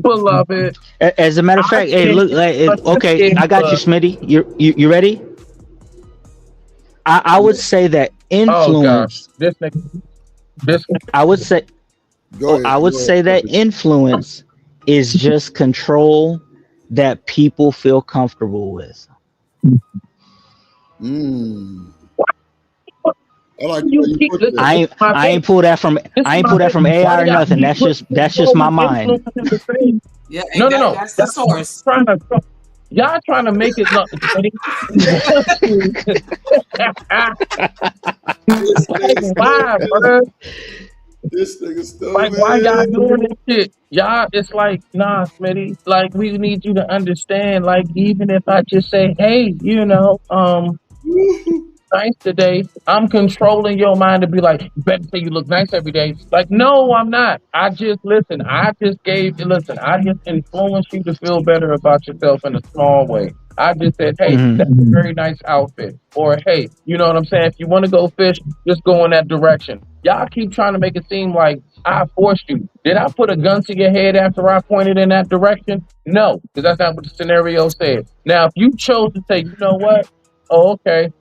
Beloved. As a matter of fact, hey, look, okay, I got you, Smitty. You ready? I would say that influence. Oh gosh, this. I would say. I would say that influence is just control that people feel comfortable with. I like I ain't pull that from AI or nothing. That's just my mind. Yeah, no. That's the source. Y'all trying to make it look. Why, bro? This nigga stupid. Like, why y'all doing this shit? Y'all, it's like, nah, Smitty. Like, we need you to understand. Like, even if I just say, hey, nice today, I'm controlling your mind to be like, you better say you look nice every day. Like, no, I'm not. I just influenced you to feel better about yourself in a small way. I just said, hey, that's a very nice outfit. Or, hey, you know what I'm saying? If you want to go fish, just go in that direction. Y'all keep trying to make it seem like I forced you. Did I put a gun to your head after I pointed in that direction? No, because that's not what the scenario said. Now, if you chose to say, you know what? Oh, okay.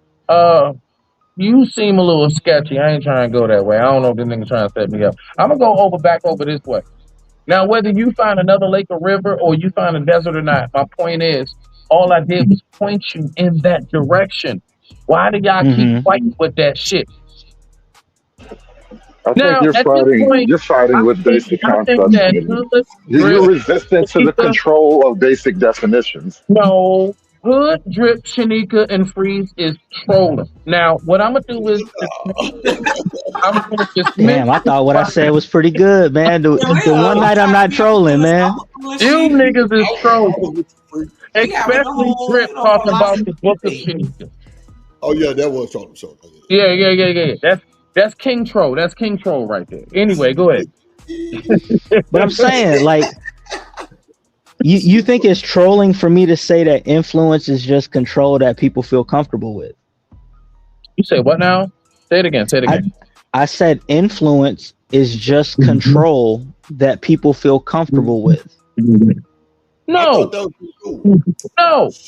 You seem a little sketchy. I ain't trying to go that way. I don't know if this nigga trying to set me up. I'm gonna go back over this way. Now, whether you find another lake or river or you find a desert or not, my point is, all I did was point you in that direction. Why do y'all keep fighting with that shit? I think you're fighting with basic concepts. You're resistant to the control of basic definitions. No. Hood, Drip, Shanika, and Freeze is trolling. Now, what I'm gonna do is I'm gonna just damn, I thought what I said was pretty good, man. The one night I'm not trolling, man. You niggas is trolling. Especially Drip talking about the book of Shanika. Oh yeah, that was trolling. Yeah. That's King Troll. That's King Troll right there. Anyway, go ahead. But I'm saying, like, you think it's trolling for me to say that influence is just control that people feel comfortable with? You say what now? Say it again. I said influence is just control that people feel comfortable with. No,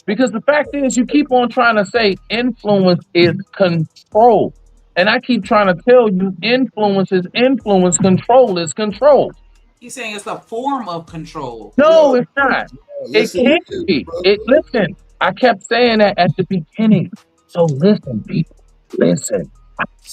because the fact is you keep on trying to say influence is control. And I keep trying to tell you influence is influence, control is control. You're saying it's a form of control. No, it's not. It can't be. Listen, I kept saying that at the beginning. So listen, people, listen.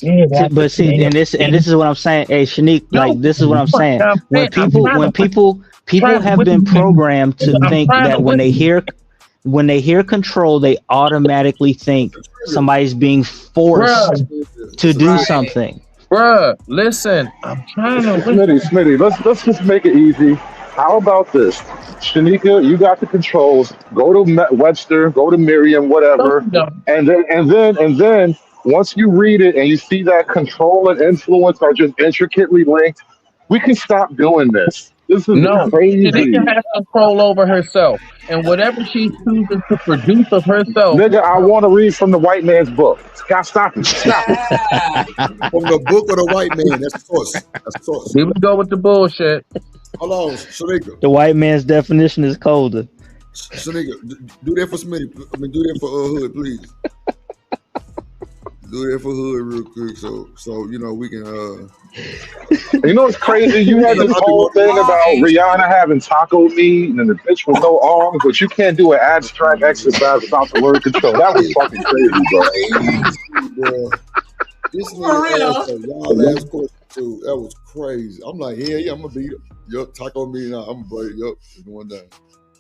Yeah, But see, and this is what I'm saying. Hey, Shanique, like this is what I'm saying. When people have been programmed to think that when they hear control, they automatically think somebody's being forced to do something. Bruh, listen, I'm trying to Smitty, let's just make it easy. How about this? Shanika, you got the controls. Go to Webster, go to Merriam, whatever, and then once you read it and you see that control and influence are just intricately linked, we can stop doing this. This is No, crazy. Shanika has control over herself, and whatever she chooses to produce of herself. Nigga, I want to read from the white man's book. Stop it. Stop it. From the book of the white man. That's source. That's source. Here we go with the bullshit. Hold on, Shanika. The white man's definition is colder. Shanika, do that for Smitty. I mean, do that for Hood, please. Do that for Hood real quick, so you know we can. You know what's crazy? You had this whole thing about Rihanna having taco meat and the bitch with no arms, but you can't do an abstract exercise without the word control. That was fucking crazy, bro. This nigga asked y'all last question too. That was crazy. I'm like, yeah, I'm gonna beat it. Yup, taco meat. I'm gonna break it. Yup, one day.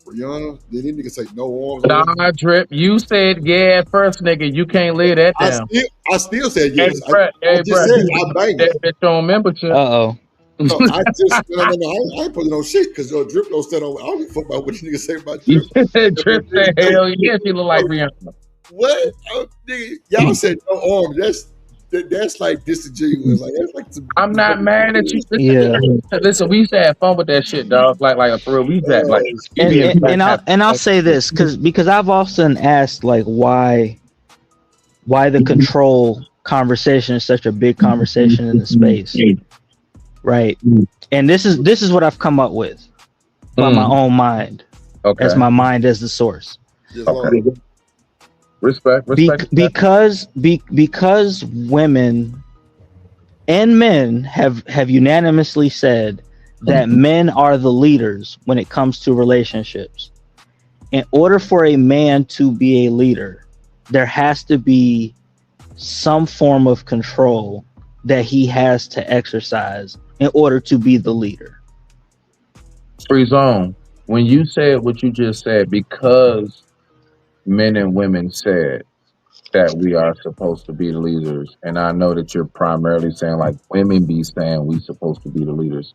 Rihanna, did any nigga say no arms? Nah, Drip, you said yeah at first, nigga. You can't lay that down. I still said yes. I just said I banged that bitch on membership. Uh-oh. No, I ain't putting no shit because Drip don't stand on. I don't give a fuck about what you niggas say about Drip. Drip said, hell yeah, she look like Rihanna. What? Nigga, y'all said no arms. That's like disingenuous. Like that's like I'm not mad at you. Yeah. Listen, we used to have fun with that shit, dog. Like for real, we used to have, like. And I'll say this because I've often asked like why the control conversation is such a big conversation in the space, right? And this is what I've come up with by my own mind. Okay. As my mind as the source. Okay. Respect. Because women and men have unanimously said that men are the leaders when it comes to relationships. In order for a man to be a leader, there has to be some form of control that he has to exercise in order to be the leader. Free zone. When you said what you just said, because men and women said that we are supposed to be the leaders, and I know that you're primarily saying like women be saying we supposed to be the leaders.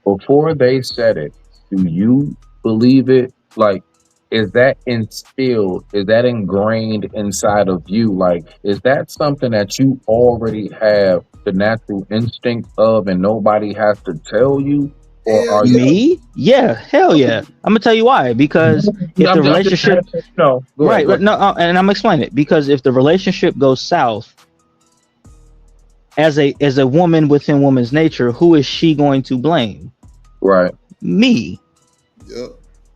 Before they said it, do you believe it? Like, is that instilled? Is that ingrained inside of you? Like, is that something that you already have the natural instinct of, and nobody has to tell you? Or are me? Yeah, hell yeah. I'm gonna tell you why. Because if the relationship, right, and I'm explaining it. Because if the relationship goes south, as a woman within woman's nature, who is she going to blame? Right. Yeah. Me.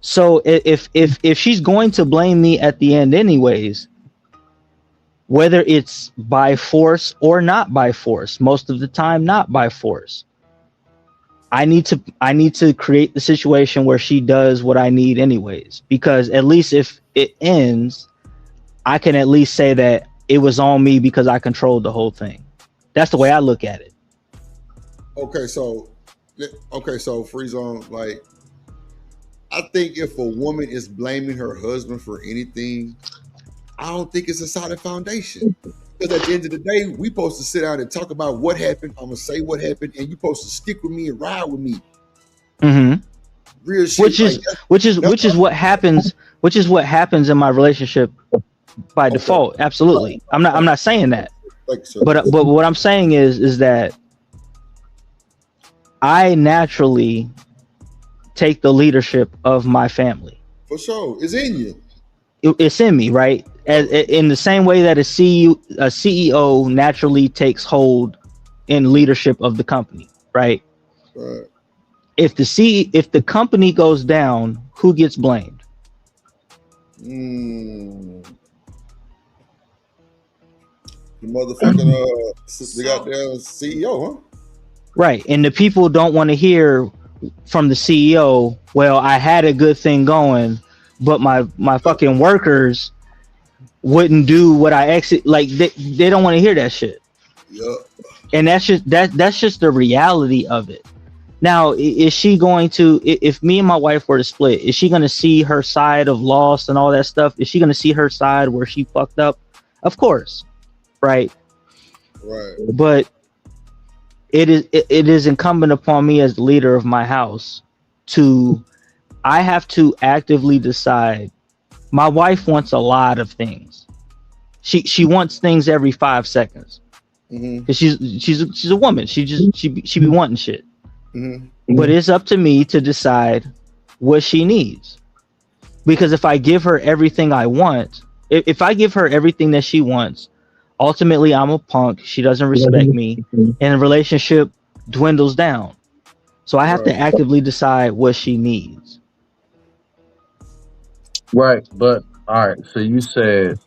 So if she's going to blame me at the end anyways, whether it's by force or not by force, most of the time not by force, I need to create the situation where she does what I need anyways, because at least if it ends, I can at least say that it was on me because I controlled the whole thing. That's the way I look at it. Okay, so free zone, like I think if a woman is blaming her husband for anything, I don't think it's a solid foundation. Because at the end of the day, we supposed to sit down and talk about what happened. I'm gonna say what happened, and you supposed to stick with me and ride with me. Mm-hmm. Real shit. Which is what happens in my relationship by default. Absolutely. I'm not saying that. But what I'm saying is that I naturally take the leadership of my family. For sure, it's in you. It's in me, right? In the same way that a CEO naturally takes hold in leadership of the company, right? Right. If the company goes down, who gets blamed? The motherfucking the goddamn CEO, huh? Right, and the people don't want to hear from the CEO. Well, I had a good thing going, but my fucking workers wouldn't do what I exit. Like they don't want to hear that shit. Yeah. And that's just the reality of it. Now, is she going to, if me and my wife were to split, is she going to see her side of loss and all that stuff? Is she going to see her side where she fucked up? Of course, right? Right. But it is incumbent upon me as the leader of my house I have to actively decide. My wife wants a lot of things. She wants things every 5 seconds. Because she's a woman. She be wanting shit. But it's up to me to decide what she needs. Because if I give her everything I want, if I give her everything that she wants, ultimately I'm a punk. She doesn't respect me, and the relationship dwindles down. So I have to actively decide what she needs. Right, but all right. So you said,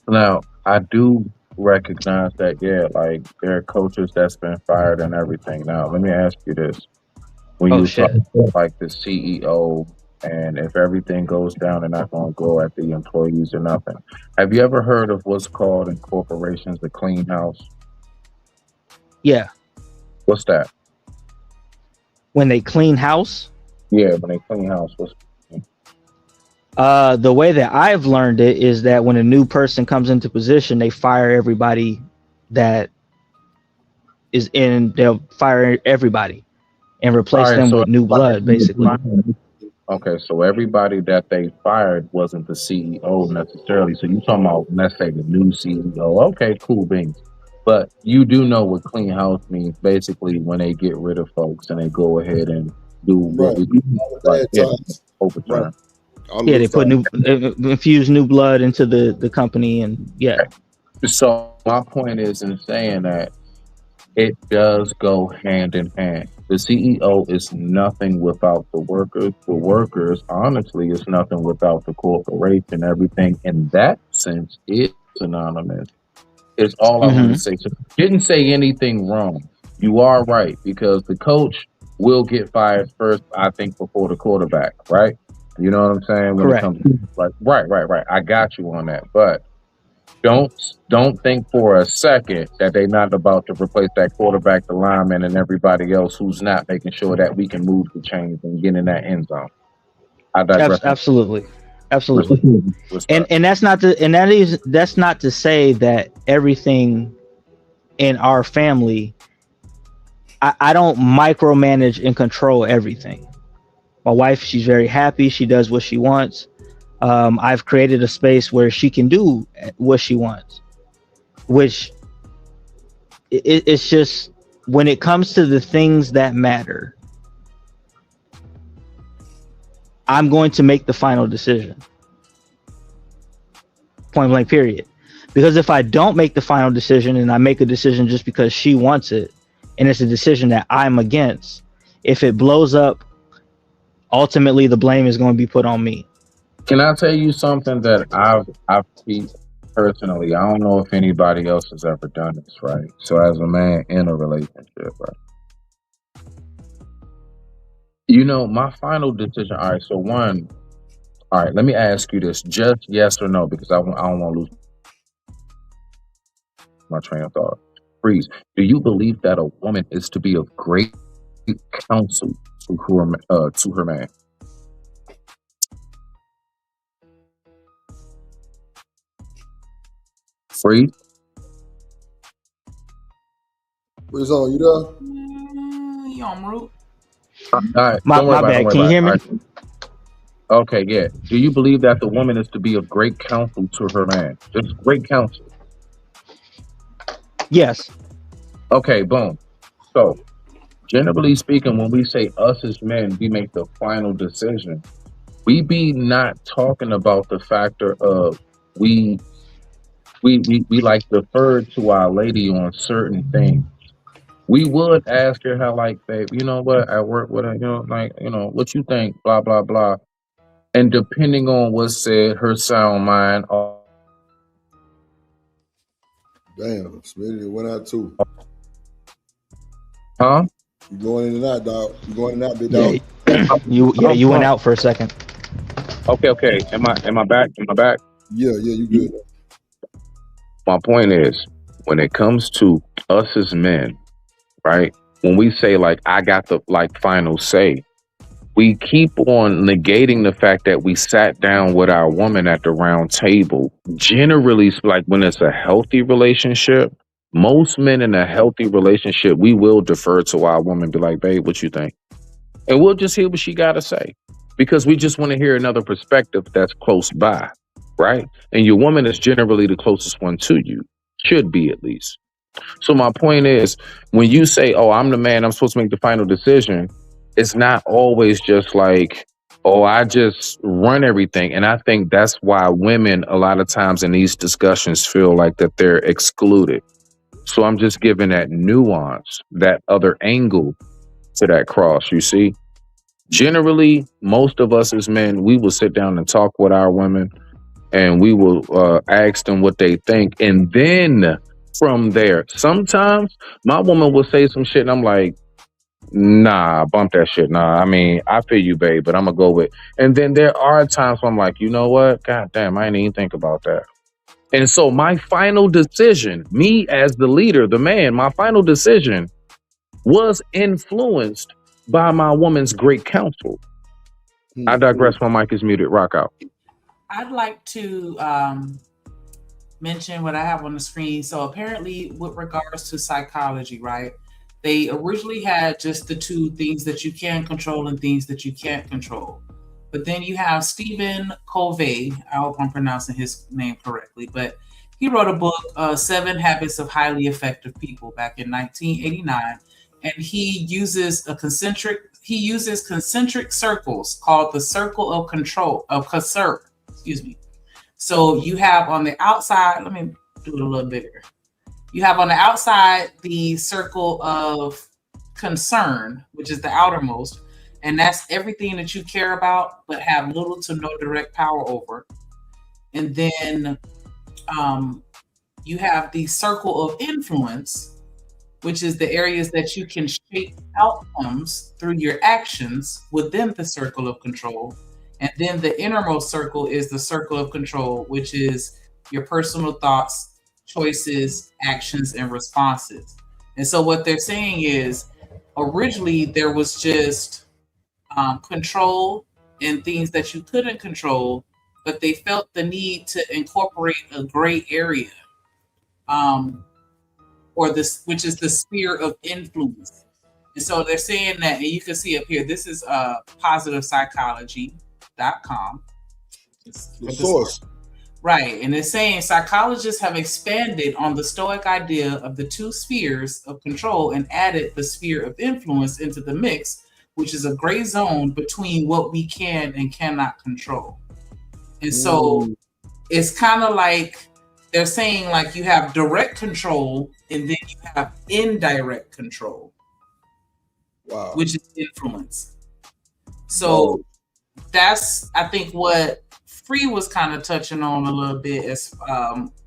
now I do recognize that. Yeah, like there are coaches that's been fired and everything. Now let me ask you this: when you talk about like the CEO, and if everything goes down, they're not going to go at the employees or nothing. Have you ever heard of what's called in corporations the clean house? Yeah. What's that? When they clean house? Yeah, when they clean house. What's the way that I've learned it is that when a new person comes into position, they fire everybody that is in. They'll fire everybody and replace them with new blood, basically. Okay, so everybody that they fired wasn't the CEO necessarily. So you talking about, let's say, the new CEO. Okay, cool beans. But you do know what clean house means. Basically, when they get rid of folks and they go ahead and do what we do, like overturn. Yeah, they put infuse new blood into the company, and yeah. So my point is in saying that it does go hand in hand. The CEO is nothing without the workers. The workers, honestly, is nothing without the corporation. Everything in that sense is synonymous. It's all I want to say. So didn't say anything wrong. You are right, because the coach will get fired first, I think, before the quarterback, right? You know what I'm saying? When Correct. it comes to, like, right. I got you on that. But don't think for a second that they're not about to replace that quarterback, the lineman, and everybody else who's not, making sure that we can move the chains and get in that end zone. I digress. Absolutely. And that's not to say that everything in our family, I don't micromanage and control everything. My wife, she's very happy. She does what she wants. I've created a space where she can do what she wants, which it's just, when it comes to the things that matter, I'm going to make the final decision. Point blank, period. Because if I don't make the final decision and I make a decision just because she wants it, and it's a decision that I'm against, if it blows up, ultimately the blame is going to be put on me. Can I tell you something that I've seen personally? I don't know if anybody else has ever done this, right? So as a man in a relationship, right? You know, my final decision. All right, so one. All right, let me ask you this: just yes or no, because I don't want to lose my train of thought. Freeze. Do you believe that a woman is to be of great counsel to her man? Freeze. Where's on? You there? You on route? All right, my bad. Can you hear me? Right. Okay, yeah. Do you believe that the woman is to be of great counsel to her man? Just great counsel. Yes. Okay, boom. So, generally speaking, when we say us as men, we make the final decision. We be not talking about the factor of we like defer to our lady on certain things. We would ask her how, like, babe, you know what, at work with her, you know, like, you know, what you think, blah, blah, blah. And depending on what's said, her sound mind. Damn, Smitty went out too. Huh? You going in and out, dog. You going in and out, big dog. You went out for a second. Okay. Am I back? Yeah, you good. My point is, when it comes to us as men, right? When we say like I got the like final say, we keep on negating the fact that we sat down with our woman at the round table. Generally, like when it's a healthy relationship, most men in a healthy relationship, we will defer to our woman, be like, babe, what you think? And we'll just hear what she got to say because we just want to hear another perspective that's close by, right? And your woman is generally the closest one to you, should be at least. So my point is, when you say, oh, I'm the man, I'm supposed to make the final decision, it's not always just like, oh, I just run everything. And I think that's why women a lot of times in these discussions feel like that they're excluded. So I'm just giving that nuance, that other angle to that cross, you see? Generally, most of us as men, we will sit down and talk with our women and we will ask them what they think. And then from there, sometimes my woman will say some shit and I'm like, nah, bump that shit. Nah, I mean, I feel you, babe, but I'm going to go with. And then there are times where I'm like, you know what? God damn, I didn't even think about that. And so my final decision, me as the leader, the man, my final decision was influenced by my woman's great counsel. I digress. My mic is muted. Rock out. I'd like to mention what I have on the screen. So apparently with regards to psychology, right? They originally had just the two things that you can control and things that you can't control. But then you have Stephen Covey, I hope I'm pronouncing his name correctly, but he wrote a book, 7 Habits of Highly Effective People, back in 1989. And he uses concentric circles called the circle of control, of concern. Excuse me. So you have on the outside, let me do it a little bigger. You have on the outside the circle of concern, which is the outermost, and that's everything that you care about but have little to no direct power over. And then you have the circle of influence, which is the areas that you can shape outcomes through your actions within the circle of control. And then the innermost circle is the circle of control, which is your personal thoughts, choices, actions, and responses. And so what they're saying is, originally there was just control and things that you couldn't control, but they felt the need to incorporate a gray area, or this, which is the sphere of influence. And so they're saying that, and you can see up here, this is positivepsychology.com. The source. Right. And it's saying psychologists have expanded on the Stoic idea of the two spheres of control and added the sphere of influence into the mix, which is a gray zone between what we can and cannot control. And so it's kind of like they're saying, like, you have direct control and then you have indirect control, which is influence. So that's, I think, what Free was kind of touching on a little bit as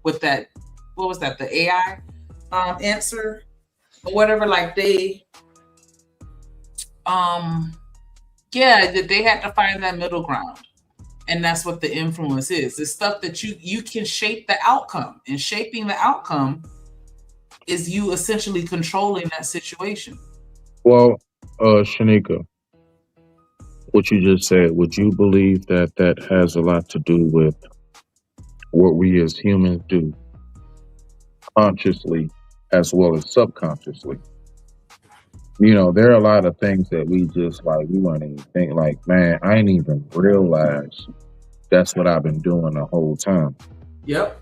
with that, what was that, the AI answer or whatever, like they that they had to find that middle ground. And that's what the influence is. It's stuff that you can shape the outcome, and shaping the outcome is you essentially controlling that situation. Well, Shanika, what you just said, would you believe that that has a lot to do with what we as humans do consciously as well as subconsciously? You know, there are a lot of things that we just like, we won't even think, like, man, I ain't even realize that's what I've been doing the whole time. Yep.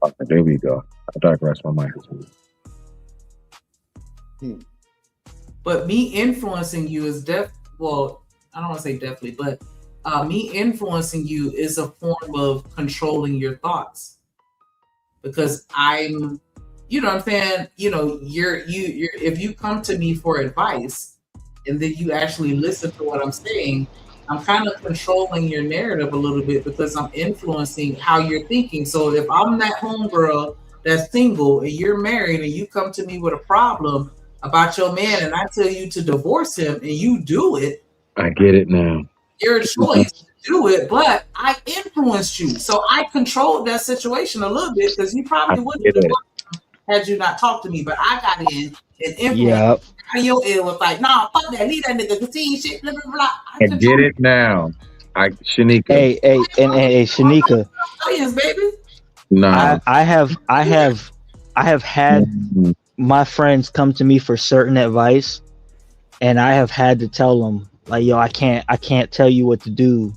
Okay, there we go. I digress. My mic is moving. But me influencing you is well, I don't want to say definitely, but me influencing you is a form of controlling your thoughts, because I'm, you know what I'm saying? You know, you're if you come to me for advice and then you actually listen to what I'm saying, I'm kind of controlling your narrative a little bit because I'm influencing how you're thinking. So if I'm that homegirl that's single and you're married and you come to me with a problem about your man and I tell you to divorce him and you do it, I get it now. your choice do it, but I influenced you. So I controlled that situation a little bit because you probably wouldn't have had you not talked to me. But I got in and influenced. And your ear was like, nah, fuck that. Leave that nigga. Continue shit, blah, blah, blah. I get it now. Shanika. Hey, Shanika. Baby. No. I have had my friends come to me for certain advice, and I have had to tell them, like, yo, I can't tell you what to do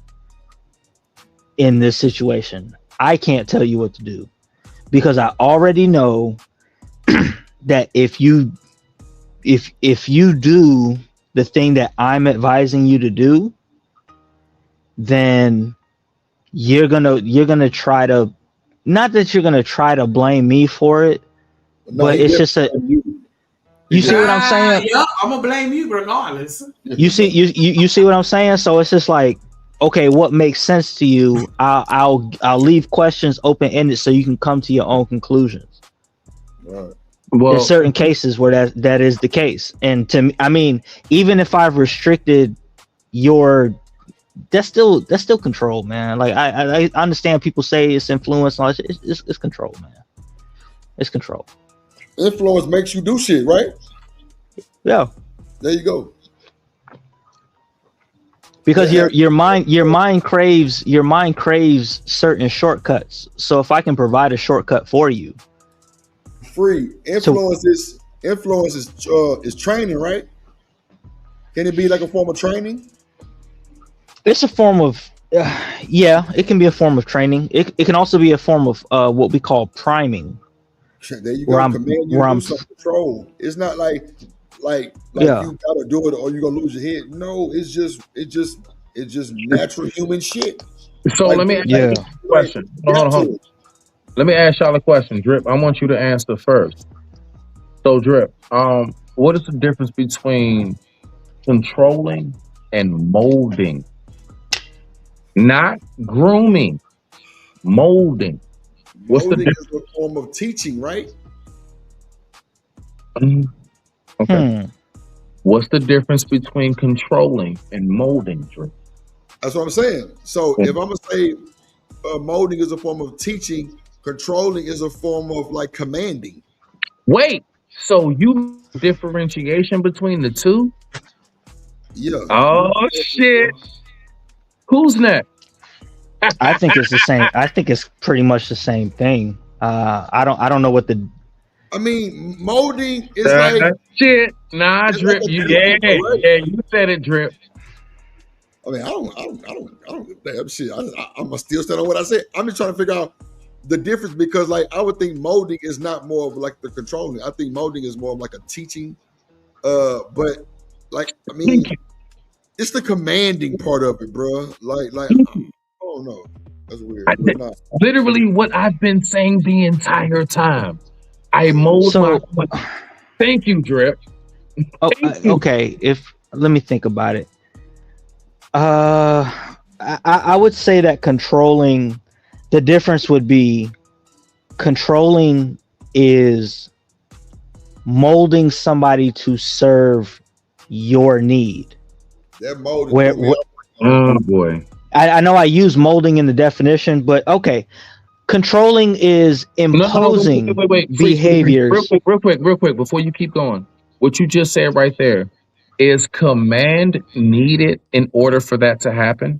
in this situation. I can't tell you what to do because I already know that if you do the thing that I'm advising you to do, then you're gonna try to, not that you're gonna try to blame me for it, but it's just you see what I'm saying? Yeah, I'm gonna blame you regardless. You see what I'm saying? So it's just like, okay, what makes sense to you? I'll leave questions open ended so you can come to your own conclusions. Right. Well, there's certain cases where that is the case, and to me, I mean, even if I've restricted your, that's still control, man. Like I understand people say it's influence, and all it's control, man. It's control. Influence makes you do shit, right? Yeah. There you go. Because your mind craves certain shortcuts. So if I can provide a shortcut for you, free influence is training, right? Can it be like a form of training? It's a form of yeah, it can be a form of training. It can also be a form of what we call priming. There you go. Command you to do some control. It's not like you gotta do it or you're gonna lose your head. No, it's just natural human shit. So let me ask you a question. Hold on. Let me ask y'all a question, Drip. I want you to answer first. So, Drip, what is the difference between controlling and molding? Not grooming, molding. Molding is a form of teaching, right? Okay. What's the difference between controlling and molding, Drip? That's what I'm saying. So if I'm gonna say molding is a form of teaching, controlling is a form of like commanding. Wait, so you differentiation between the two? Yeah. Oh shit. Who's next? I think it's the same. I think it's pretty much the same thing. I don't know what the. I mean, molding is like shit. Nah, Drip. Like you said it, Drip. I mean, I don't. Damn shit. I'm gonna still stand on what I said. I'm just trying to figure out the difference because, like, I would think molding is not more of like the controlling. I think molding is more of like a teaching. But like, I mean, it's the commanding part of it, bro. Like, I don't know. That's weird. Literally, what I've been saying the entire time. I mold my. Thank you, Drip. Okay, let me think about it. I would say that controlling, the difference would be controlling is molding somebody to serve your need. That molding. Oh boy. I know I use molding in the definition, but okay. Controlling is imposing behaviors. Real quick, before you keep going. What you just said right there, is command needed in order for that to happen?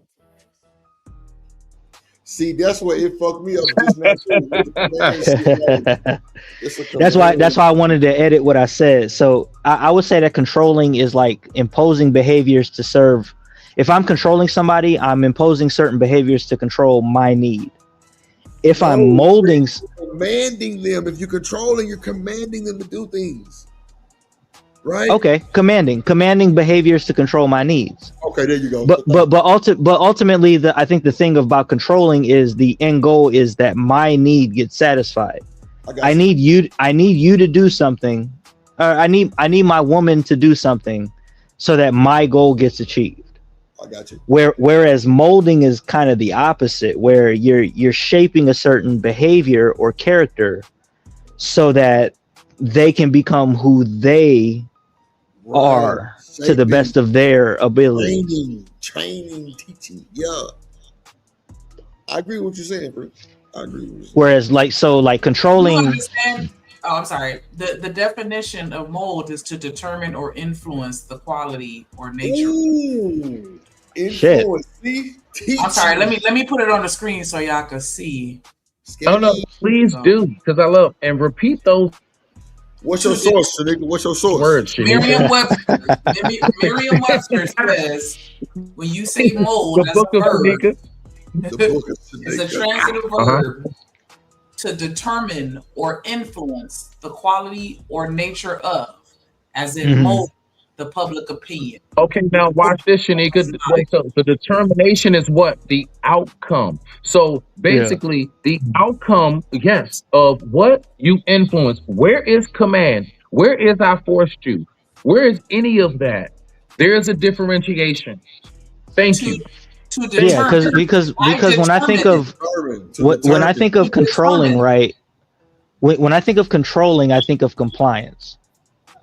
See, that's where it fucked me up just now. That's why I wanted to edit what I said. So I would say that controlling is like imposing behaviors to serve. If I'm controlling somebody, I'm imposing certain behaviors to control my need. If I'm molding, commanding them. If you're controlling, you're commanding them to do things, right? Okay, commanding behaviors to control my needs. Okay, there you go. But ultimately, I think the thing about controlling is the end goal is that my need gets satisfied. I need you to do something. I need my woman to do something so that my goal gets achieved. I got you. Whereas molding is kind of the opposite, where you're shaping a certain behavior or character so that they can become who they are to the best of their ability. Training, teaching. Yeah. I agree with what you're saying, bro. I agree with what you're saying. Whereas, like, so, like, You controlling. understand? Oh, I'm sorry. The definition of mold is to determine or influence the quality or nature. Ooh, Shit. influence. See? I'm sorry. Let me put it on the screen so y'all can see. Oh no, please do, because I love and repeat those. What's your source, Shanika? What's your source? Words, Merriam-Webster. Merriam-Webster says when you say mold, that's a verb. The book of It's a Shanika. transitive verb to determine or influence the quality or nature of, as in mold the public opinion. Okay, now watch this, Shanika. So the determination is what? The outcome. So basically, the outcome, yes, of what you influence. Where is command? Where is I forced you? Where is any of that? There is a differentiation. Thank you. Yeah, because when I think of when I think of controlling, right? When I think of controlling, I think of compliance.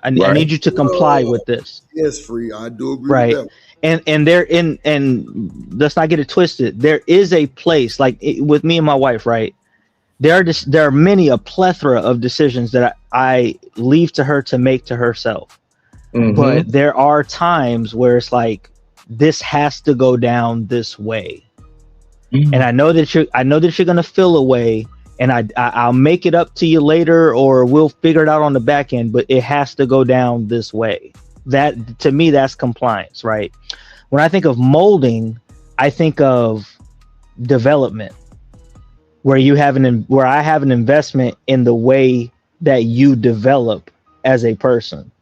I need you to comply with this. Yes, Free. I do agree Right. with that. And let's not get it twisted. There is a place, like with me and my wife, right? There are many, a plethora of decisions that I leave to her to make to herself. But there are times where it's like, this has to go down this way. And I know that you're gonna feel a way, and I'll make it up to you later, or we'll figure it out on the back end, but it has to go down this way. That, to me, that's compliance, right? When I think of molding, I think of development, where I have an investment in the way that you develop as a person,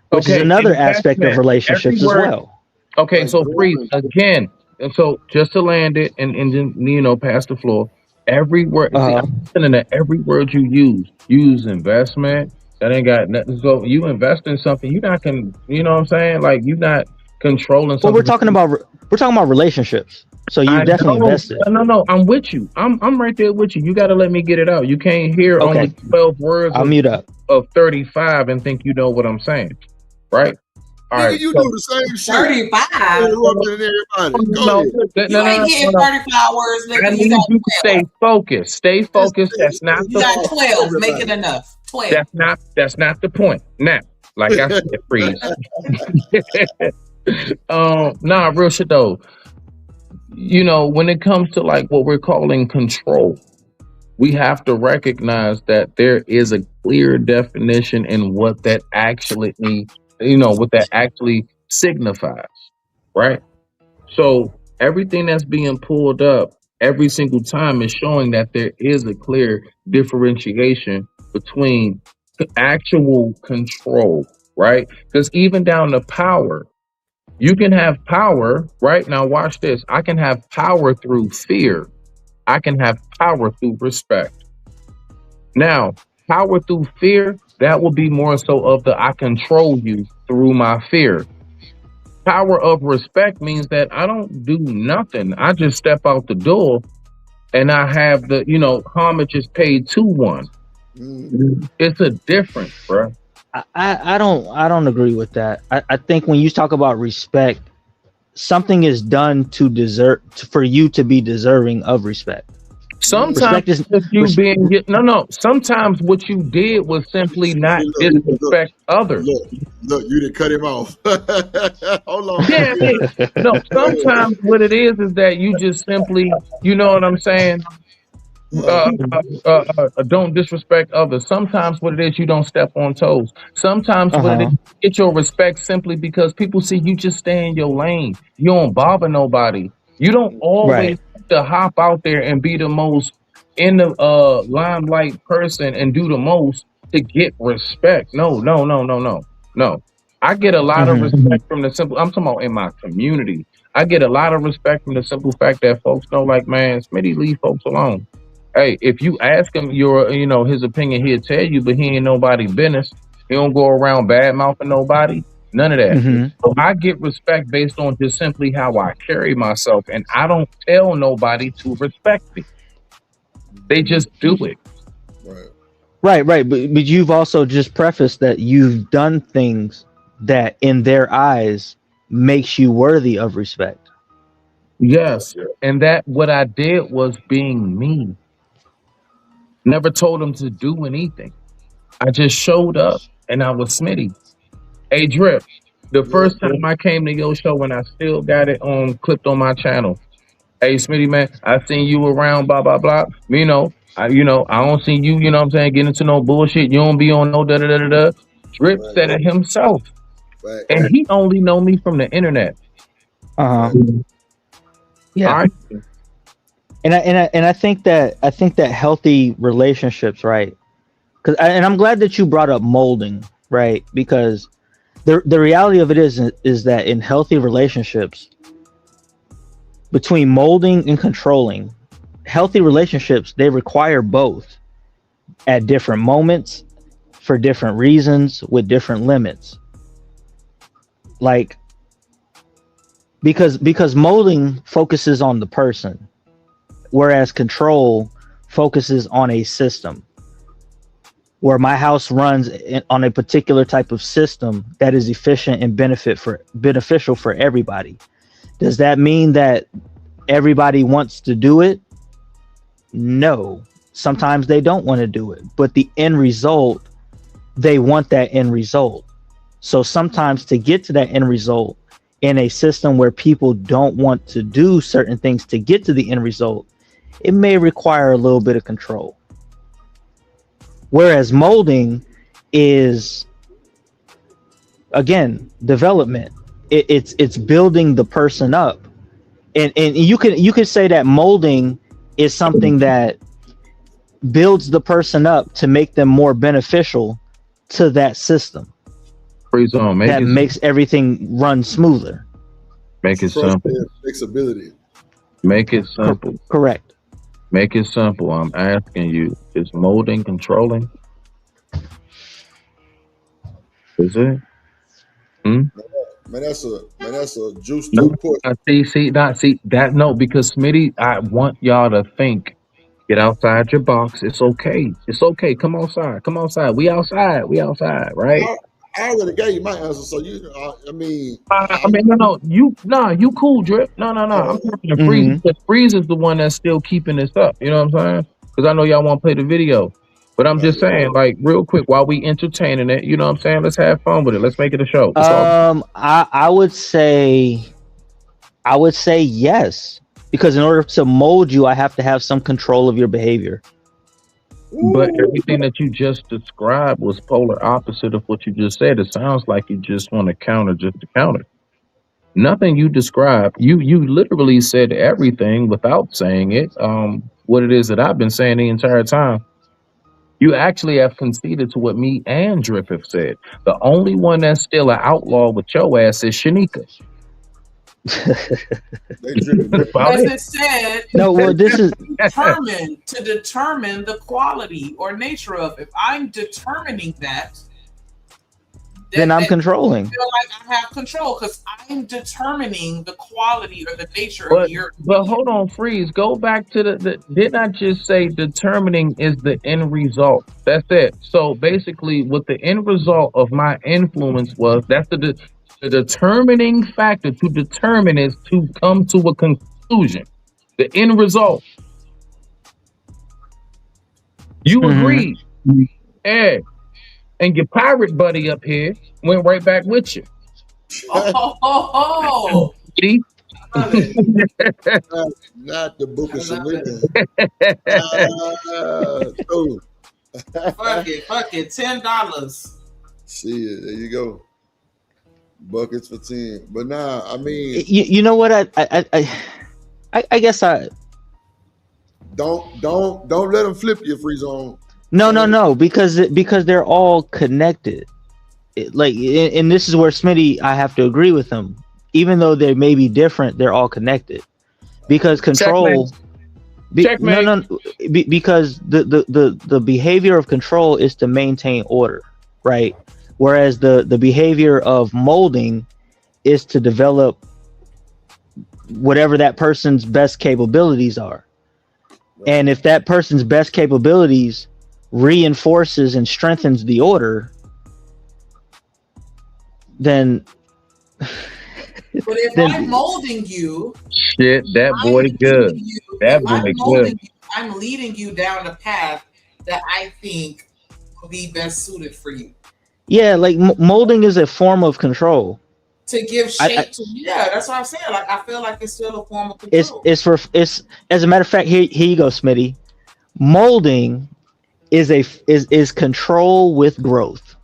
which is another aspect of relationships as well. Okay, so Free, again, and so just to land it and then pass the floor. Every word, see, I'm listening to every word you use investment. That ain't got nothing. So you invest in something, you're not you know what I'm saying? Like, you're not controlling something. Well, we're talking about relationships. So you definitely invested. No, I'm with you. I'm right there with you. You got to let me get it out. You can't hear only 12 words I'll mute up. of 35 and think you know what I'm saying, right? All right, You do the same shit. 35. No, You ain't getting 35 words, nigga. I need you to stay focused. Stay focused. That's not You got 12. Make it enough. 12. That's not the point. Now, like I said, Freeze. Nah, real shit though. When it comes to like what we're calling control, we have to recognize that there is a clear definition in what that actually signifies, right? So everything that's being pulled up every single time is showing that there is a clear differentiation between actual control, right? Because even down to power, you can have power, right? Now watch this. I can have power through fear. I can have power through respect. Now, power through fear, that will be more so of the I control you through my fear. Power of respect means that I don't do nothing. I just step out the door and I have the, homage is paid to one. It's a difference, bro. I don't agree with that. I think when you talk about respect, something is done for you to be deserving of respect. Sometimes sometimes what you did was simply not disrespect others. Look, you didn't cut him off. Hold on. Yeah. No, sometimes what it is that you just simply, you know what I'm saying? Don't disrespect others. Sometimes what it is, you don't step on toes. Sometimes what it is, you get your respect simply because people see you just stay in your lane. You don't bother nobody. You don't always have to hop out there and be the most in the limelight person and do the most to get respect. No. I get a lot of respect from the simple. I'm talking about in my community. I get a lot of respect from the simple fact that folks know, like, man, Smitty, leave folks alone. Hey, if you ask him his opinion, he'll tell you, but he ain't nobody business. He don't go around bad mouthing nobody. None of that. So I get respect based on just simply how I carry myself, and I don't tell nobody to respect me. They just do it. Right. But you've also just prefaced that you've done things that in their eyes makes you worthy of respect. Yes. And that what I did was being me. Never told him to do anything. I just showed up and I was Smitty. Hey Drip, the Yeah. first time I came to your show and I still got it on clipped on my channel. Hey Smitty man, I seen you around, blah blah blah. I don't see you, you know what I'm saying, getting into no bullshit. You don't be on no da da da da da. Drip Right. said it himself. Right. And he only know me from the internet. Uh-huh. Yeah. All right. And I think that healthy relationships, right? And I'm glad that you brought up molding, right? Because the reality of it is that in healthy relationships, between molding and controlling, healthy relationships, they require both at different moments, for different reasons, with different limits. Like, because molding focuses on the person, whereas control focuses on a system. Where my house runs on a particular type of system that is efficient and beneficial for everybody. Does that mean that everybody wants to do it? No. Sometimes they don't want to do it, but the end result, they want that end result. So sometimes to get to that end result in a system where people don't want to do certain things to get to the end result, it may require a little bit of control. Whereas molding is, again, development. It's building the person up, and you could say that molding is something that builds the person up to make them more beneficial to that system. Free zone. Makes everything run smoother. Make it simple. Flexibility. Make it simple. Correct. Make it simple. I'm asking you, is molding controlling? Is it? Man, that's a juice to push. See that. No, because Smitty, I want y'all to think. Get outside your box. It's okay. It's okay. Come outside. Come outside. We outside. We outside. Right? I already gave you my answer, so you. You cool, Drip. No. I'm talking to Freeze. Because Freeze is the one that's still keeping this up. You know what I'm saying? Because I know y'all want to play the video, but I'm just saying, like, real quick, while we entertaining it, you know what I'm saying? Let's have fun with it. Let's make it a show. I would say yes, because in order to mold you, I have to have some control of your behavior. But everything that you just described was polar opposite of what you just said. It sounds like you just want to counter just to counter. Nothing you described. You literally said everything without saying it. What it is that I've been saying the entire time. You actually have conceded to what me and Drip have said. The only one that's still an outlaw with your ass is Shanika. As it said, no, well, this is determined to determine the quality or nature of it. If I'm determining that, then I'm controlling. I feel like I have control because I'm determining the quality or the nature of your. But hold on, Freeze. Go back to the. Didn't I just say determining is the end result? That's it. So basically, what the end result of my influence was, that's the determining factor to determine is to come to a conclusion. The end result. You agreed. Yeah. And your pirate buddy up here went right back with you. Oh. Not the book of Selena. Fuck it, $10. See, there you go. Buckets for 10. But nah, I mean, you know what? I guess I don't let them flip your free zone. No, because they're all connected. And this is where Smitty, I have to agree with him. Even though they may be different, they're all connected. Because control, because the behavior of control is to maintain order, right? Whereas the behavior of molding is to develop whatever that person's best capabilities are. And if that person's best capabilities reinforces and strengthens the order, then But if then I'm molding you, Shit, that boy good. That if I'm boy molding good. you, I'm leading you down the path that I think will be best suited for you. yeah, like molding is a form of control. To give I, shape to that's what I'm saying. Like I feel like it's still a form of it's control. it's as a matter of fact, here you go, Smitty. Molding is control with growth.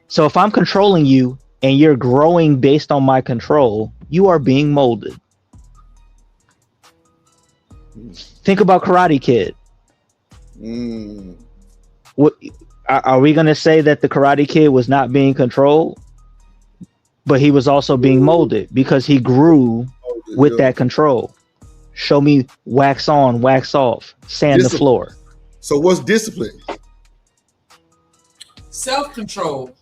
So if I'm controlling you and you're growing based on my control, you are being molded. Think about Karate Kid. What are we going to say that the Karate Kid was not being controlled, but he was also being molded because he grew with that control? Show me wax on, wax off, sand the floor. So what's discipline? Self-control.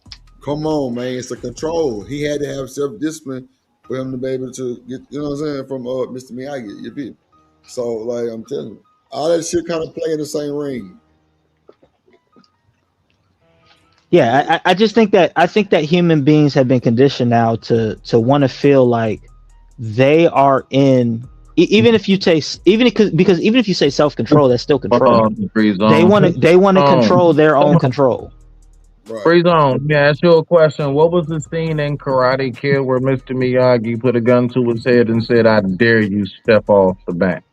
Come on, man. It's a control. He had to have self-discipline for him to be able to get, you know what I'm saying, from Mr. Miyagi, you people. So, like, I'm telling you, all that shit kind of play in the same ring. Yeah, I just think that human beings have been conditioned now to want to feel like they are in. Even if you taste, because even if you say self-control, that's still control. They want to control their own control. Freeze on. Let me ask you a question. What was the scene in Karate Kid where Mr. Miyagi put a gun to his head and said, "I dare you step off the bank"?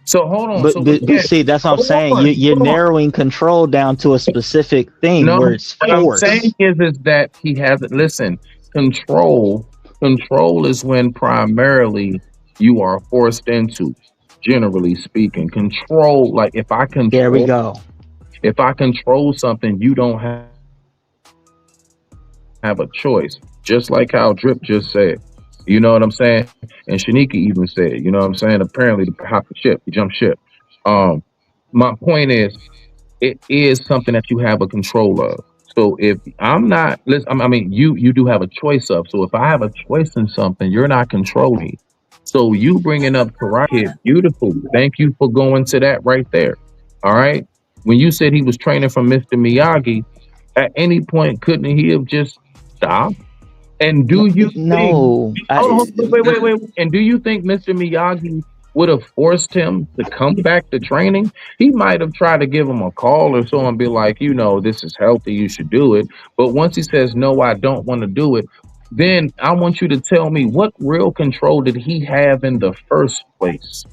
So hold on. But see, that's what I'm saying. You're narrowing control down to a specific thing where it's force. What I'm saying is that he hasn't. Listen, control is when primarily you are forced into. Generally speaking, control. Like if I control. There we go. If I control something, you don't have a choice. Just like how Drip just said. You know what I'm saying? And Shanika even said, you know what I'm saying? Apparently to hop the ship, you jump ship. My point is, it is something that you have a control of. So if I'm not, listen, I mean, you do have a choice of. So if I have a choice in something, you're not controlling. So you bringing up Karate, beautiful. Thank you for going to that right there. All right. When you said he was training from Mr. Miyagi, at any point couldn't he have just stopped? And do you think? Wait. And do you think Mr. Miyagi would have forced him to come back to training? He might have tried to give him a call or so and be like, you know, this is healthy, you should do it. But once he says, no, I don't want to do it, then I want you to tell me, what real control did he have in the first place?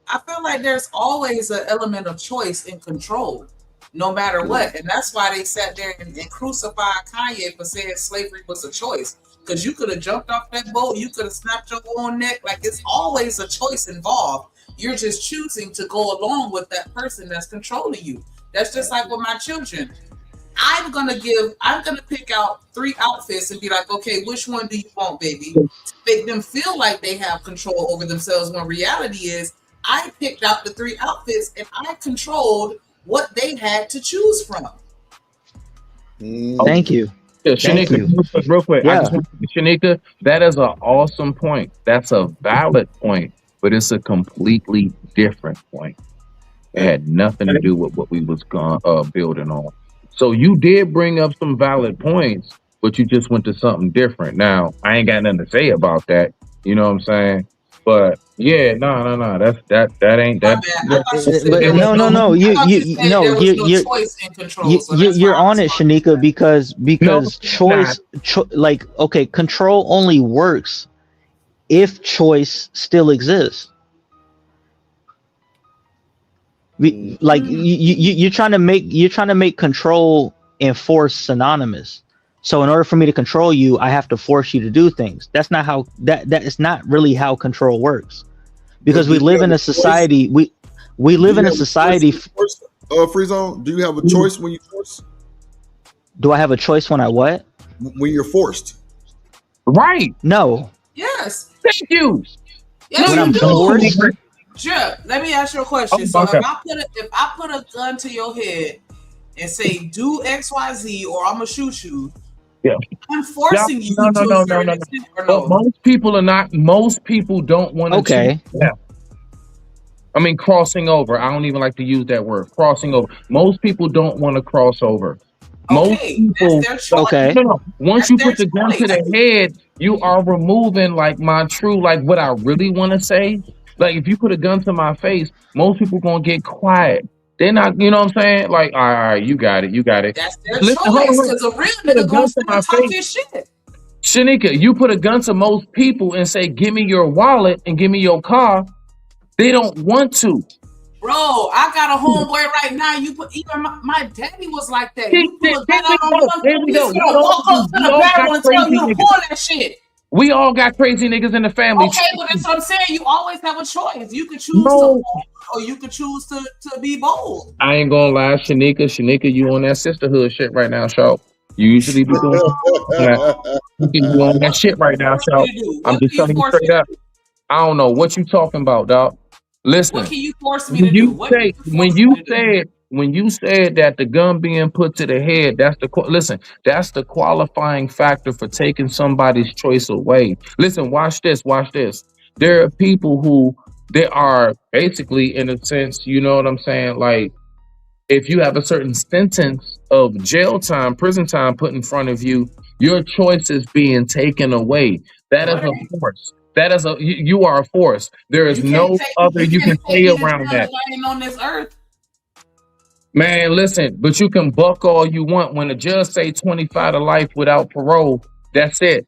I feel like there's always an element of choice in control, no matter what. And that's why they sat there and crucified Kanye for saying slavery was a choice. Because you could have jumped off that boat, you could have snapped your own neck. Like, it's always a choice involved. You're just choosing to go along with that person that's controlling you. That's just like with my children. I'm gonna pick out 3 outfits and be like, okay, which one do you want, baby? To make them feel like they have control over themselves, when reality is I picked out the 3 outfits and I controlled what they had to choose from. Thank you. Yeah, Shanika, real quick. Yeah. I just want to, Shanika, that is an awesome point. That's a valid point, but it's a completely different point. It had nothing to do with what we was building on. So you did bring up some valid points, but you just went to something different. Now, I ain't got nothing to say about that. You know what I'm saying? But yeah, no. That ain't that. You're on it, Shanika, because choice, like, okay, control only works if choice still exists. Like you're trying to make control and force synonymous. So in order for me to control you, I have to force you to do things. That's not how that is not really how control works. Because we live in a society. We live in a society. Free zone. Do you have a choice when you force? Do I have a choice when I what? When you're forced. Right. No. Yes. Thank you. Yes, when I'm forced. Sure. Let me ask you a question. So if I put a gun to your head and say do XYZ or I'm gonna shoot you, yeah, I'm forcing you no. But most people are not. Most people don't want to. Okay. Yeah. I mean, crossing over. I don't even like to use that word. Crossing over. Most people don't want to cross over. Most Okay, people, that's their choice. Okay. no. Once That's you their put the gun to choice. the head, you are removing like my true, like what I really want to say. Like if you put a gun to my face, most people gonna get quiet. They're not, you know what I'm saying? Like, all right, you got it, you got it. That's their Listen, hold choice. on. Because a real Put a nigga gonna gun to still my talk face. his shit. Shanika, you put a gun to most people and say, give me your wallet and give me your car. They don't want to. Bro, I got a homeboy right now. You put even my daddy was like that. You pull a There gun we out on go. him, There we he's go. gonna walk up to We the all got barrel and tell crazy you to niggas. pull that shit. We all got crazy niggas in the family. Okay, but that's what I'm saying. You always have a choice. You could choose to No, fall or you could choose to be bold. I ain't gonna lie, Shanika, you on that sisterhood shit right now, show. You usually be doing that. You on that shit right now, show. I'm just telling you straight up. I don't know what you talking about, dog. Listen, What can you force me to do? when you said that the gun being put to the head, that's the qualifying factor for taking somebody's choice away. Listen, watch this. There are people who they are basically, in a sense, you know what I'm saying, like. If you have a certain sentence of jail time, prison time put in front of you, your choice is being taken away. That is a force. That is you are a force. There is no other you can say take me to around jail that. if I ain't on this earth. Man, listen, but you can buck all you want. When the judge say 25 to life without parole, that's it.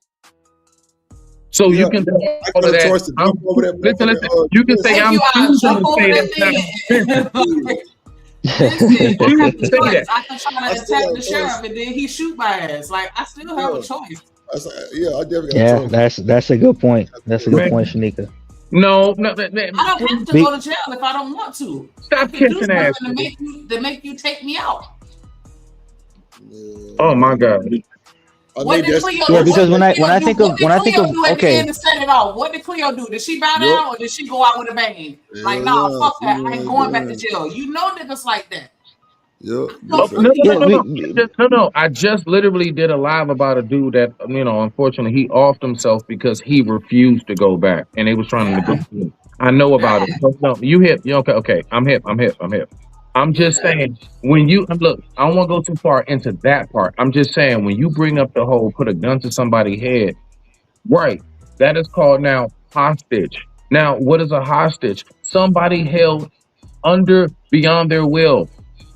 So you can do I all got of a that. choice to jump over that Listen. You can say Take I'm you out, choosing jump to over say that that's not thing. Listen, You I have choose a to say choice. that. I can try to attack the sheriff and then he shoot my ass. Like I still have a choice. I definitely got a Yeah, choice. that's a good point. That's a good point, Shanika. No, I don't have to Be- go to jail if I don't want to. I Stop can do kissing ass. something to make you take me out. Oh my God. What did Cleo yeah, do? because when I think of What did Cleo do at the okay, end to set it off? What did Cleo do? Did she bow down or did she go out with a bang? Like, nah, fuck that. I ain't going back to jail. You know niggas like that. No. I just literally did a live about a dude that, unfortunately he offed himself because he refused to go back and they was trying to negotiate. I know about it. No, you hip. You okay. I'm hip. I'm just saying when you look, I don't want to go too far into that part. I'm just saying when you bring up the whole put a gun to somebody's head, right? That is called now hostage. Now, what is a hostage? Somebody held under beyond their will.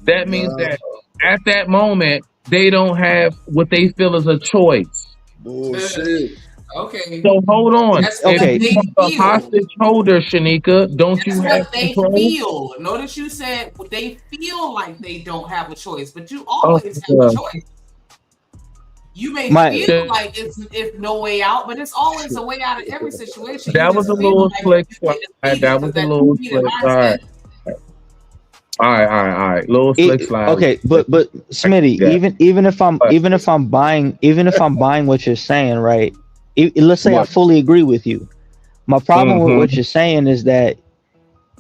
That means that at that moment they don't have what they feel is a choice. Bullshit. Okay. So hold on. That's If what you they are a feel. hostage holder, Shanika, don't you That's have what they control? feel. Notice you said they feel like they don't have a choice, but you Oh, always have a God. choice. You may My- feel like it's no way out, but it's always a way out of every situation. That You was just a feel little like slick you slide. can't That was a little slick. All right. Little slick slide. okay, but Smitty, Yeah. even if I'm buying what you're saying, right? Let's say I What? fully agree with you. My problem with what you're saying is that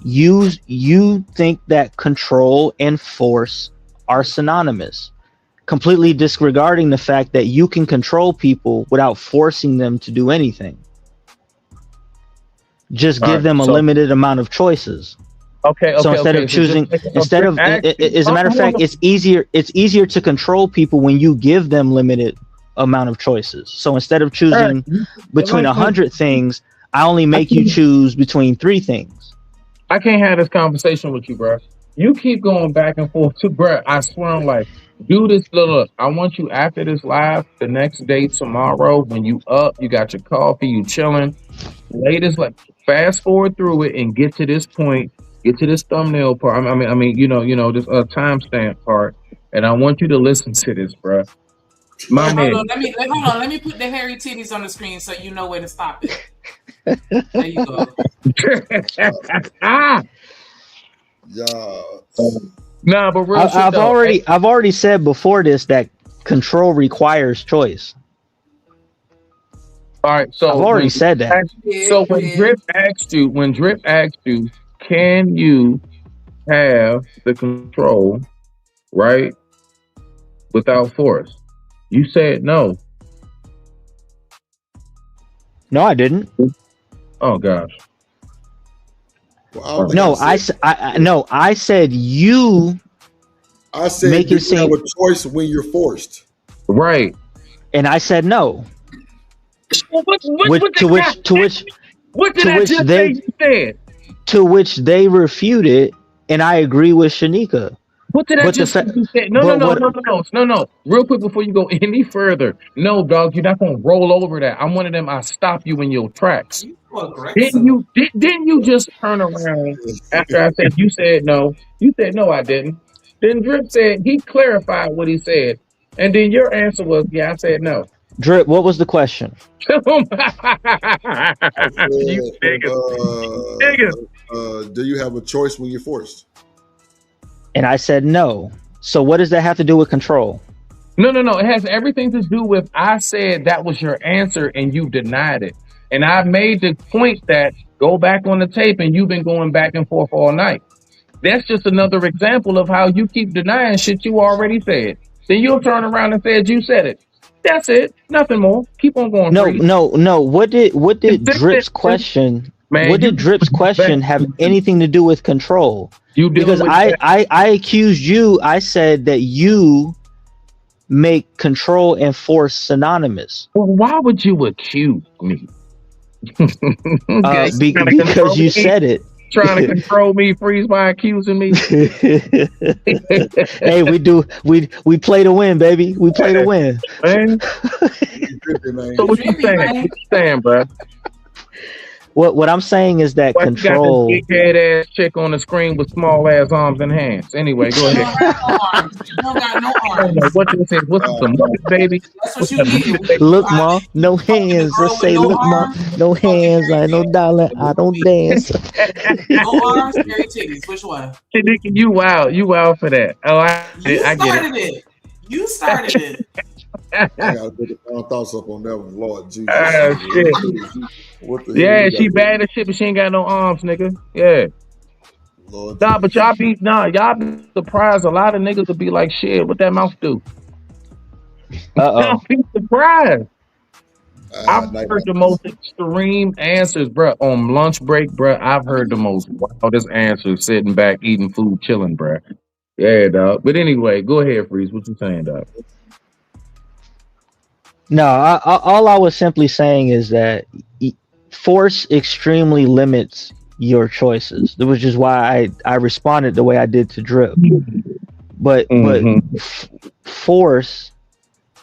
you think that control and force are synonymous, completely disregarding the fact that you can control people without forcing them to do anything. Just give them a limited amount of choices. Okay. So instead of choosing, as a matter of fact, it's easier to control people when you give them limited amount of choices. So instead of choosing between 100 things, I only make you choose between 3 things. I can't have this conversation with you, bro. You keep going back and forth to bro. I swear I'm like, do this. Look, I want you after this live, the next day tomorrow, when you up, you got your coffee, you chilling. Latest, like fast forward through it and get to this point, get to this thumbnail part. I mean, this timestamp part, and I want you to listen to this, bro. My man. Hold on. Let me put the hairy titties on the screen so you know where to stop it. There you go. Nah, but real shit I've though. already said before this that control requires choice. All right, so I've already said that. So when Drip asked you, can you have the control, right, without force? You said no. No, I didn't. Oh gosh. No, I said you I said, make do it you have seem a choice when you're forced? Right. and I said no. What To did I just say you said? To which they refuted, and I agree with Shanika. What did I But the just say fact, you said? No. Real quick before you go any further. No, dog, you're not gonna roll over that. I'm one of them. I stop you in your tracks. Didn't you just turn around after I said you said no? You said no, I didn't. Then Drip said he clarified what he said, and then your answer was yeah, I said no. Drip, what was the question? I You said, niggas. do you have a choice when you're forced? And I said no. So what does that have to do with control? No. It has everything to do with I said that was your answer and you denied it. And I made the point that go back on the tape and you've been going back and forth all night. That's just another example of how you keep denying shit you already said. Then you'll turn around and say you said it. That's it. Nothing more. Keep on going. No. What did Drip's question? Man, what did Drip's question have anything to do with control? Because I accused you. I said that you make control and force synonymous. Well, why would you accuse me? Because you said it. Trying to control me, freeze by accusing me. Hey, we play to win, baby. We play to win. Man. So what you saying? What you saying, bro? What I'm saying is that control. You got this big head ass chick on the screen with small ass arms and hands. Anyway, go ahead. You don't got no arms. What you say? What's the Muppet baby? That's what you get. Look, ma, no hands. Let's say, look, ma, no hands. I no dollar. I don't dance. No arms, scary titties. Which one? You wild for that. Oh, I get it. You started it. I gotta put the final thoughts up on that one, Lord Jesus. Shit. Yeah, she bad as shit, but she ain't got no arms, nigga. Yeah. Lord but y'all be surprised. A lot of niggas will be like, shit, what that mouth do? Y'all be surprised. I've heard the most extreme answers, bro. On lunch break, bro, I've heard the most wildest answers sitting back, eating food, chilling, bro. Yeah, dog. But anyway, go ahead, Freeze. What you saying, dog? No, all I was simply saying is that force extremely limits your choices, which is why I responded the way I did to Drip. But force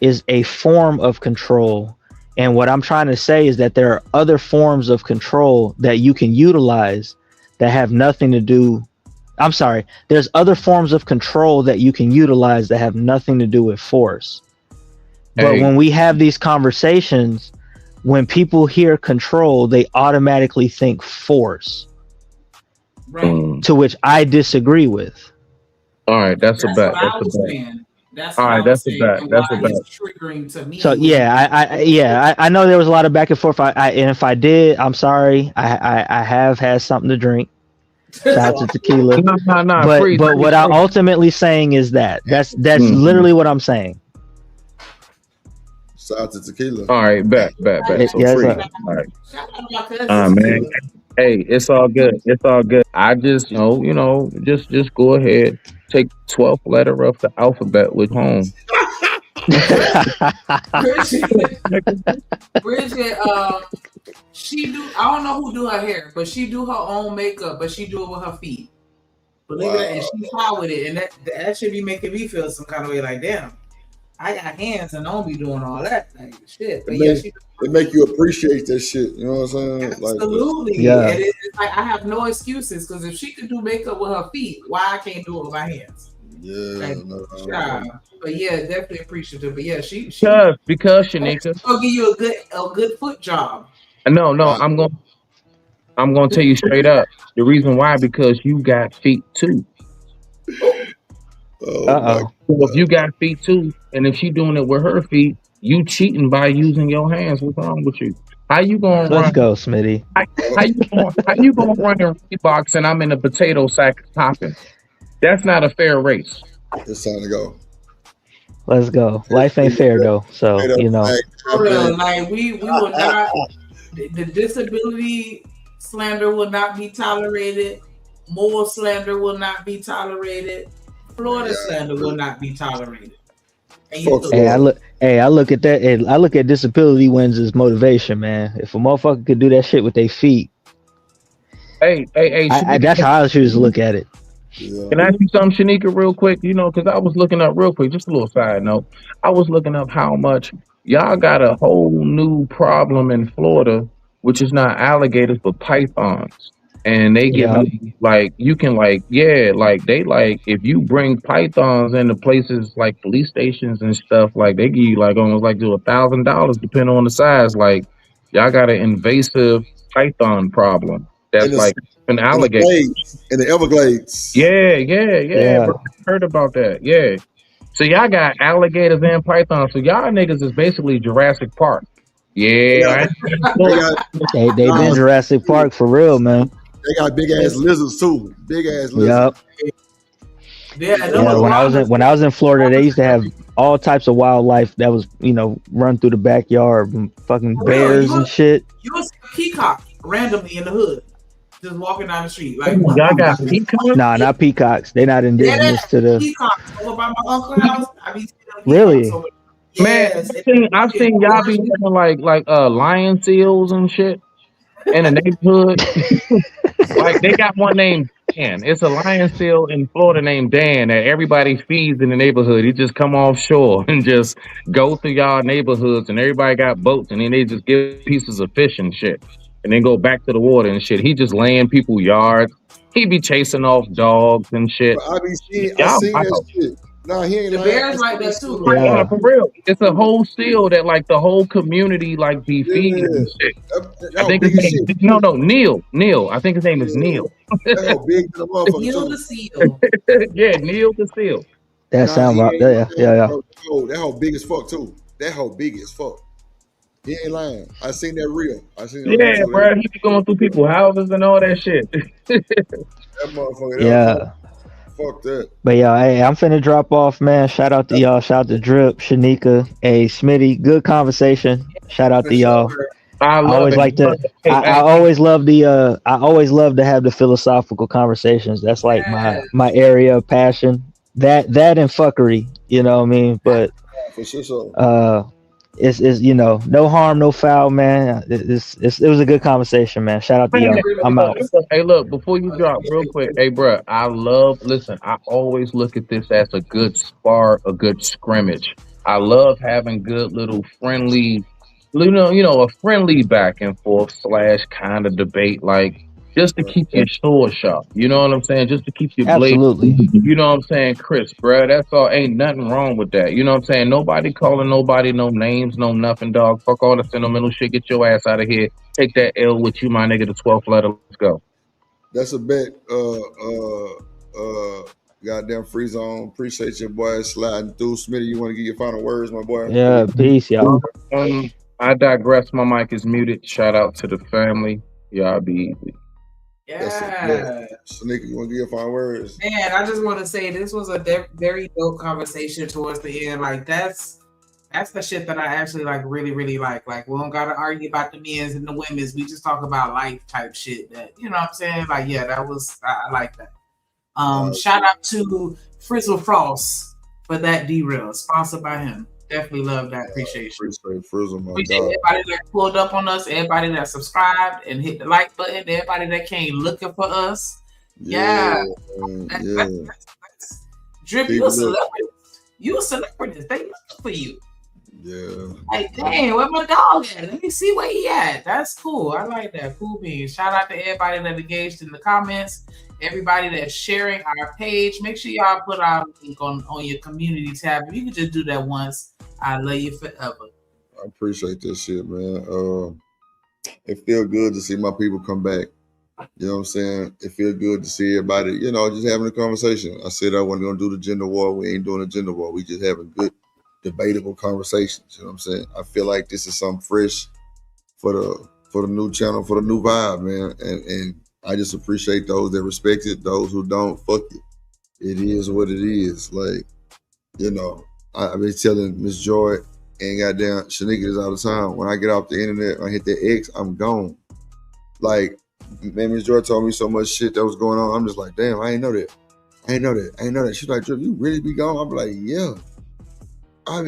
is a form of control, and what I'm trying to say is that there are other forms of control that you can utilize that have nothing to do. I'm sorry, there's other forms of control that you can utilize that have nothing to do with force. But when we have these conversations, when people hear control, they automatically think force, right? To which I disagree with. All right, that's a bet. That's all right. That's a bet. That's a bet. Triggering to me. So I know there was a lot of back and forth. And if I did, I'm sorry. I have had something to drink. Shout out to tequila. No. But what I'm ultimately saying is that's literally what I'm saying. Shout out to tequila. All right, bet. So yes, free. All right. Man. Hey, it's all good. It's all good. I just, just go ahead. Take 12th letter of the alphabet with home. Bridget, she do. I don't know who do her hair, but she do her own makeup, but she do it with her feet. Believe it, and she fly with it, and that should be making me feel some kind of way. Like, damn, I got hands and I don't be doing all that like shit. But it make you appreciate that shit. You know what I'm saying? Absolutely. Like, yeah. And it's like I have no excuses because if she could do makeup with her feet, why I can't do it with my hands? Yeah. But yeah, definitely appreciative. But yeah, she because Shanika, I'll give you a good foot job. No, I'm gonna tell you straight up. The reason why, because you got feet too. So if you got feet too, and if she doing it with her feet, you cheating by using your hands. What's wrong with you? How you gonna Let's run? go, Smitty. How you gonna run in Reeboks and I'm in a potato sack topping? That's not a fair race. It's time to go. Let's go. Life ain't fair though, so you know. For real, like we will not. The disability slander will not be tolerated. Moral slander will not be tolerated. Florida slander will not be tolerated. And you Fuck know, Florida. I look at that. I look at disability wins as motivation, man. If a motherfucker could do that shit with their feet, Hey, that's how I choose to look at it. Yeah. can I ask you something, Shanika, real quick? You know, because I was looking up real quick, just a little side note. I was looking up how much y'all got a whole new problem in Florida, which is not alligators but pythons, and they give Yeah. you like you can like yeah like they like if you bring pythons into places like police stations and stuff like they give you like almost like to $1,000 depending on the size. Like y'all got an invasive python problem In that's the like an in the alligator. Glades, in the Everglades. Yeah, bro. I heard about that. Yeah. So y'all got alligators and pythons. So y'all niggas is basically Jurassic Park. They Yeah. got They've nah, been Jurassic Park for real, man. they got big ass lizards too. Big ass lizards. Yup. Yeah, when I was in Florida, they used to have all types of wildlife that was run through the backyard, fucking bears and shit. You will see a peacock randomly in the hood, just walking down the street. Like y'all got peacocks? Nah, not peacocks. They're not indigenous to the. peacocks over by my uncle's house. I be seeing peacocks Really? over. Man, Yes, I've seen y'all be having like lion seals and shit in the neighborhood. Like they got one named Dan. It's a lion seal in Florida named Dan that everybody feeds in the neighborhood. He just come offshore and just go through y'all neighborhoods, and everybody got boats, and then they just give pieces of fish and shit, and then go back to the water and shit. He just laying people yards. He be chasing off dogs and shit. I be seeing, I Y'all seen that wild. shit. Nah, he ain't The lying. bears like that too. Yeah, for real. It's a whole seal that like the whole community like be feeding and shit. I think his name Neil. I think his name is Neil. That whole big to the motherfucker Neil too. the seal. Yeah, Neil the seal. That sound right. Yeah. That whole big as fuck too. That whole big as fuck. He ain't lying. I seen that reel. I seen that Yeah, reel. bro. He be going through people's houses and all that shit. That motherfucker. Yeah. Fuck that. But yeah, hey, I'm finna drop off, man. Shout out to y'all. Shout out to Drip, Shanika, hey, Smitty. Good conversation. Shout out to y'all. I always it. like to. I always love the. I always love to have the philosophical conversations. That's like my area of passion. That and fuckery. You know what I mean? But For sure. it's no harm, no foul, man. It was a good conversation, man. Shout out to y'all. I'm out. Hey, look, before you drop real quick, hey, bro, I always look at this as a good spar, a good scrimmage. I love having good little friendly, a friendly back and forth / kind of debate, like just to keep your sword sharp. You know what I'm saying? Just to keep your blade. Absolutely. You know what I'm saying, Chris, bro? That's all. Ain't nothing wrong with that. You know what I'm saying? Nobody calling nobody no names, no nothing, dog. Fuck all the sentimental shit. Get your ass out of here. Take that L with you, my nigga. The 12th letter. Let's go. That's a bet. Goddamn free zone. Appreciate your boy sliding through. Smitty, you want to get your final words, my boy? Yeah, peace, y'all. I digress. My mic is muted. Shout out to the family. Y'all be easy. Yeah. Shanika, you want to give your final words? Man, I just want to say this was a very dope conversation towards the end. Like that's the shit that I actually like really, really like. Like we don't gotta argue about the men's and the women's. We just talk about life type shit that, you know what I'm saying? Like, yeah, that was I like that. Shout out to Frizzle Frost for that derail, sponsored by him. Definitely love that. Appreciate you. Appreciate Frizzle, my Appreciate dog. everybody that pulled up on us, everybody that subscribed and hit the like button, everybody that came looking for us. Yeah. Drip, you a celebrity. You a celebrity. They looking for you. Yeah. Like, dang, where my dog at? Let me see where he at. That's cool. I like that. Cool beans. Shout out to everybody that engaged in the comments. Everybody that's sharing our page. Make sure y'all put our link on your community tab. If you can just do that once, I love you forever. I appreciate this shit, man. It feels good to see my people come back. You know what I'm saying? It feels good to see everybody, just having a conversation. I said I wasn't going to do the gender war. We ain't doing a gender war. We just having good, debatable conversations. You know what I'm saying? I feel like this is something fresh for the new channel, for the new vibe, man. And I just appreciate those that respect it. Those who don't, fuck it. It is what it is. Like, I've been telling Miss Joy and goddamn Shanika this all the time. When I get off the internet, I hit that X, I'm gone. Like, man, Miss Joy told me so much shit that was going on. I'm just like, damn, I ain't know that. I ain't know that. She's like, Drip, you really be gone? I'm like, yeah. I'm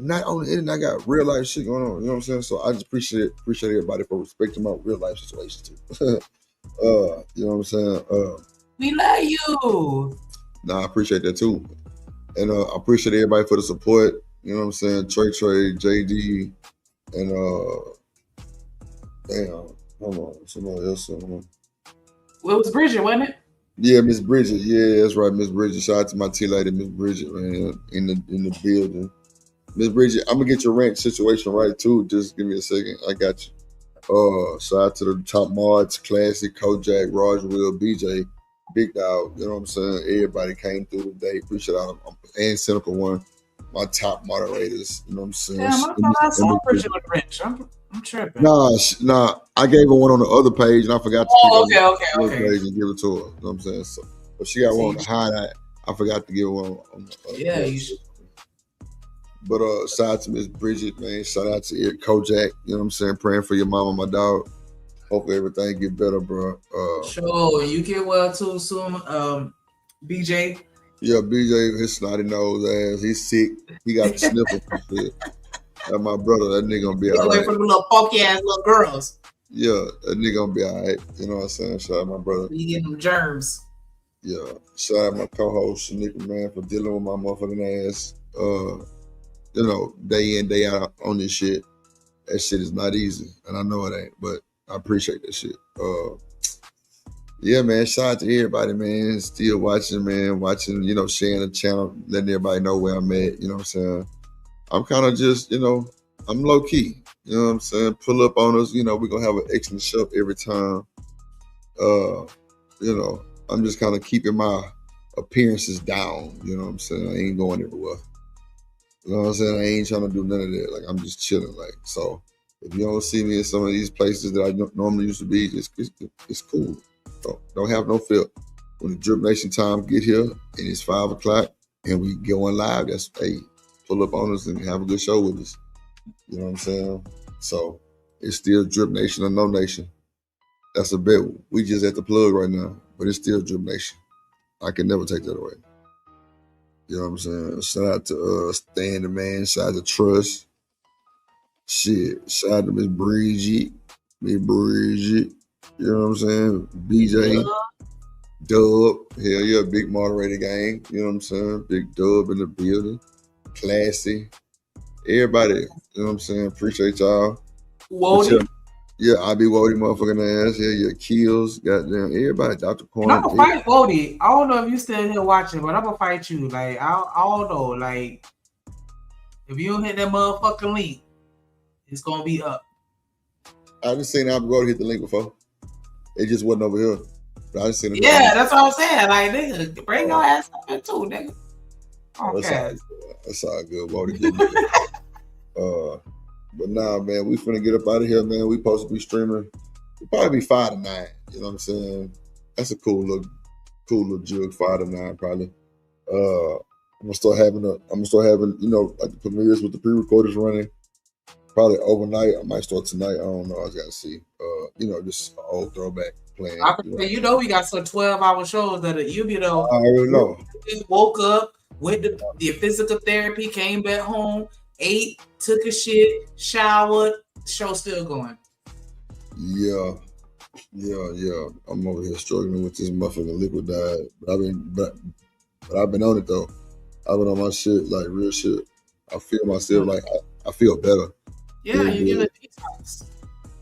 not on the internet. I got real life shit going on. You know what I'm saying? So I just appreciate everybody for respecting my real life situation too. You know what I'm saying? We love you. Nah, I appreciate that too. And I appreciate everybody for the support. You know what I'm saying? Trey, JD, and damn, hold on, somebody else. Well, it was Bridget, wasn't it? Yeah, Miss Bridget. Yeah, that's right, Miss Bridget. Shout out to my tea lady, Miss Bridget, man, in the building. Miss Bridget, I'm gonna get your rent situation right too. Just give me a second. I got you. Shout out to the top mods, Classic, Kojak, Raj Will, BJ, Big Dog. You know what I'm saying? Everybody came through today. Appreciate all them. And Cynical One, my top moderators. You know what I'm saying? Damn, I thought I saw Bridget with Rich. I'm tripping. Nah, I gave her one on the other page and I forgot to okay. page and give it to her. You know what I'm saying? So, but she got one on the highlight. I forgot to give her one on the other page. You should. But shout out to Miss Bridget, man. Shout out to Kojak. You know what I'm saying? Praying for your mama, my dog. Hopefully everything get better, bro. Sure, you get well too soon. BJ. Yeah, BJ, his snotty nose ass. He's sick. He got the sniffles and shit. That's my brother. That nigga gonna be all right. Away from the little funky ass little girls. Yeah, that nigga gonna be all right. You know what I'm saying? Shout out my brother. You get them germs. Yeah. Shout out my co-host, Shanika, man, for dealing with my motherfucking ass. You know, day in, day out on this shit. That shit is not easy. And I know it ain't, but I appreciate that shit. Yeah, man, shout out to everybody, man. Still watching, man. Watching, you know, sharing the channel, letting everybody know where I'm at. You know what I'm saying? I'm kind of just, you know, I'm low key. You know what I'm saying? Pull up on us. You know, we're going to have an excellent show every time. You know, I'm just kind of keeping my appearances down. You know what I'm saying? I ain't going everywhere. You know what I'm saying? I ain't trying to do none of that. Like, I'm just chilling. Like, so if you don't see me in some of these places that I normally used to be, it's cool. So don't have no fear. When the Drip Nation time get here and it's 5 o'clock and we going live, that's, hey, pull up on us and have a good show with us. You know what I'm saying? So it's still Drip Nation or no nation. That's a bet. We just at the plug right now, but it's still Drip Nation. I can never take that away. You know what I'm saying? Shout out to Stan the Man. Shout out to Trust. Shit. Shout out to Miss Bridget. You know what I'm saying? BJ. Dub. Hell yeah, big moderator gang. You know what I'm saying? Big Dub in the building. Classy. Everybody. You know what I'm saying? Appreciate y'all. Wody. Yeah, I be Wody motherfucking ass. Yeah, Kills. Goddamn. Everybody. Dr. Corner. I'm gonna fight Wody. I don't know if you still here watching, but I'm gonna fight you. Like, I don't know. Like, if you don't hit that motherfucking link, it's gonna be up. I just seen Albert Wody hit the link before. It just wasn't over here. But I just seen it. Yeah, that's what I'm saying. Like, nigga, bring your ass up here too, nigga. Okay. That's all good. Wody. But nah, man, we finna get up out of here, man. We supposed to be streaming. We'll probably be 5 to 9. You know what I'm saying? That's a cool little jug, 5 to 9 probably. I'm gonna start having, you know, like the premieres with the pre-recorders running. Probably overnight. I might start tonight. I don't know. I just gotta see. You know, just an old throwback playing. You know, we got some 12-hour shows that you know. I already know. Woke up, went to the physical therapy, came back home, ate, took a shit, showered. Show still going. Yeah. I'm over here struggling with this motherfucking liquid diet, but I've been on it though. I've been on my shit, like real shit. I feel myself like I feel better. Yeah, you give it detox.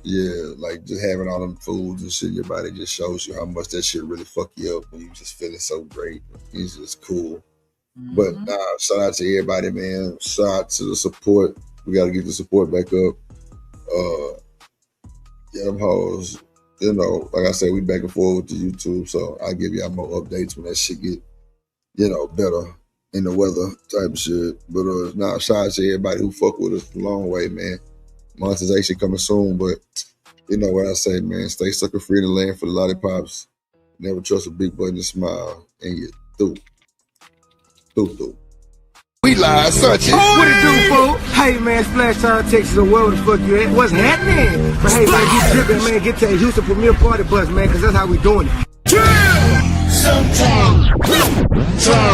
Yeah, like just having all them foods and shit in your body just shows you how much that shit really fuck you up when you just feeling so great. It's just cool. But shout out to everybody, man. Shout out to the support. We got to get the support back up. Yeah, them hoes. You know, like I said, we back and forth with the YouTube, so I'll give y'all more updates when that shit get, you know, better in the weather type of shit. But shout out to everybody who fuck with us the long way, man. Monetization coming soon, but you know what I say, man. Stay sucker free in the land for the lollipops. Never trust a big button to smile, and you through. We live, such it. What it do, fool? Hey, man, Splash Town, Texas, or where the fuck you at? What's happening? But hey, man, you tripping, man. Get to a Houston Premier Party bus, man, because that's how we doing it. Time.